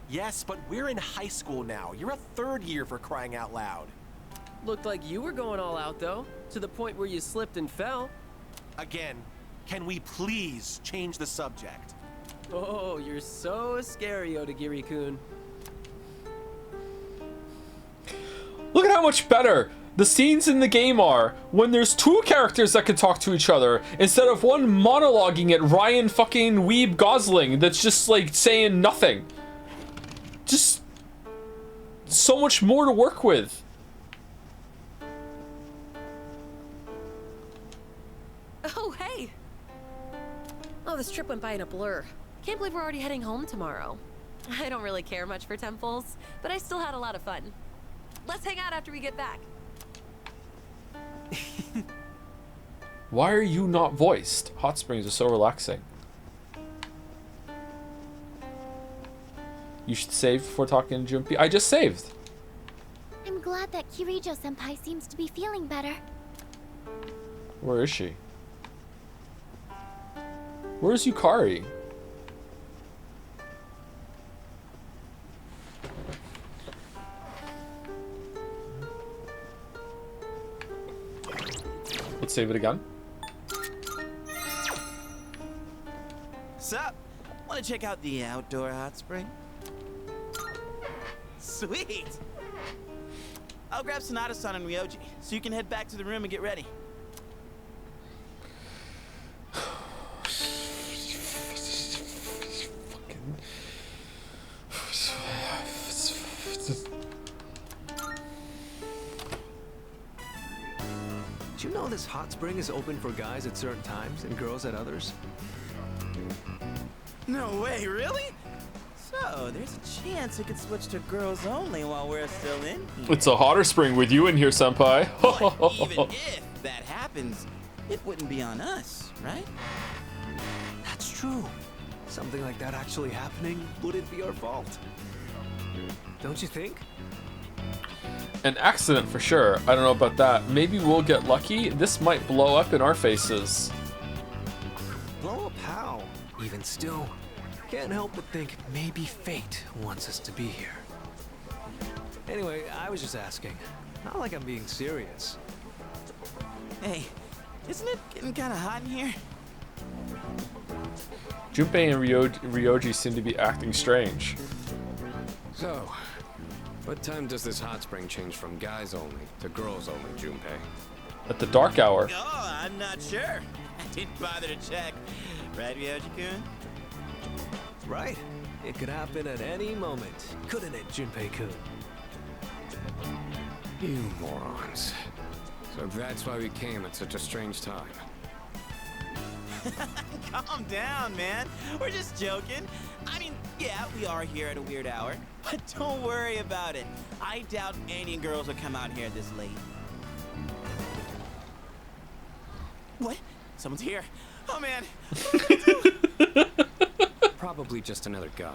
Yes, but we're in high school now. You're a third year, for crying out loud. Looked like you were going all out, though, to the point where you slipped and fell. Again, can we please change the subject? Oh, you're so scary, Odagiri-kun. Look at how much better the scenes in the game are when there's two characters that can talk to each other instead of one monologuing at Ryan fucking Weeb Gosling that's just like saying nothing. Just so much more to work with. Oh, hey! Oh, this trip went by in a blur. Can't believe we're already heading home tomorrow. I don't really care much for temples, but I still had a lot of fun. Let's hang out after we get back. Why are you not voiced? Hot springs are so relaxing. You should save before talking to Junpei. I just saved. I'm glad that Kirijo-senpai seems to be feeling better. Where is she? Where's Yukari? Let's save it again. Sup? Want to check out the outdoor hot spring? Sweet! I'll grab Sonata-san and Ryoji, so you can head back to the room and get ready. Did you know this hot spring is open for guys at certain times and girls at others? No way, really? So, there's a chance it could switch to girls only while we're still in here. It's a hotter spring with you in here, senpai. But even if that happens, it wouldn't be on us, right? That's true. Something like that actually happening wouldn't be our fault. Don't you think? An accident for sure. I don't know about that. Maybe we'll get lucky. This might blow up in our faces. Blow up how? Even still, can't help but think maybe fate wants us to be here. Anyway, I was just asking. Not like I'm being serious. Hey, isn't it getting kind of hot in here? Junpei and Ryoji seem to be acting strange. So, what time does this hot spring change from guys only to girls only, Junpei? At the dark hour. Oh, I'm not sure. I didn't bother to check. Right, Ryoji-kun? Right. It could happen at any moment, couldn't it, Junpei-kun? You morons. So that's why we came at such a strange time. Calm down, man. We're just joking. I mean, yeah, we are here at a weird hour, but don't worry about it. I doubt any girls will come out here this late. What? Someone's here. Oh man. Probably just another guy.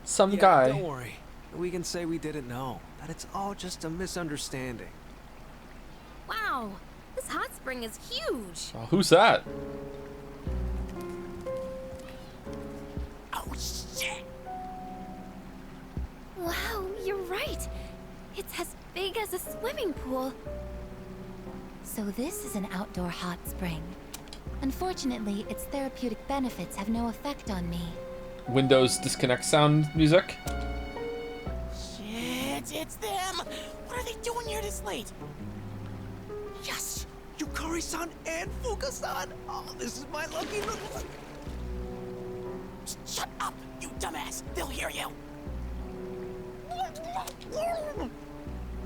Some Yeah, guy. Don't worry. We can say we didn't know. That it's all just a misunderstanding. Wow, this hot spring is huge. Oh, who's that? Oh shit. Wow, you're right. It's as big as a swimming pool. So this is an outdoor hot spring. Unfortunately, its therapeutic benefits have no effect on me. Windows disconnect sound music. Shit, it's them. What are they doing here this late? Yes, Yukari-san and Fuka-san. Oh, this is my lucky little. Shut up, you dumbass. They'll hear you.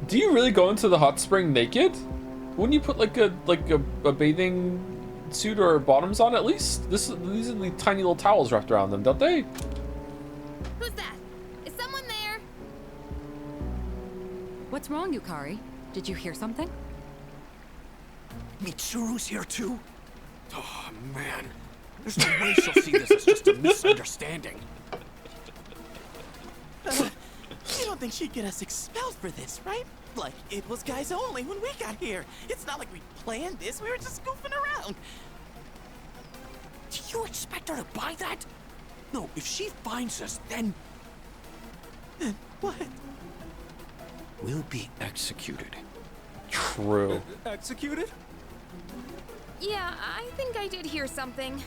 Do you really go into the hot spring naked? Wouldn't you put like a bathing suit or bottoms on at least? These are the tiny little towels wrapped around them, don't they? Who's that? Is someone there? What's wrong, Yukari? Did you hear something? Mitsuru's here too? Oh, man. There's no way she'll see this as just a misunderstanding. You don't think she'd get us expelled for this, right? Like, it was guys only when we got here. It's not like we planned this, we were just goofing around. Do you expect her to buy that? No, if she finds us, then... Then what? We'll be executed. True. Executed? Yeah, I think I did hear something.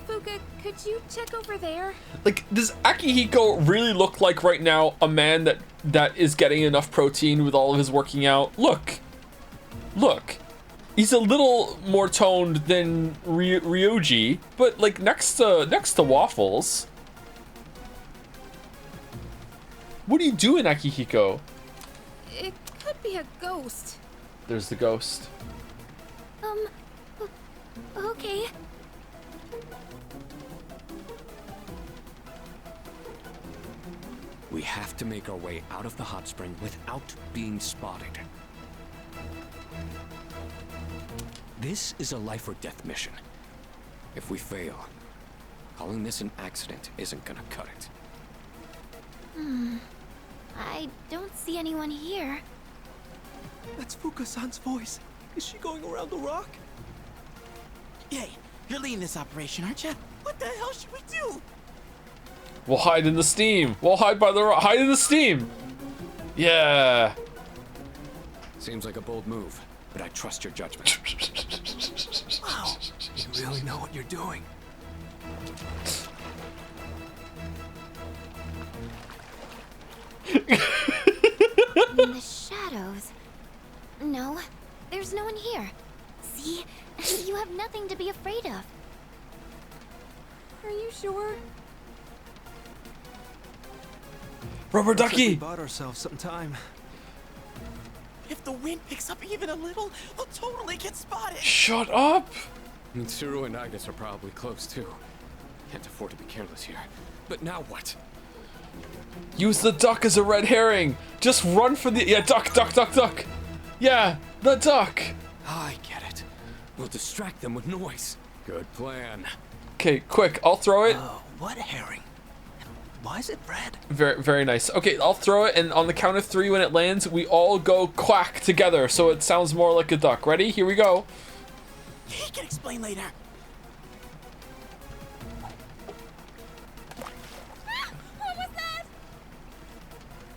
Fuka, could you check over there? Like, does Akihiko really look like right now a man that is getting enough protein with all of his working out? Look. He's a little more toned than Ryoji, but like next to Waffles. What are you doing, Akihiko? It could be a ghost. There's the ghost. Okay. We have to make our way out of the hot spring without being spotted. This is a life or death mission. If we fail, calling this an accident isn't gonna cut it. I don't see anyone here. That's Fuka-san's voice. Is she going around the rock? Hey, you're leading this operation, aren't you? What the hell should we do? We'll hide in the steam. We'll hide by the rock. Hide in the steam. Yeah. Seems like a bold move, but I trust your judgment. Wow, you really know what you're doing. In the shadows. No, there's no one here. See? You have nothing to be afraid of. Are you sure? Rubber Looks like ducky. we bought ourselves some time. If the wind picks up even a little, we'll totally get spotted. Shut up. Mitsuru and Agus are probably close too. Can't afford to be careless here. But now what? Use the duck as a red herring. Just run for the duck. Yeah, the duck. I get it. We'll distract them with noise. Good plan. Okay, quick. I'll throw it. What herring? Why is it red? Very, very nice. Okay, I'll throw it, and on the count of 3, when it lands, we all go quack together, so it sounds more like a duck. Ready? Here we go. He can explain later. What was that?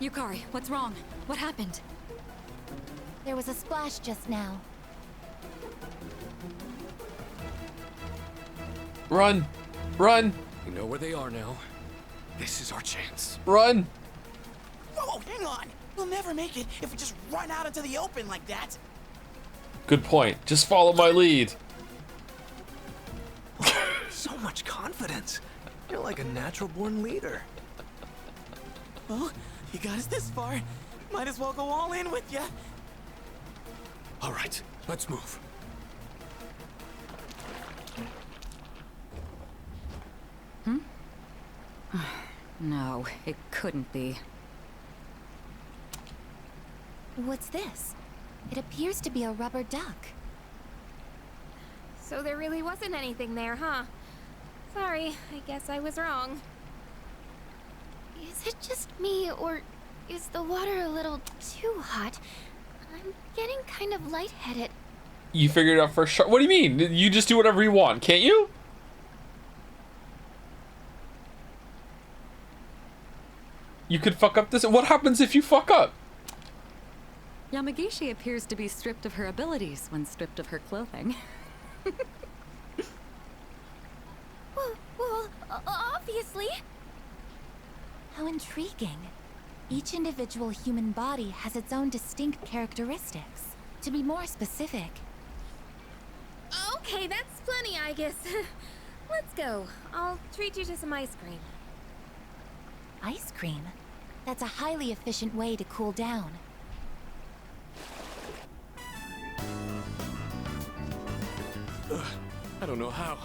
Yukari, what's wrong? What happened? There was a splash just now. Run. Run. We know where they are now. This is our chance. Run. Whoa, hang on. We'll never make it if we just run out into the open like that. Good point. Just follow my lead. So much confidence. You're like a natural-born leader. Well, you got us this far. Might as well go all in with you. All right, let's move. No, it couldn't be. What's this? It appears to be a rubber duck. So there really wasn't anything there, huh? Sorry, I guess I was wrong. Is it just me, or is the water a little too hot? I'm getting kind of lightheaded. You figured it out for sure. What do you mean? You just do whatever you want, can't you? You could fuck up this. What happens if you fuck up? Yamagishi appears to be stripped of her abilities when stripped of her clothing. Well, obviously. How intriguing. Each individual human body has its own distinct characteristics. To be more specific. Okay, that's plenty, I guess. Let's go. I'll treat you to some ice cream. Ice cream? That's a highly efficient way to cool down. I don't know how,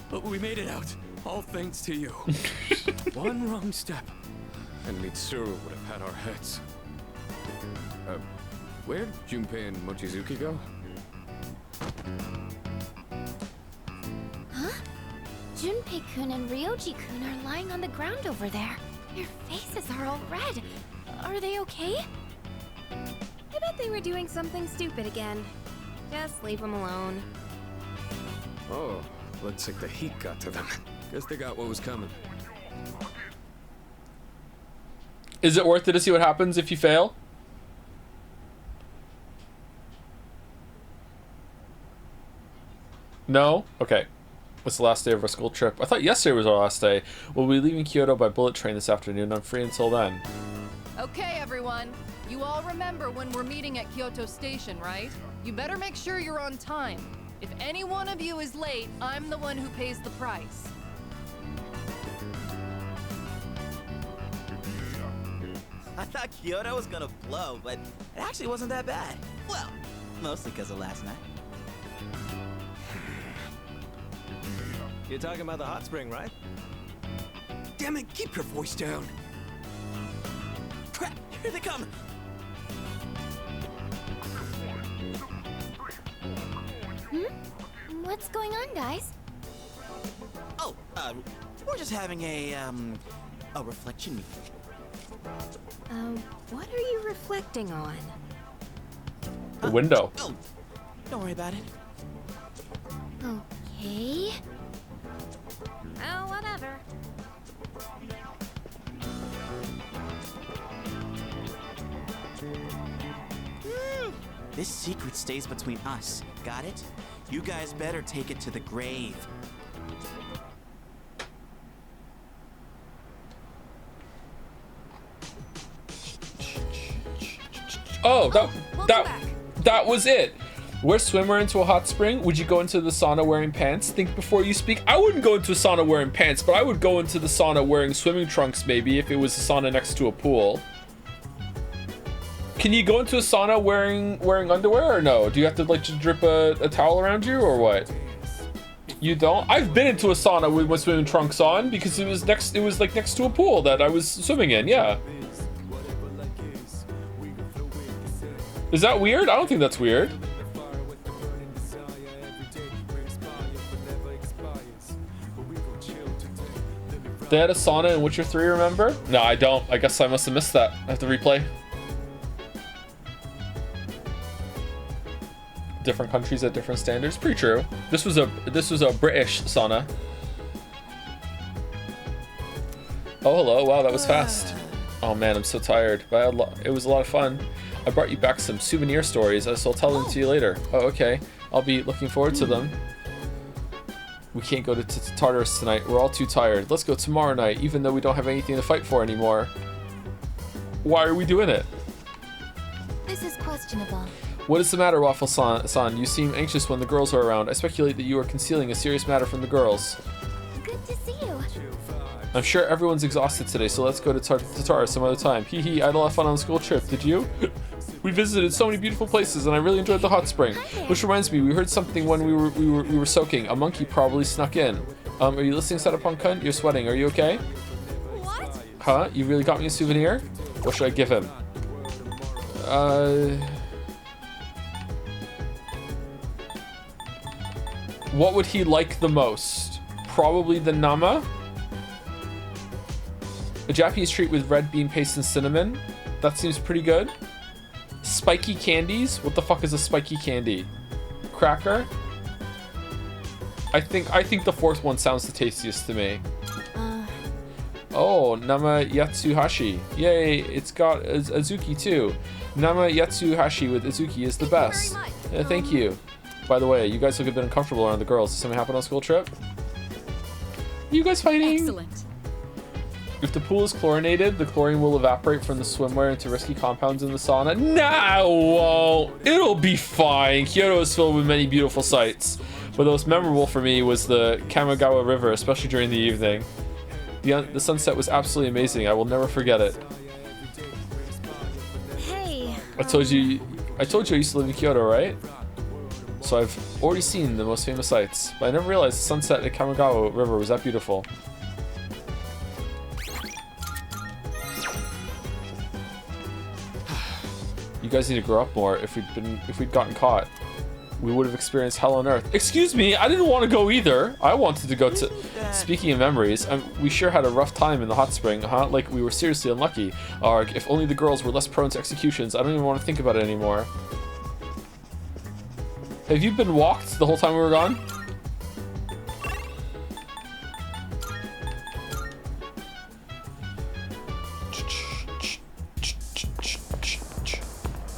but we made it out. All thanks to you. One wrong step, and Mitsuru would have had our heads. Where'd Junpei and Mochizuki go? Huh? Junpei-kun and Ryoji-kun are lying on the ground over there. Their faces are all red. Are they okay? I bet they were doing something stupid again. Just leave them alone. Oh, looks like the heat got to them. Guess they got what was coming. Is it worth it to see what happens if you fail? No? Okay. What's the last day of our school trip? I thought yesterday was our last day. We'll be leaving Kyoto by bullet train this afternoon. I'm free until then. Okay, everyone. You all remember when we're meeting at Kyoto Station, right? You better make sure you're on time. If any one of you is late, I'm the one who pays the price. I thought Kyoto was gonna blow, but it actually wasn't that bad. Well, mostly because of last night. You're talking about the hot spring, right? Damn it, keep your voice down. Crap, here they come. What's going on, guys? Oh, we're just having a reflection meeting. What are you reflecting on? The window. Oh, don't worry about it. Okay. Oh, whatever. This secret stays between us. Got it? You guys better take it to the grave. Oh, that was it. Wear swimwear into a hot spring? Would you go into the sauna wearing pants? Think before you speak. I wouldn't go into a sauna wearing pants, but I would go into the sauna wearing swimming trunks maybe if it was a sauna next to a pool. Can you go into a sauna wearing underwear or no? Do you have to like just drip a towel around you or what? You don't? I've been into a sauna with my swimming trunks on because it was next to a pool that I was swimming in, yeah. Is that weird? I don't think that's weird. They had a sauna in Witcher 3, remember? No, I don't. I guess I must have missed that. I have to replay. Different countries at different standards. Pretty true. This was a British sauna. Oh, hello. Wow, that was fast. Oh man, I'm so tired. But it was a lot of fun. I brought you back some souvenir stories, so I'll tell them to you later. Oh, okay. I'll be looking forward to them. We can't go to Tartarus tonight. We're all too tired. Let's go tomorrow night, even though we don't have anything to fight for anymore. Why are we doing it? This is questionable. What is the matter, Waffle-san? You seem anxious when the girls are around. I speculate that you are concealing a serious matter from the girls. Good to see you. I'm sure everyone's exhausted today, so let's go to Tartarus some other time. Hee hee, I had a lot of fun on the school trip. Did you? We visited so many beautiful places, and I really enjoyed the hot spring. Which reminds me, we heard something when we were soaking. A monkey probably snuck in. Are you listening, Setupon-kun? You're sweating. Are you okay? What? Huh? You really got me a souvenir? What should I give him? What would he like the most? Probably the nama. A Japanese treat with red bean paste and cinnamon. That seems pretty good. Spiky candies. What the fuck is a spiky candy? Cracker. I think the fourth one sounds the tastiest to me. Oh, Nama Yatsuhashi. Yay, it's got Azuki too. Nama Yatsuhashi with Azuki is the best. Yeah, thank you. By the way, you guys look a bit uncomfortable around the girls. Did something happen on school trip? You guys fighting? Excellent. If the pool is chlorinated, the chlorine will evaporate from the swimwear into risky compounds in the sauna. Nah, it won't. It'll be fine. Kyoto is filled with many beautiful sights. But the most memorable for me was the Kamigawa River, especially during the evening. The sunset was absolutely amazing. I will never forget it. Hey. I told you I used to live in Kyoto, right? So I've already seen the most famous sights, but I never realized the sunset at Kamigawa River was that beautiful. You guys need to grow up more. If we'd gotten caught, we would have experienced hell on earth. Excuse me, I didn't want to go either. I wanted to go to... Speaking of memories, we sure had a rough time in the hot spring, huh? Like, we were seriously unlucky. If only the girls were less prone to executions. I don't even want to think about it anymore. Have you been walked the whole time we were gone?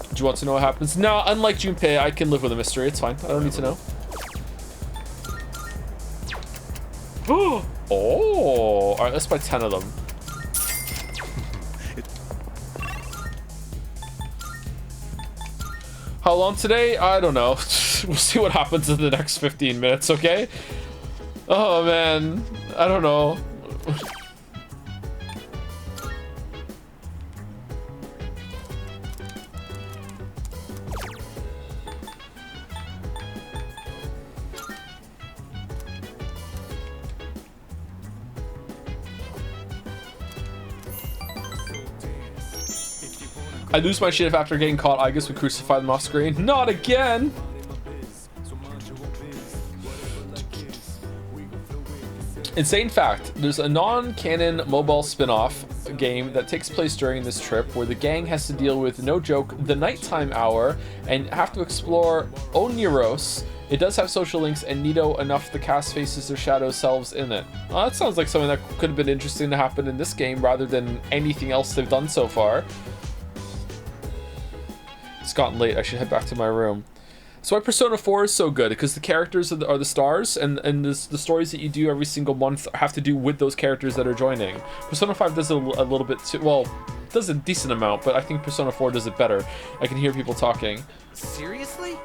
Do you want to know what happens? No, unlike Junpei, I can live with a mystery. It's fine. I don't need to know. Oh! Alright, let's buy 10 of them. How long today? I don't know. We'll see what happens in the next 15 minutes, okay? Oh, man. I don't know. I lose my shit if after getting caught, I guess we crucify them off screen. Not again! Insane fact, there's a non-canon mobile spin-off game that takes place during this trip where the gang has to deal with, no joke, the nighttime hour and have to explore Oniros. It does have social links and neato enough the cast faces their shadow selves in it. Well, that sounds like something that could have been interesting to happen in this game rather than anything else they've done so far. It's gotten late. I should head back to my room. So why Persona 4 is so good, because the characters are the stars, and the stories that you do every single month have to do with those characters that are joining. Persona 5 does it a little bit too, well, does a decent amount, but I think Persona 4 does it better. I can hear people talking. Seriously?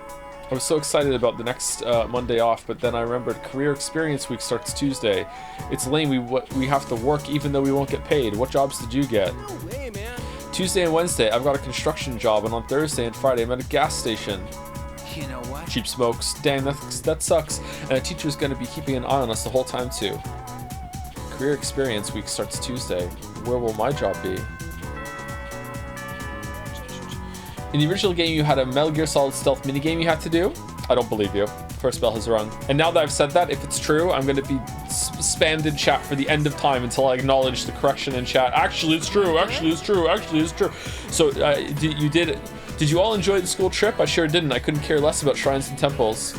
I was so excited about the next Monday off, but then I remembered Career Experience Week starts Tuesday. It's lame we have to work even though we won't get paid. What jobs did you get? No way, man. Tuesday and Wednesday, I've got a construction job, and on Thursday and Friday, I'm at a gas station. You know what? Cheap smokes. Dang, that sucks. And a teacher's going to be keeping an eye on us the whole time, too. Career Experience Week starts Tuesday. Where will my job be? In the original game, you had a Metal Gear Solid Stealth minigame you had to do. I don't believe you. First bell has rung. And now that I've said that, if it's true, I'm going to be spammed in chat for the end of time until I acknowledge the correction in chat. Actually, it's true. Actually, it's true. Actually, it's true. So, did you all enjoy the school trip? I sure didn't. I couldn't care less about shrines and temples.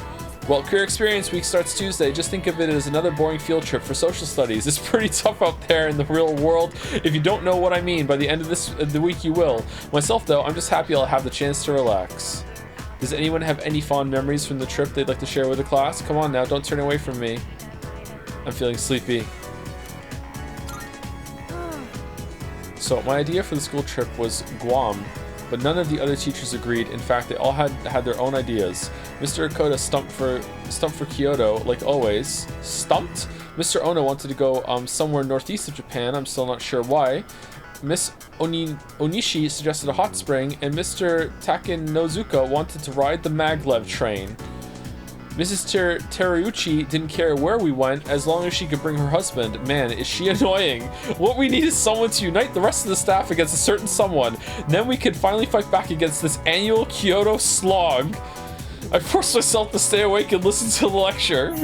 Well, Career Experience Week starts Tuesday. Just think of it as another boring field trip for social studies. It's pretty tough out there in the real world. If you don't know what I mean, by the end of the week you will. Myself, though, I'm just happy I'll have the chance to relax. Does anyone have any fond memories from the trip they'd like to share with the class? Come on now, don't turn away from me. I'm feeling sleepy. So my idea for the school trip was Guam, but none of the other teachers agreed. In fact, they all had their own ideas. Mr. Okoda stumped for Kyoto, like always. Stumped? Mr. Ono wanted to go somewhere northeast of Japan. I'm still not sure why. Miss Onishi suggested a hot spring, and Mr. Takenozuka wanted to ride the maglev train. Mrs. Terauchi didn't care where we went as long as she could bring her husband. Man, is she annoying. What we need is someone to unite the rest of the staff against a certain someone. Then we could finally fight back against this annual Kyoto slog. I forced myself to stay awake and listen to the lecture.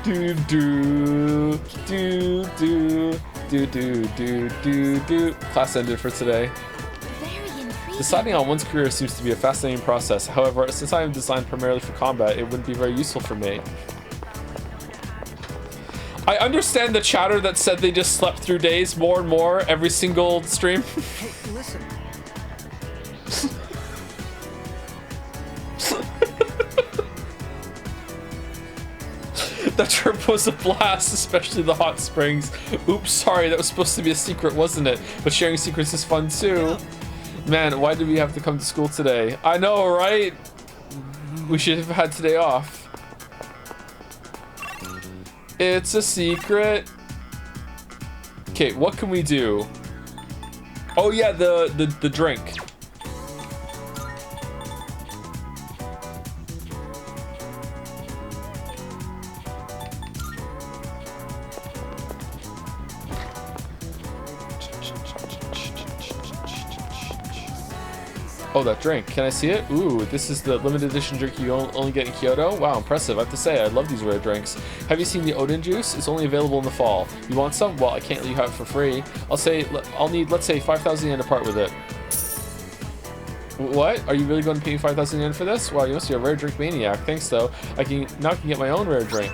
do do do do do do do do. Class ended for today. Deciding on one's career seems to be a fascinating process. However, since I am designed primarily for combat, it wouldn't be very useful for me. I understand the chatter that said they just slept through days more and more every single stream. Hey, listen. That trip was a blast, especially the hot springs. Oops, sorry, that was supposed to be a secret, wasn't it? But sharing secrets is fun too. Man, why did we have to come to school today? I know, right? We should have had today off. It's a secret. Okay, what can we do? Oh yeah, the drink. Oh, that drink. Can I see it? Ooh, this is the limited edition drink you only get in Kyoto? Wow, impressive. I have to say, I love these rare drinks. Have you seen the Odin juice? It's only available in the fall. You want some? Well, I can't let you have it for free. I'll need, let's say, 5,000 yen to part with it. What? Are you really going to pay me 5,000 yen for this? Wow, you must be a rare drink maniac. Thanks, though. I can get my own rare drink.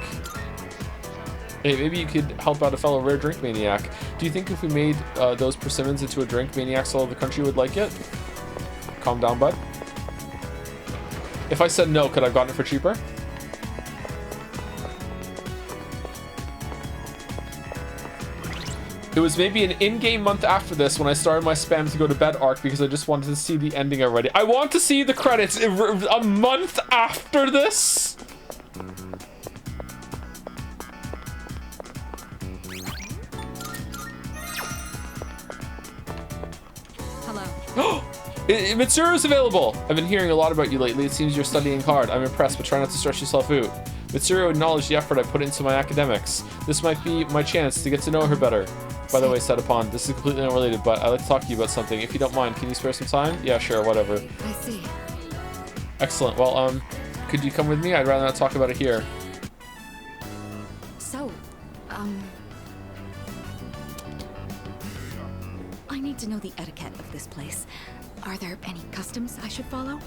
Hey, maybe you could help out a fellow rare drink maniac. Do you think if we made those persimmons into a drink, maniacs all over the country would like it? Calm down, bud. If I said no, could I have gotten it for cheaper? It was maybe an in-game month after this when I started my spam to go to bed arc because I just wanted to see the ending already. I want to see the credits a month after this? Hello. Mitsuru's available! I've been hearing a lot about you lately. It seems you're studying hard. I'm impressed, but try not to stress yourself out. Mitsuru acknowledged the effort I put into my academics. This might be my chance to get to know her better. By the way, Setupon, this is completely unrelated, but I'd like to talk to you about something. If you don't mind, can you spare some time? Yeah, sure, whatever. I see. Excellent. Well, could you come with me? I'd rather not talk about it here. So, I need to know the etiquette of this place. Are there any customs I should follow?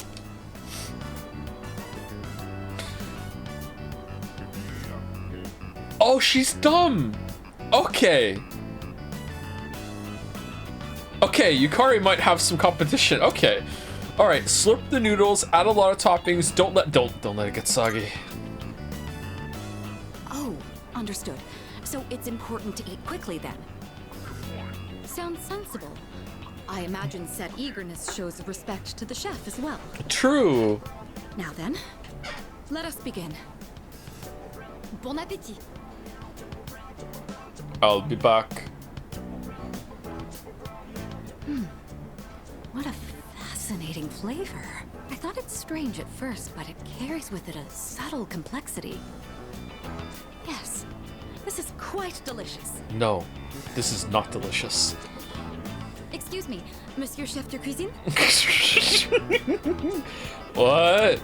Oh, she's dumb! Okay. Okay, Yukari might have some competition. Okay. Alright, slurp the noodles, add a lot of toppings, don't let it get soggy. Oh, understood. So it's important to eat quickly then. Sounds sensible. I imagine said eagerness shows respect to the chef as well. True. Now then, let us begin. Bon appétit. I'll be back. What a fascinating flavor. I thought it strange at first, but it carries with it a subtle complexity. Yes, this is quite delicious. No, this is not delicious. Excuse me, Monsieur Chef de Cuisine? What?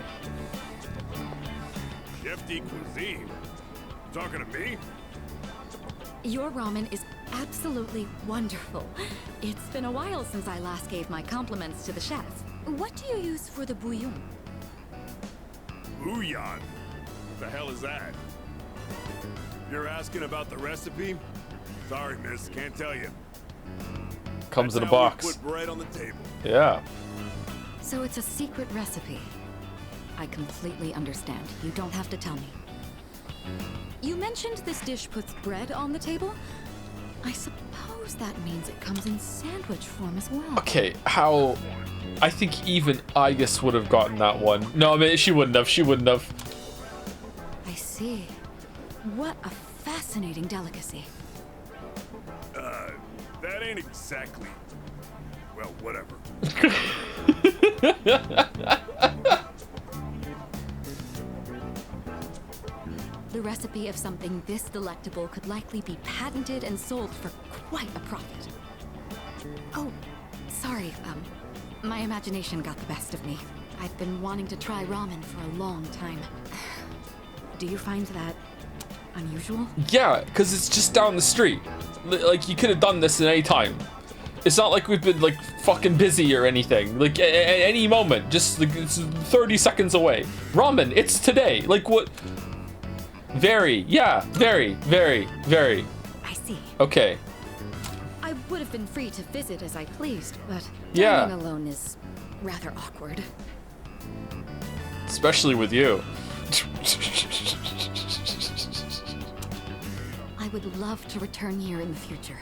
Chef de Cuisine? Talking to me? Your ramen is absolutely wonderful. It's been a while since I last gave my compliments to the chef. What do you use for the bouillon? Bouillon? What the hell is that? You're asking about the recipe? Sorry, miss, can't tell you. Comes in a That's how we box. put bread on the table. Yeah. So it's a secret recipe. I completely understand. You don't have to tell me. You mentioned this dish puts bread on the table? I suppose that means it comes in sandwich form as well. Okay, how... I think even Igus would have gotten that one. No, I mean, she wouldn't have. She wouldn't have. I see. What a fascinating delicacy. That ain't exactly... Well, whatever. The recipe of something this delectable could likely be patented and sold for quite a profit. Oh, sorry. My imagination got the best of me. I've been wanting to try ramen for a long time. Do you find that unusual? Yeah, because it's just down the street. Like, you could have done this at any time. It's not like we've been, like, fucking busy or anything. Like, at any moment, just, like, it's 30 seconds away. Ramen, it's today. Like, what? Very, yeah, very, very, very. I see. Okay. I would have been free to visit as I pleased, but Yeah. dining alone is rather awkward. Especially with you. I would love to return here in the future.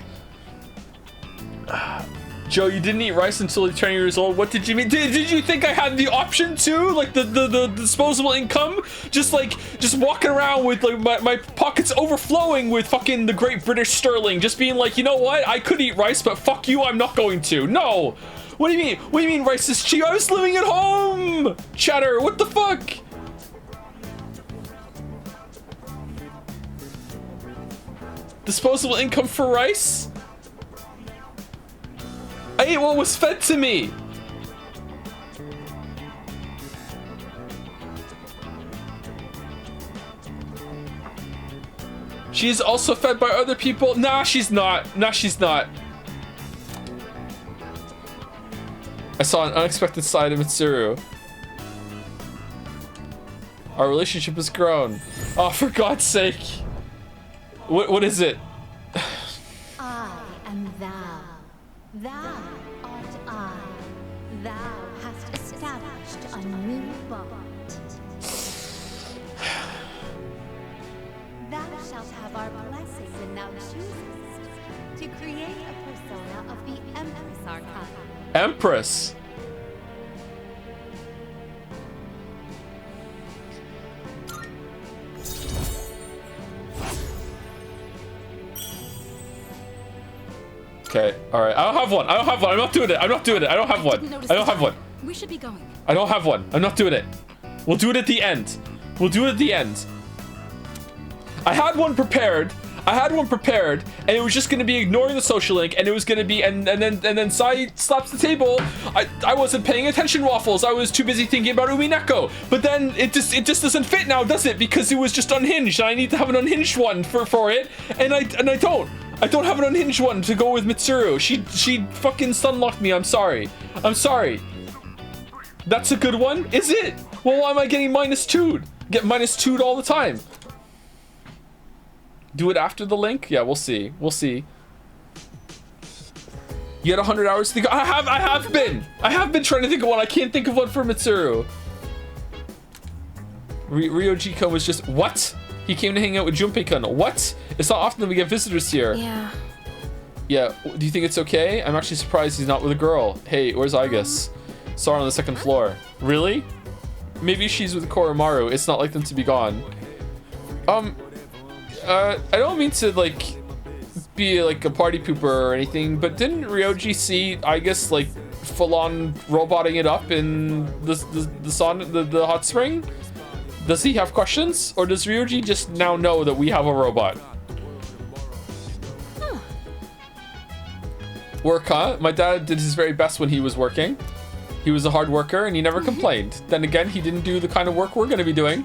Joe, you didn't eat rice until you're 20 years old. What did you mean? Did you think I had the option to? Like the disposable income? Just walking around with like my pockets overflowing with fucking the Great British Sterling. Just being like, you know what? I could eat rice, but fuck you, I'm not going to. No. What do you mean? What do you mean rice is cheap? I was living at home. Cheddar, what the fuck? Disposable income for rice? I ate what was fed to me. She's also fed by other people. Nah, she's not. Nah, she's not. I saw an unexpected side of Mitsuru. Our relationship has grown. Oh, for God's sake. What is it? I am thou. Thou art I. Thou hast established a new bond. Thou shalt have our blessing when thou choosest to create a persona of the Empress Archive. Empress. Okay, alright. I don't have one. I don't have one. I'm not doing it. I'm not doing it. I don't have one. I don't have one. We should be going. I don't have one. I'm not doing it. We'll do it at the end. We'll do it at the end. I had one prepared. And it was just gonna be ignoring the social link, and it was gonna be and then Sai slaps the table. I wasn't paying attention, Waffles. I was too busy thinking about Umineko. But then it just doesn't fit now, does it? Because it was just unhinged, and I need to have an unhinged one for it, and I don't. I don't have an unhinged one to go with Mitsuru. She fucking stunlocked me. I'm sorry. That's a good one, is it? Well, why am I getting -2'd? Get -2'd all the time. Do it after the link? Yeah, we'll see. We'll see. You had 100 hours to think. I have been trying to think of one. I can't think of one for Mitsuru. Ryoji-kun was just what? He came to hang out with Junpei-kun. What? It's not often that we get visitors here. Yeah. Yeah. Do you think it's okay? I'm actually surprised he's not with a girl. Hey, where's Igus? Saw her on the 2nd floor. Really? Maybe she's with Koromaru. It's not like them to be gone. I don't mean to like be like a party pooper or anything, but didn't Ryoji see Igus like full on roboting it up in the hot spring? Does he have questions, or does Ryoji just now know that we have a robot? Work, huh? My dad did his very best when he was working. He was a hard worker and he never complained. Then again, he didn't do the kind of work we're going to be doing.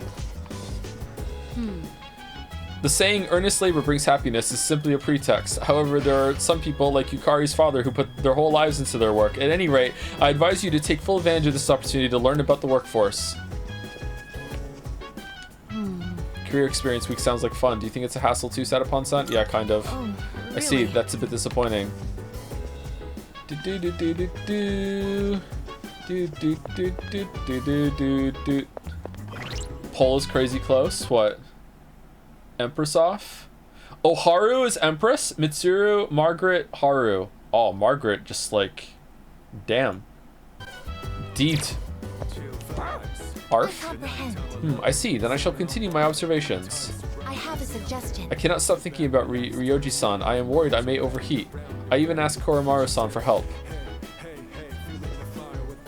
The saying earnest labor brings happiness is simply a pretext. However, there are some people like Yukari's father who put their whole lives into their work. At any rate, I advise you to take full advantage of this opportunity to learn about the workforce. Career experience week sounds like fun. Do you think it's a hassle too, Satapon-san? Yeah, kind of. Oh, really? I see. That's a bit disappointing. Poll is crazy close. What? Empress off? Oh, Haru is Empress. Mitsuru, Margaret, Haru. Oh, Margaret just like... Damn. Deet. Arf? I see. Then I shall continue my observations. I have a suggestion. I cannot stop thinking about Ryoji-san. I am worried I may overheat. I even asked Koromaru-san for help.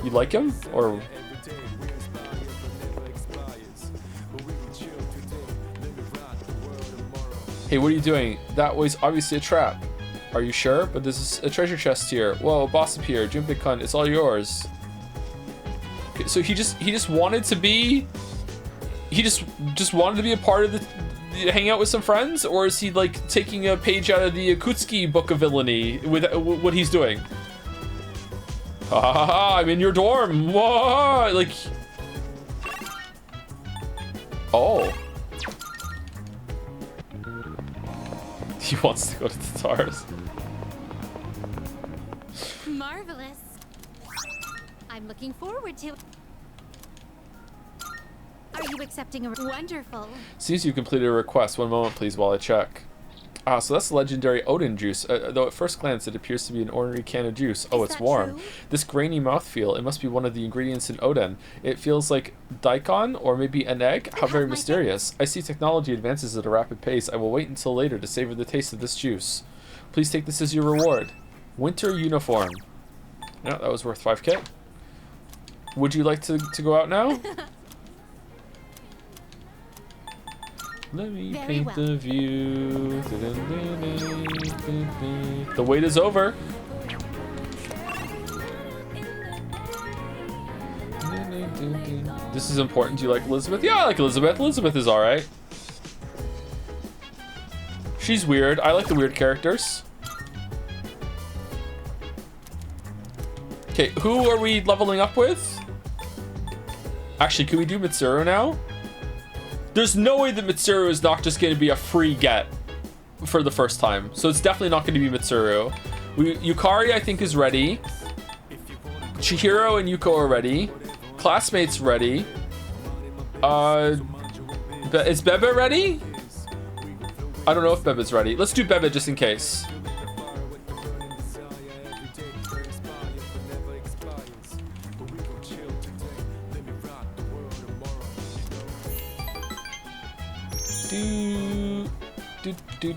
You like him? Or... Hey, what are you doing? That was obviously a trap. Are you sure? But there's a treasure chest here. Whoa, boss up here. Junpei-kun, it's all yours. Okay, so he just wanted to be... He just wanted to be a part of the hang out with some friends? Or is he, like, taking a page out of the Akutsuki book of villainy with what he's doing? Ha ha ha, I'm in your dorm. Whoa, like... Oh. He wants to go to the stars. Marvelous. I'm looking forward to it. Are you accepting a wonderful? Seems you completed a request. One moment, please, while I check. Ah, so that's the legendary Odin juice. Though at first glance it appears to be an ordinary can of juice. Oh, it's warm. True? This grainy mouthfeel, it must be one of the ingredients in Odin. It feels like daikon, or maybe an egg. How very mysterious. I see technology advances at a rapid pace. I will wait until later to savor the taste of this juice. Please take this as your reward. Winter uniform. Yeah, that was worth 5k. Would you like to go out now? Let me paint the view. The wait is over. This is important. Do you like Elizabeth? Yeah, I like Elizabeth. Elizabeth is alright. She's weird. I like the weird characters. Okay, who are we leveling up with? Actually, can we do Mitsuru now? There's no way that Mitsuru is not just going to be a free get for the first time. So it's definitely not going to be Mitsuru. Yukari, I think, is ready. Chihiro and Yuko are ready. Classmates ready. Is Bebe ready? I don't know if Bebe's ready. Let's do Bebe just in case. Do.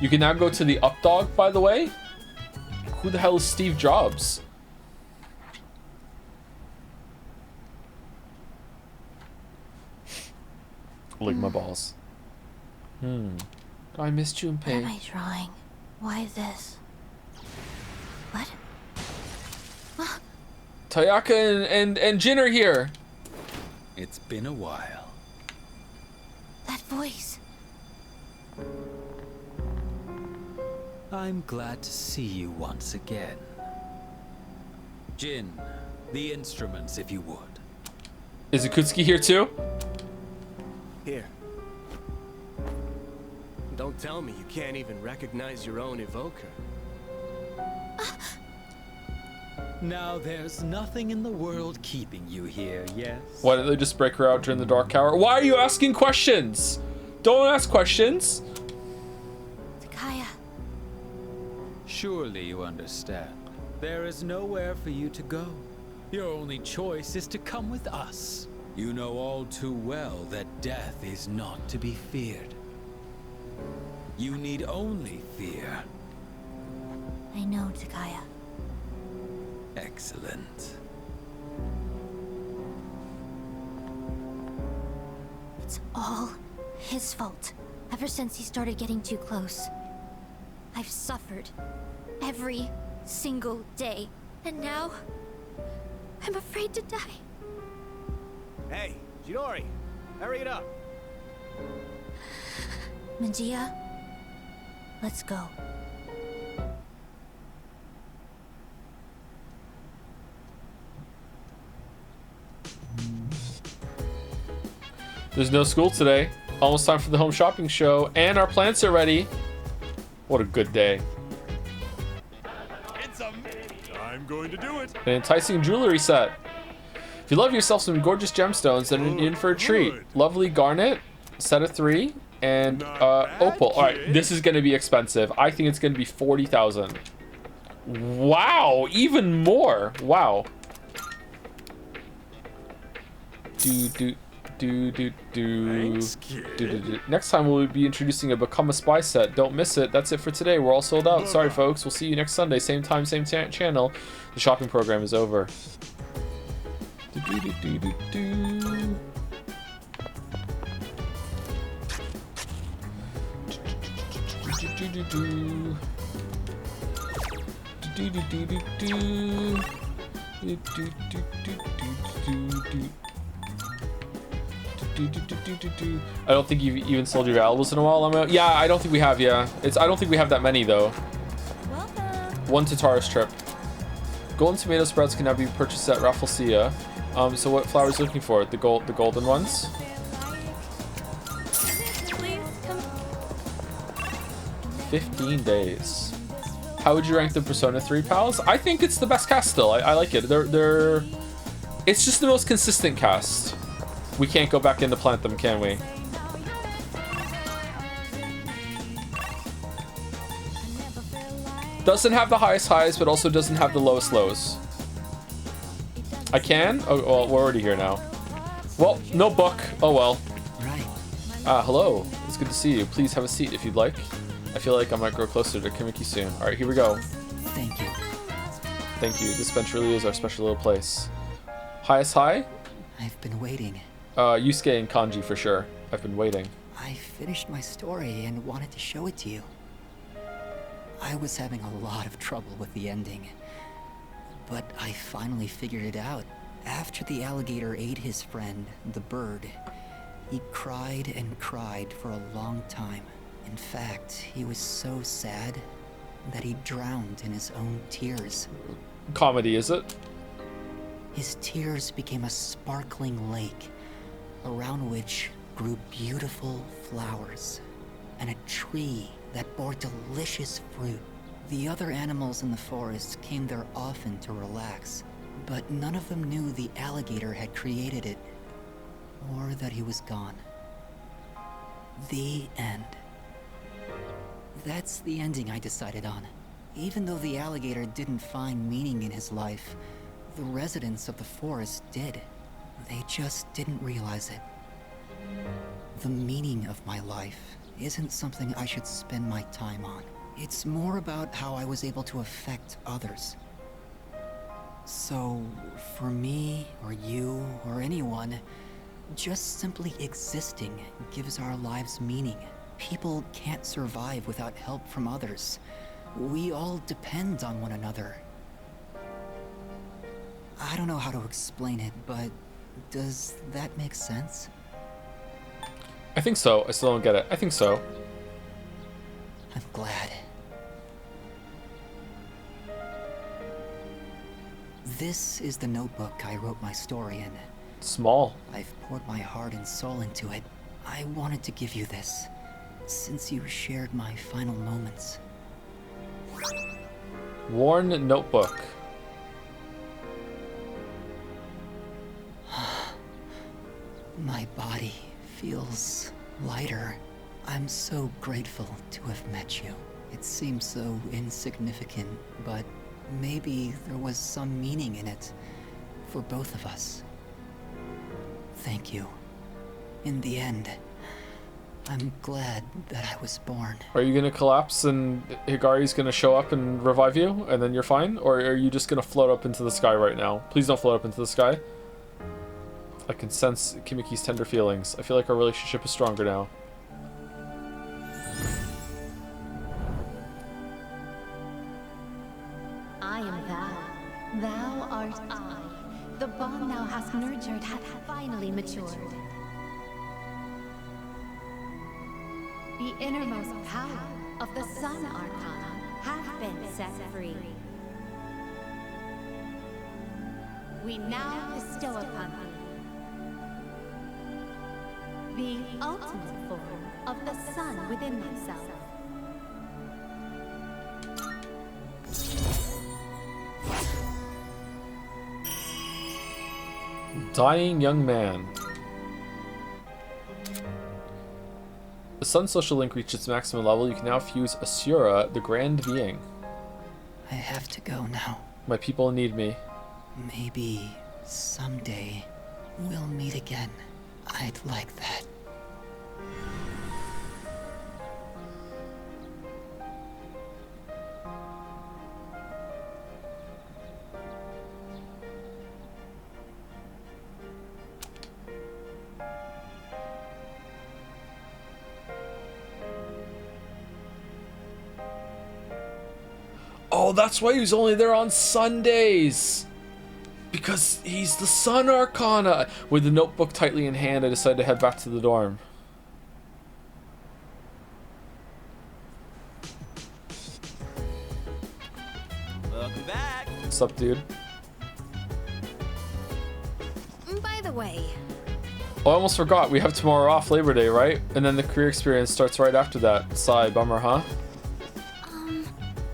You can now go to the up dog, by the way. Who the hell is Steve Jobs? Lick my balls. I missed Junpei. What am I drawing? Why this? What? Tayaka and Jin are here. It's been a while. That voice. I'm glad to see you once again. Jin, the instruments, if you would. Is Akutsuki here too? Here. Don't tell me you can't even recognize your own evoker. Now there's nothing in the world keeping you here, yes? Why didn't they just break her out during the Dark Hour? Why are you asking questions? Don't ask questions. Takaya. Surely you understand. There is nowhere for you to go. Your only choice is to come with us. You know all too well that death is not to be feared. You need only fear. I know, Takaya. Excellent. It's all his fault. Ever since he started getting too close. I've suffered every single day. And now, I'm afraid to die. Hey, Chidori, hurry it up. Manjia, let's go. There's no school today. Almost time for the home shopping show, and our plants are ready. What a good day. I'm going to do it. An enticing jewelry set. If you love yourself some gorgeous gemstones, then you're in for a treat. Lovely garnet, set of 3, and opal. All right, this is going to be expensive. I think it's going to be 40,000. Wow, even more. Wow. Next time we'll be introducing a Become a Spy set. Don't miss it. That's it for today. We're all sold out. Sorry, folks. We'll see you next Sunday. Same time, same channel. The shopping program is over. I don't think you've even sold your valuables in a while. Yeah, I don't think we have. Yeah, I don't think we have that many though. One to Tara's trip. Golden tomato sprouts can now be purchased at Rafflesia. So what flowers are you looking for? The golden ones. 15 days. How would you rank the Persona 3 pals? I think it's the best cast still. I like it. It's just the most consistent cast. We can't go back in to plant them, can we? Doesn't have the highest highs, but also doesn't have the lowest lows. I can? Oh, well, we're already here now. Well, no book. Oh, well. Right. Hello. It's good to see you. Please have a seat if you'd like. I feel like I might grow closer to Kimiki soon. All right, here we go. Thank you. Thank you. This bench really is our special little place. Highest high? I've been waiting. Yusuke and Kanji for sure. I've been waiting. I finished my story and wanted to show it to you. I was having a lot of trouble with the ending, but I finally figured it out. After the alligator ate his friend, the bird, he cried and cried for a long time. In fact, he was so sad that he drowned in his own tears. Comedy, is it? His tears became a sparkling lake, around which grew beautiful flowers, and a tree that bore delicious fruit. The other animals in the forest came there often to relax, but none of them knew the alligator had created it, or that he was gone. The end. That's the ending I decided on. Even though the alligator didn't find meaning in his life, the residents of the forest did. They just didn't realize it. The meaning of my life isn't something I should spend my time on. It's more about how I was able to affect others. So, for me, or you, or anyone, just simply existing gives our lives meaning. People can't survive without help from others. We all depend on one another. I don't know how to explain it, but does that make sense? I think so. I still don't get it. I think so. I'm glad. This is the notebook I wrote my story in. Small. I've poured my heart and soul into it. I wanted to give you this, since you shared my final moments. Worn notebook. My body feels lighter. I'm so grateful to have met you. It seems so insignificant, but maybe there was some meaning in it for both of us. Thank you. In the end, I'm glad that I was born. Are you gonna collapse and Higari's gonna show up and revive you and then you're fine? Or are you just gonna float up into the sky right now? Please don't float up into the sky. I can sense Kimiki's tender feelings. I feel like our relationship is stronger now. I am thou. Thou art I. The bond thou hast nurtured hath finally matured. The innermost power of the Sun Arcana hath been set free. We now bestow upon thee the ultimate form of the sun within myself. Dying young man. The Sun social link reached its maximum level. You can now fuse Asura, the Grand Being. I have to go now. My people need me. Maybe someday we'll meet again. I'd like that. Oh, that's why he's only there on Sundays. Because he's the Sun Arcana. With the notebook tightly in hand, I decided to head back to the dorm. Welcome back. What's up, dude? By the way, Oh, I almost forgot. We have tomorrow off, Labor Day, right? And then the career experience starts right after that. Sigh, bummer, huh?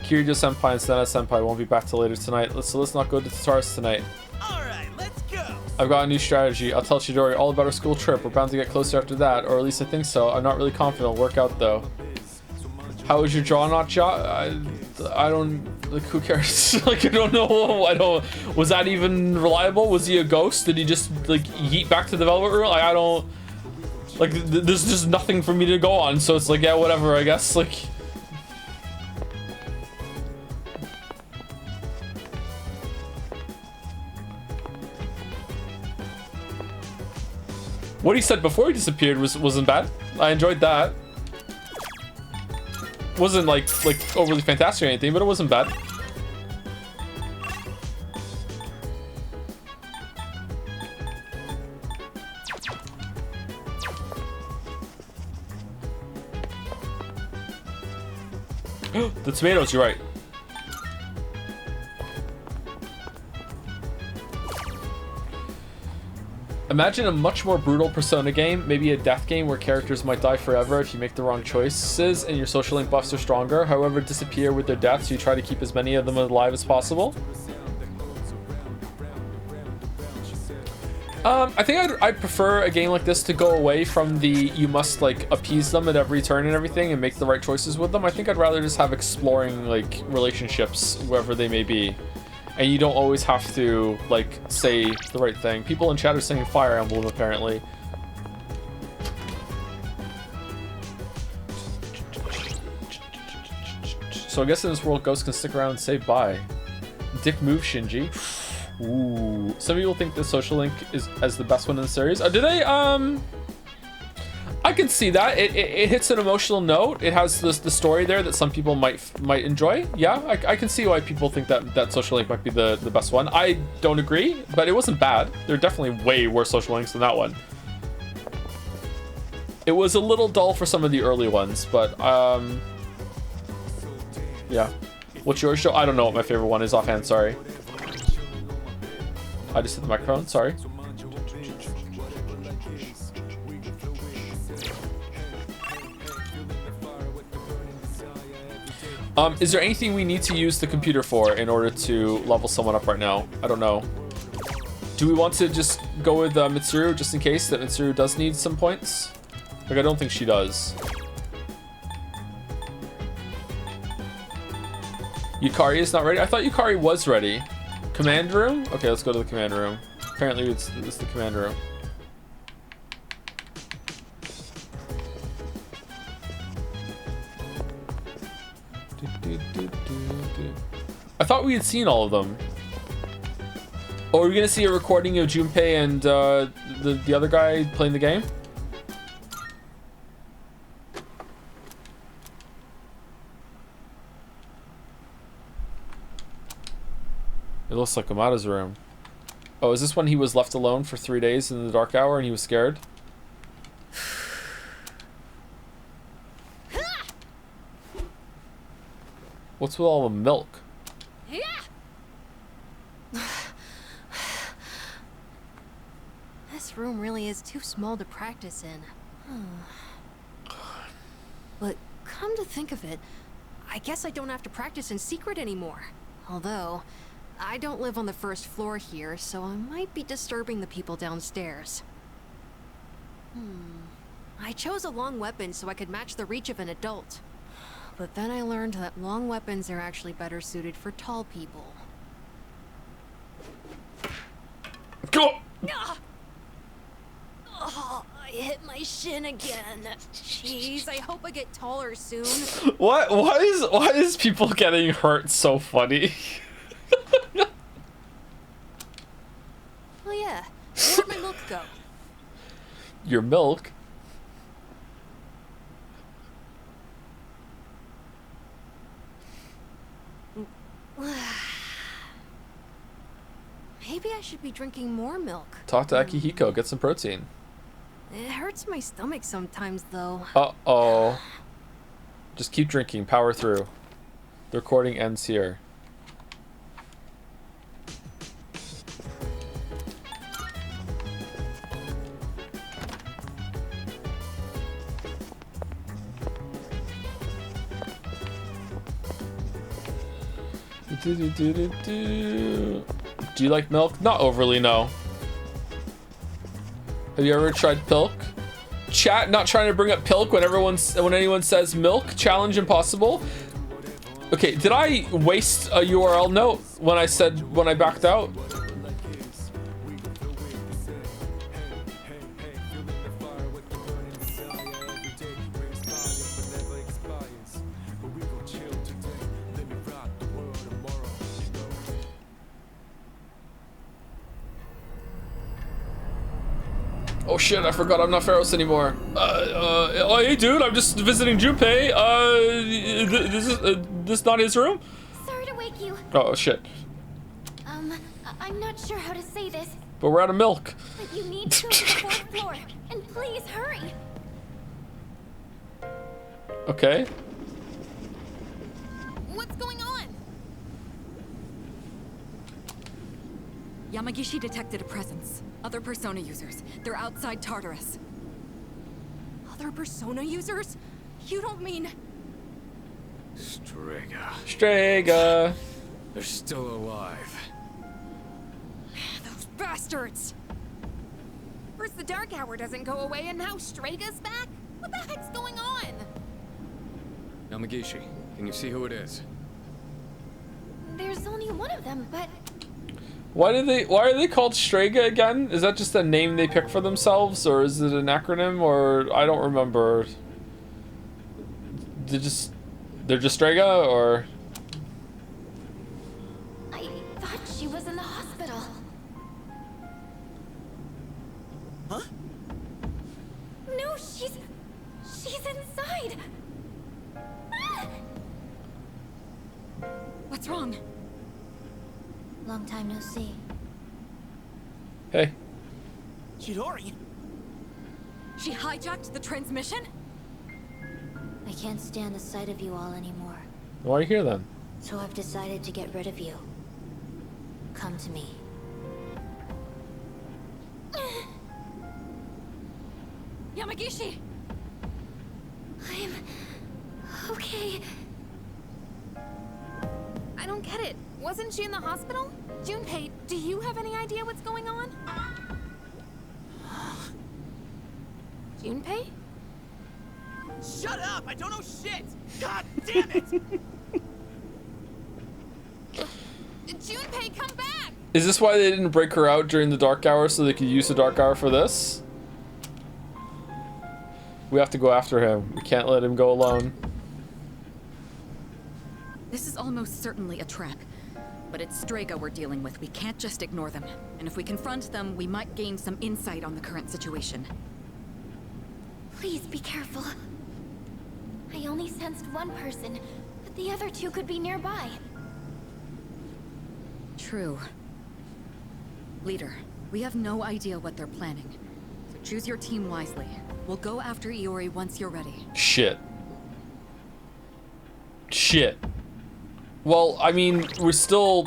Kiryu-senpai and Senna-senpai won't be back till later tonight. So let's not go to Tataris tonight. Alright, let's go. I've got a new strategy. I'll tell Chidori all about our school trip. We're bound to get closer after that, or at least I think so. I'm not really confident it'll work out, though. How was your jaw not jaw? I don't... Like, who cares? Like, I don't know. I don't... Was that even reliable? Was he a ghost? Did he just, like, yeet back to the Velvet Room? Like, I don't... Like, there's just nothing for me to go on, so it's like, yeah, whatever, I guess. Like... What he said before he disappeared wasn't bad. I enjoyed that. Wasn't like overly fantastic or anything, but it wasn't bad. The tomatoes, you're right. Imagine a much more brutal Persona game, maybe a death game where characters might die forever if you make the wrong choices and your social link buffs are stronger, however disappear with their deaths, you try to keep as many of them alive as possible. I think I'd prefer a game like this to go away from the you must like appease them at every turn and everything and make the right choices with them. I think I'd rather just have exploring like relationships, wherever they may be. And you don't always have to, like, say the right thing. People in chat are saying Fire Emblem, apparently. So I guess in this world, ghosts can stick around and say bye. Dick move, Shinji. Ooh. Some people think the social link is as the best one in the series. Do they? I can see that. It hits an emotional note. It has the story there that some people might enjoy. Yeah, I can see why people think that social link might be the best one. I don't agree, but it wasn't bad. There are definitely way worse social links than that one. It was a little dull for some of the early ones, but yeah. What's yours, Joe? I don't know what my favorite one is offhand. Sorry. I just hit the microphone. Sorry. Is there anything we need to use the computer for in order to level someone up right now? I don't know. Do we want to just go with Mitsuru just in case that Mitsuru does need some points? Like, I don't think she does. Yukari is not ready? I thought Yukari was ready. Command room? Okay, let's go to the command room. Apparently it's the command room. I thought we had seen all of them. Oh, are we gonna see a recording of Junpei and the other guy playing the game? It looks like Amada's room. Oh, is this when he was left alone for 3 days in the dark hour and he was scared? What's with all the milk? This room really is too small to practice in. But come to think of it, I guess I don't have to practice in secret anymore. Although, I don't live on the first floor here, so I might be disturbing the people downstairs. I chose a long weapon so I could match the reach of an adult. But then I learned that long weapons are actually better suited for tall people. Go! Oh, I hit my shin again. Jeez, I hope I get taller soon. What? Why is people getting hurt so funny? Oh yeah, where'd my milk go? Your milk? Maybe I should be drinking more milk. Talk to Akihiko, get some protein. It hurts my stomach sometimes, though. Uh-oh. Just keep drinking, power through. The recording ends here. Do you like milk? Not overly, no. Have you ever tried Pilk? Chat, not trying to bring up Pilk when anyone says milk. Challenge impossible. Okay, did I waste a URL note when I backed out? Oh shit, I forgot I'm not Pharaohs anymore. Oh, hey dude, I'm just visiting Junpei. This not his room? Sorry to wake you. Oh shit. I'm not sure how to say this. But we're out of milk. But you need to go to the 4th floor. And please hurry. Okay. What's going on? Yamagishi detected a presence. Other Persona users. They're outside Tartarus. Other Persona users? You don't mean... Strega. They're still alive. Those bastards! First the Dark Hour doesn't go away, and now Strega's back? What the heck's going on? Yamagishi, can you see who it is? There's only one of them, but... Why are they called Strega again? Is that just a name they pick for themselves, or is it an acronym, or I don't remember. They're just Strega, or I thought she was in the hospital. Huh? No, she's inside. Ah! What's wrong? Long time no see. hey. Chidori? She hijacked the transmission? I can't stand the sight of you all anymore. Why are you here then? So I've decided to get rid of you. Come to me. Yamagishi! I'm... okay. I don't get it. Wasn't she in the hospital? Junpei, do you have any idea what's going on? Junpei? Shut up! I don't know shit! God damn it! Junpei, come back! Is this why they didn't break her out during the dark hour so they could use the dark hour for this? We have to go after him. We can't let him go alone. This is almost certainly a trap. But it's Strega we're dealing with. We can't just ignore them. And if we confront them, we might gain some insight on the current situation. Please be careful. I only sensed one person, but the other two could be nearby. True. Leader, we have no idea what they're planning. So choose your team wisely. We'll go after Iori once you're ready. Shit. Well, I mean,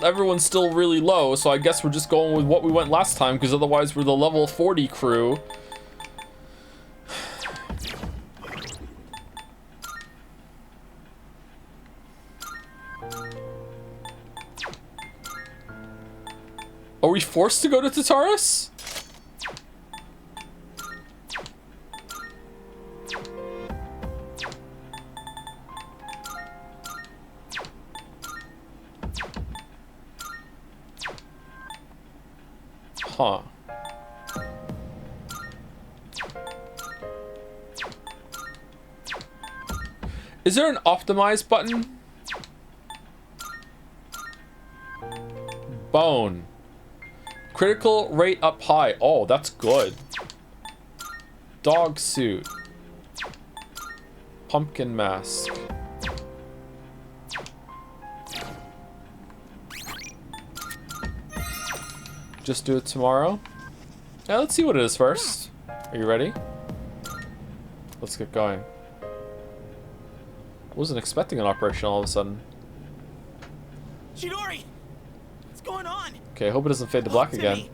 everyone's still really low, so I guess we're just going with what we went last time, because otherwise we're the level 40 crew. Are we forced to go to Tartarus? Huh. Is there an optimize button? Bone. Critical rate up high. Oh, that's good. Dog suit. Pumpkin mask. just do it tomorrow. Yeah, let's see what it is first. Are you ready? Let's get going. Wasn't expecting an operation all of a sudden. Chidori! What's going on? Okay, I hope it doesn't fade to black again.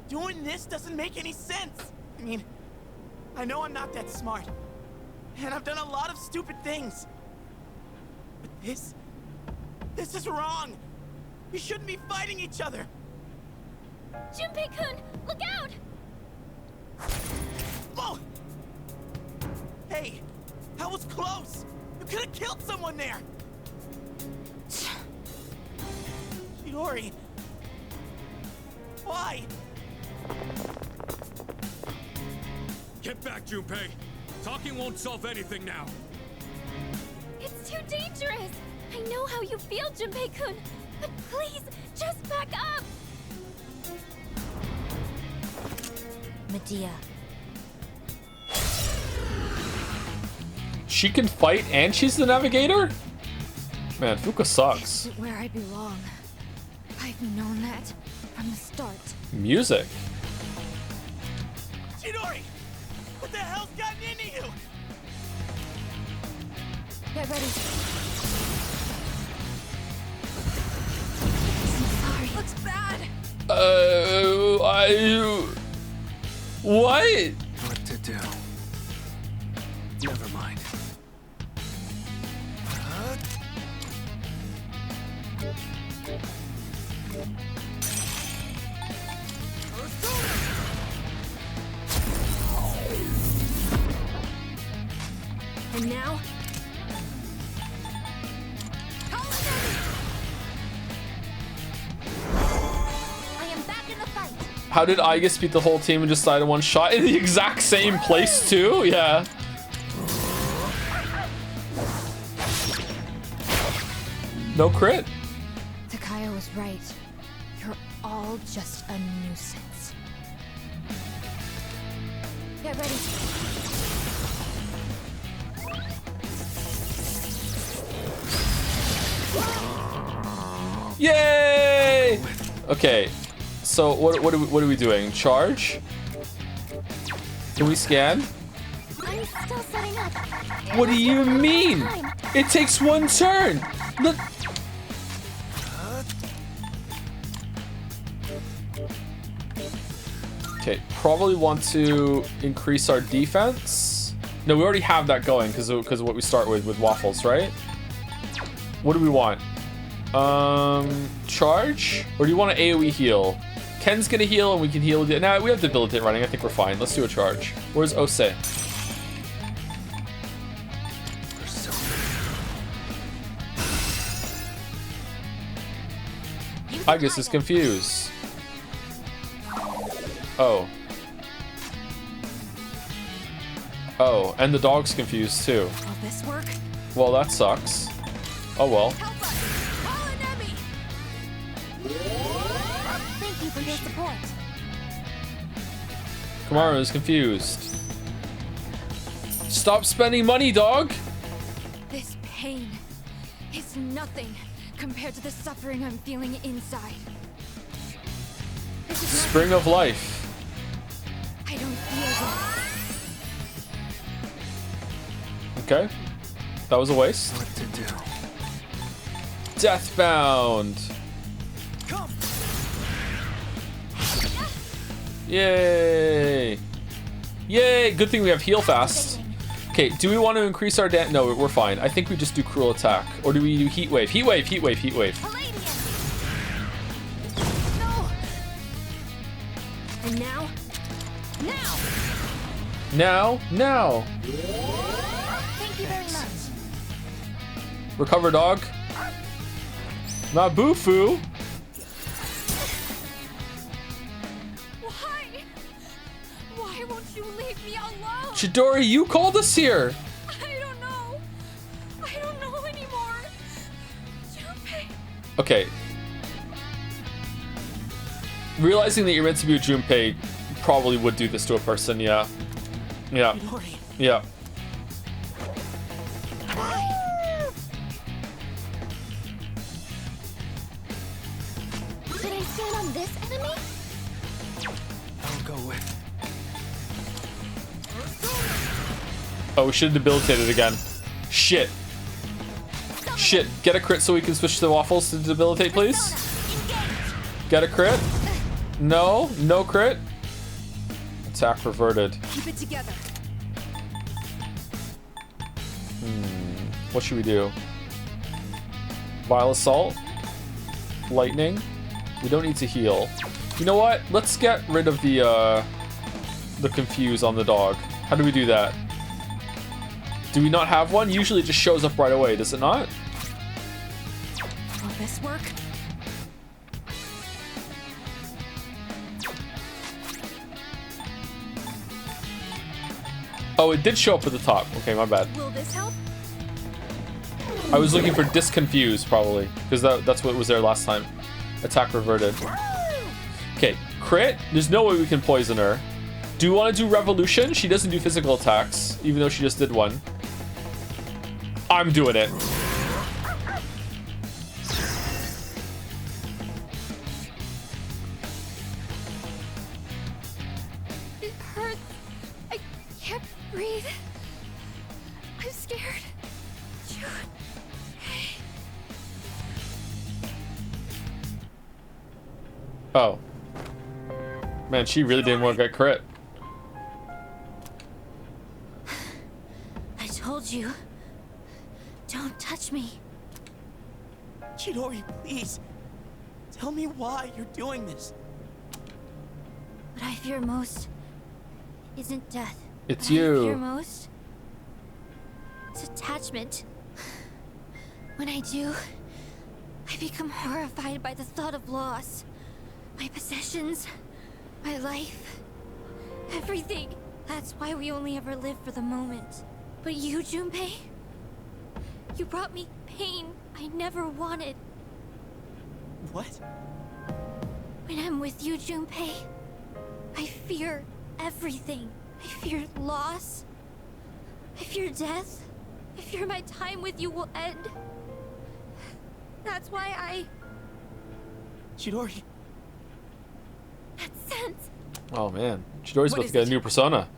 Doing this doesn't make any sense. I mean, I know I'm not that smart. And I've done a lot of stupid things. But this is wrong. We shouldn't be fighting each other. Junpei-kun, look out! Whoa! Hey, that was close. You could have killed someone there. Chidori. Why? Get back, Junpei. Talking won't solve anything now. It's too dangerous. I know how you feel, Junpei-kun, but please, just back up. Medea. She can fight and she's the navigator? Man, Fuka sucks. Isn't where I belong. I've known that from the start. Music. Chidori! What the hell's gotten into you? Get ready. Sorry. Looks bad. What? What to do? Never mind. And now? I am back in the fight. How did Aegis beat the whole team and just died in one shot? In the exact same place too? Yeah. No crit. Takaya was right. You're all just a nuisance. Get ready. Yay! Okay. So what are we doing? Charge? Can we scan? I'm still setting up. What do you mean? It takes one turn. Look. Okay, probably want to increase our defense. No, we already have that going because of what we start with waffles, right? What do we want? Charge? Or do you want an AoE heal? Ken's gonna heal and we can heal. Nah, we have Debilitate running. I think we're fine. Let's do a charge. Where's Ose? Aegis is confused. Oh. Oh, and the dog's confused too. Will this work? Well, that sucks. Oh well. Thank you for your support. Kamaru is confused. Stop spending money, dog! This pain is nothing compared to the suffering I'm feeling inside. This is not- Spring of life. I don't feel Okay. That was a waste. What to do? Deathbound. Yay! Yay! Good thing we have heal fast. Okay, do we want to increase our damage? No, we're fine. I think we just do cruel attack. Or do we do heat wave? Heat wave, heat wave, heat wave. No. And now? Now. Now. Thank you very much. Recover, dog. Mabufu. Why won't you leave me alone? Chidori, you called us here. I don't know. I don't know anymore. Junpei. Okay. Realizing that you're meant to be a Junpei probably would do this to a person, yeah. Yeah. Yeah. stand on this enemy? I'll go with. Oh, we should have debilitated again. Shit. Shit. Get a crit so we can switch to waffles to debilitate, please. Get a crit. No. No crit. Attack reverted. Keep it together. What should we do? Vile Assault? Lightning? We don't need to heal. You know what? Let's get rid of the Confuse on the dog. How do we do that? Do we not have one? Usually it just shows up right away, does it not? Will this work? Oh, it did show up at the top. Okay, my bad. Will this help? I was looking for Disconfuse, probably. Because that's what was there last time. Attack reverted. Okay, crit. There's no way we can poison her. Do we want to do Revolution? She doesn't do physical attacks, even though she just did one. I'm doing it. It hurts. I can't breathe. I'm scared. June. Hey. Oh. Man, she really didn't want to get crit. I told you. Don't touch me. Chidori, please. Tell me why you're doing this. What I fear most isn't death. It's What you. I fear most is attachment. When I do, I become horrified by the thought of loss. My possessions, my life, everything. That's why we only ever live for the moment. But you, Junpei, you brought me pain I never wanted. What? When I'm with you, Junpei, I fear everything. I fear loss. I fear death. I fear my time with you will end. That's why I... Chidori. That sense. Oh man, Chidori's What about to is get it? a new persona.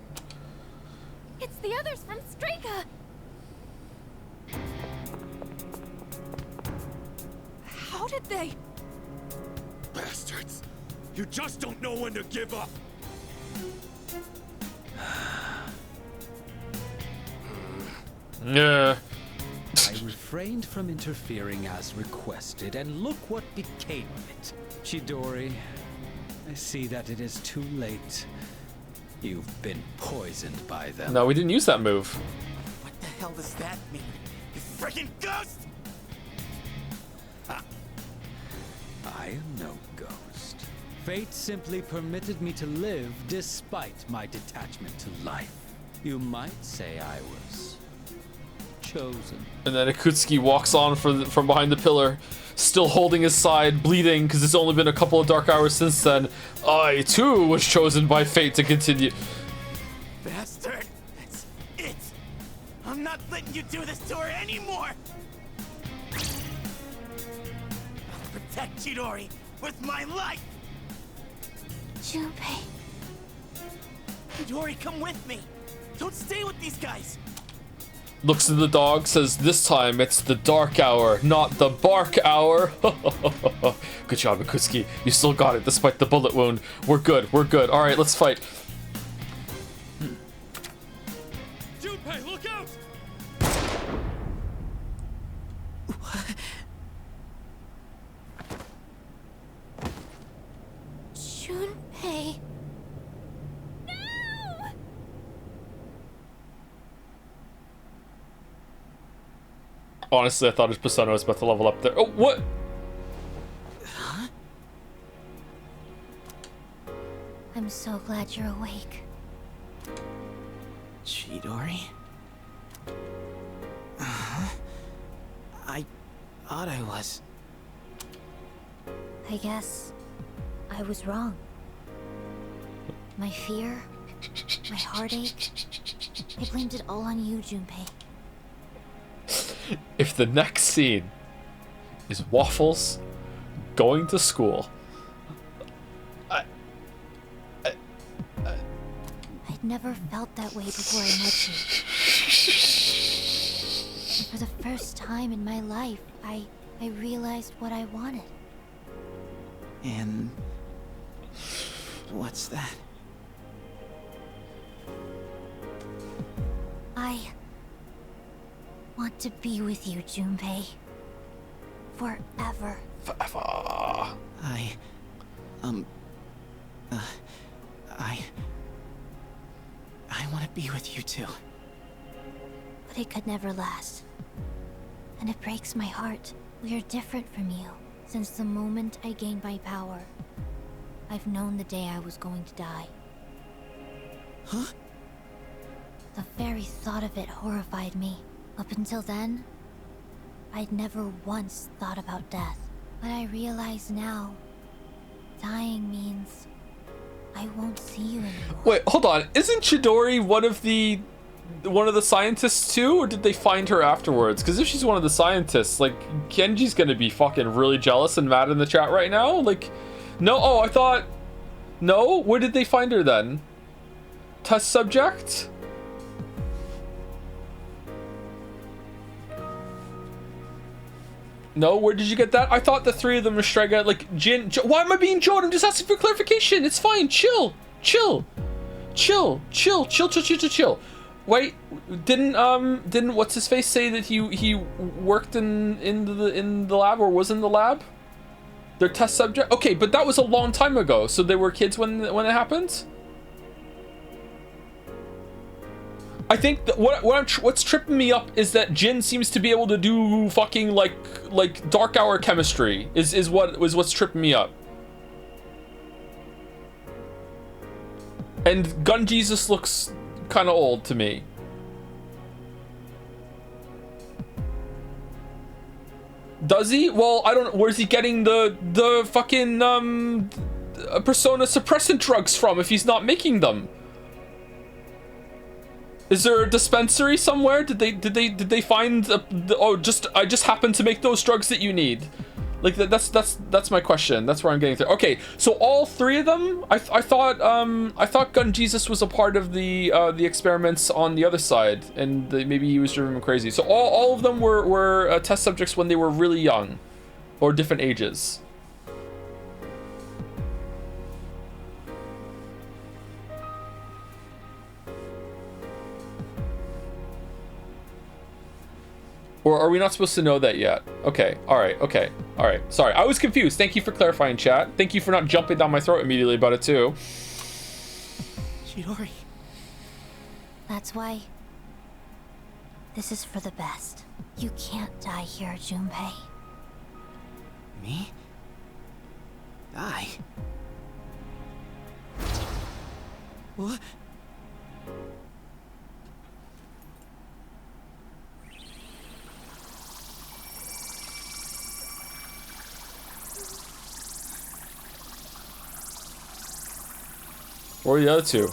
It's the others from Strika. How did they? Bastards! You just don't know when to give up! Yeah. I refrained from interfering as requested, and look what became of it. Chidori, I see that it is too late. You've been poisoned by them. No, we didn't use that move. What the hell does that mean? You freaking ghost! I am no ghost. Fate simply permitted me to live despite my detachment to life. You might say I was chosen. And then Akutsuki walks on from behind the pillar, still holding his side, bleeding, because it's only been a couple of dark hours since then. I, too, was chosen by fate to continue. Bastard! That's it! I'm not letting you do this to her anymore! I'll protect Chidori with my life! Junpei. Chidori, come with me! Don't stay with these guys! Looks at the dog, says, this time it's the dark hour, not the bark hour. Good job, Akutsuki. You still got it, despite the bullet wound. We're good, we're good. Alright, let's fight. Junpei, look out! Junpei. Honestly, I thought his persona was about to level up there. Oh, what? I'm so glad you're awake. Chidori? I thought I was. I guess I was wrong. My fear, my heartache, I blamed it all on you, Junpei. If the next scene is Waffles going to school, I'd never felt that way before I met you. And for the first time in my life, I realized what I wanted. And what's that? I want to be with you, Junpei. Forever. Forever. I want to be with you too. But it could never last. And it breaks my heart. We are different from you. Since the moment I gained my power, I've known the day I was going to die. Huh? The very thought of it horrified me. Up until then, I'd never once thought about death. But I realize now, dying means I won't see you anymore. Wait, hold on. Isn't Chidori one of the scientists too, or did they find her afterwards? Because if she's one of the scientists, like, Kenji's gonna be fucking really jealous and mad in the chat right now. Like, no. Oh, I thought. No. Where did they find her then? Test subject. No, where did you get that? I thought the three of them were Strega, like Jin. Why am I being Jode? I'm just asking for clarification. It's fine. Chill. Wait, didn't what's his face say that he worked in the lab or was in the lab? Their test subject. Okay, but that was a long time ago. So they were kids when it happened. I think that what's tripping me up is that Jin seems to be able to do fucking like dark hour chemistry is what's tripping me up. And Gun Jesus looks kind of old to me. Does he? Well, I don't know. Where's he getting the fucking persona suppressant drugs from if he's not making them? Is there a dispensary somewhere? Did they find I just happen to make those drugs that you need? Like that's my question. That's where I'm getting to. Okay, so all three of them. I thought Gun Jesus was a part of the experiments on the other side, and maybe he was driving them crazy. So all of them were test subjects when they were really young, or different ages. Or are we not supposed to know that yet? Okay, alright. Sorry, I was confused. Thank you for clarifying, chat. Thank you for not jumping down my throat immediately about it, too. Chidori. That's why this is for the best. You can't die here, Junpei. Me? Die? What? Where are the other two?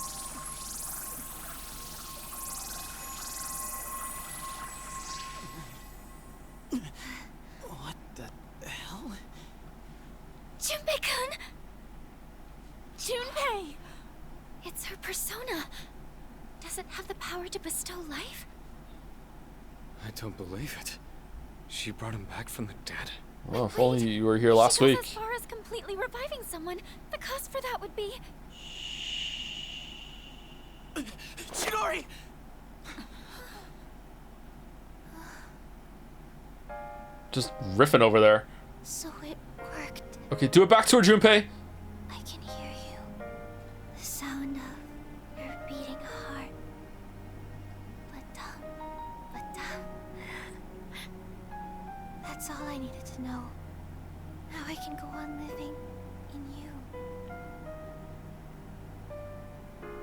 What the hell? Junpei-kun! Junpei! It's her persona. Does it have the power to bestow life? I don't believe it. She brought him back from the dead. Well, if only you were here last week. As far as completely reviving someone, the cost for that would be... Chidori! Just riffing over there. So it worked. Okay, do it back to her, Junpei. I can hear you. The sound of your beating heart. But that's all I needed to know. Now I can go on living in you.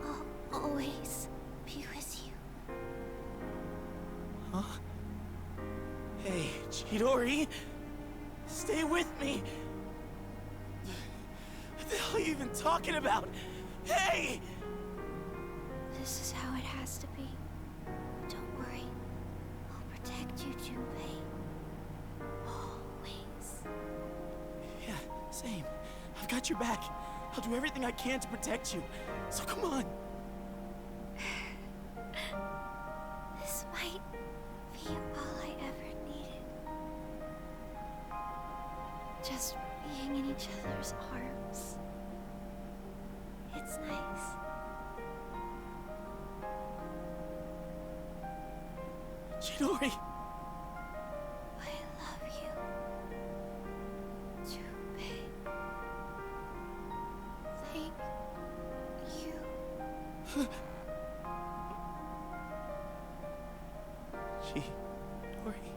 I'll always be with you. Huh? Hey, Chidori! Stay with me! What the hell are you even talking about? Hey! This is how it has to be. Don't worry. I'll protect you, Junpei. Always. Yeah, same. I've got your back. I'll do everything I can to protect you. So come on. just being in each other's arms. It's nice. Chidori! I love you. Junpei. Thank you. Chidori.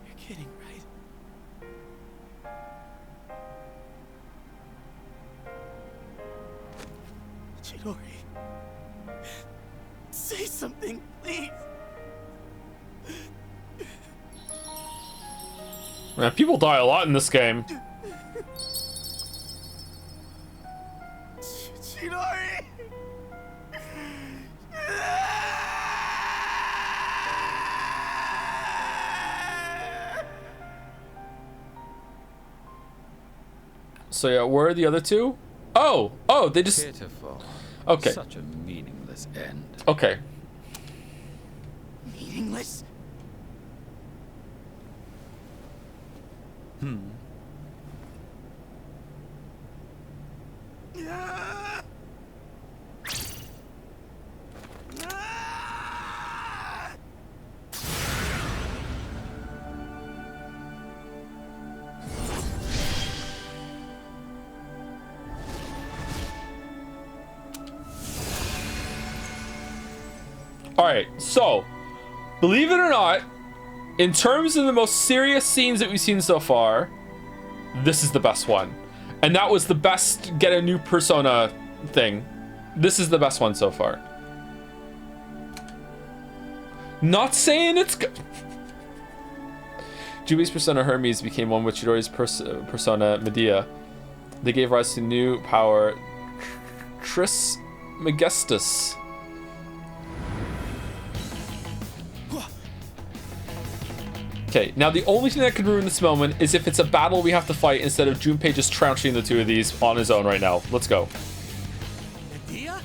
You're kidding, right? Chidori. Say something, please. Man, people die a lot in this game. Chidori. So yeah, where are the other two? Oh, they just. Pitiful. Okay. Such a meaningless end. Okay. Meaningless. Alright, so, believe it or not, in terms of the most serious scenes that we've seen so far, this is the best one. And that was the best get a new persona thing. This is the best one so far. Not saying it's good. Jubilee's persona Hermes became one with Chidori's persona Medea. They gave rise to new power, Trismegistus. Okay, now the only thing that could ruin this moment is if it's a battle we have to fight instead of Junpei just trouncing the two of these on his own right now. Let's go. Medea?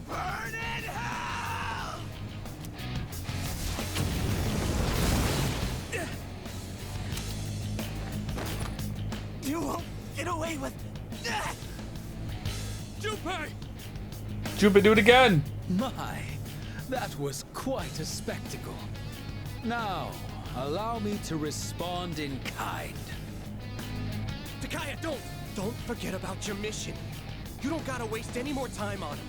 Burn in hell! You won't get away with that! Junpei! Junpei, do it again! My, that was quite a spectacle. Now, allow me to respond in kind. Takaya, don't forget about your mission. You don't gotta waste any more time on him.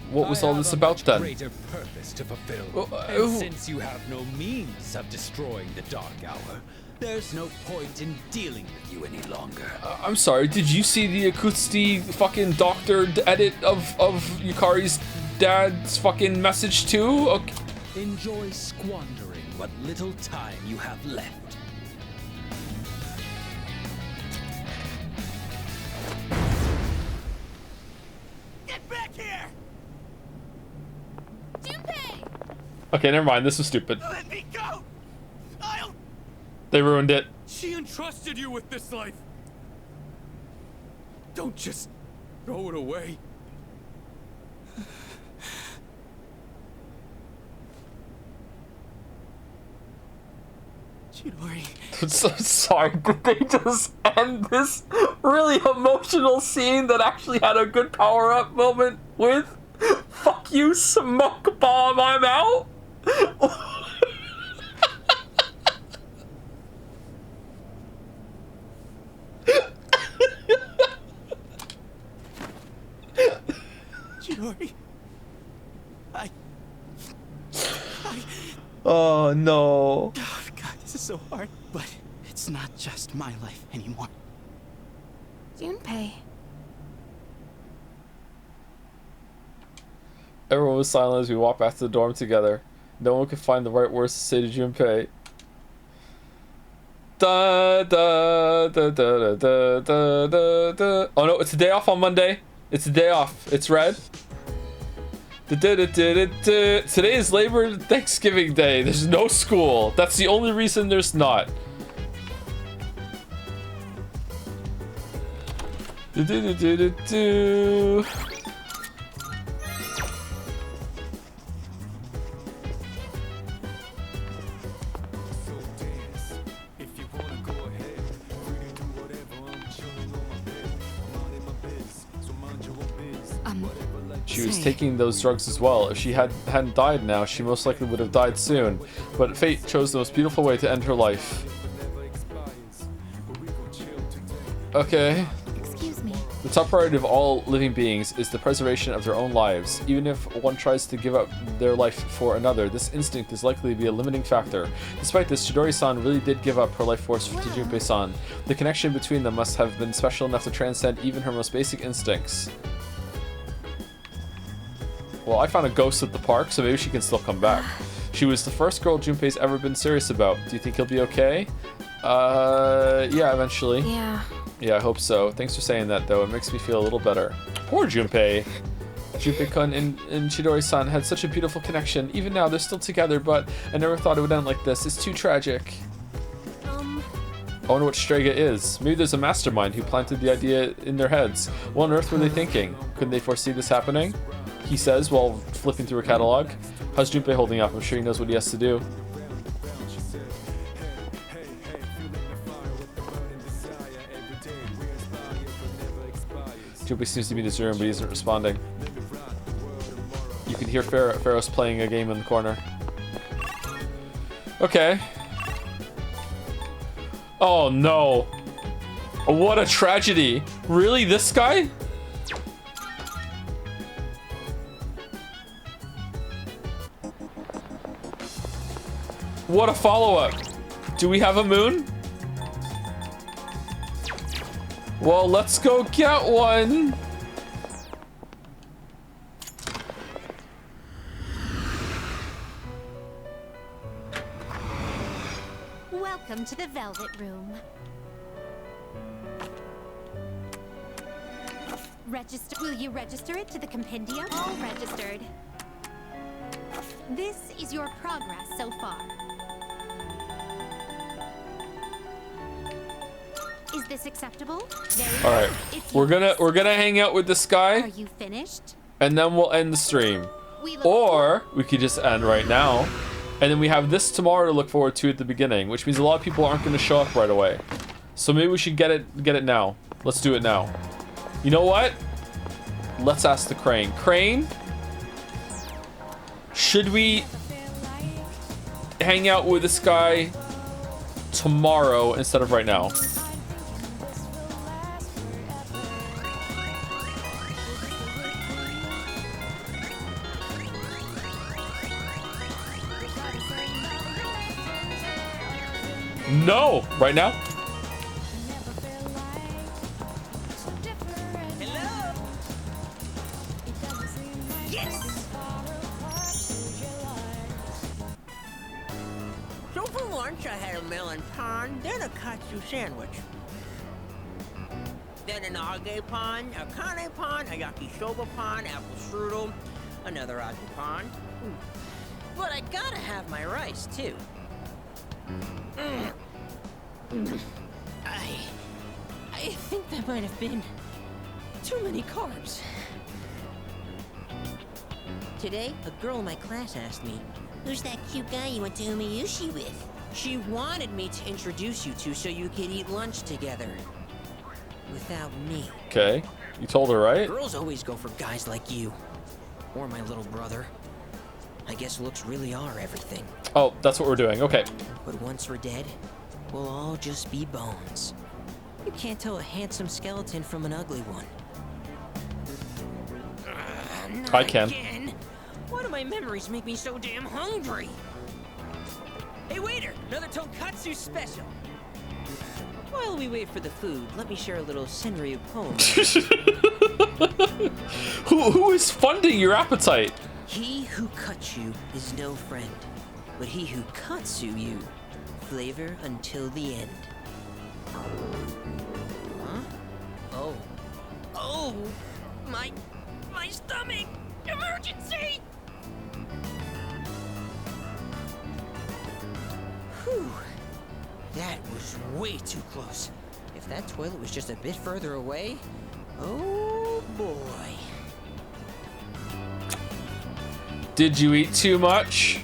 What was all this about then? Greater purpose to fulfill. And since you have no means of destroying the Dark Hour, there's no point in dealing with you any longer. I'm sorry, did you see the Akutsuki fucking doctored edit of Yukari's dad's fucking message too? Okay. Enjoy squandering what little time you have left. Get back here! Junpei! Okay, never mind, this was stupid. Let me go! They ruined it. She entrusted you with this life. Don't just throw it away. Chidori. I'm so sorry, did they just end this really emotional scene that actually had a good power-up moment with "fuck you, smoke bomb, I'm out"? Chidori. Oh no. Oh, God, this is so hard. But it's not just my life anymore. Junpei. Everyone was silent as we walked back to the dorm together. No one could find the right words to say to Junpei. Da da da da da da da da. Oh no, it's a day off on Monday. It's a day off. It's red. Today is Labor Thanksgiving Day. There's no school. That's the only reason there's not. she was taking those drugs as well. If she hadn't died now, she most likely would have died soon. But fate chose the most beautiful way to end her life. Okay. Excuse me. The top priority of all living beings is the preservation of their own lives. Even if one tries to give up their life for another, this instinct is likely to be a limiting factor. Despite this, Chidori-san really did give up her life force to Junpei-san. The connection between them must have been special enough to transcend even her most basic instincts. Well, I found a ghost at the park, so maybe she can still come back. She was the first girl Junpei's ever been serious about. Do you think he'll be okay? Yeah, eventually. Yeah. Yeah, I hope so. Thanks for saying that, though. It makes me feel a little better. Poor Junpei. Junpei-kun and Chidori-san had such a beautiful connection. Even now, they're still together, but I never thought it would end like this. It's too tragic. I wonder what Strega is. Maybe there's a mastermind who planted the idea in their heads. What on earth were they thinking? Couldn't they foresee this happening? He says while flipping through a catalog. How's Junpei holding up? I'm sure he knows what he has to do. Junpei seems to be in his room, but he isn't responding. You can hear Pharos playing a game in the corner. Okay. Oh no. What a tragedy. Really, this guy? What a follow-up. Do we have a moon? Well, let's go get one. Welcome to the Velvet Room. Will you register it to the compendium? All registered. This is your progress so far. Is this acceptable? All right, we're gonna hang out with this guy. Are you finished? And then we'll end the stream, or we could just end right now, and then we have this tomorrow to look forward to at the beginning, which means a lot of people aren't going to show up right away. So maybe we should get it now. Let's do it now. You know what? Let's ask the Crane. Crane, should we hang out with this guy tomorrow instead of right now? No! Right now? So for lunch, I had a melon pan, then a katsu sandwich. Then an age pan, a kane pan, a yakisoba pan, apple strudel, another age pan. But I gotta have my rice, too. I think that might have been too many carbs. Today, a girl in my class asked me, "Who's that cute guy you went to Umiyushi with?" She wanted me to introduce you to so you could eat lunch together. Without me. Okay, you told her, right? Girls always go for guys like you. Or my little brother. I guess looks really are everything. Oh, that's what we're doing. Okay. But once we're dead, we'll all just be bones. You can't tell a handsome skeleton from an ugly one. I can. Again. Why do my memories make me so damn hungry? Hey waiter, another tonkatsu special. While we wait for the food, let me share a little Senryu poem. Who is funding your appetite? He who cuts you is no friend, but he who cuts you, flavor until the end. Huh? Oh. Oh! My stomach! Emergency! Whew. That was way too close. If that toilet was just a bit further away, oh boy. Did you eat too much?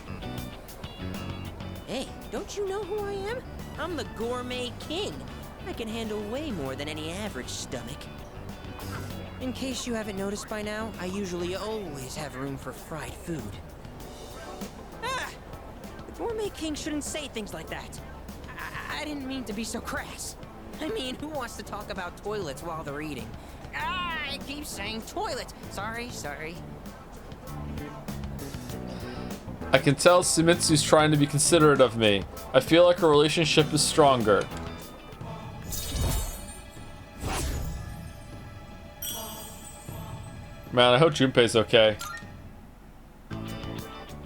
Hey, don't you know who I am? I'm the gourmet king. I can handle way more than any average stomach. In case you haven't noticed by now, I usually always have room for fried food. Ah! The Gourmet King shouldn't say things like that. I didn't mean to be so crass. I mean, who wants to talk about toilets while they're eating? Ah, I keep saying toilet. Sorry. I can tell Sumitsu's trying to be considerate of me. I feel like our relationship is stronger. Man, I hope Junpei's okay.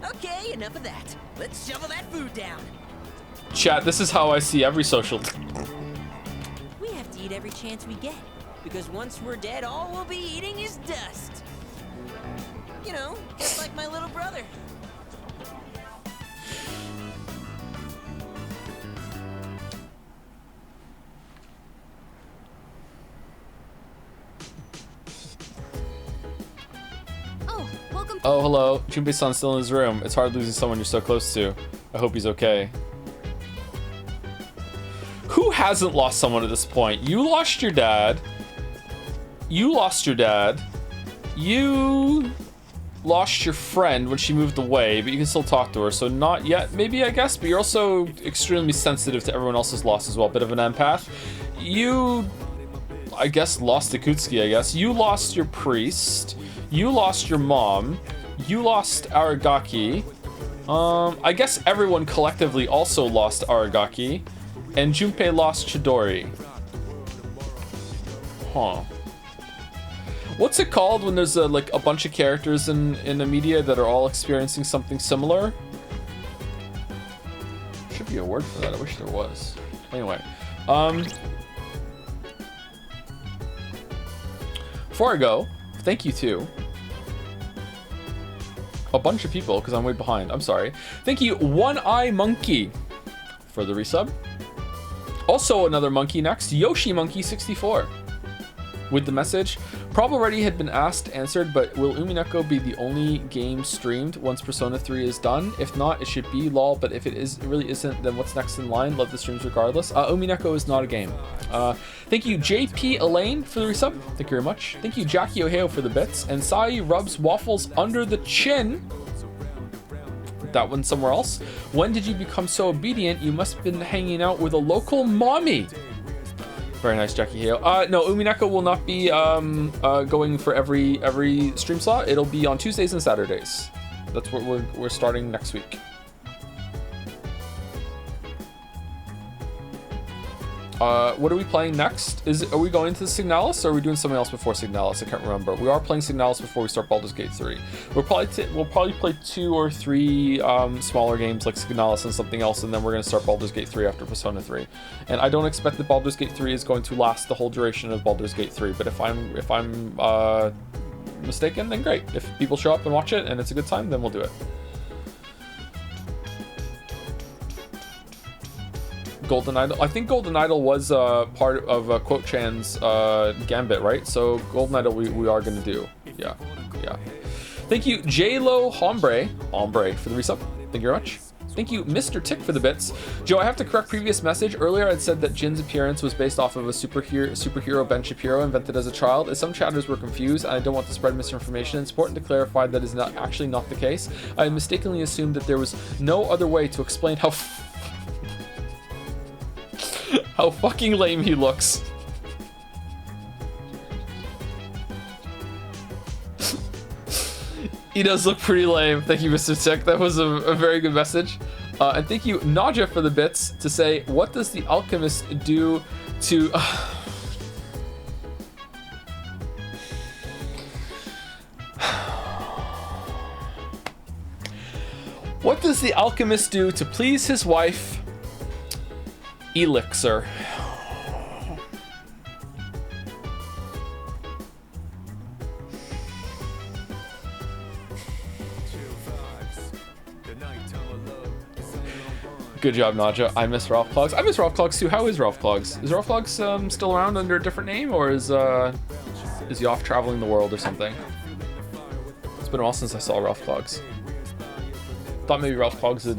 Okay, enough of that. Let's shovel that food down. Chat, this is how I see every social. We have to eat every chance we get, because once we're dead, all we'll be eating is dust. You know, just like my little brother. Oh, hello. Junpei-san's still in his room. It's hard losing someone you're so close to. I hope he's okay. Who hasn't lost someone at this point? You lost your dad. You lost your dad. You lost your friend when she moved away, but you can still talk to her, so not yet, maybe, I guess, but you're also extremely sensitive to everyone else's loss as well. Bit of an empath. You, I guess, lost Akutsuki, I guess. You lost your priest. You lost your mom. You lost Aragaki. I guess everyone collectively also lost Aragaki. And Junpei lost Chidori. Huh. What's it called when there's like a bunch of characters in the media that are all experiencing something similar? Should be a word for that. I wish there was. Anyway. Before I go, thank you to a bunch of people, because I'm way behind. I'm sorry. Thank you, One Eye Monkey, for the resub. Also another monkey next, Yoshi Monkey 64, with the message. Prob already had been asked, answered, but will Umineko be the only game streamed once Persona 3 is done? If not, it should be, lol, but if it really isn't, then what's next in line? Love the streams regardless. Umineko is not a game. Thank you, JP Elaine, for the resub. Thank you very much. Thank you, Jackie Ohio, for the bits. And Sai rubs waffles under the chin. That one somewhere else. When did you become so obedient? You must have been hanging out with a local mommy. Very nice, Jackie Hale. No, Umineko will not be going for every stream slot. It'll be on Tuesdays and Saturdays. That's what we're starting next week. What are we playing next? Are we going to Signalis, or are we doing something else before Signalis? I can't remember. We are playing Signalis before we start Baldur's Gate 3. We'll probably play 2 or 3 smaller games like Signalis and something else, and then we're going to start Baldur's Gate 3 after Persona 3. And I don't expect that Baldur's Gate 3 is going to last the whole duration of Baldur's Gate 3. But if I'm mistaken, then great. If people show up and watch it and it's a good time, then we'll do it. Golden Idol. I think Golden Idol was part of Quote Chan's Gambit, right? So Golden Idol we are going to do. Yeah. Thank you, J-Lo Hombre for the resub. Thank you very much. Thank you, Mr. Tick, for the bits. Joe, I have to correct previous message. Earlier I'd said that Jin's appearance was based off of a superhero Ben Shapiro invented as a child. As some chatters were confused, and I don't want to spread misinformation, it's important to clarify that is actually not the case. I mistakenly assumed that there was no other way to explain how fucking lame he looks. He does look pretty lame. Thank you, Mr. Tick. That was a very good message. And thank you, Naja, for the bits to say, what does the alchemist do to... What does the alchemist do to please his wife? Elixir. Good job, Naja. I miss Ralph Clogs. I miss Ralph Clogs too. How is Ralph Clogs? Is Ralph Clogs still around under a different name, or is he off traveling the world or something? It's been a while since I saw Ralph Clogs. Thought maybe Ralph Clogs had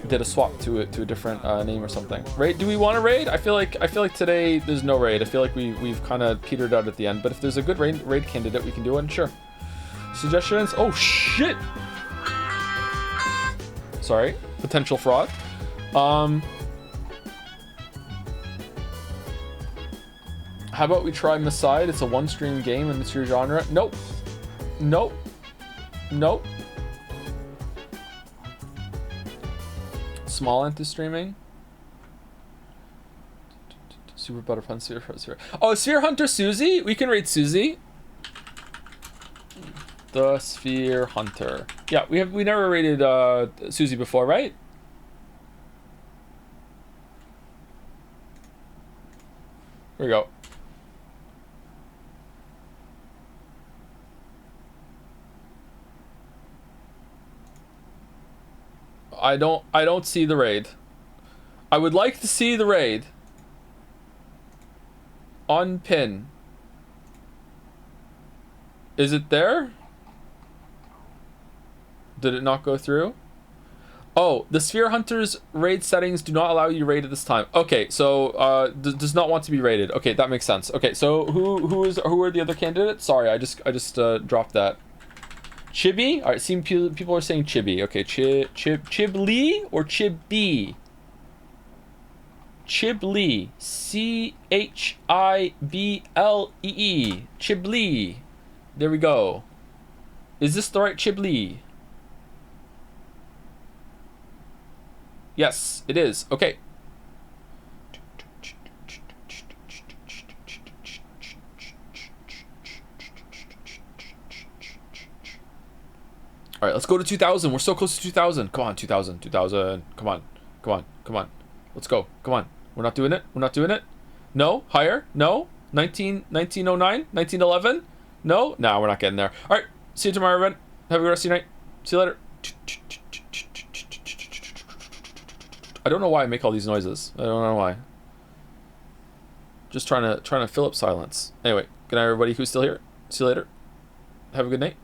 did a swap to a different name or something. Raid? Do we want to raid? I feel like today there's no raid. I feel like we've kind of petered out at the end. But if there's a good raid candidate, we can do it. Sure. Suggestions? Oh shit! Sorry. Potential fraud. How about we try Maside? It's a one-stream game and it's your genre. Nope. Nope. Nope. Small Ant is streaming. Super Butterfun Sphere. Oh, Sphere Hunter Susie? We can raid Susie. The Sphere Hunter. Yeah, we never raided Susie before, right? Here we go. I don't see the raid. I would like to see the raid. On pin. Is it there? Did it not go through? Oh, the Sphere Hunter's raid settings do not allow you to raid at this time. Okay, so does not want to be raided. Okay, that makes sense. Okay, so who are the other candidates? Sorry, I just dropped that. Chibi? All right, seeing people are saying Chibi. Okay, Chiblee or Chibi? Chiblee. Chiblee. Chiblee. There we go. Is this the right Chiblee? Yes, it is. Okay. All right, let's go to 2,000. We're so close to 2,000. Come on, 2,000. Come on. Let's go. Come on. We're not doing it. No, higher. No. 1909, 1911. No, we're not getting there. All right, see you tomorrow, everyone. Have a good rest of your night. See you later. I don't know why I make all these noises. I don't know why. Just trying to fill up silence. Anyway, good night, everybody who's still here. See you later. Have a good night.